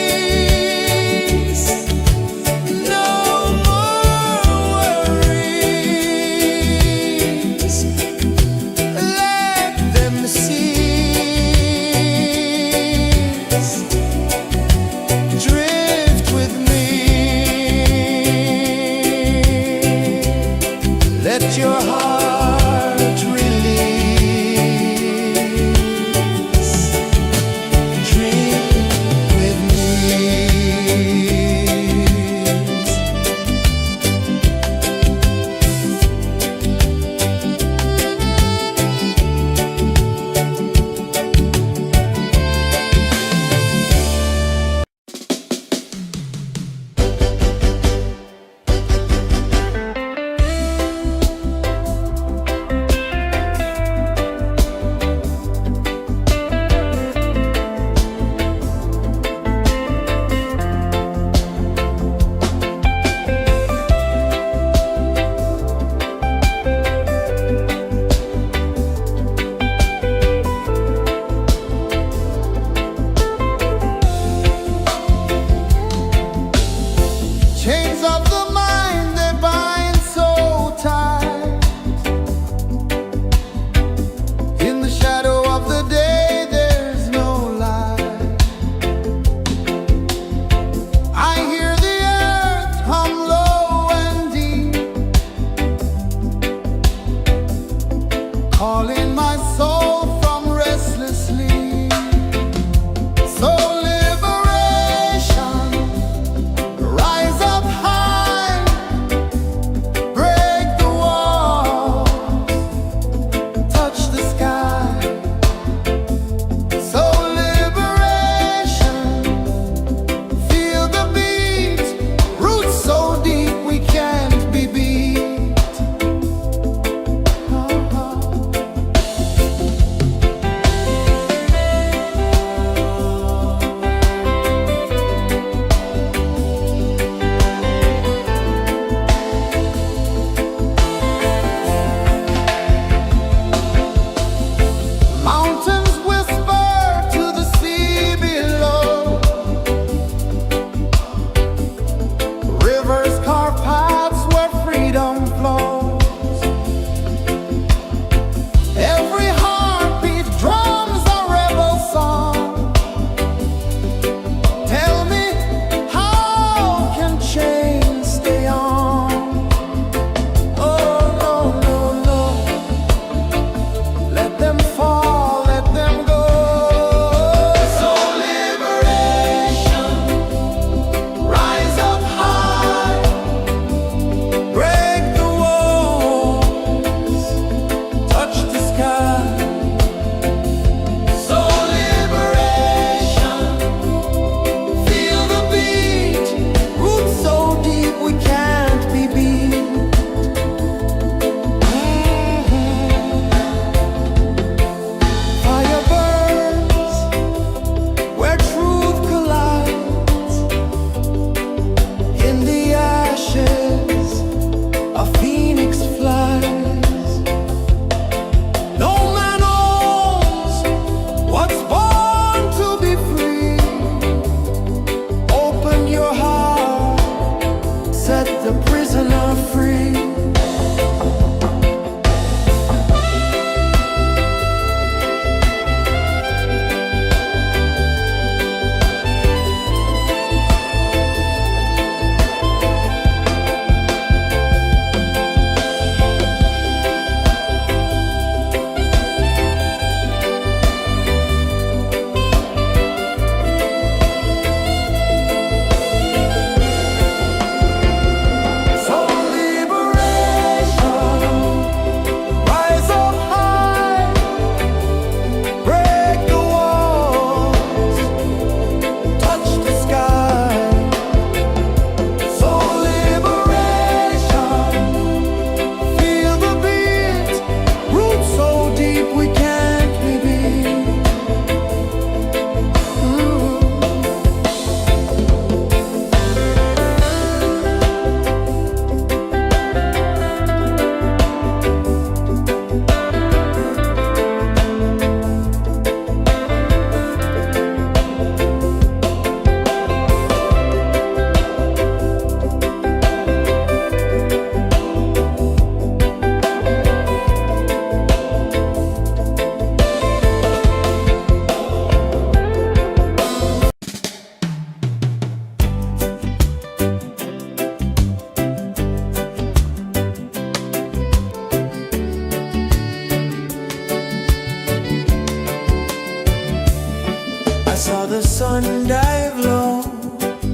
saw the sun dive low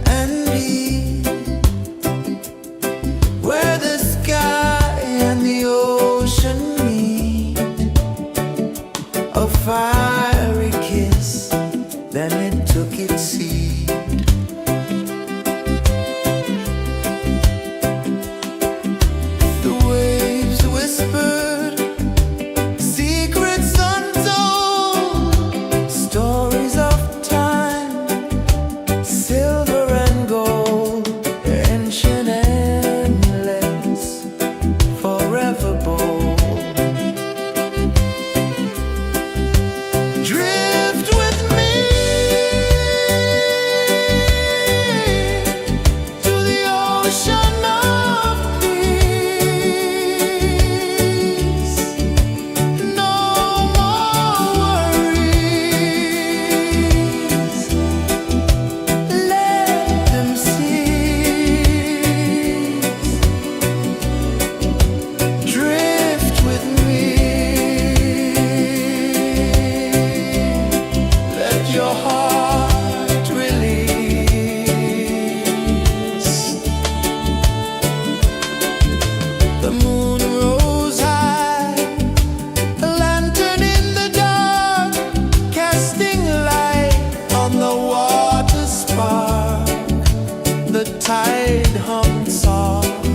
and deep, where the sky and the ocean meet. A fiery kiss, then it took its seed. The waves whispered secrets untold, stories of time, silver and gold, ancient, endless, forever bold. Drift with me to the ocean of peace. No more worries, let them cease. Drift with me, let your heart release. The moon rose high, a lantern in the dark, casting light on the water spark. The tide hummed soft,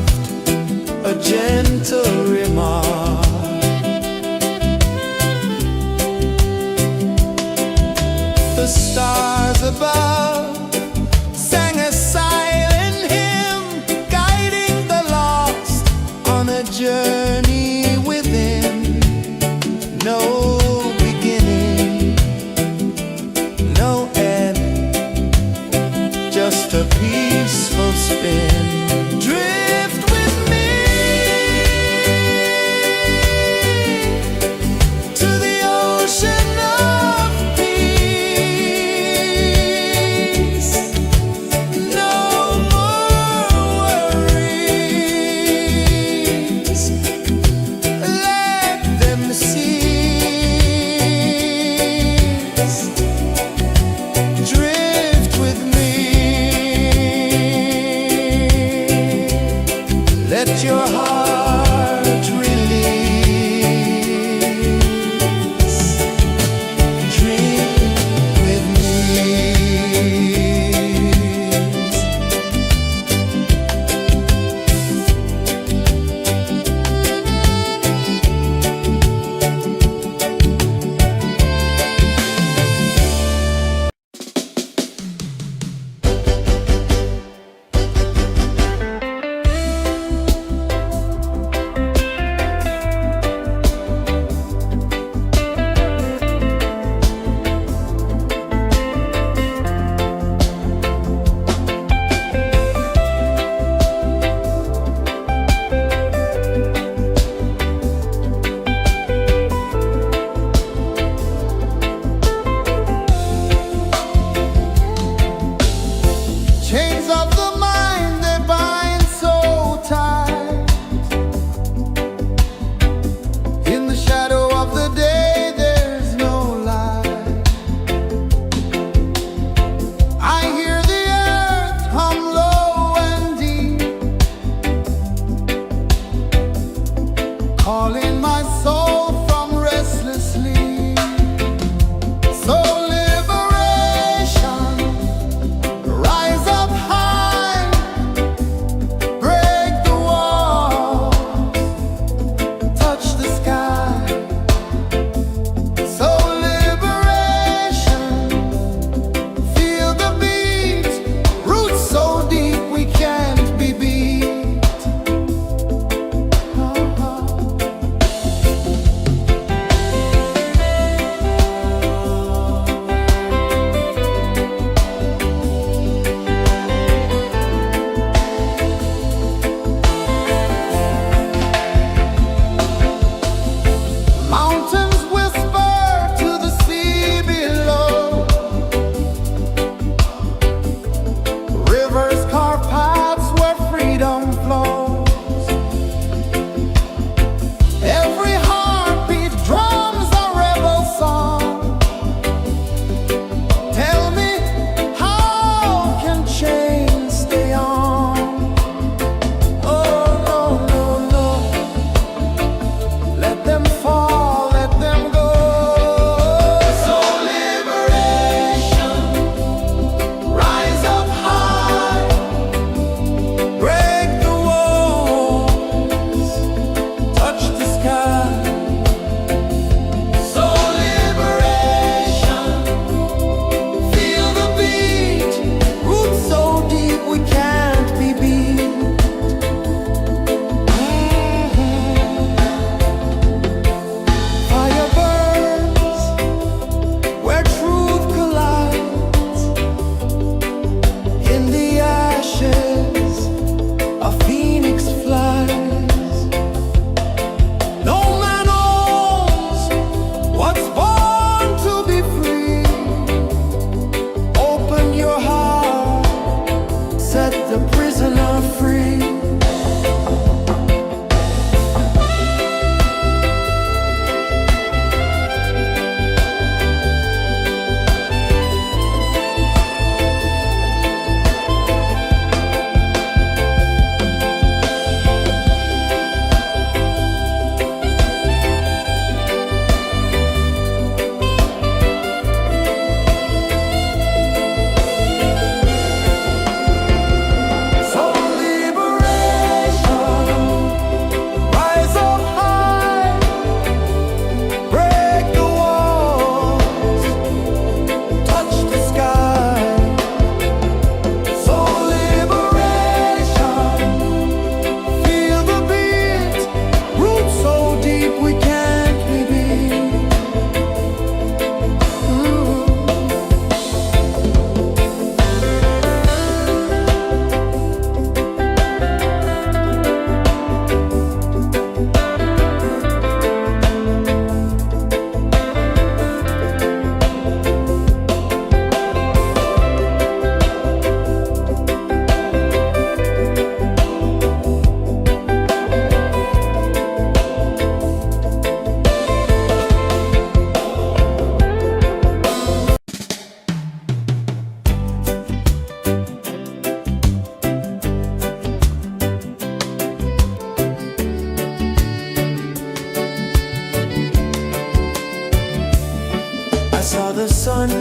a gentle remark. The stars above sang a silent hymn, guiding the lost on a journey within. No beginning, no end, just a peaceful spin. Drift with me to the ocean of peace.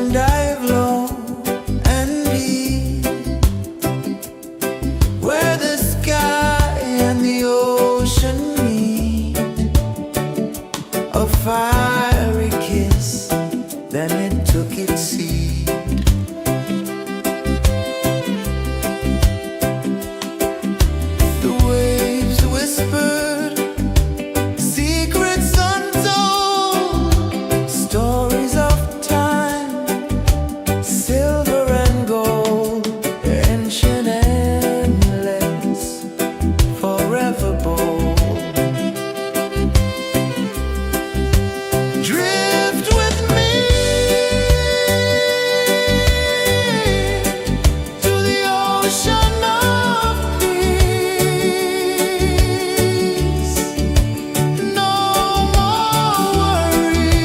and dive low and deep, where the sky and the ocean meet. A fiery kiss, then it took its seed. The waves whispered secrets untold, stories of time, silver and gold, ancient, endless, forever bold. Drift with me to the ocean of peace. No more worries,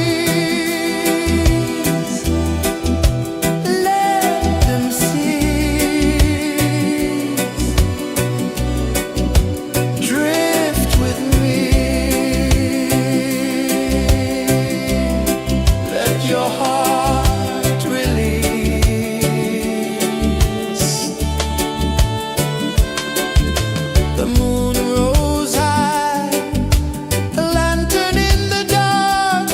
let them cease. Drift with me, let your heart release. The moon rose high, a lantern in the dark,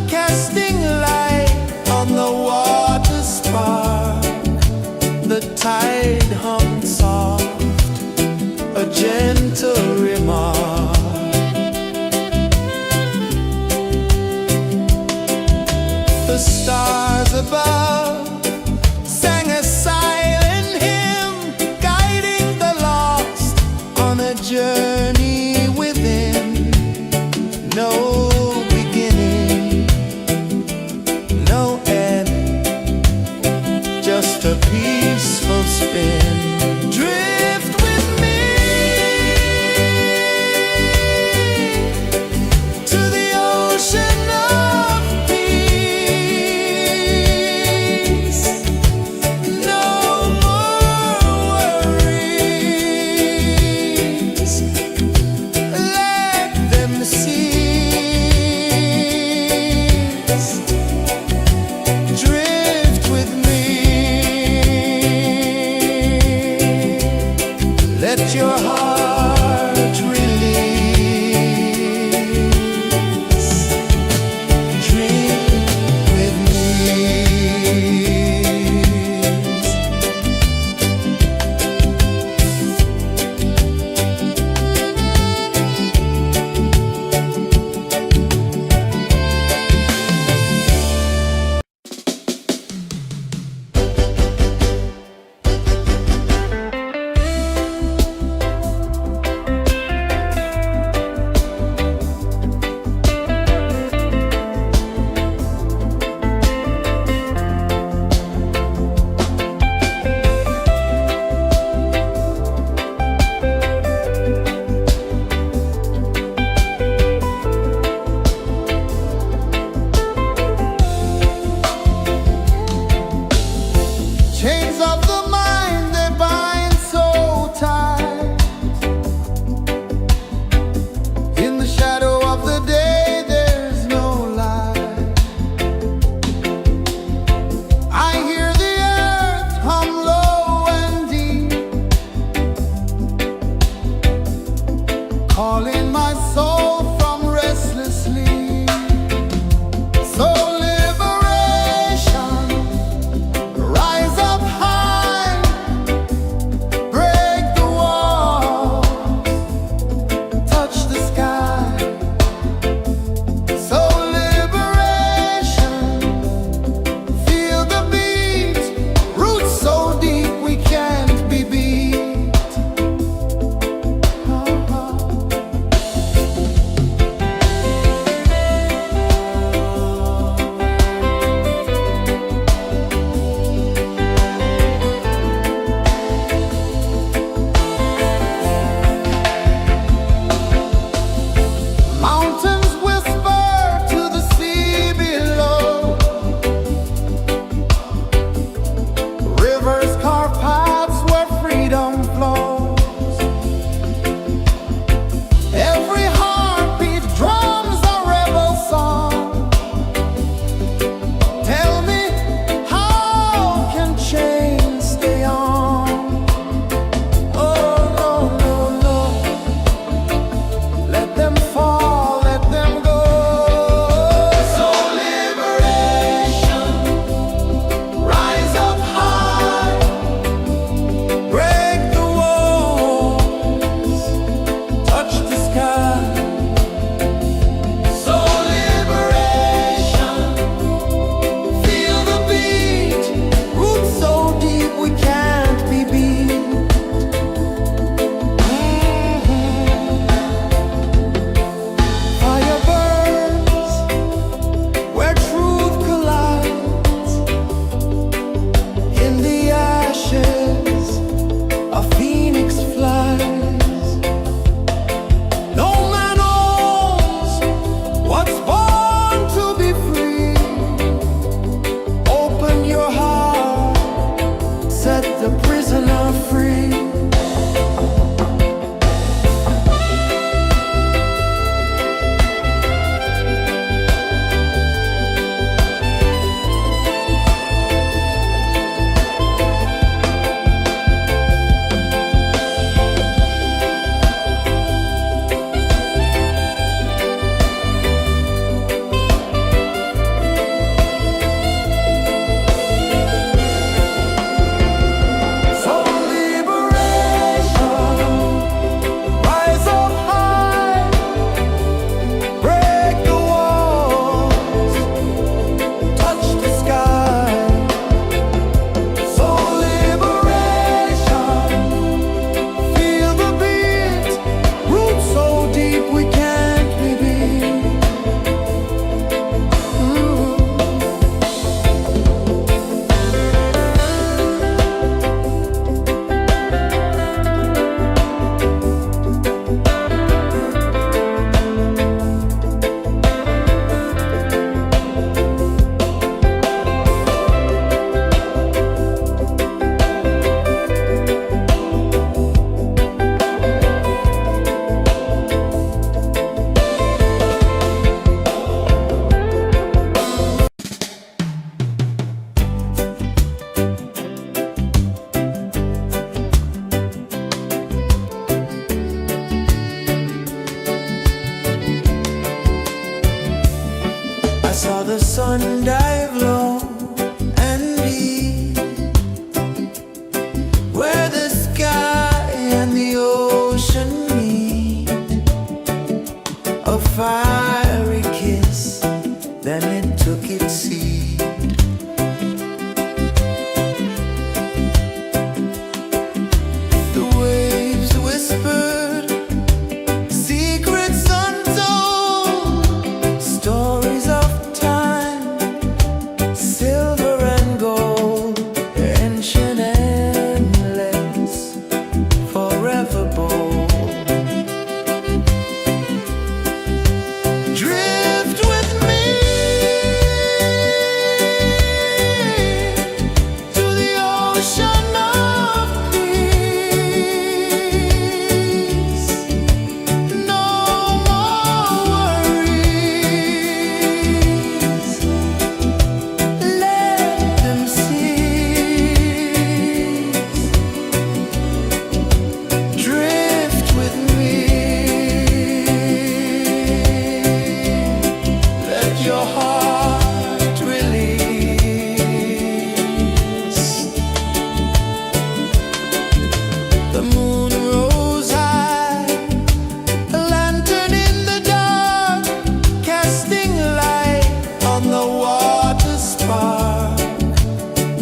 casting light on the water spark. The tide hummed soft, a gentle remark. The stars above sang a silent hymn, guiding the lost on a journey within. No beginning, no end, just a peaceful spin.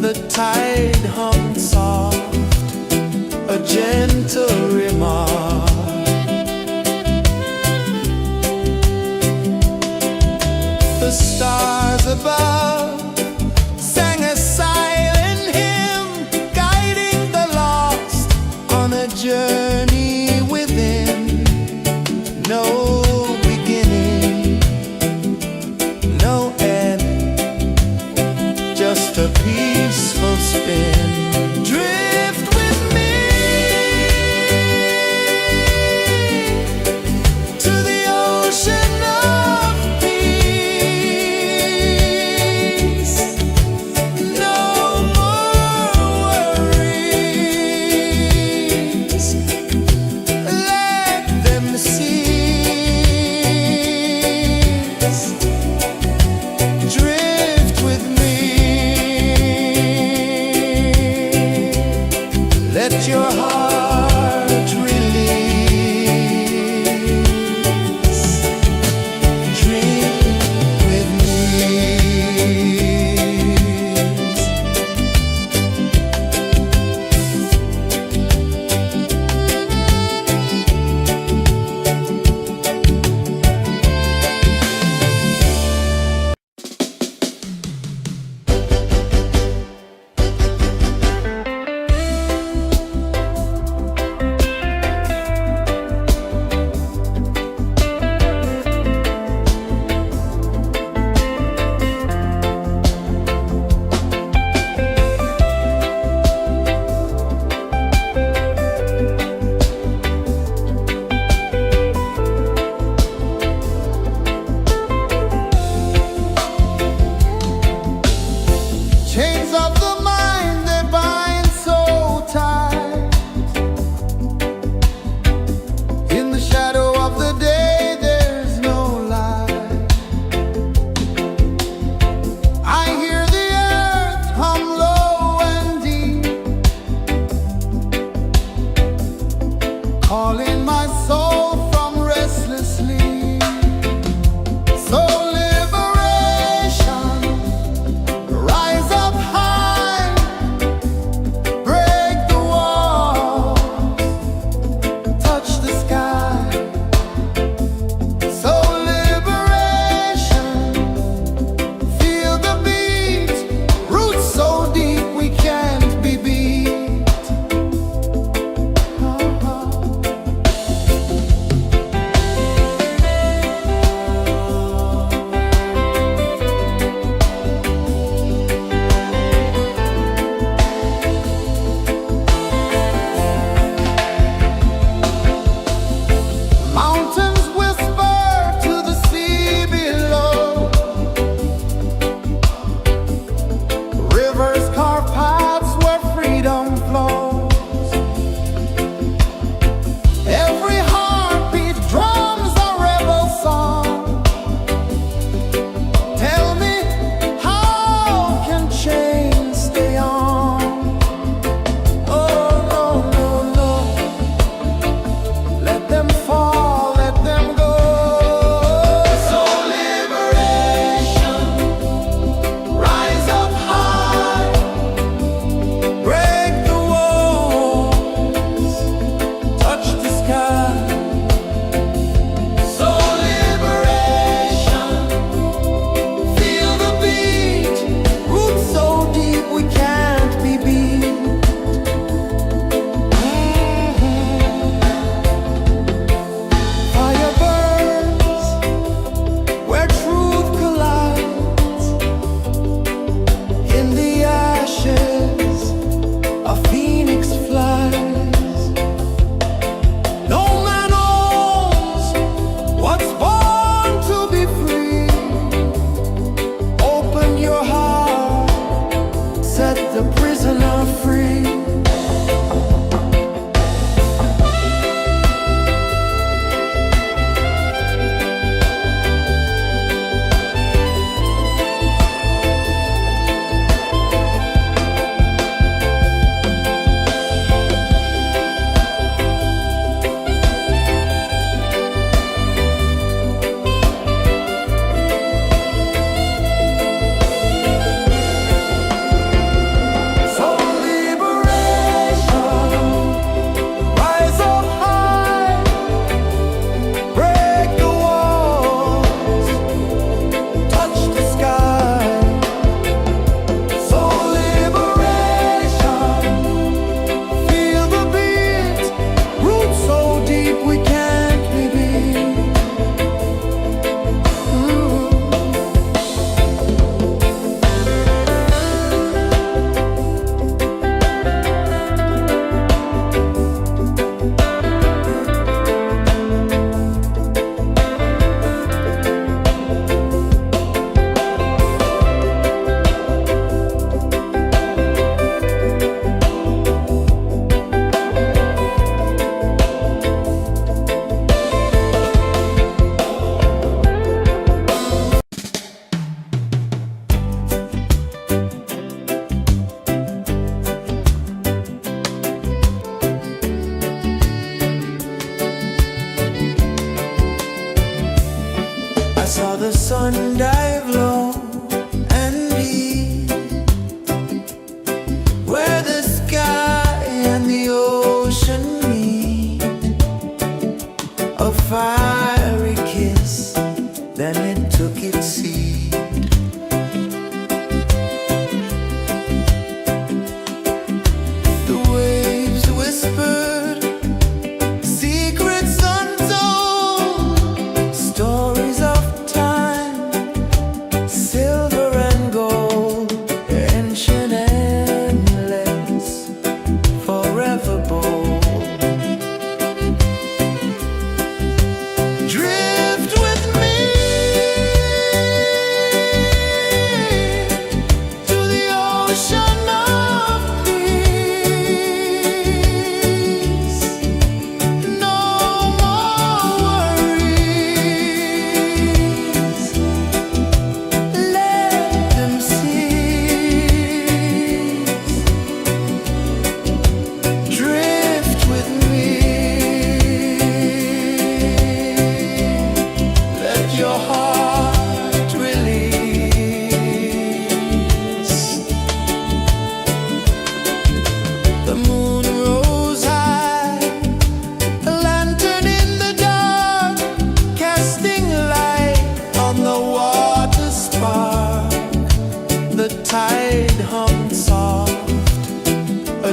the tide hung soft, a gentle remark. The stars above sang a silent hymn, guiding the lost on a journey within. No beginning, no end, just a peaceful spin. Drift with me to the ocean of peace. No more worries, let them cease. Drift with me, let your heart release. Dream with me. Chains of the mind, they bind so tight. In the shadow of the day, there's no light. I hear the earth hum low and deep, calling my soul from restless sleep. So liberation, rise up high, break the walls, touch the sky. So liberation, feel the beat, roots so deep we can't be beat. Mountains whisper to the sea below, rivers carve paths where freedom flows. Every heartbeat drums a rebel song. Tell me, how can chains stay on? Oh no, no, no, let them fall, let them go. So liberation, rise up high, break the walls, touch the sky. So liberation, feel the beat, roots so deep we can't be beat. Fire burns where truth collides. In the ashes, a phoenix flies. No man owns what's born to be free. Open your heart, set the prisoner free.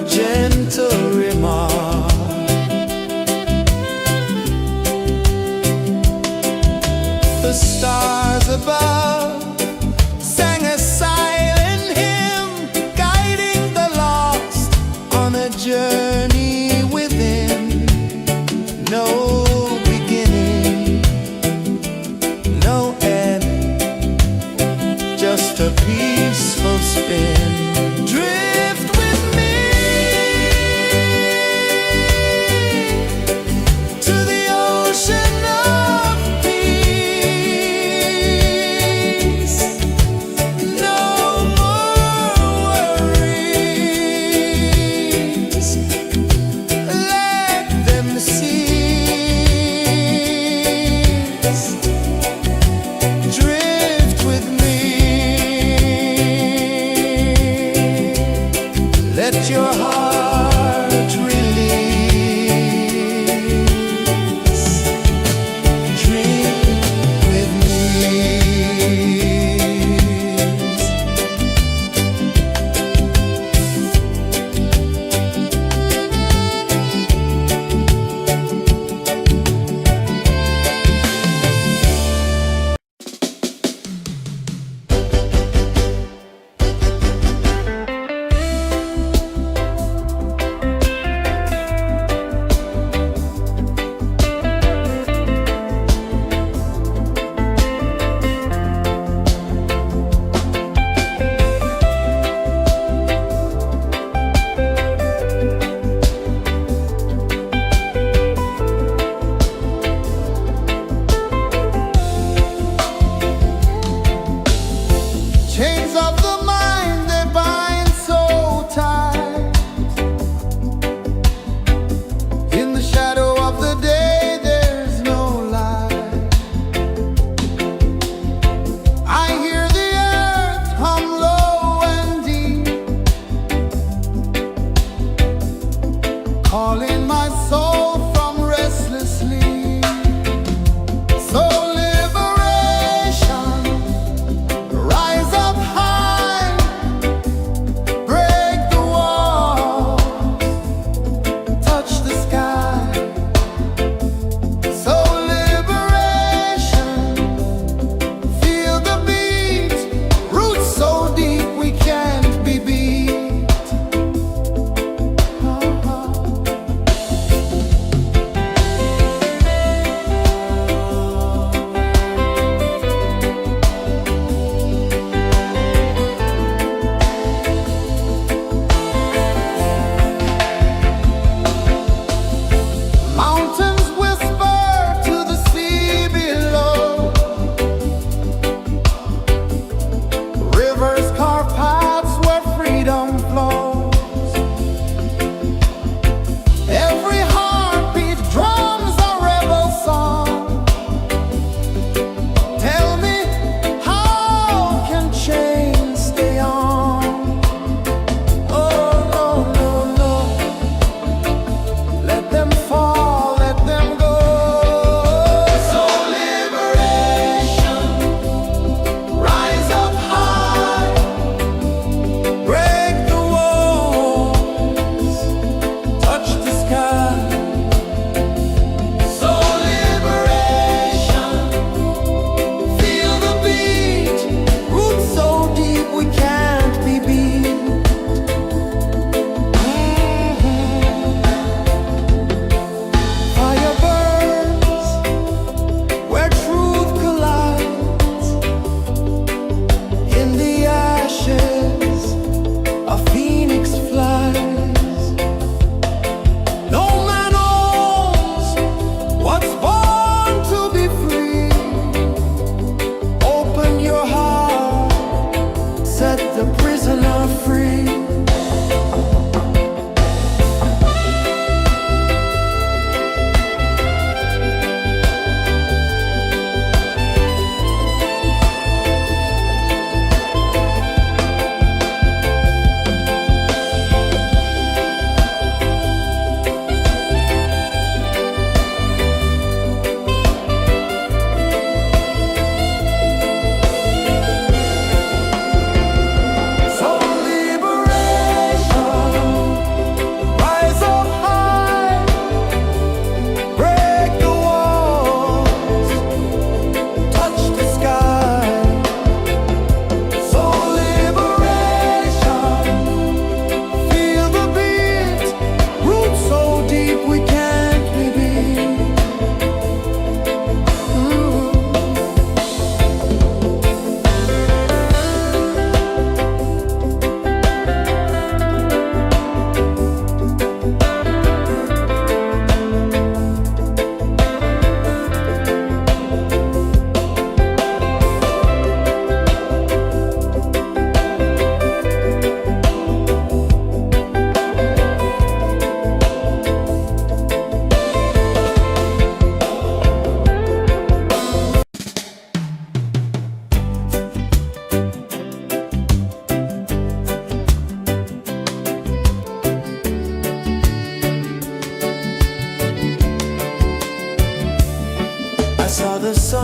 gentle remark. The stars above sang a silent hymn, guiding the lost on a journey within. No beginning, no end, just a peaceful spin. Drift with me to the ocean of peace. No more worries,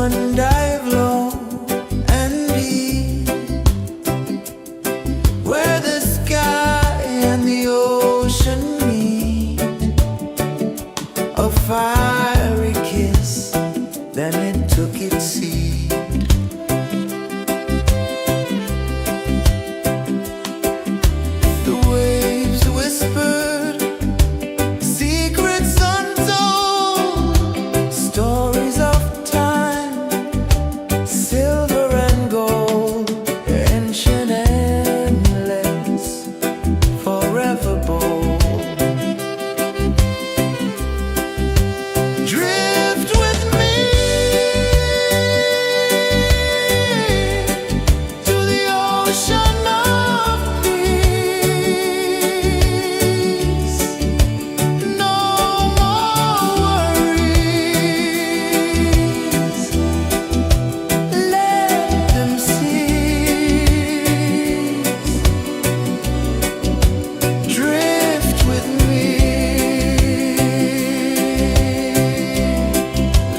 sun dive low and deep, where the sky and the ocean meet. A fiery kiss, then it took its seed. The waves whispered secrets untold, stories of time, silver and gold, ancient, endless, forever bold. Drift with me to the ocean of peace. No more worries, let them cease. Drift with me,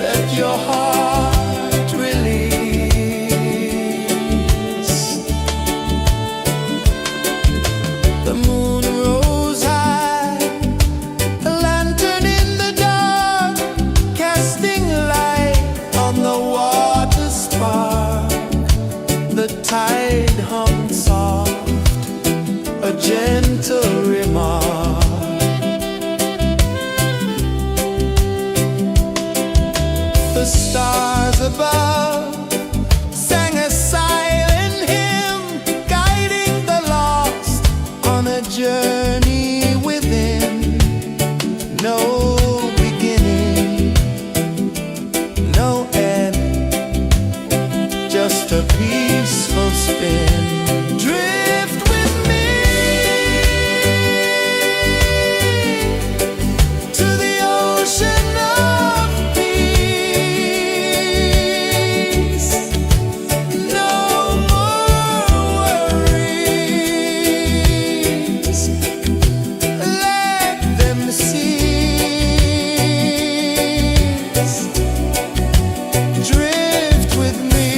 let your heart release. The moon rose high, a lantern in the dark, casting light on the water spark. The tide hummed soft, a gentle remark. The stars above sang a silent hymn, guiding the lost on a journey within. No beginning, no end, just a peaceful spin. Drift with me to the ocean of peace. No more worries, let them cease. Drift with me,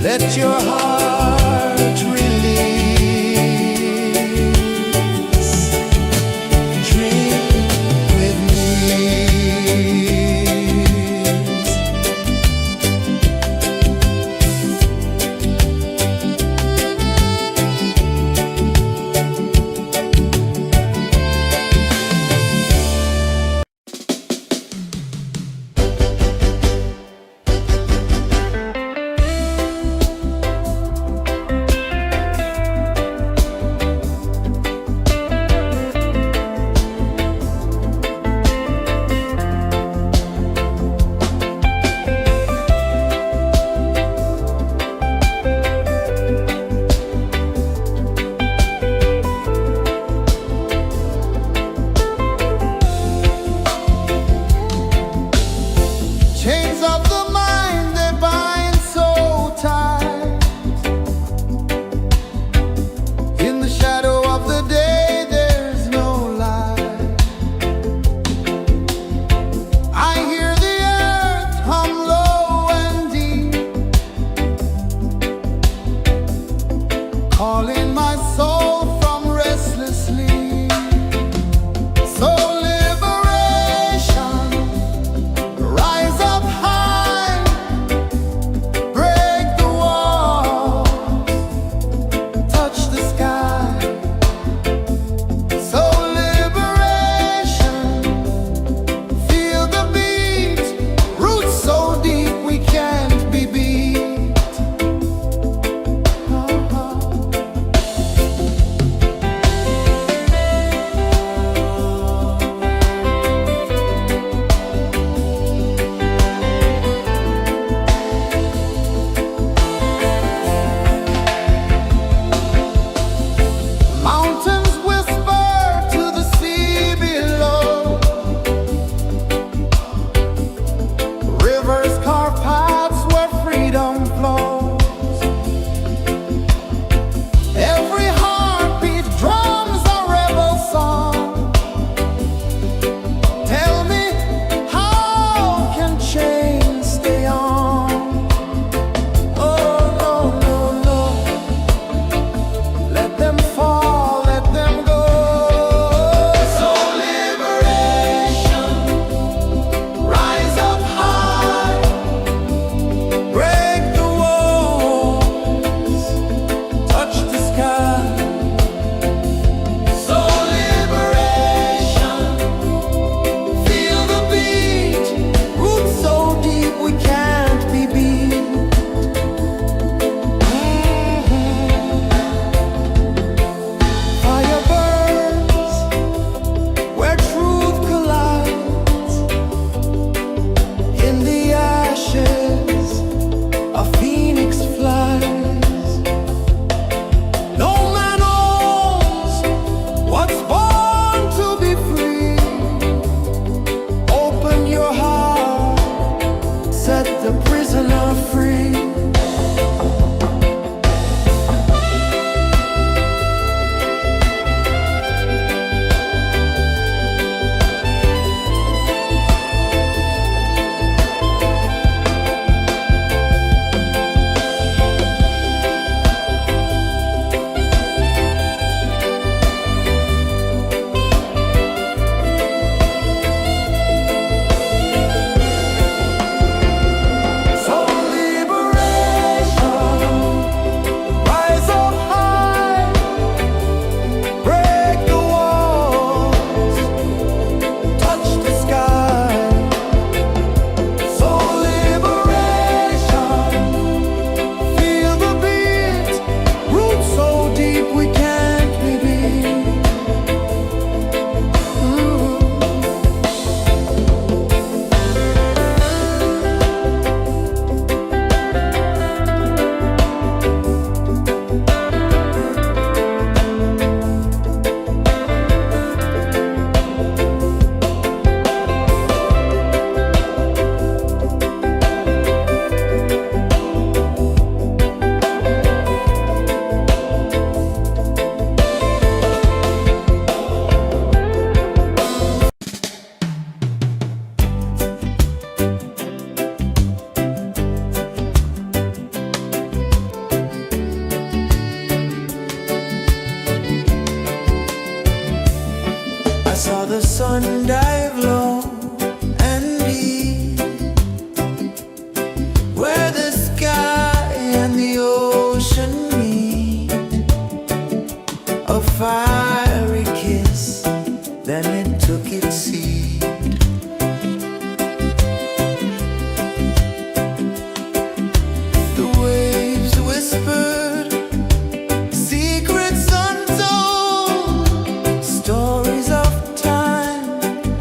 let your heart release. Dream with me. Chains of the mind, they bind so tight. In the shadow of the day, there's no light. I hear the earth hum low and deep, calling my soul from restless sleep. So liberation, rise up high, break the walls, touch the sky. So liberation, feel the beat, roots so deep we can't be beat. one dive low and deep, where the sky and the ocean meet. A fiery kiss, then it took its seat. The waves whispered secrets untold, stories of time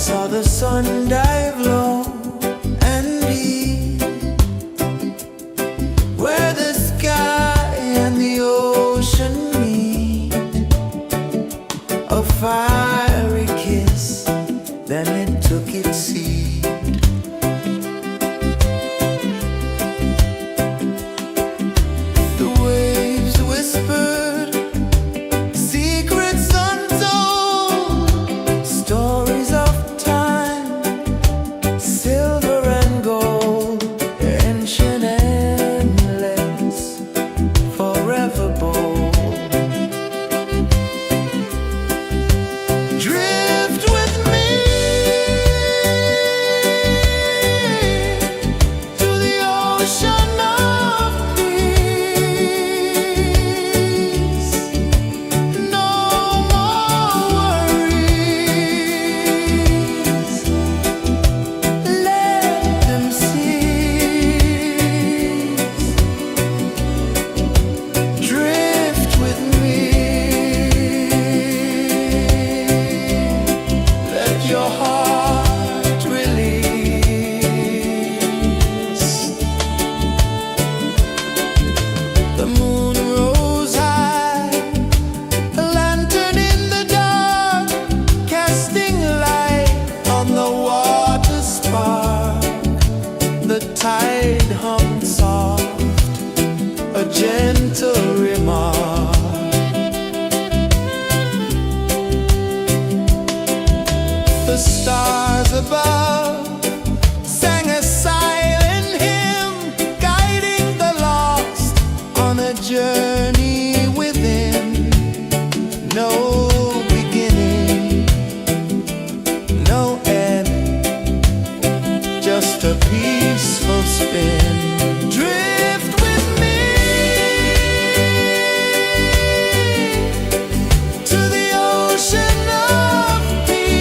saw the sun dive low and deep, where the sky and the ocean meet. A fiery kiss, then it took its seat. The waves whispered secrets untold, stories of time, silver and gold, ancient, endless, forever bold. Drift with me to the ocean of peace. No more worries, let them cease. Drift with me, let your heart release. The moon rose high, a lantern in the dark, casting light on the water spark. The tide hummed soft, a gentle remark. The stars above sang a silent hymn, guiding the lost on a journey within. No beginning, no end, just a peaceful spin. Drift with me to the ocean of peace.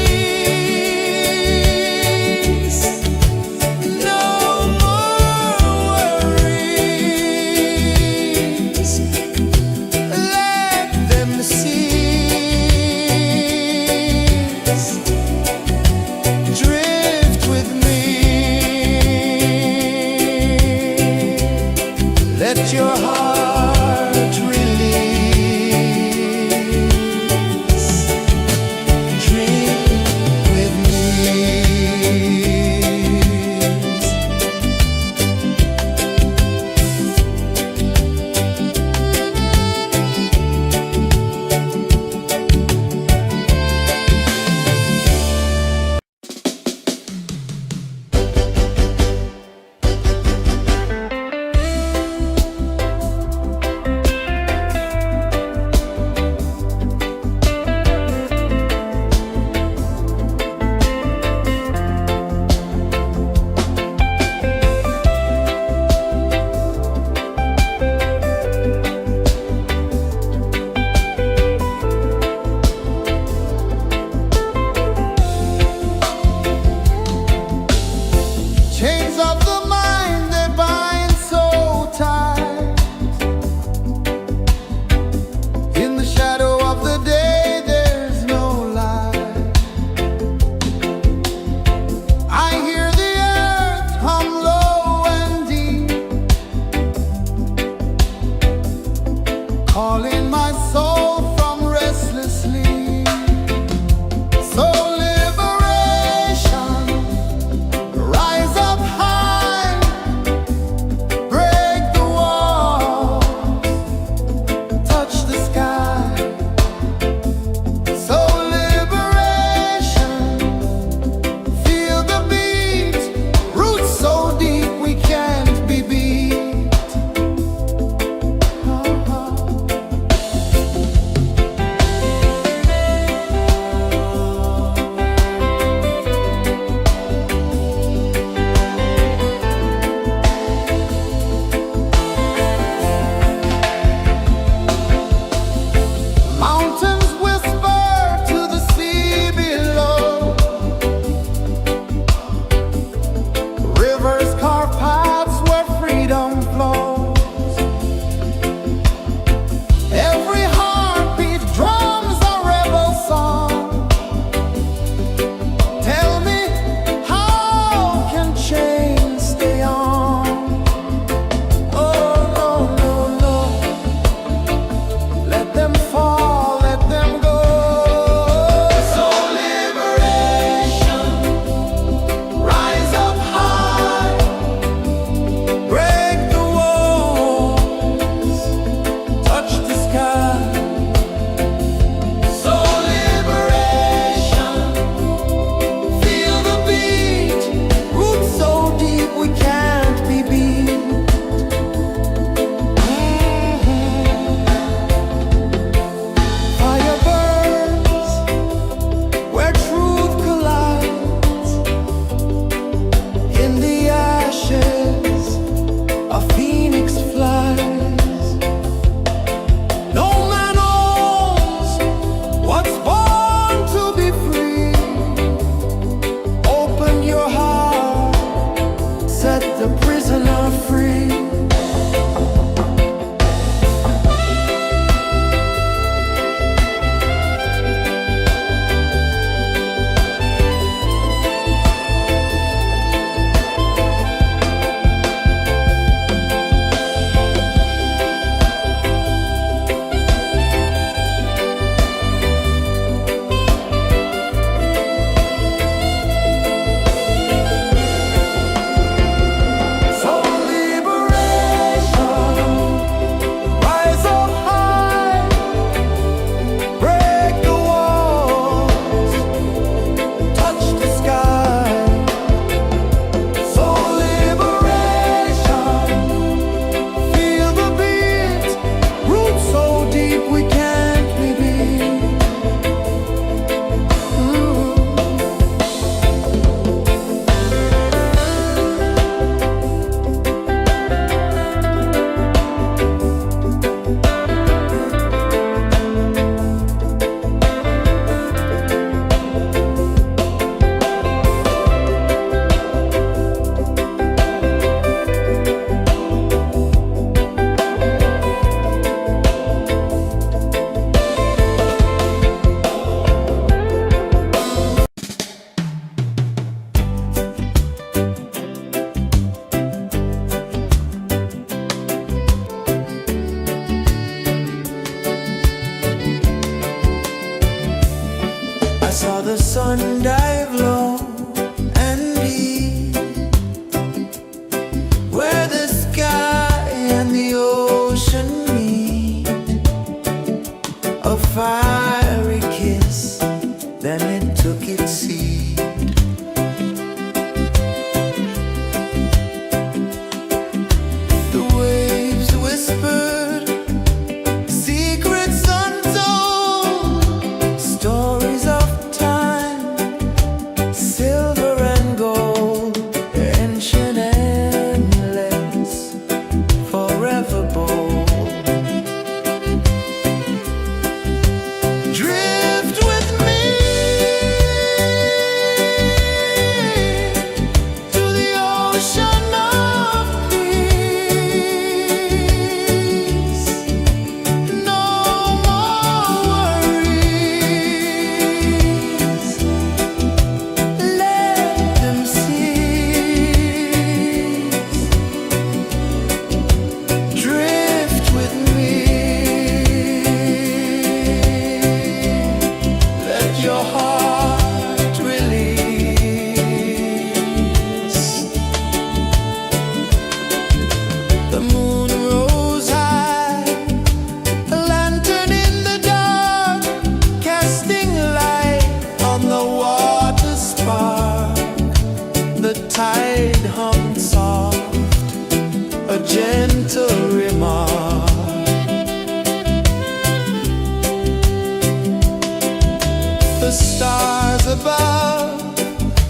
saw the sun dive low and deep, where the sky and the ocean meet. A fiery kiss, then it took its seed. The waves whispered secrets untold, stories of time, silver and gold, ancient, endless, forever bold. Drift with me to the ocean of peace. No more worries, let them cease. Drift with me, let your heart release. The moon rose high, a lantern in the dark, casting light on the water spark. The tide hummed soft, a gentle remark. The stars above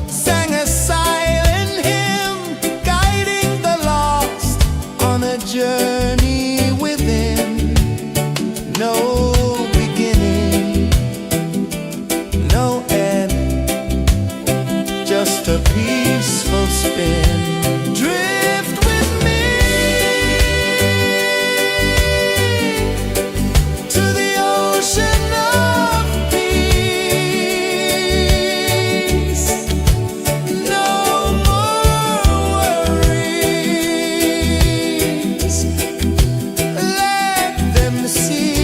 sang a silent hymn, guiding the lost on a journey within. No beginning, no end, just a peaceful spin. Drift with me to the ocean of peace. No more worries, let them cease.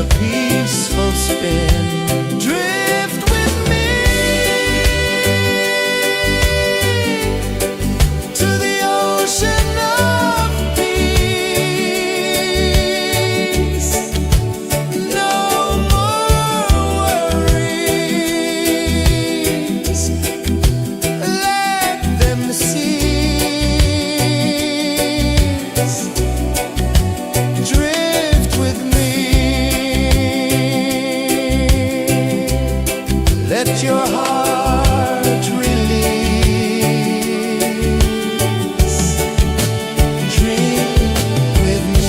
a peaceful spin. Drift with me to the ocean of peace. No more worries, let them cease. Drift with me, let your heart release. Dream with me.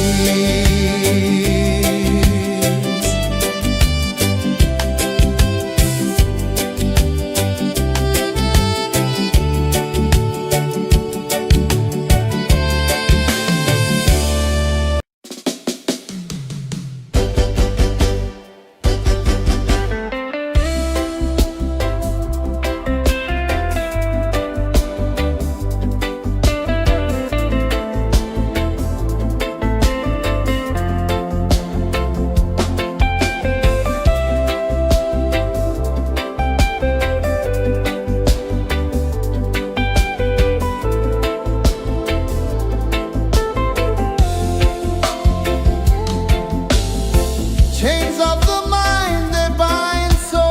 Chains of the mind, they bind so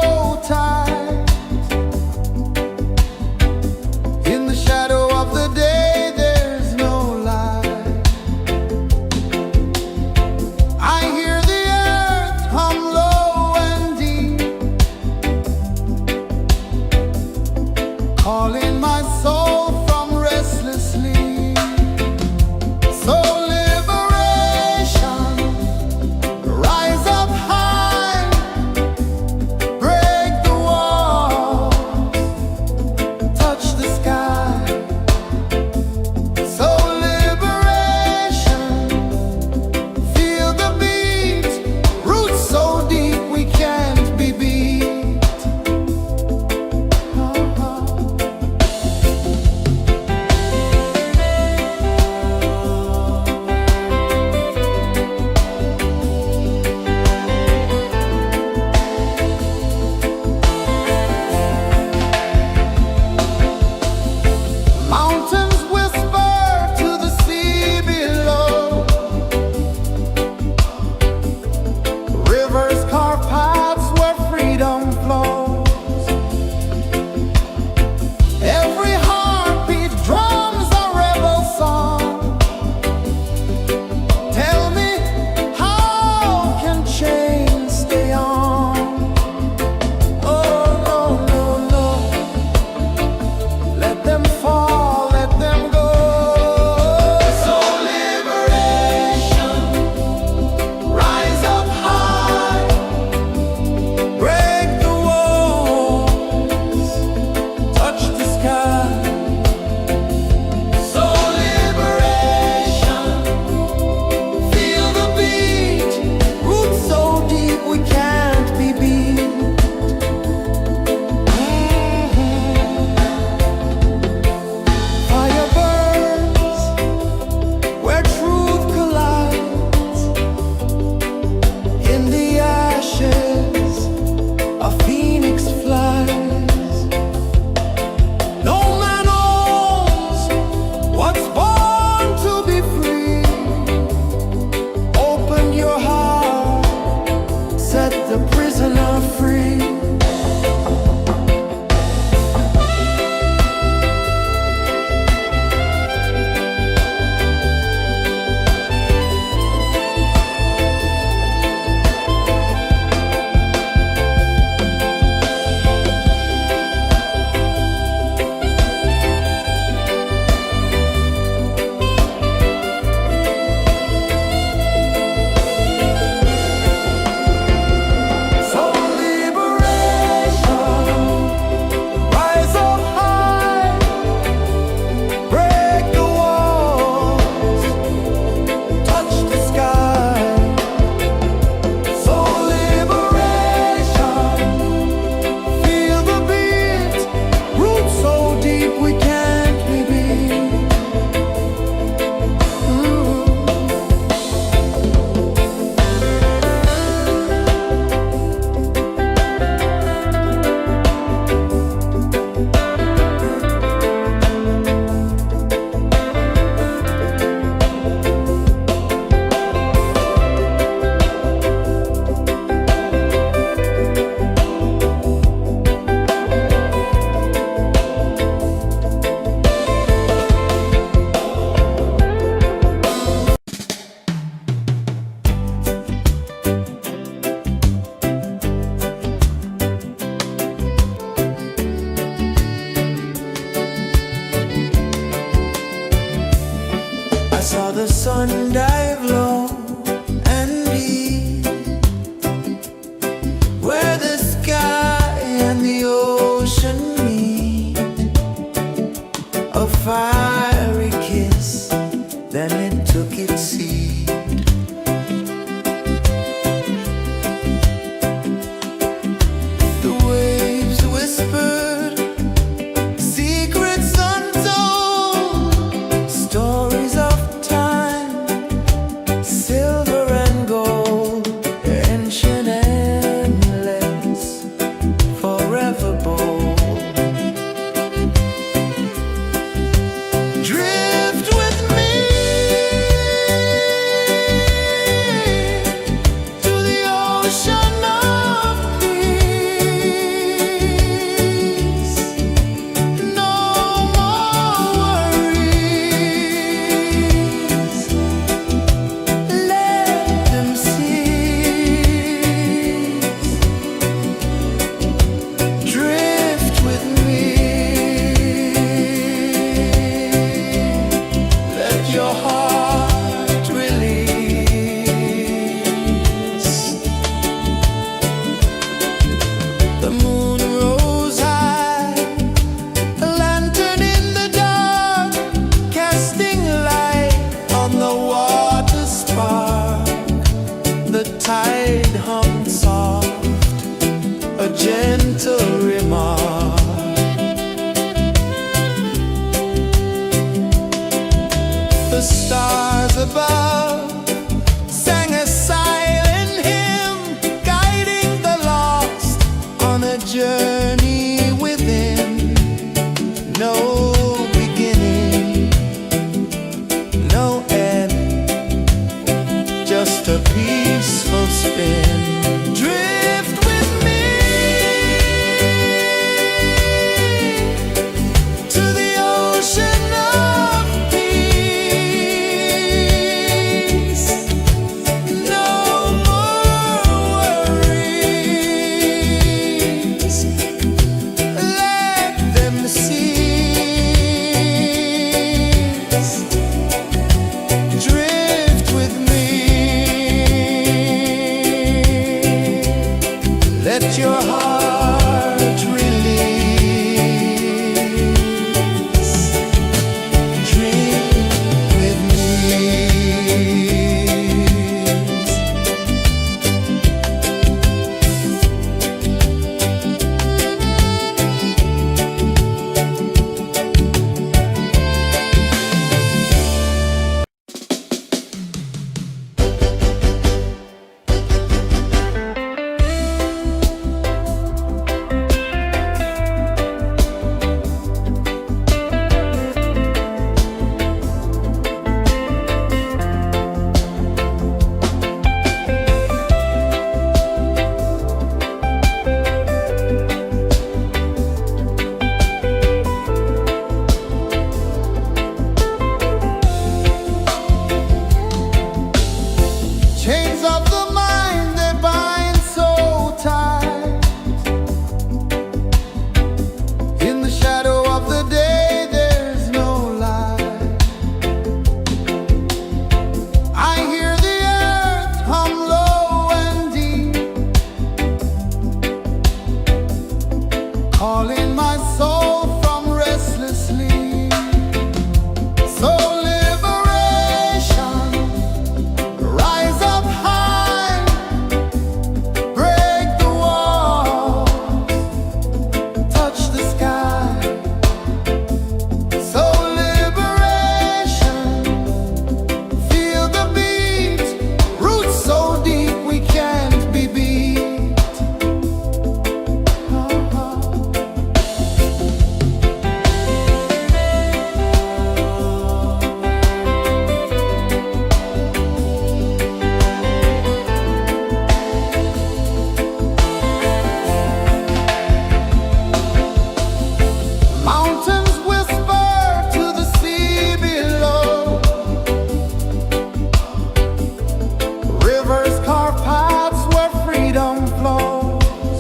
tight. In the shadow of the day, there's no light. I hear the earth hum low and deep, calling my soul from restless sleep. So liberation, rise up high, tide hung soft, a gentle remark. The stars above sang a silent hymn, guiding the lost on a journey within. No beginning, no end, just a peaceful spin. Drift with me to the ocean of peace. No more worries, let them cease. Drift with me, let your heart release. Dream with me. Chains of the mind, they bind so tight. In the shadow of the day, there's no light. I hear the earth hum low and deep, calling my soul from restless sleep. So liberation, rise up high, break the walls, touch the sky. So liberation, feel the beat, roots so deep we can't be beat. Mountains whisper to the sea below, rivers carve paths where freedom flows.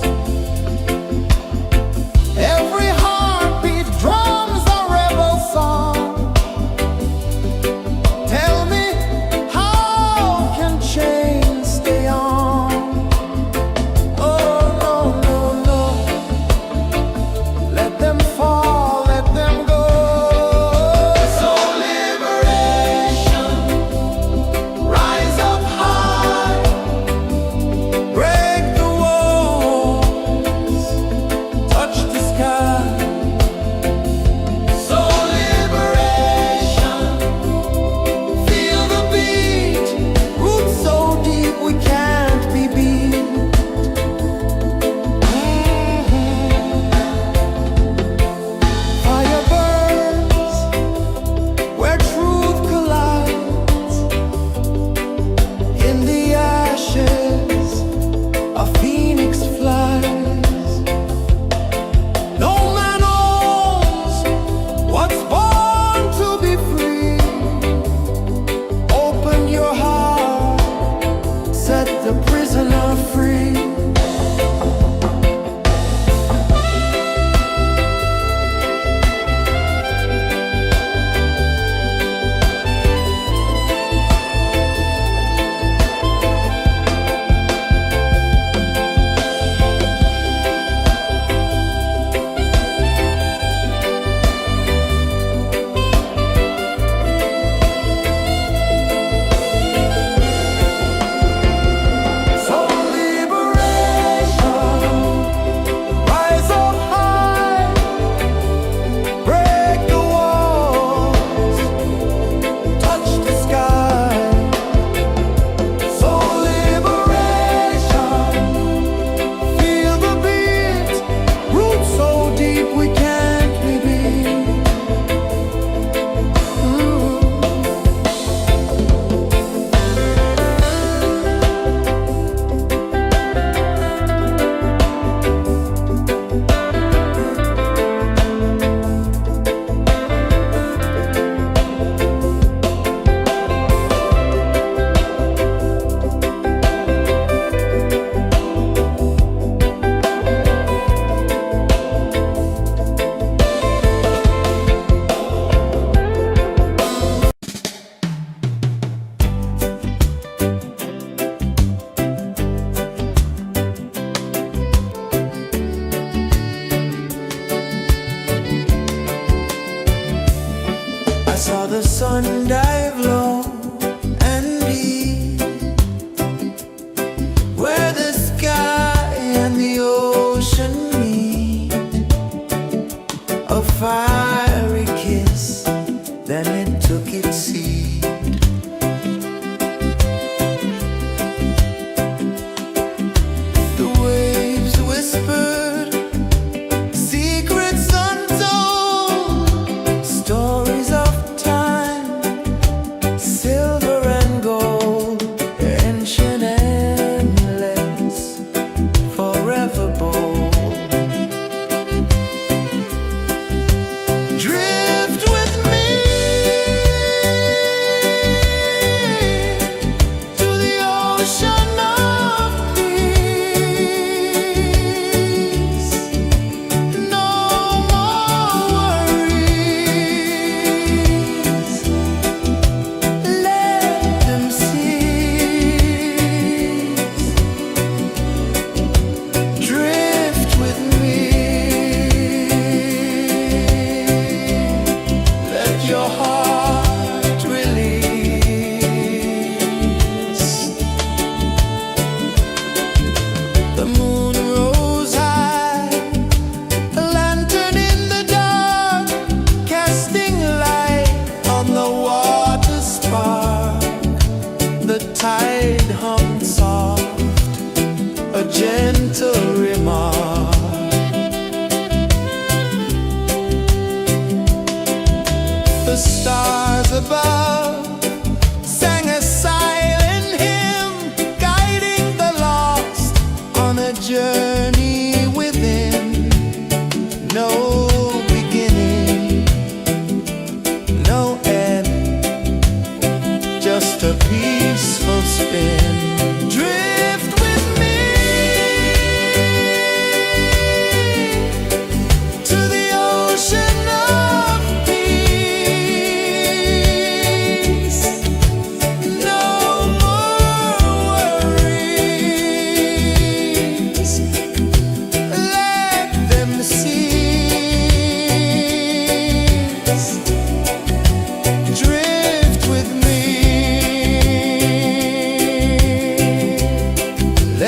Every heartbeat drums a rebel song. Tell me, how can chains stay on? Oh no, no, no, let them fall, let them go. So liberation, rise up high, break the walls, touch the sky. So liberation, feel the beat, roots so deep we can't be beat. Fire burns where truth collides. In the ashes, a phoenix flies. No man owns what's born to be free. Open your heart, set the prisoner free. So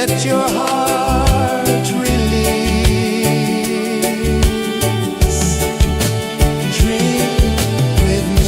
Let your heart release. Drink with me.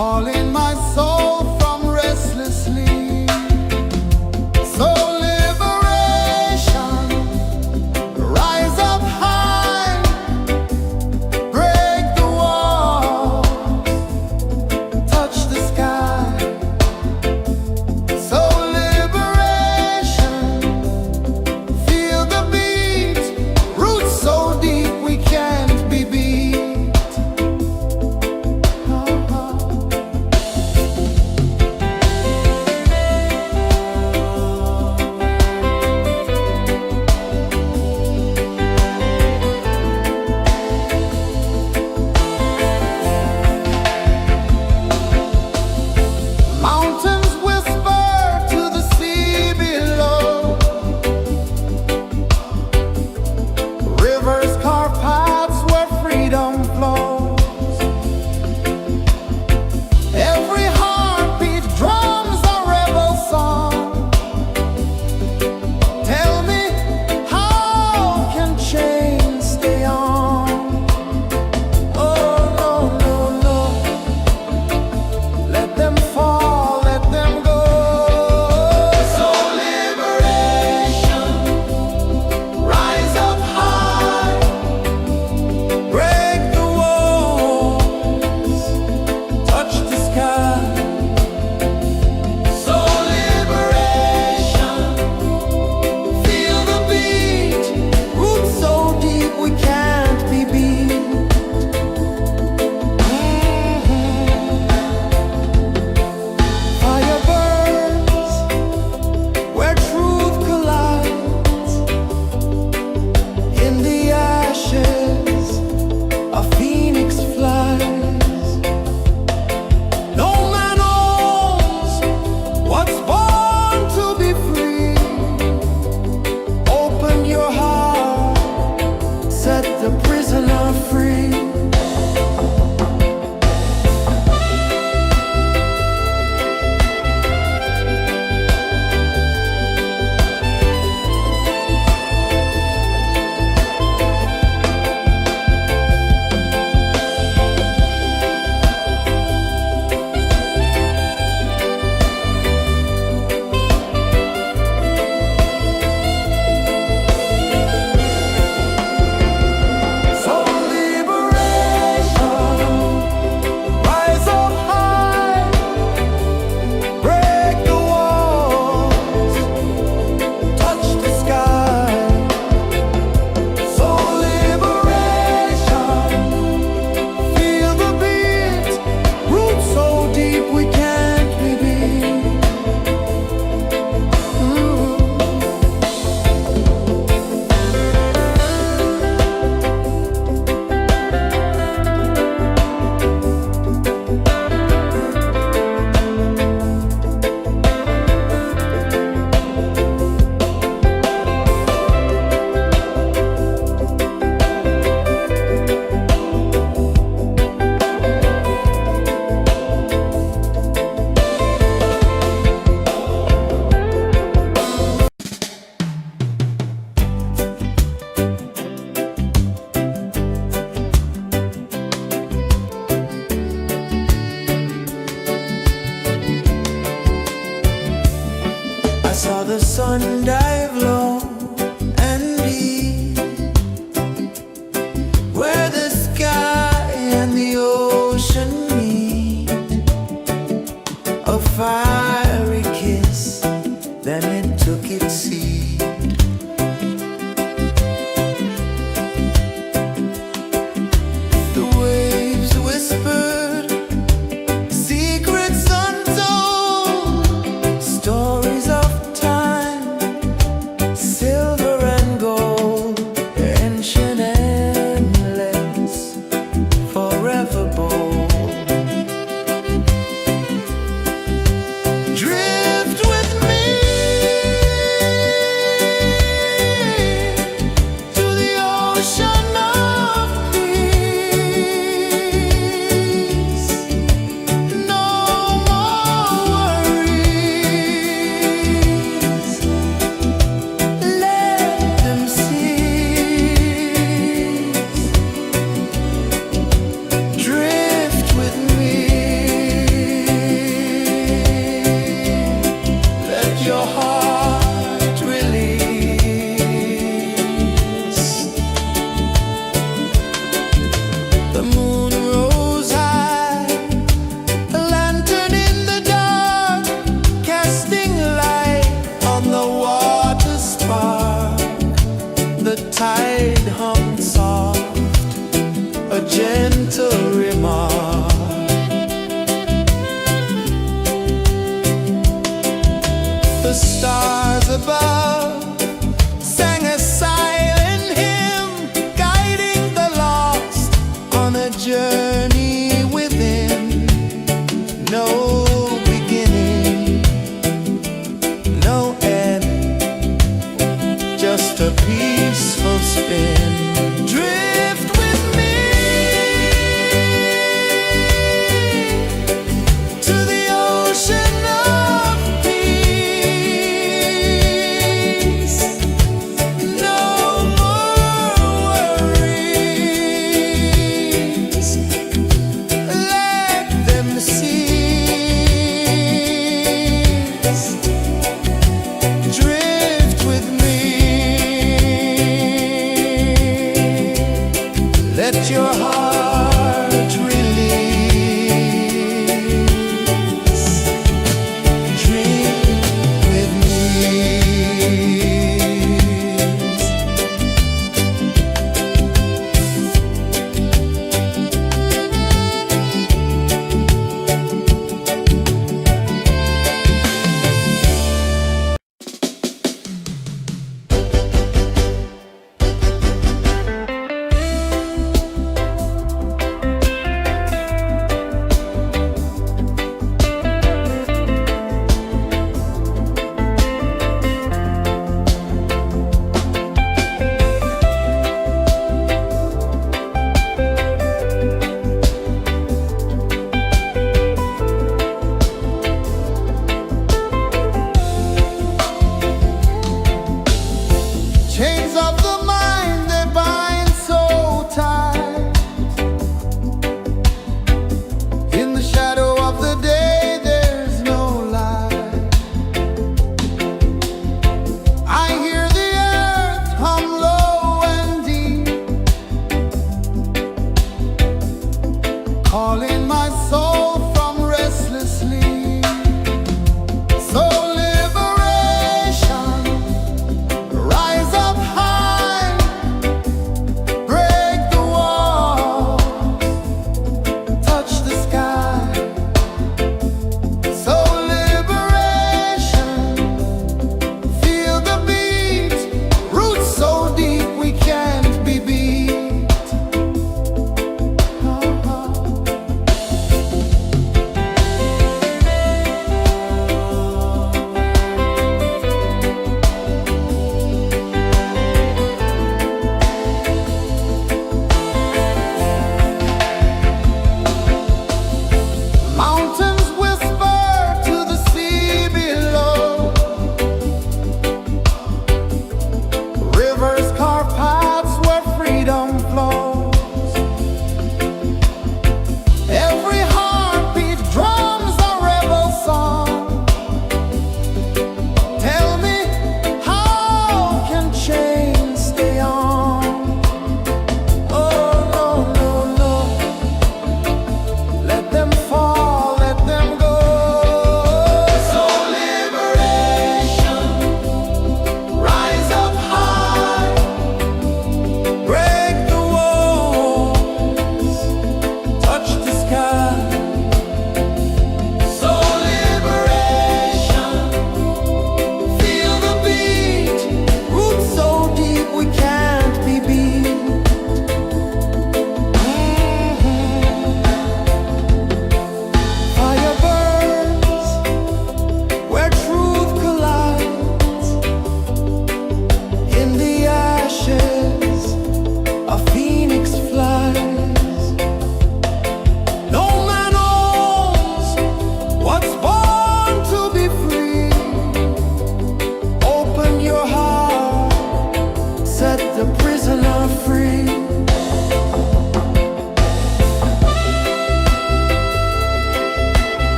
calling my soul from restless sleep. So liberation, rise up high, break the walls, touch the sky. So liberation, feel the beat, roots so deep we can't be beat. Mountains whisper to the sea below, rivers carve paths where freedom flows. Every heartbeat drums a rebel song. Tell me, how can chains stay on? Oh no, no, no. Let them fall, let them go. So liberation, rise up high, break the walls, touch the sky. So liberation, feel the beat, roots so deep we can't be beat. Fire burns where truth collides. In the ashes, a phoenix flies. No man owns what's born to be free. Open your heart, set the prisoner free. So liberation, rise up high, break the walls, touch the sky. So liberation, feel the beat, roots so deep we can't be beat. I saw the sun dive low and deep, where the sky and the ocean meet. A fiery kiss, then it took its seed. The waves whispered secrets untold, stories of time, silver and gold, ancient, endless, forever bold. above sang a silent hymn, guiding the lost on a journey within. No beginning, no end, just a peaceful spin. Drift with me to the ocean of peace.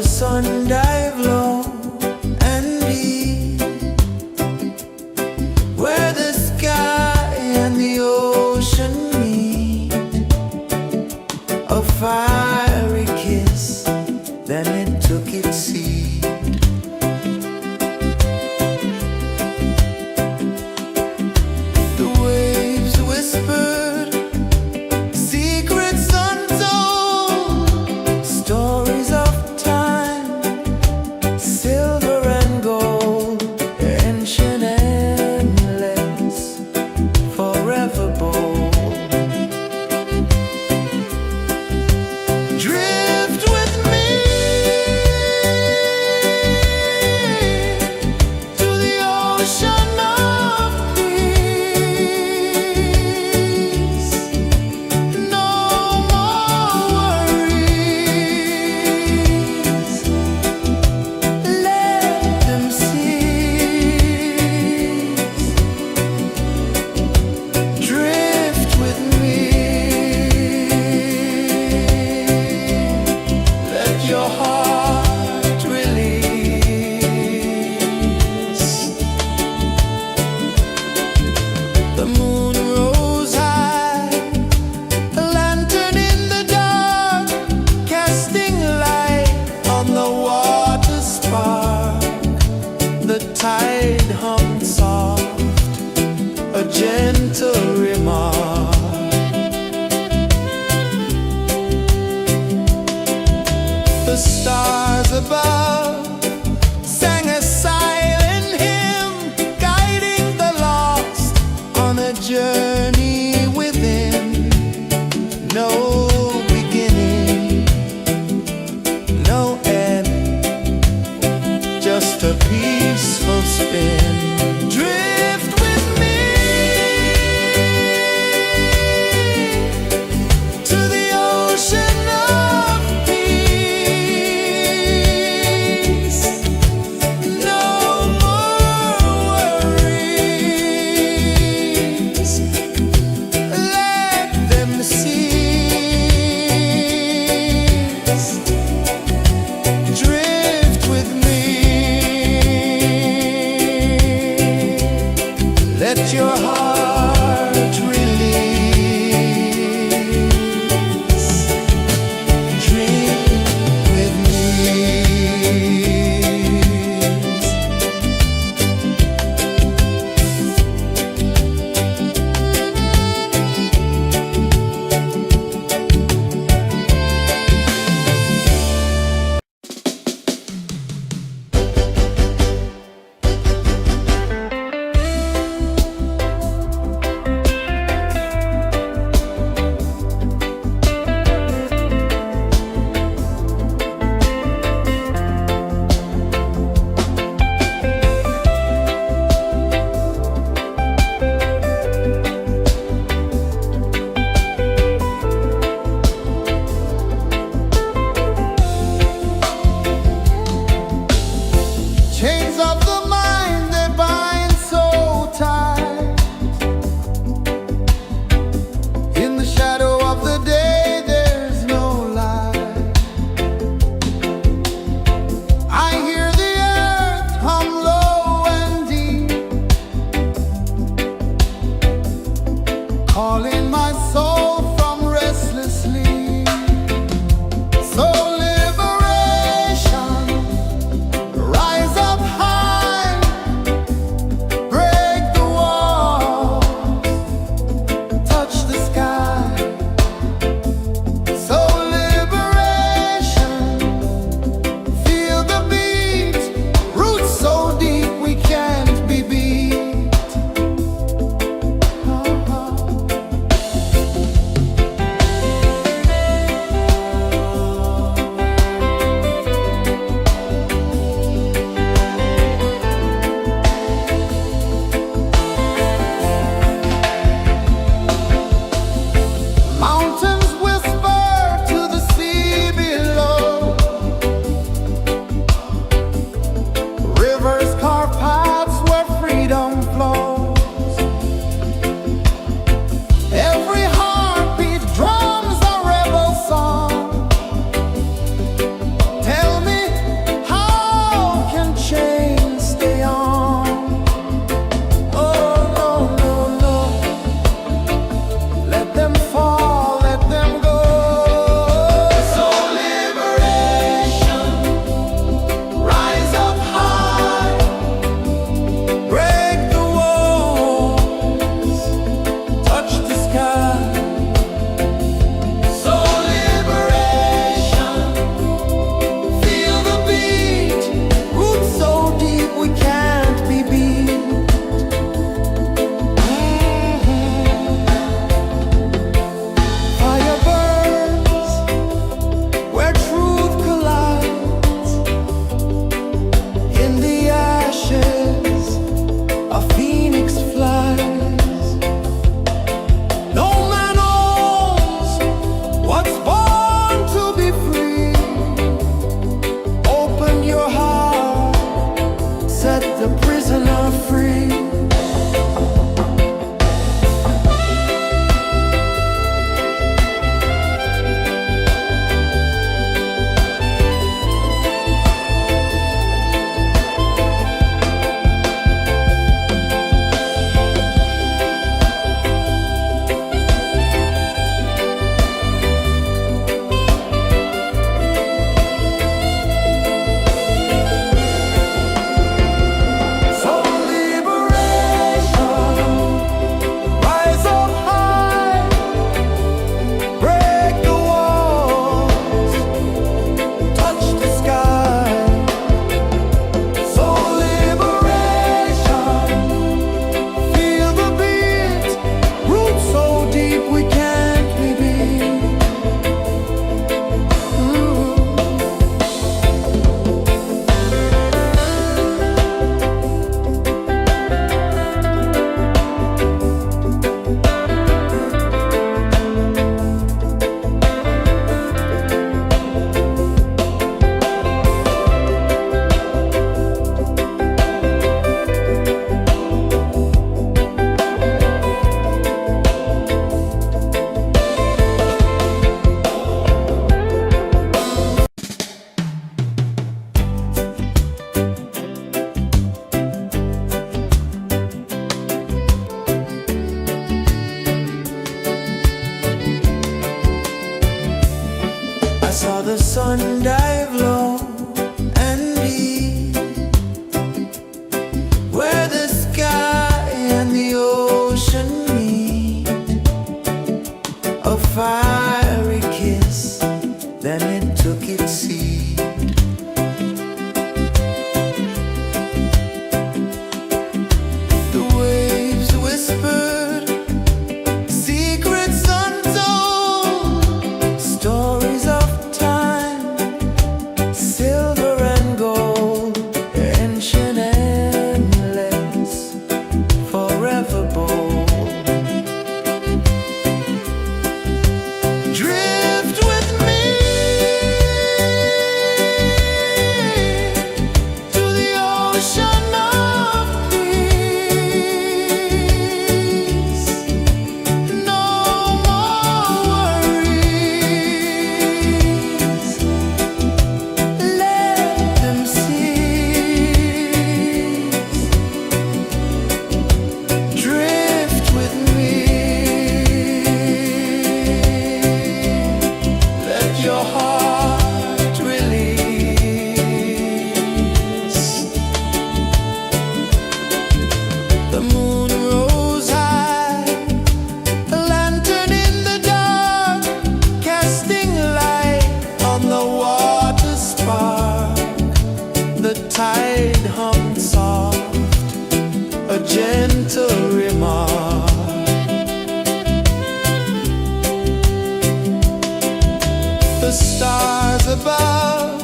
the sun dive low and deep, where the sky and the ocean meet, a fiery kiss, then it took its seed. The waves whispered secrets untold, stories of time, silver and gold, ancient, endless, forever bold. Drift with me to the ocean of peace. No more worries, let them cease. Drift with me, let your heart release. The moon rose high, a lantern in the dark, casting light on the water spark. The tide hummed soft, a gentle remark. The stars above sang a silent hymn, guiding the lost on a journey within. No beginning, no end, just a peaceful spin. Drift with me to the ocean of peace. sun dive low and deep, where the sky and the ocean meet. A fiery kiss, then it took its seat. The waves whispered secrets untold, stories of time, silver and gold, ancient, endless, forever bold. Drift with me to the ocean of peace. No more worries, let them cease. Drift with me, let your heart release. The moon rose high, a lantern in the dark, casting light on the water spark. The tide hummed soft, a gentle remark. The stars above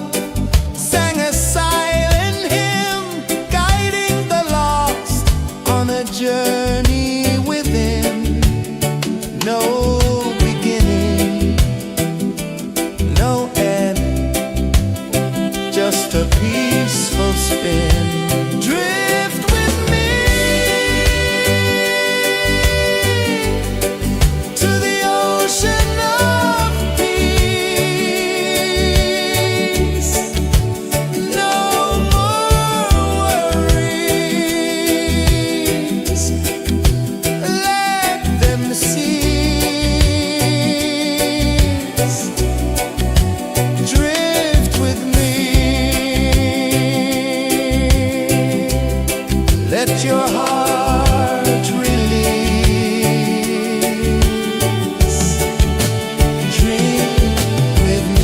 sang a silent hymn, guiding the lost on a journey within. No beginning, no end, just a peaceful spin. Drift with me to the ocean of peace. No more worries, let them cease. Drift with me, let your heart release. Dream with me.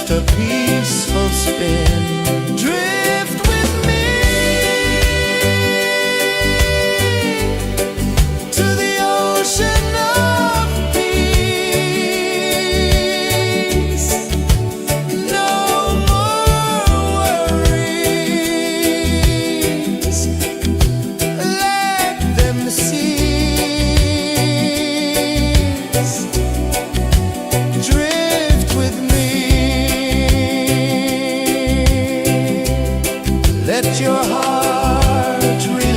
just a peaceful spin. Drift with me to the ocean of peace. No more worries, let them cease. Drift with me, let your heart release.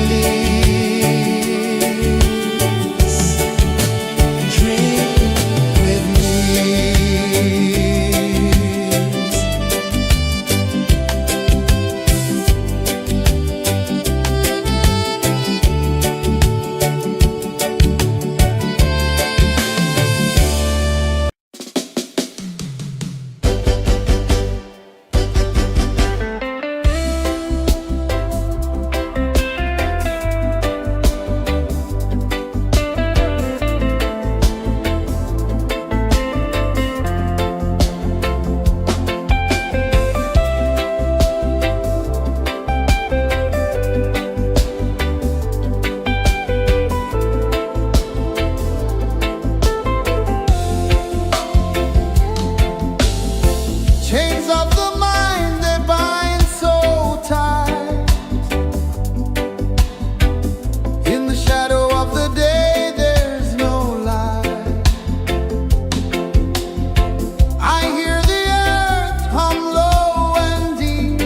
Drift with me. Chains of the mind, they bind so tight. In the shadow of the day, there's no light. I hear the earth hum low and deep,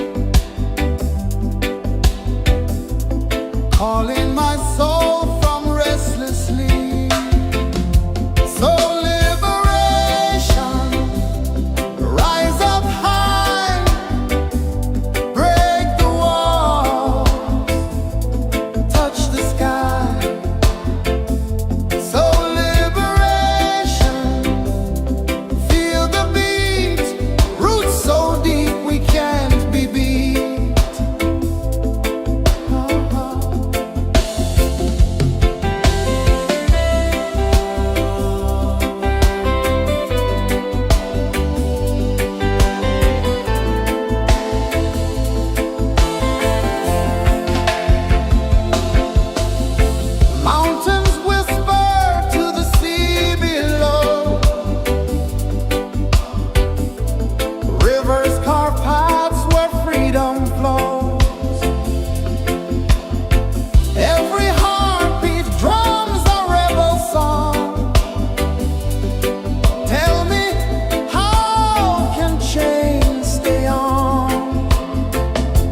calling my soul from restless sleep. So liberation, rise up high, break the walls, touch the sky. So liberation, feel the beat, roots so deep we can't be beat. Mountains whisper to the sea below, rivers carve paths where freedom flows. Every heartbeat drums a rebel song. Tell me, how can chains stay on?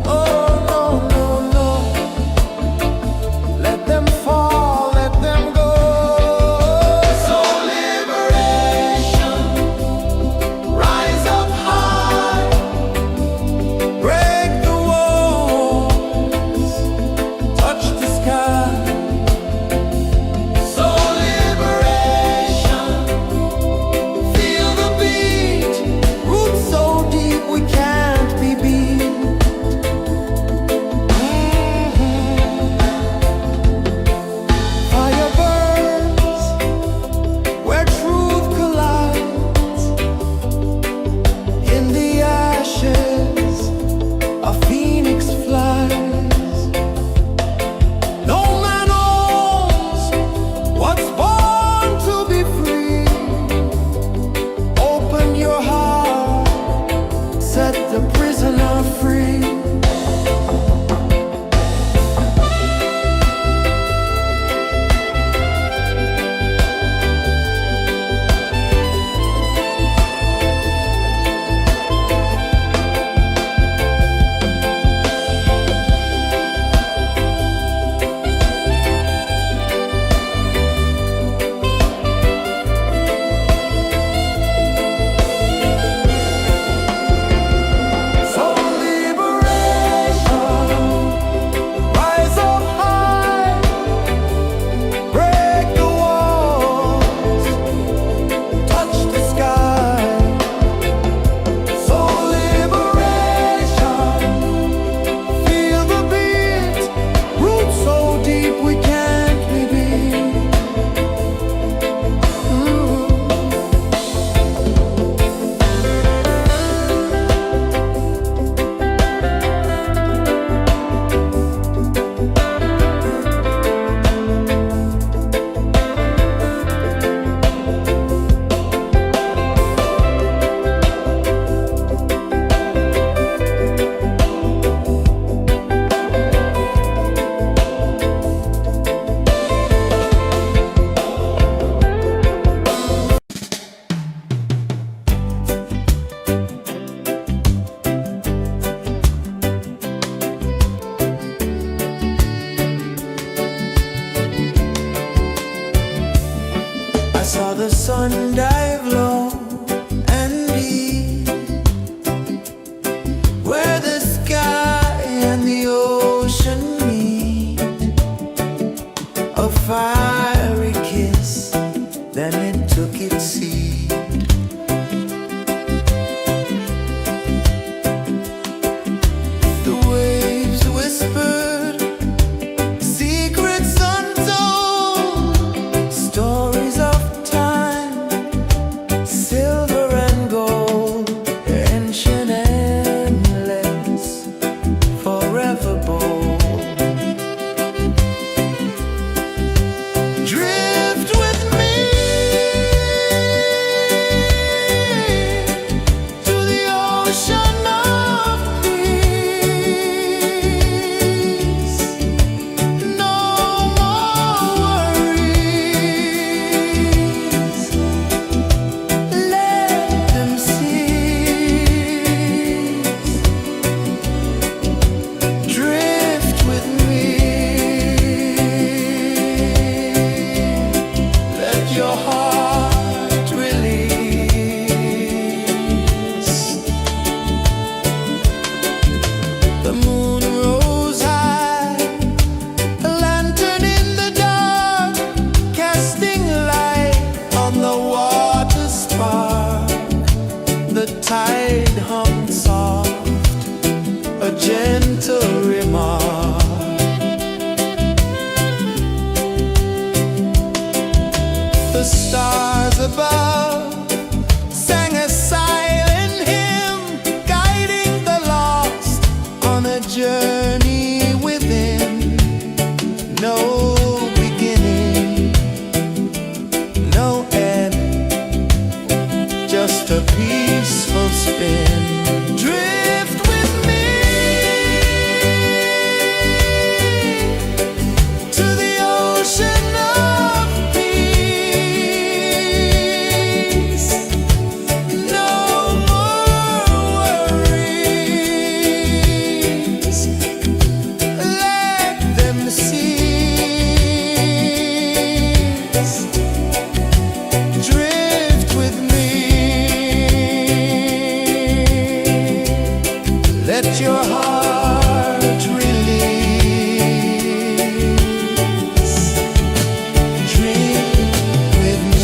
Oh no, no, no, let them fall, let them go. So liberation, rise up high, your heart release. Drink with me.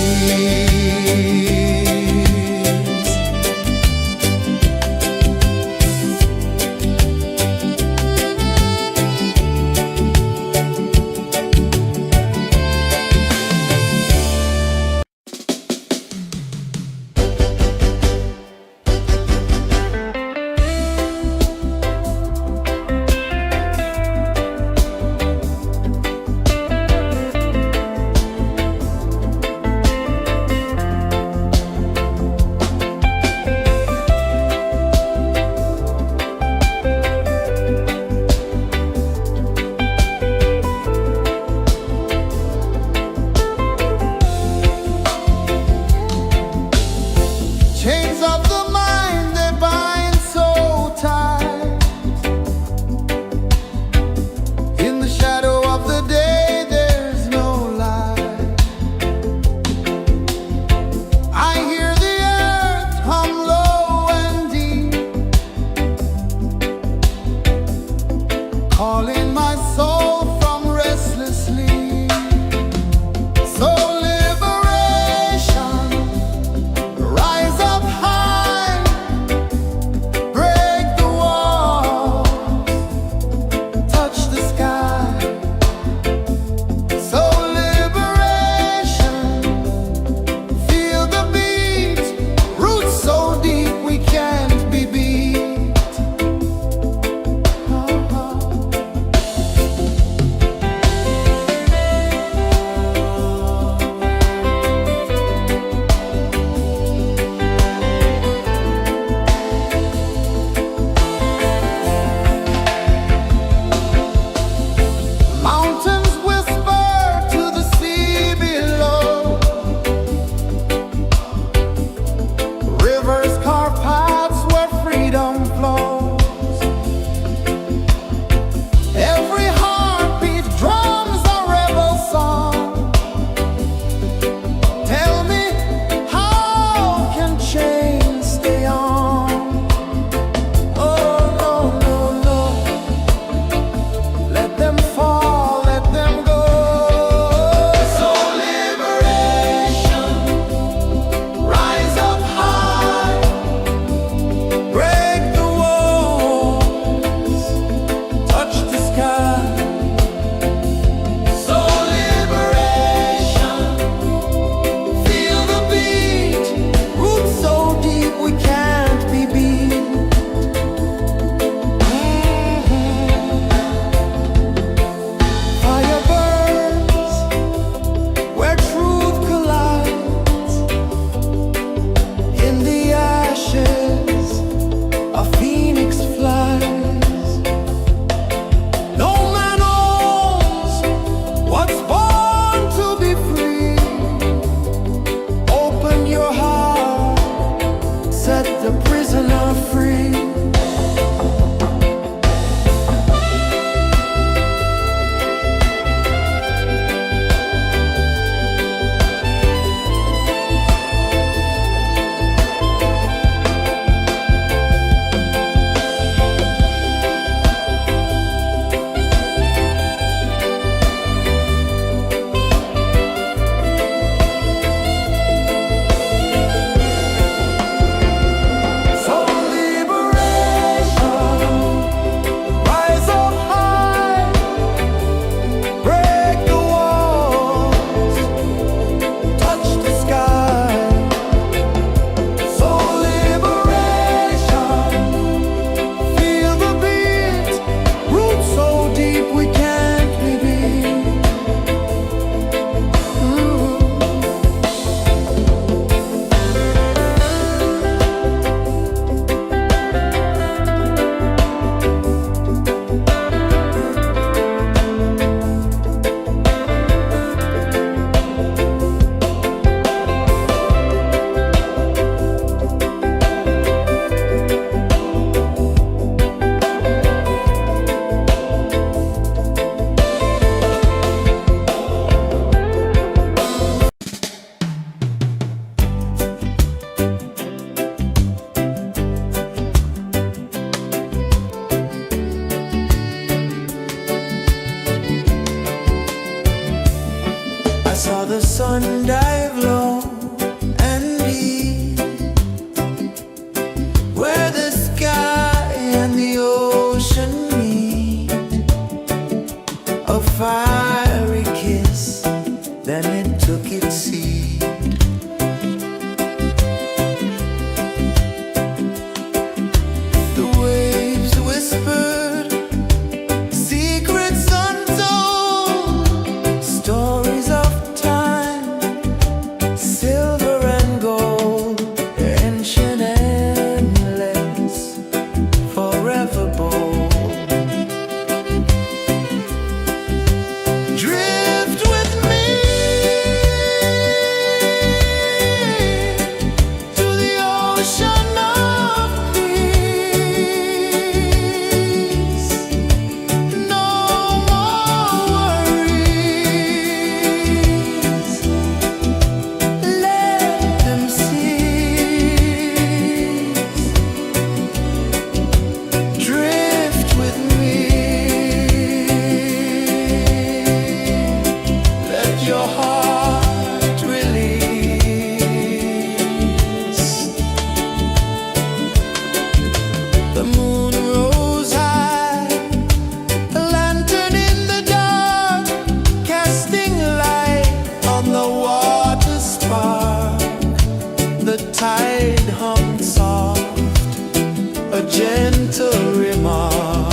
a gentle remark.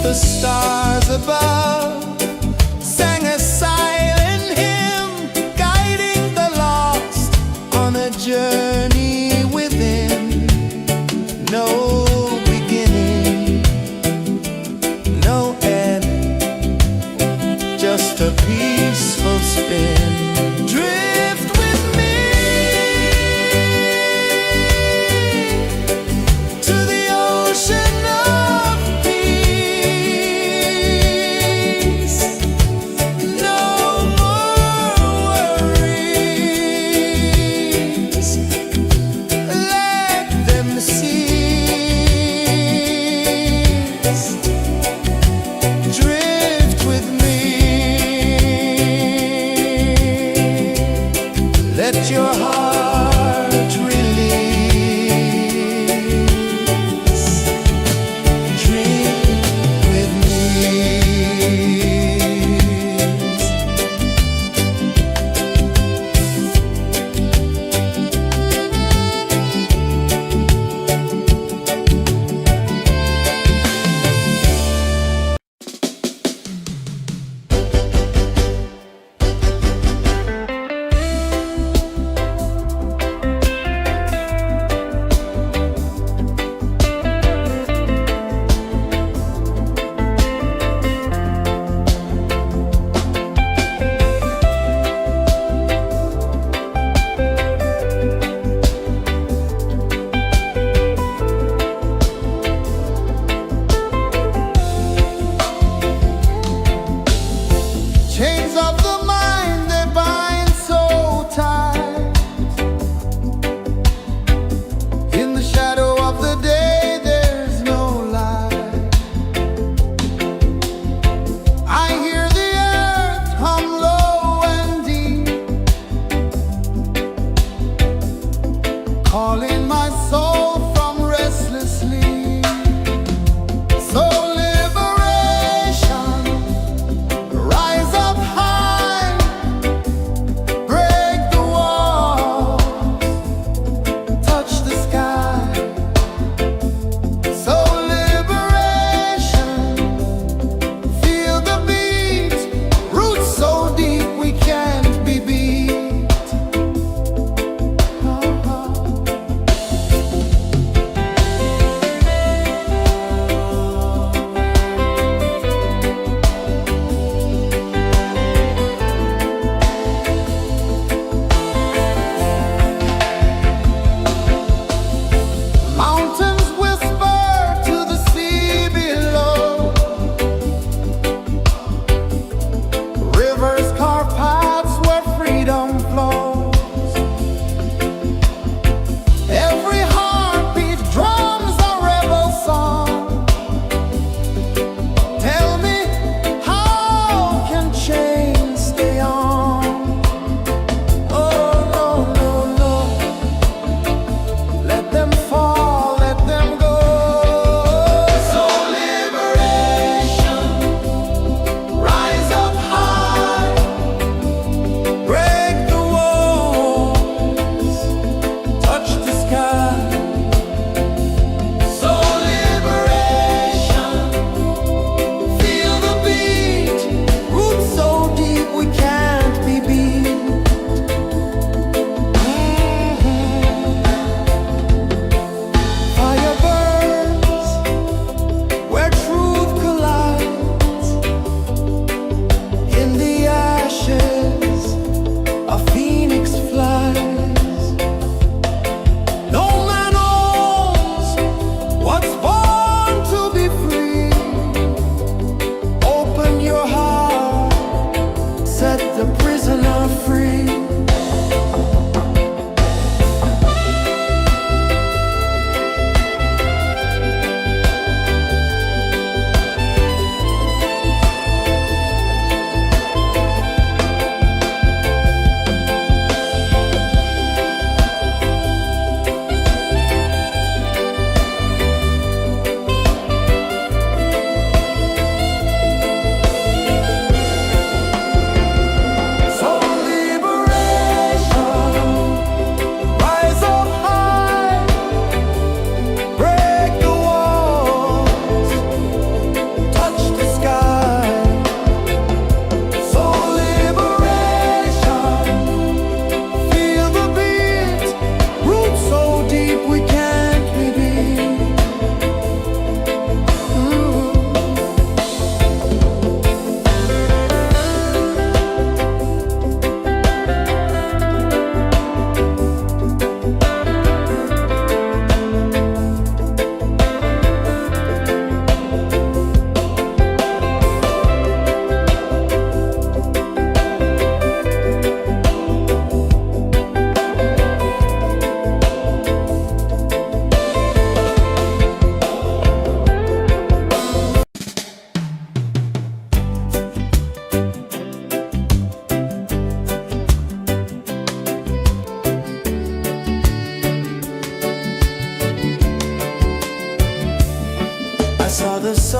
The stars above sang a silent hymn, guiding the lost on a journey within. No beginning, no end, just a peaceful spin. Drift with me to the ocean of peace. No more worries,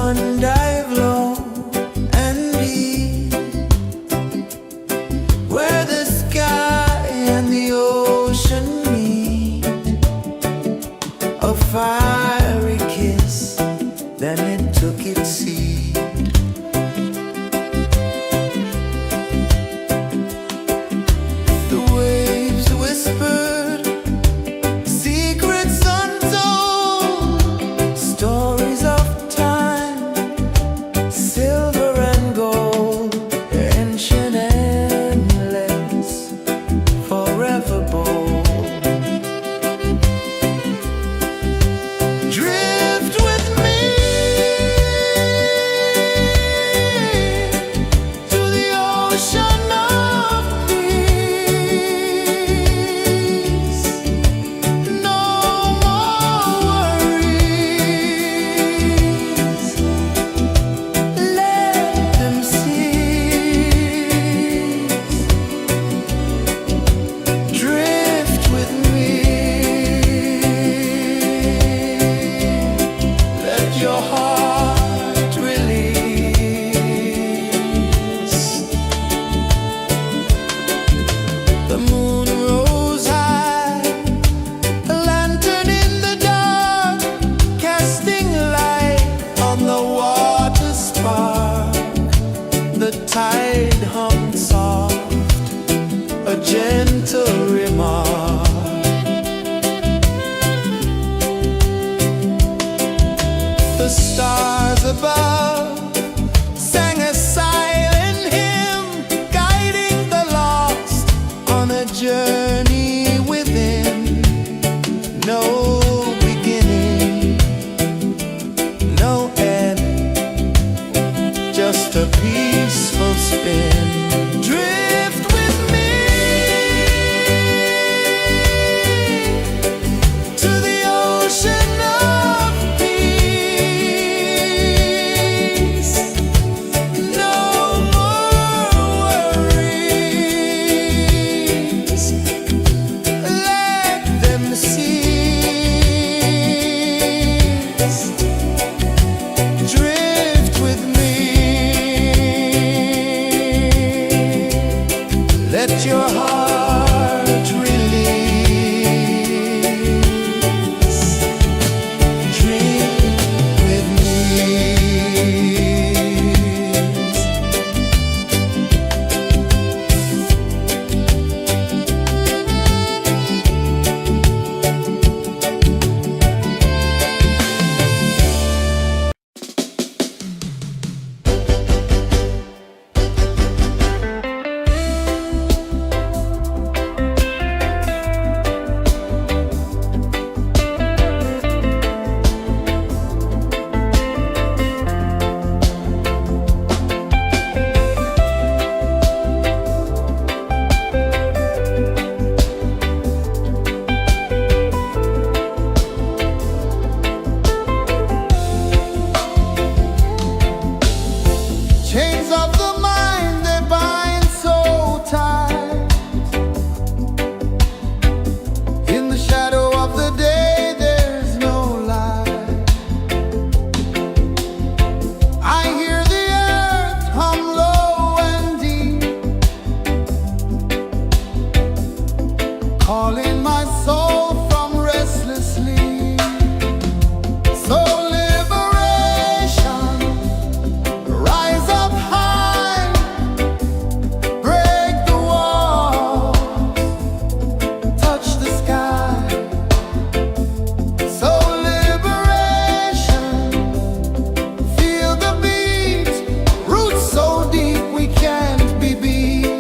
one dive low and deep, where the sky and the ocean meet. A fiery kiss, then it took its seat. The waves whispered secrets untold, stories of time, silver and gold, ancient, endless, forever bold. Drift with me to the ocean of peace. No more worries, let them cease. Drift with me, let your heart release. The moon rose high, a lantern in the dark, casting light on the water spark. The tide hummed soft, a gentle remark. The stars above sang a silent hymn, guiding the lost on a journey within. No beginning, no end, just a peaceful spin. Drift with me to the ocean of peace. No more worries, let them cease. Drift with me, let your heart release. Dream with me. Chains of the mind, they bind so tight. In the shadow of the day, there's no light. I hear the earth hum low and deep, calling my soul from restless sleep. So liberation, rise up high, break the walls, touch the sky. So liberation, feel the beat, roots so deep we can't be beat.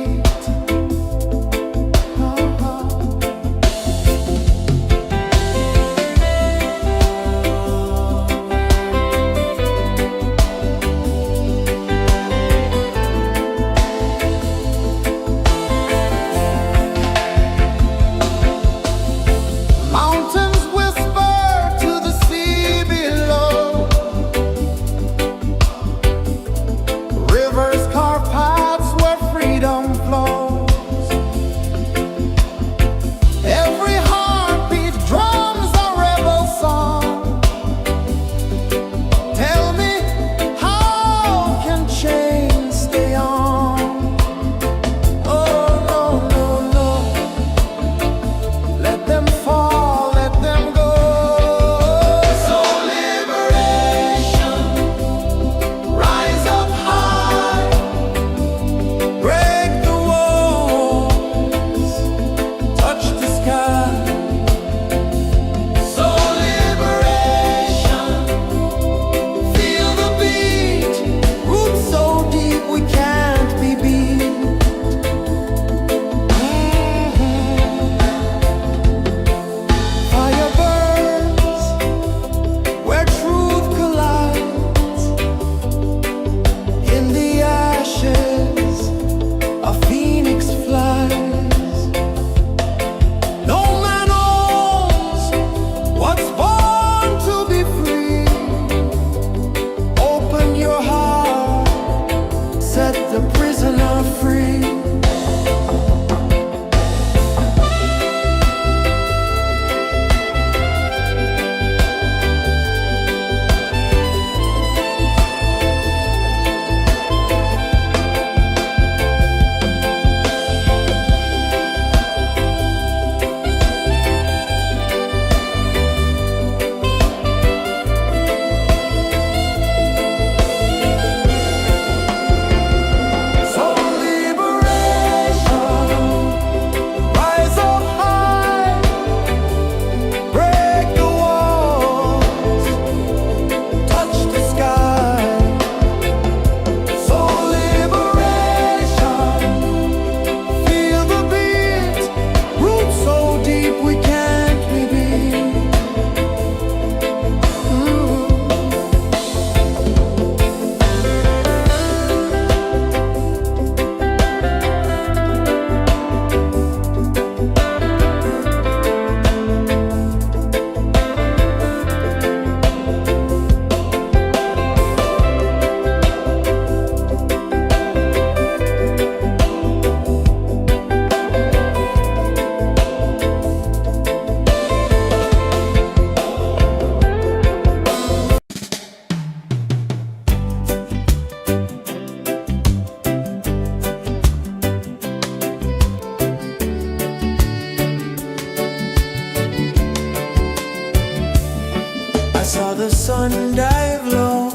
the sun dive low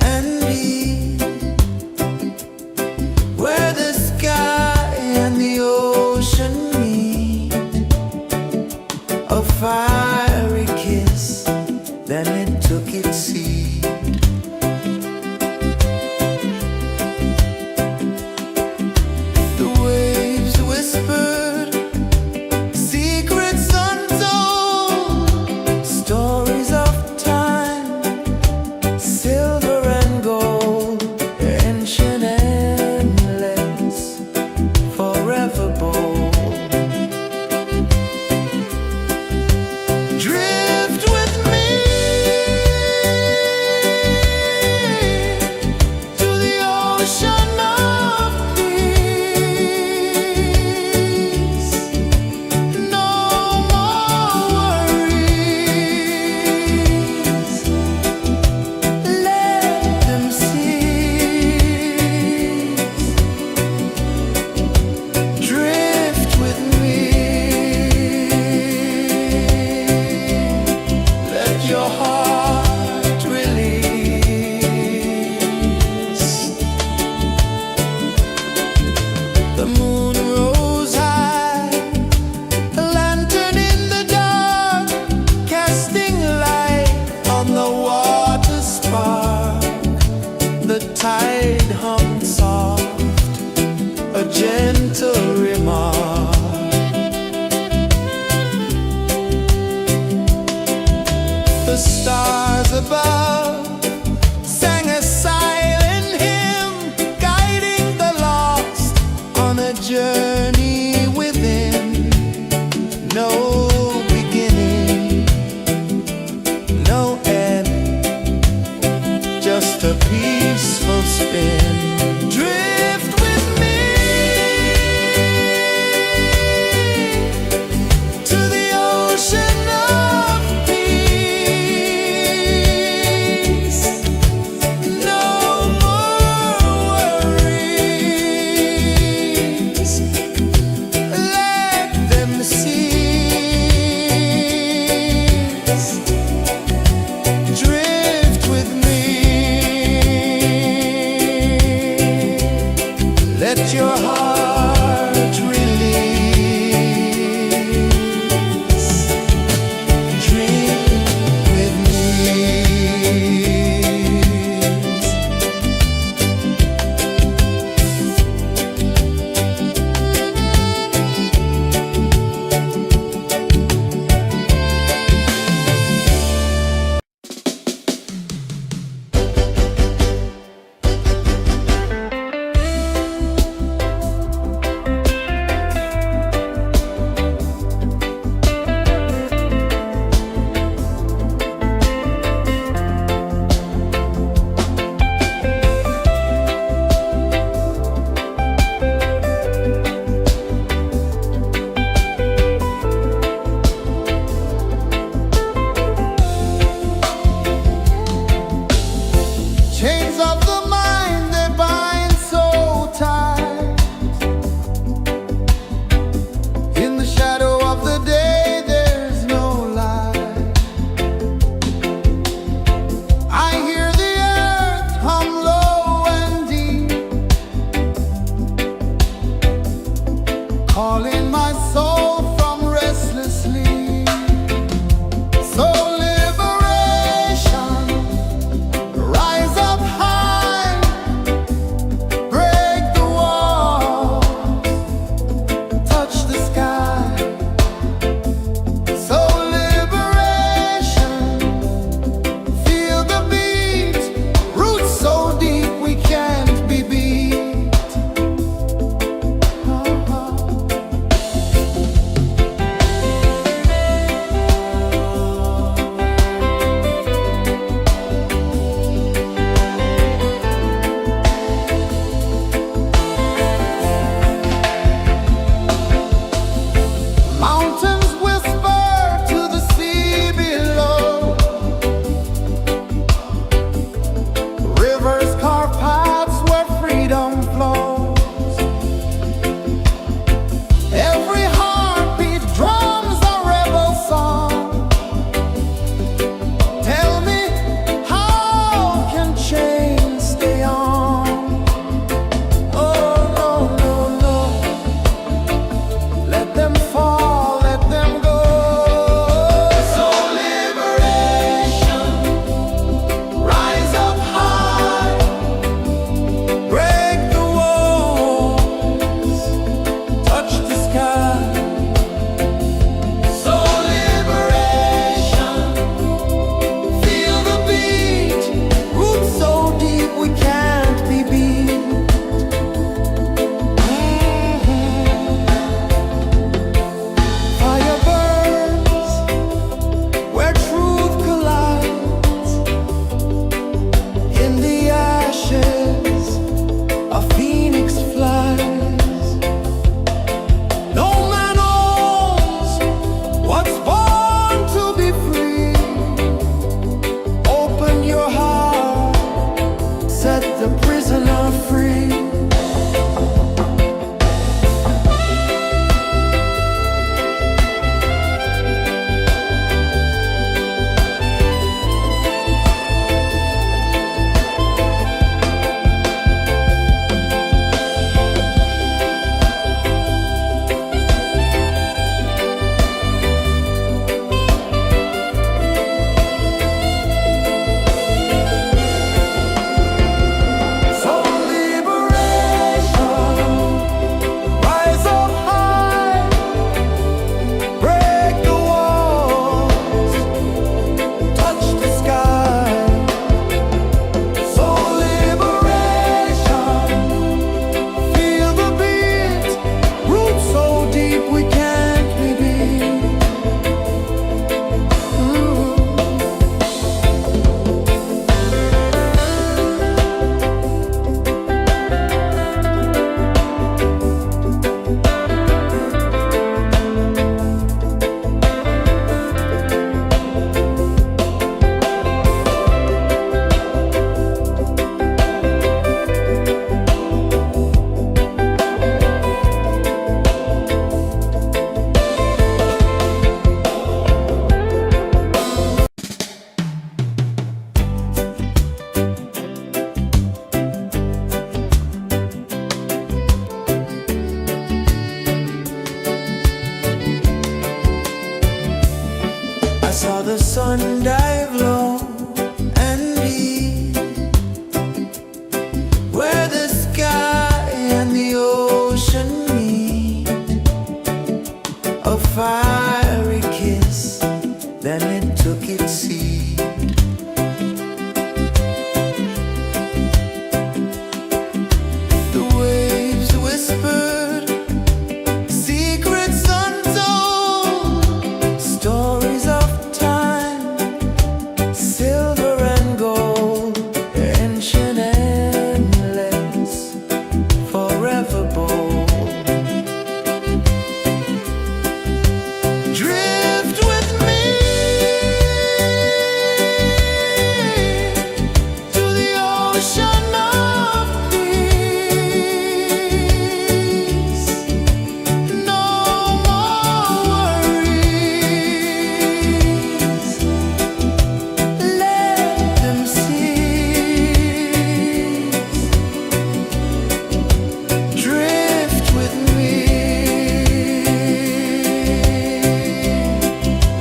and deep, where the sky and the ocean meet. A fiery kiss, then it took its seat. The waves whispered secrets untold, stories of time, silver and gold, ancient, endless, forever bold. Drift with me to the ocean of peace. No more worries, let them cease. Drift with me. saw the sun dive low and deep, where the sky and the ocean meet. A fiery kiss, then it took its seat. The waves whispered secrets untold, stories of time, silver and gold, ancient, endless, forever bold. Drift with me to the ocean of peace. No more worries, let them cease. Drift with me,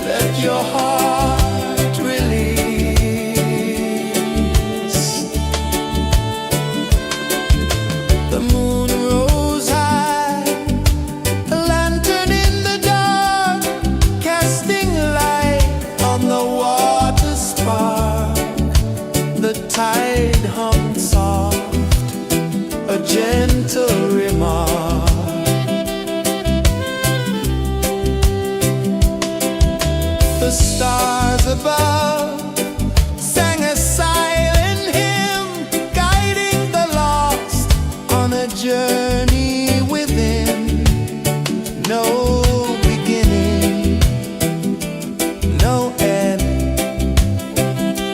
let your heart release. The moon rose high, a lantern in the dark, casting light on the water spark. The tide hummed soft, a gentle remark. The stars above sang a silent hymn, guiding the lost on a journey within. No beginning, no end,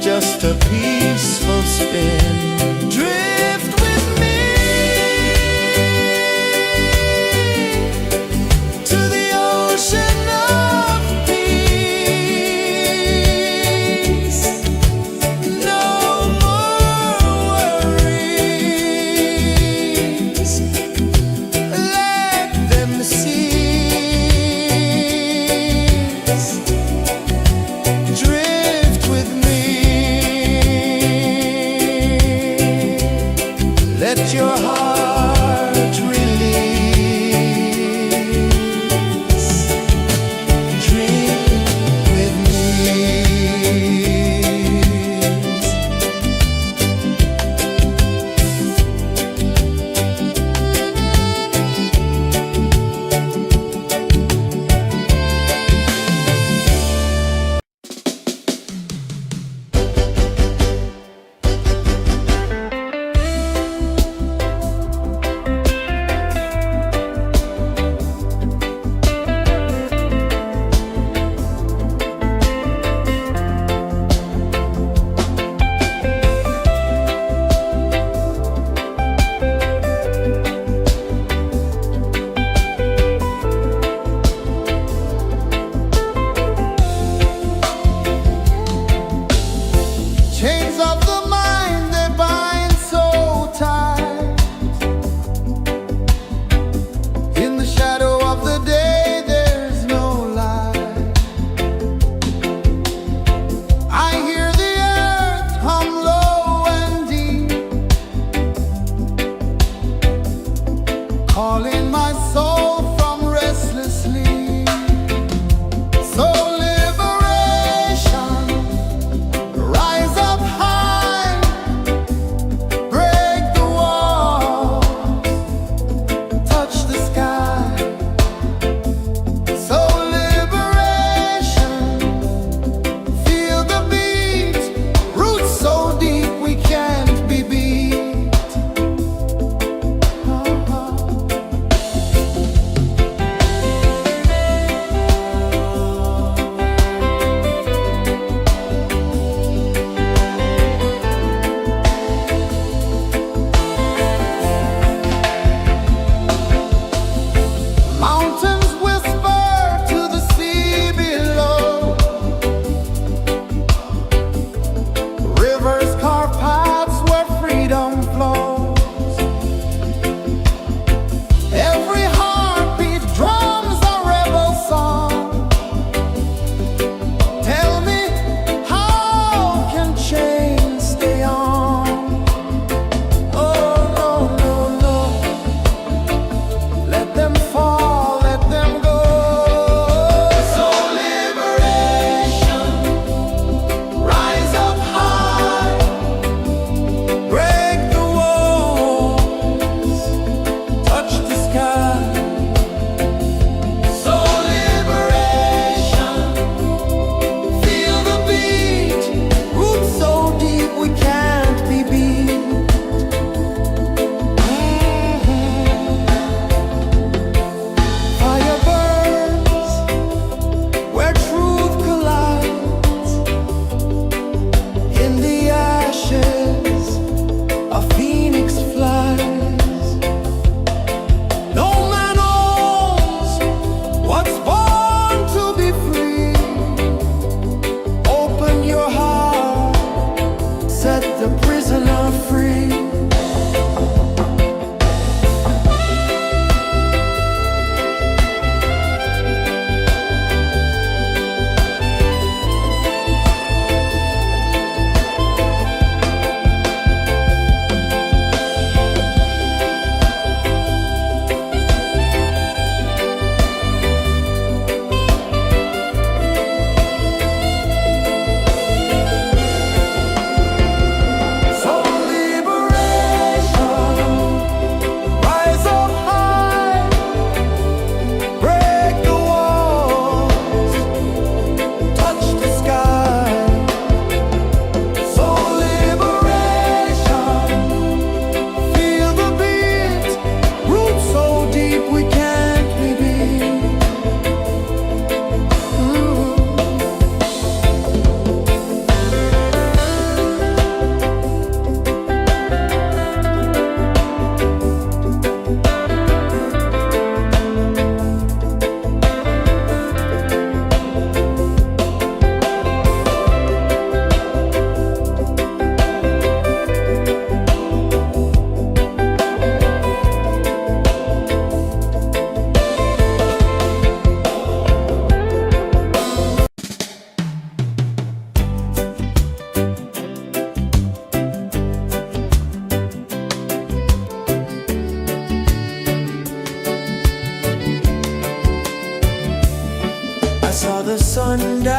just a peaceful spin. Drift with me to the ocean of peace. No more worries, let them cease. Drift with me.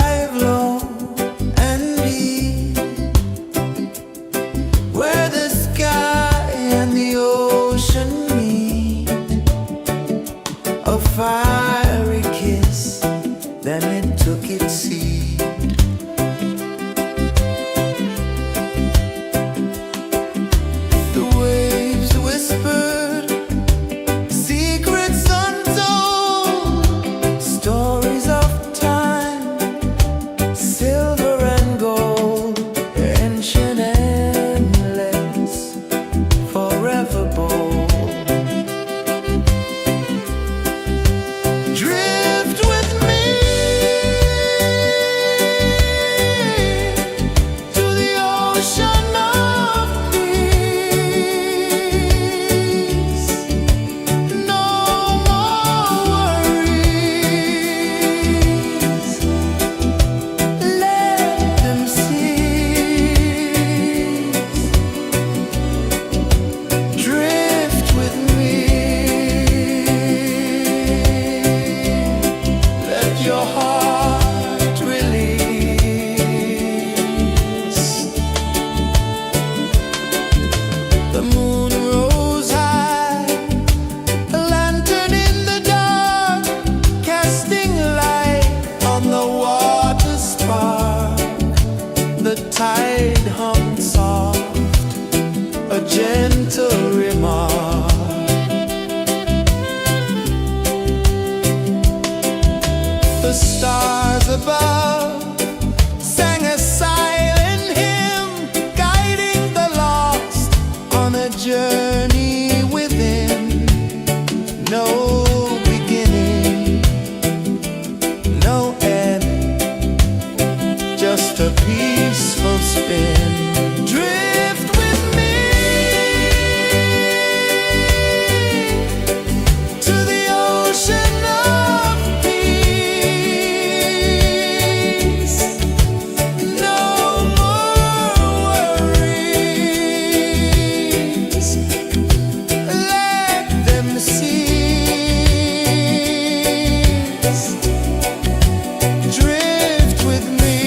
dive low and deep, where the sky and the ocean meet. A fiery kiss, then it took its seed. The waves whispered secrets untold, stories of time, silver and gold, ancient, endless, forever bold. Drift with me to the ocean of peace. No more worries. Let them cease. Drift with me. Let your heart release. The moon rose high, a lantern in the dark, casting light on the water spark. The tide hummed soft, a gentle remark. The stars above sang a silent hymn, guiding the lost on a journey within. No beginning, no end, just a peaceful spin. Drift with me to the ocean of peace. No more worries. Let them cease. Drift with me.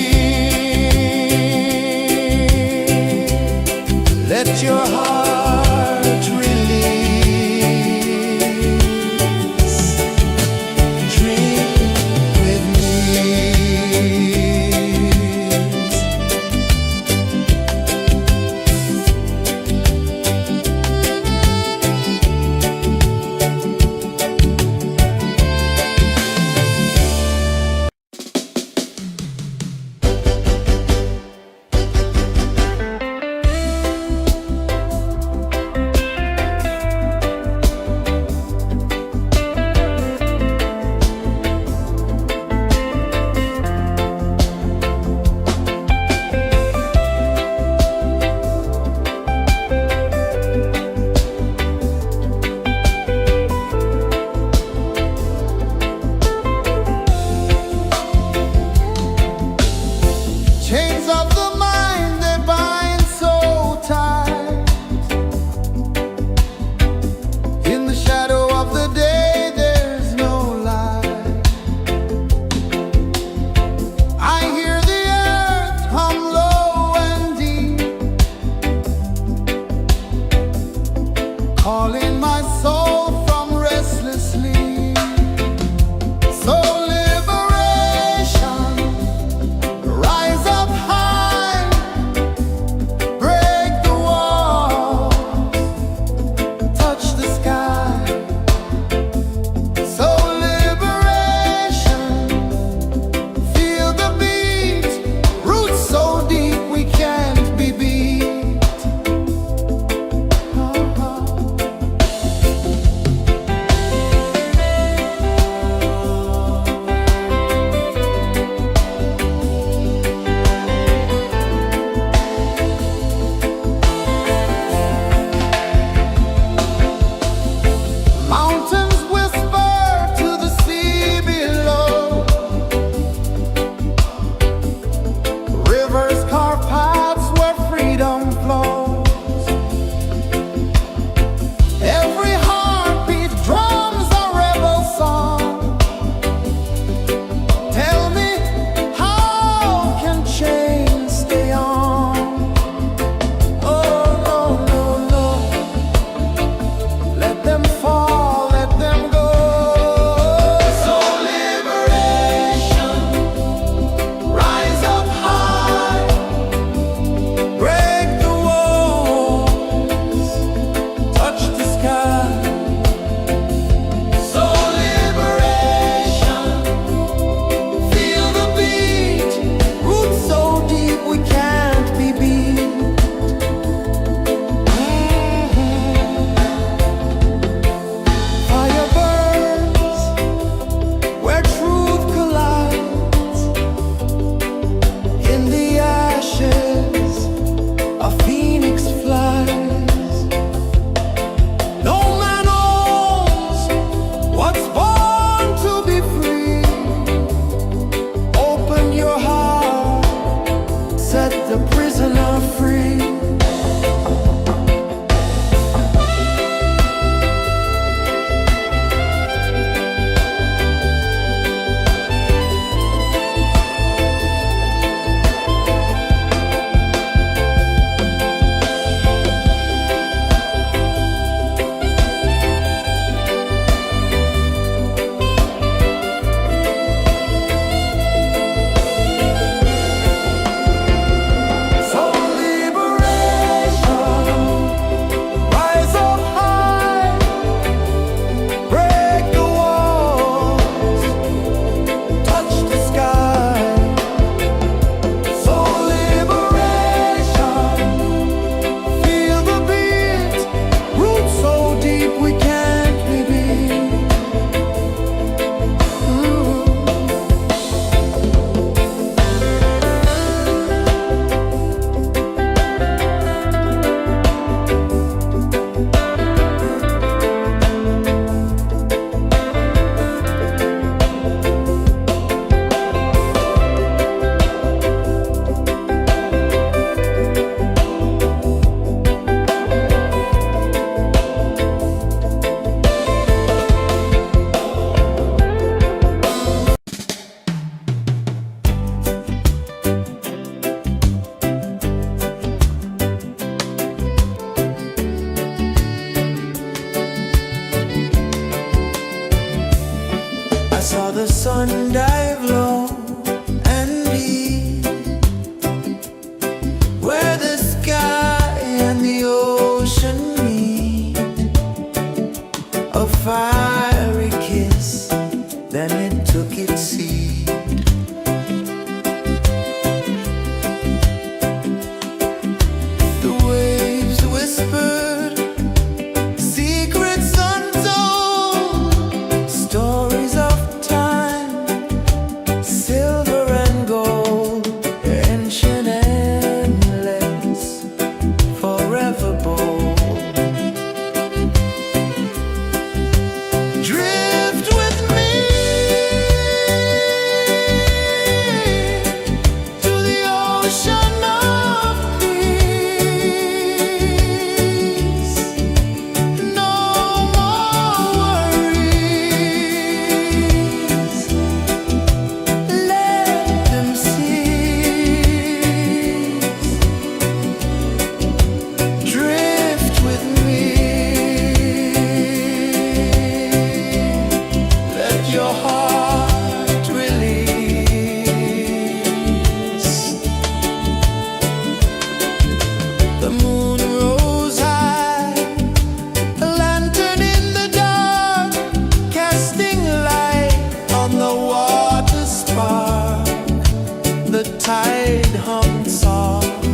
tide hung soft,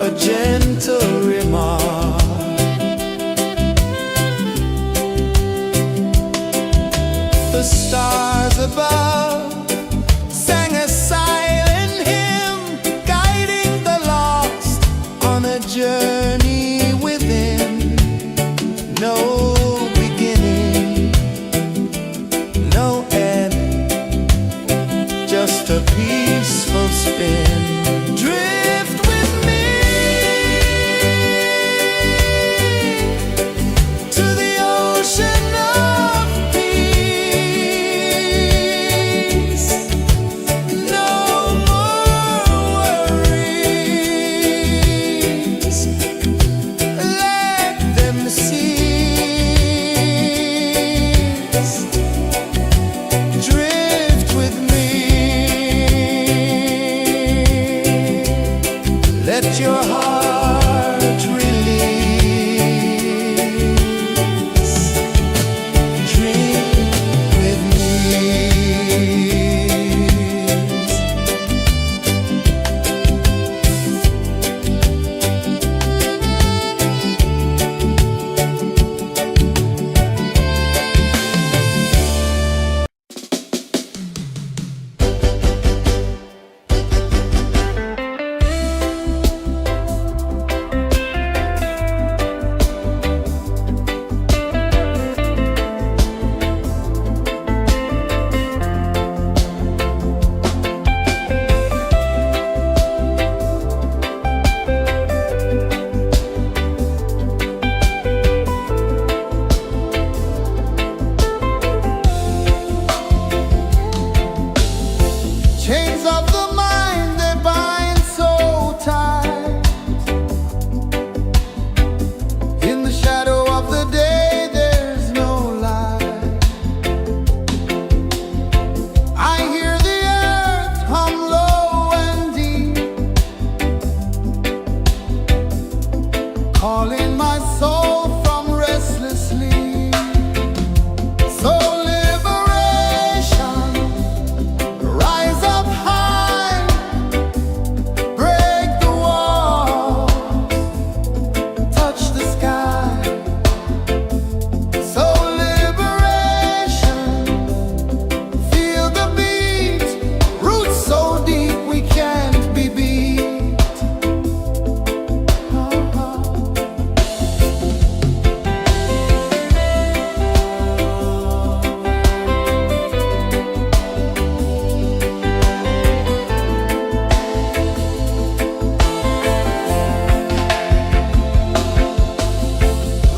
a gentle remark. The stars above sang a silent hymn, guiding the lost on a journey within. No beginning, no end, just a peaceful spin. Drift with me to the ocean of peace. No more worries, let them cease. Drift with me, let your heart release. Dream with me. Chains of the mind, they bind so tight. In the shadow of the day, there's no light. I hear the earth hum low and deep, calling my soul from restless sleep. So liberation, rise up high, break the walls, touch the sky. So liberation, feel the beat, roots so deep we can't be beat.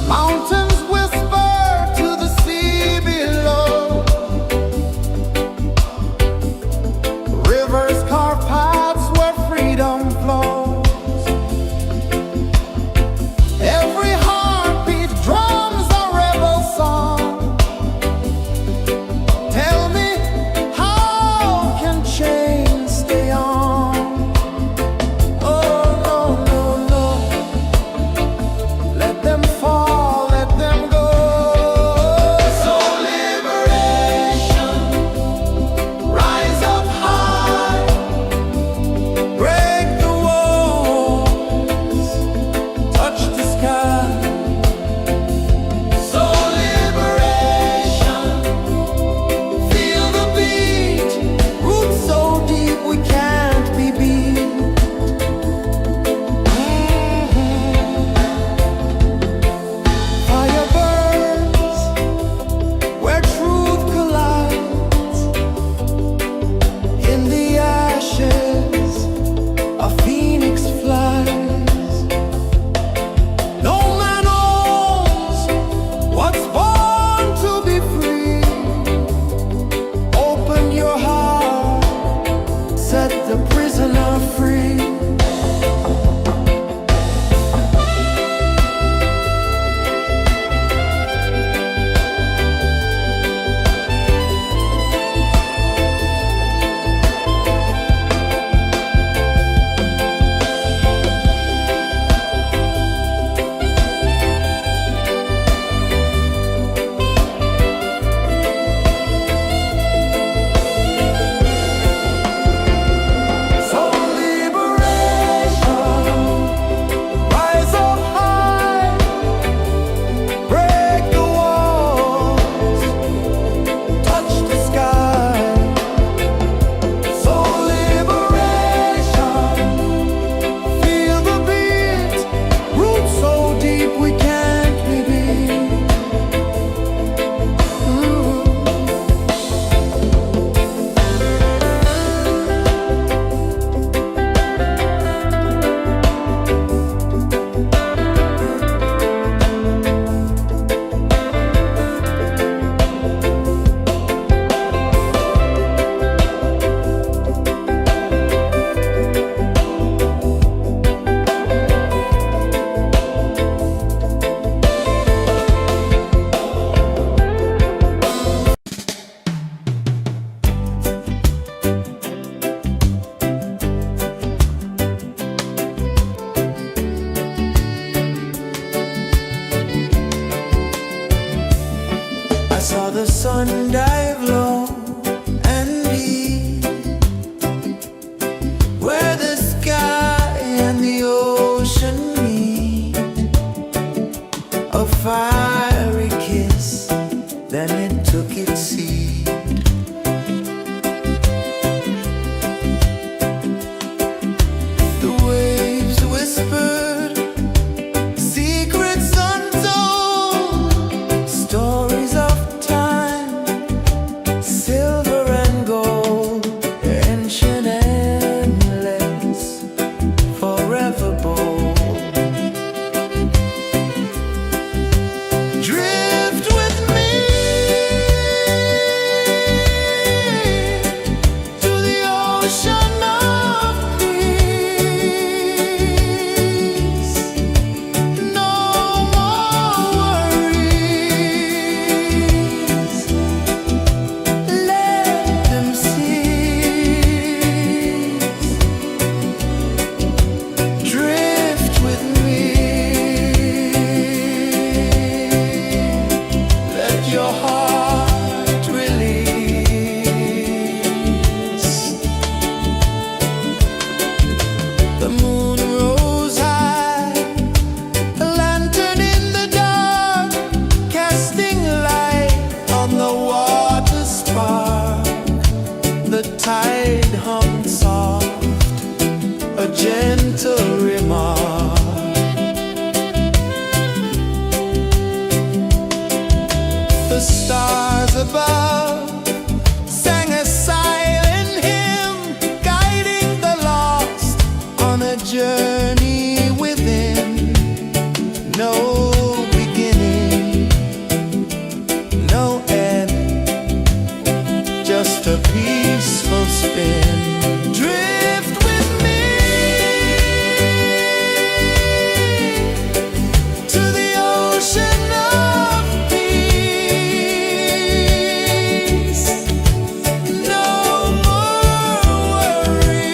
Mountains whisper to the sea below, rivers carve paths where freedom flows. Every heartbeat drums a rebel song. Tell me, how can chains stay on? Oh no, no, no, let them fall, let them go. So liberation, rise up high, break the walls, touch the sky. So liberation, feel the beat, roots so deep we can't be beat. Fire burns where truth collides. In the ashes, a phoenix flies. No man owns what's born to be free. Open your heart, set the prisoner free. journey within, no beginning, no end, just a peaceful spin. Drift with me to the ocean of peace. No more worries,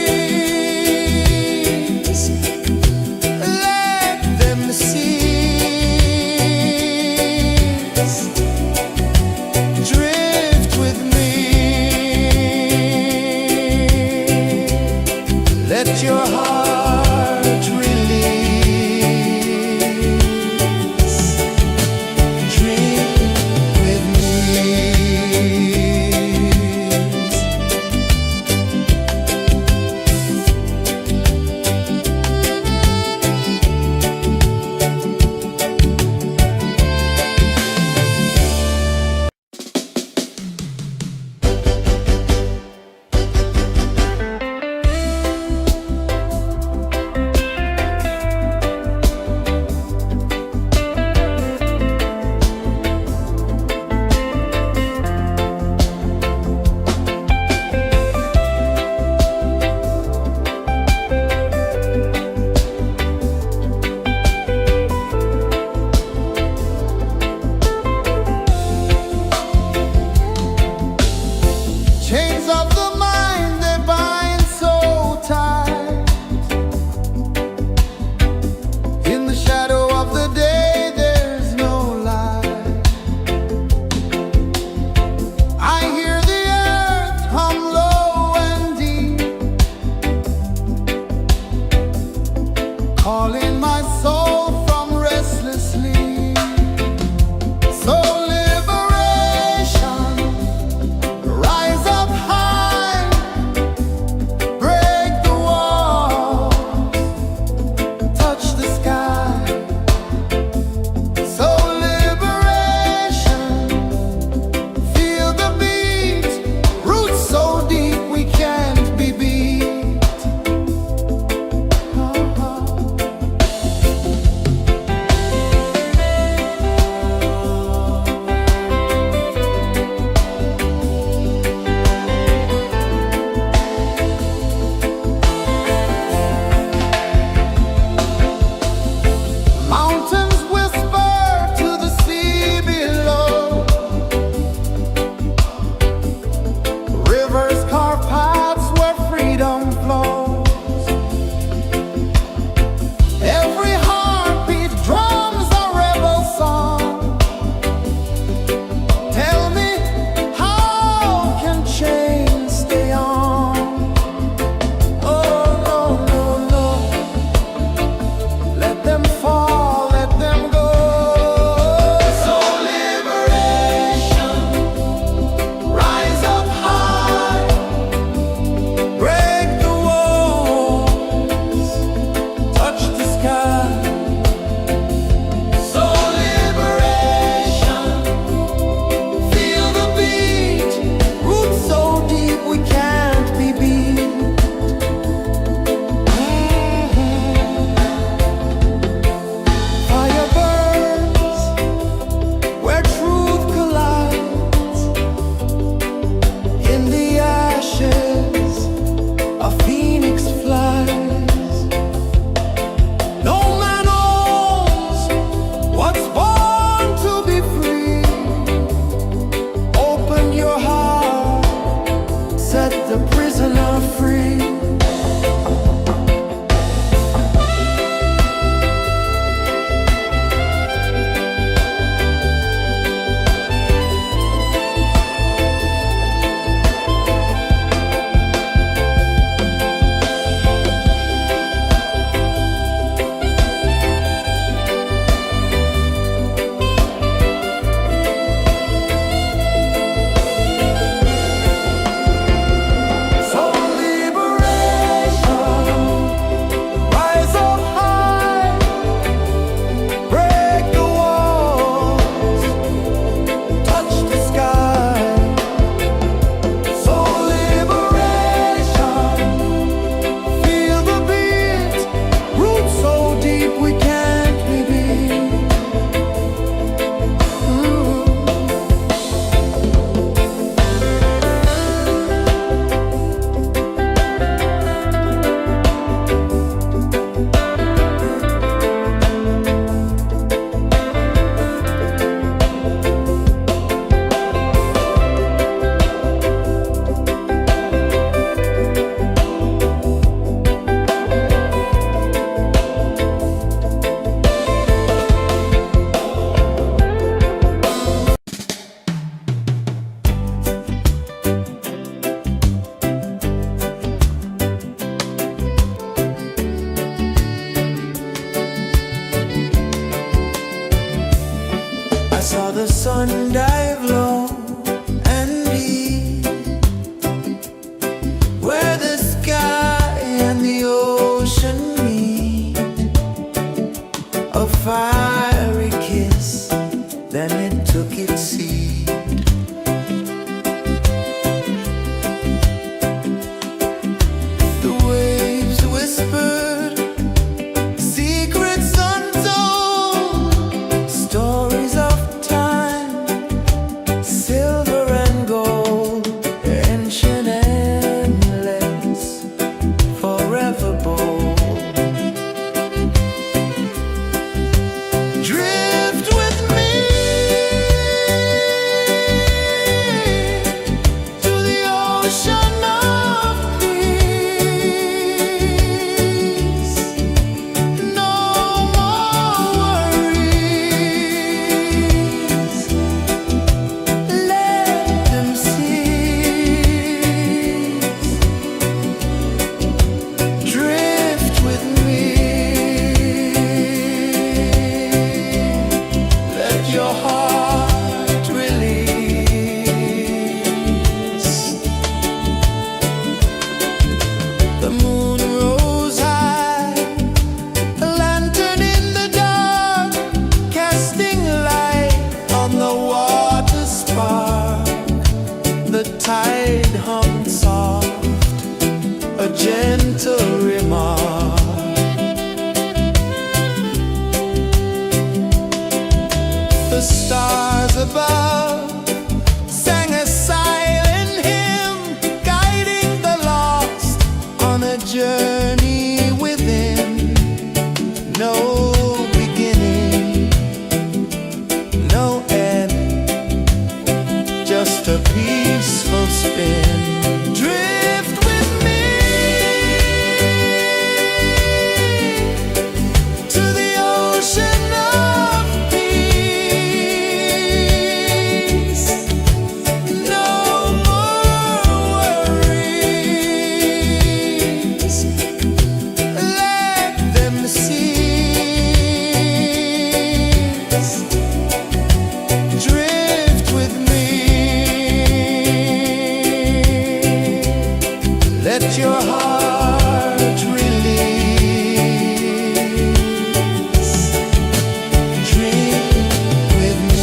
let them cease. Drift with me, let your heart release. Dream with me. sun dive low and deep, where the sky and the ocean meet. A fiery kiss, then it took its seed. The waves whispered secrets untold, stories of time, silver and gold, ancient, endless, forever bold. Drift with me to the ocean of peace. No more worries, let them cease. Drift with me, let your heart release. The moon rose high, a lantern in the dark, casting light on the water spark. The tide hummed soft, a gentle remark. The stars above sang a silent hymn, guiding the lost on a journey within. No beginning, no end, just a peaceful spin. Drift with me to the ocean of peace. No more worries, let them cease. Drift with me, let your heart release. Dream with me.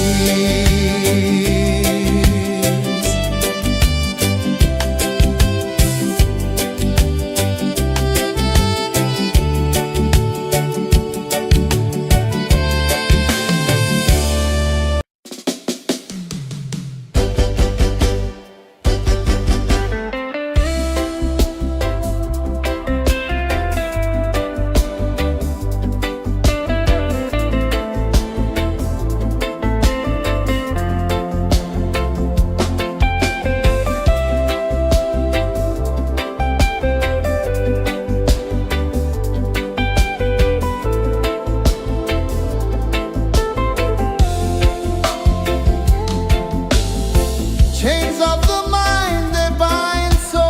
Chains of the mind, they bind so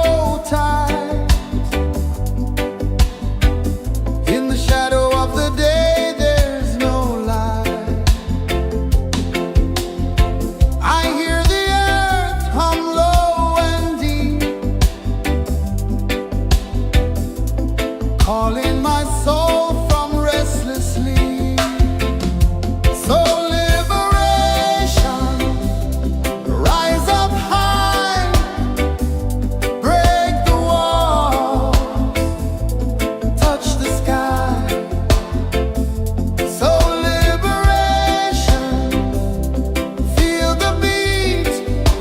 tight. In the shadow of the day, there's no light. I hear the earth hum low and deep, calling my soul from restless sleep. So liberation, rise up high, break the walls, touch the sky. So liberation, feel the beat,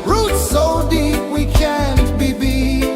roots so deep we can't be beat.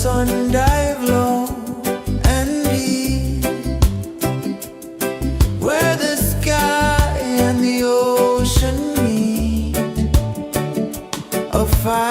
sun dive low and deep, where the sky and the ocean meet, a fire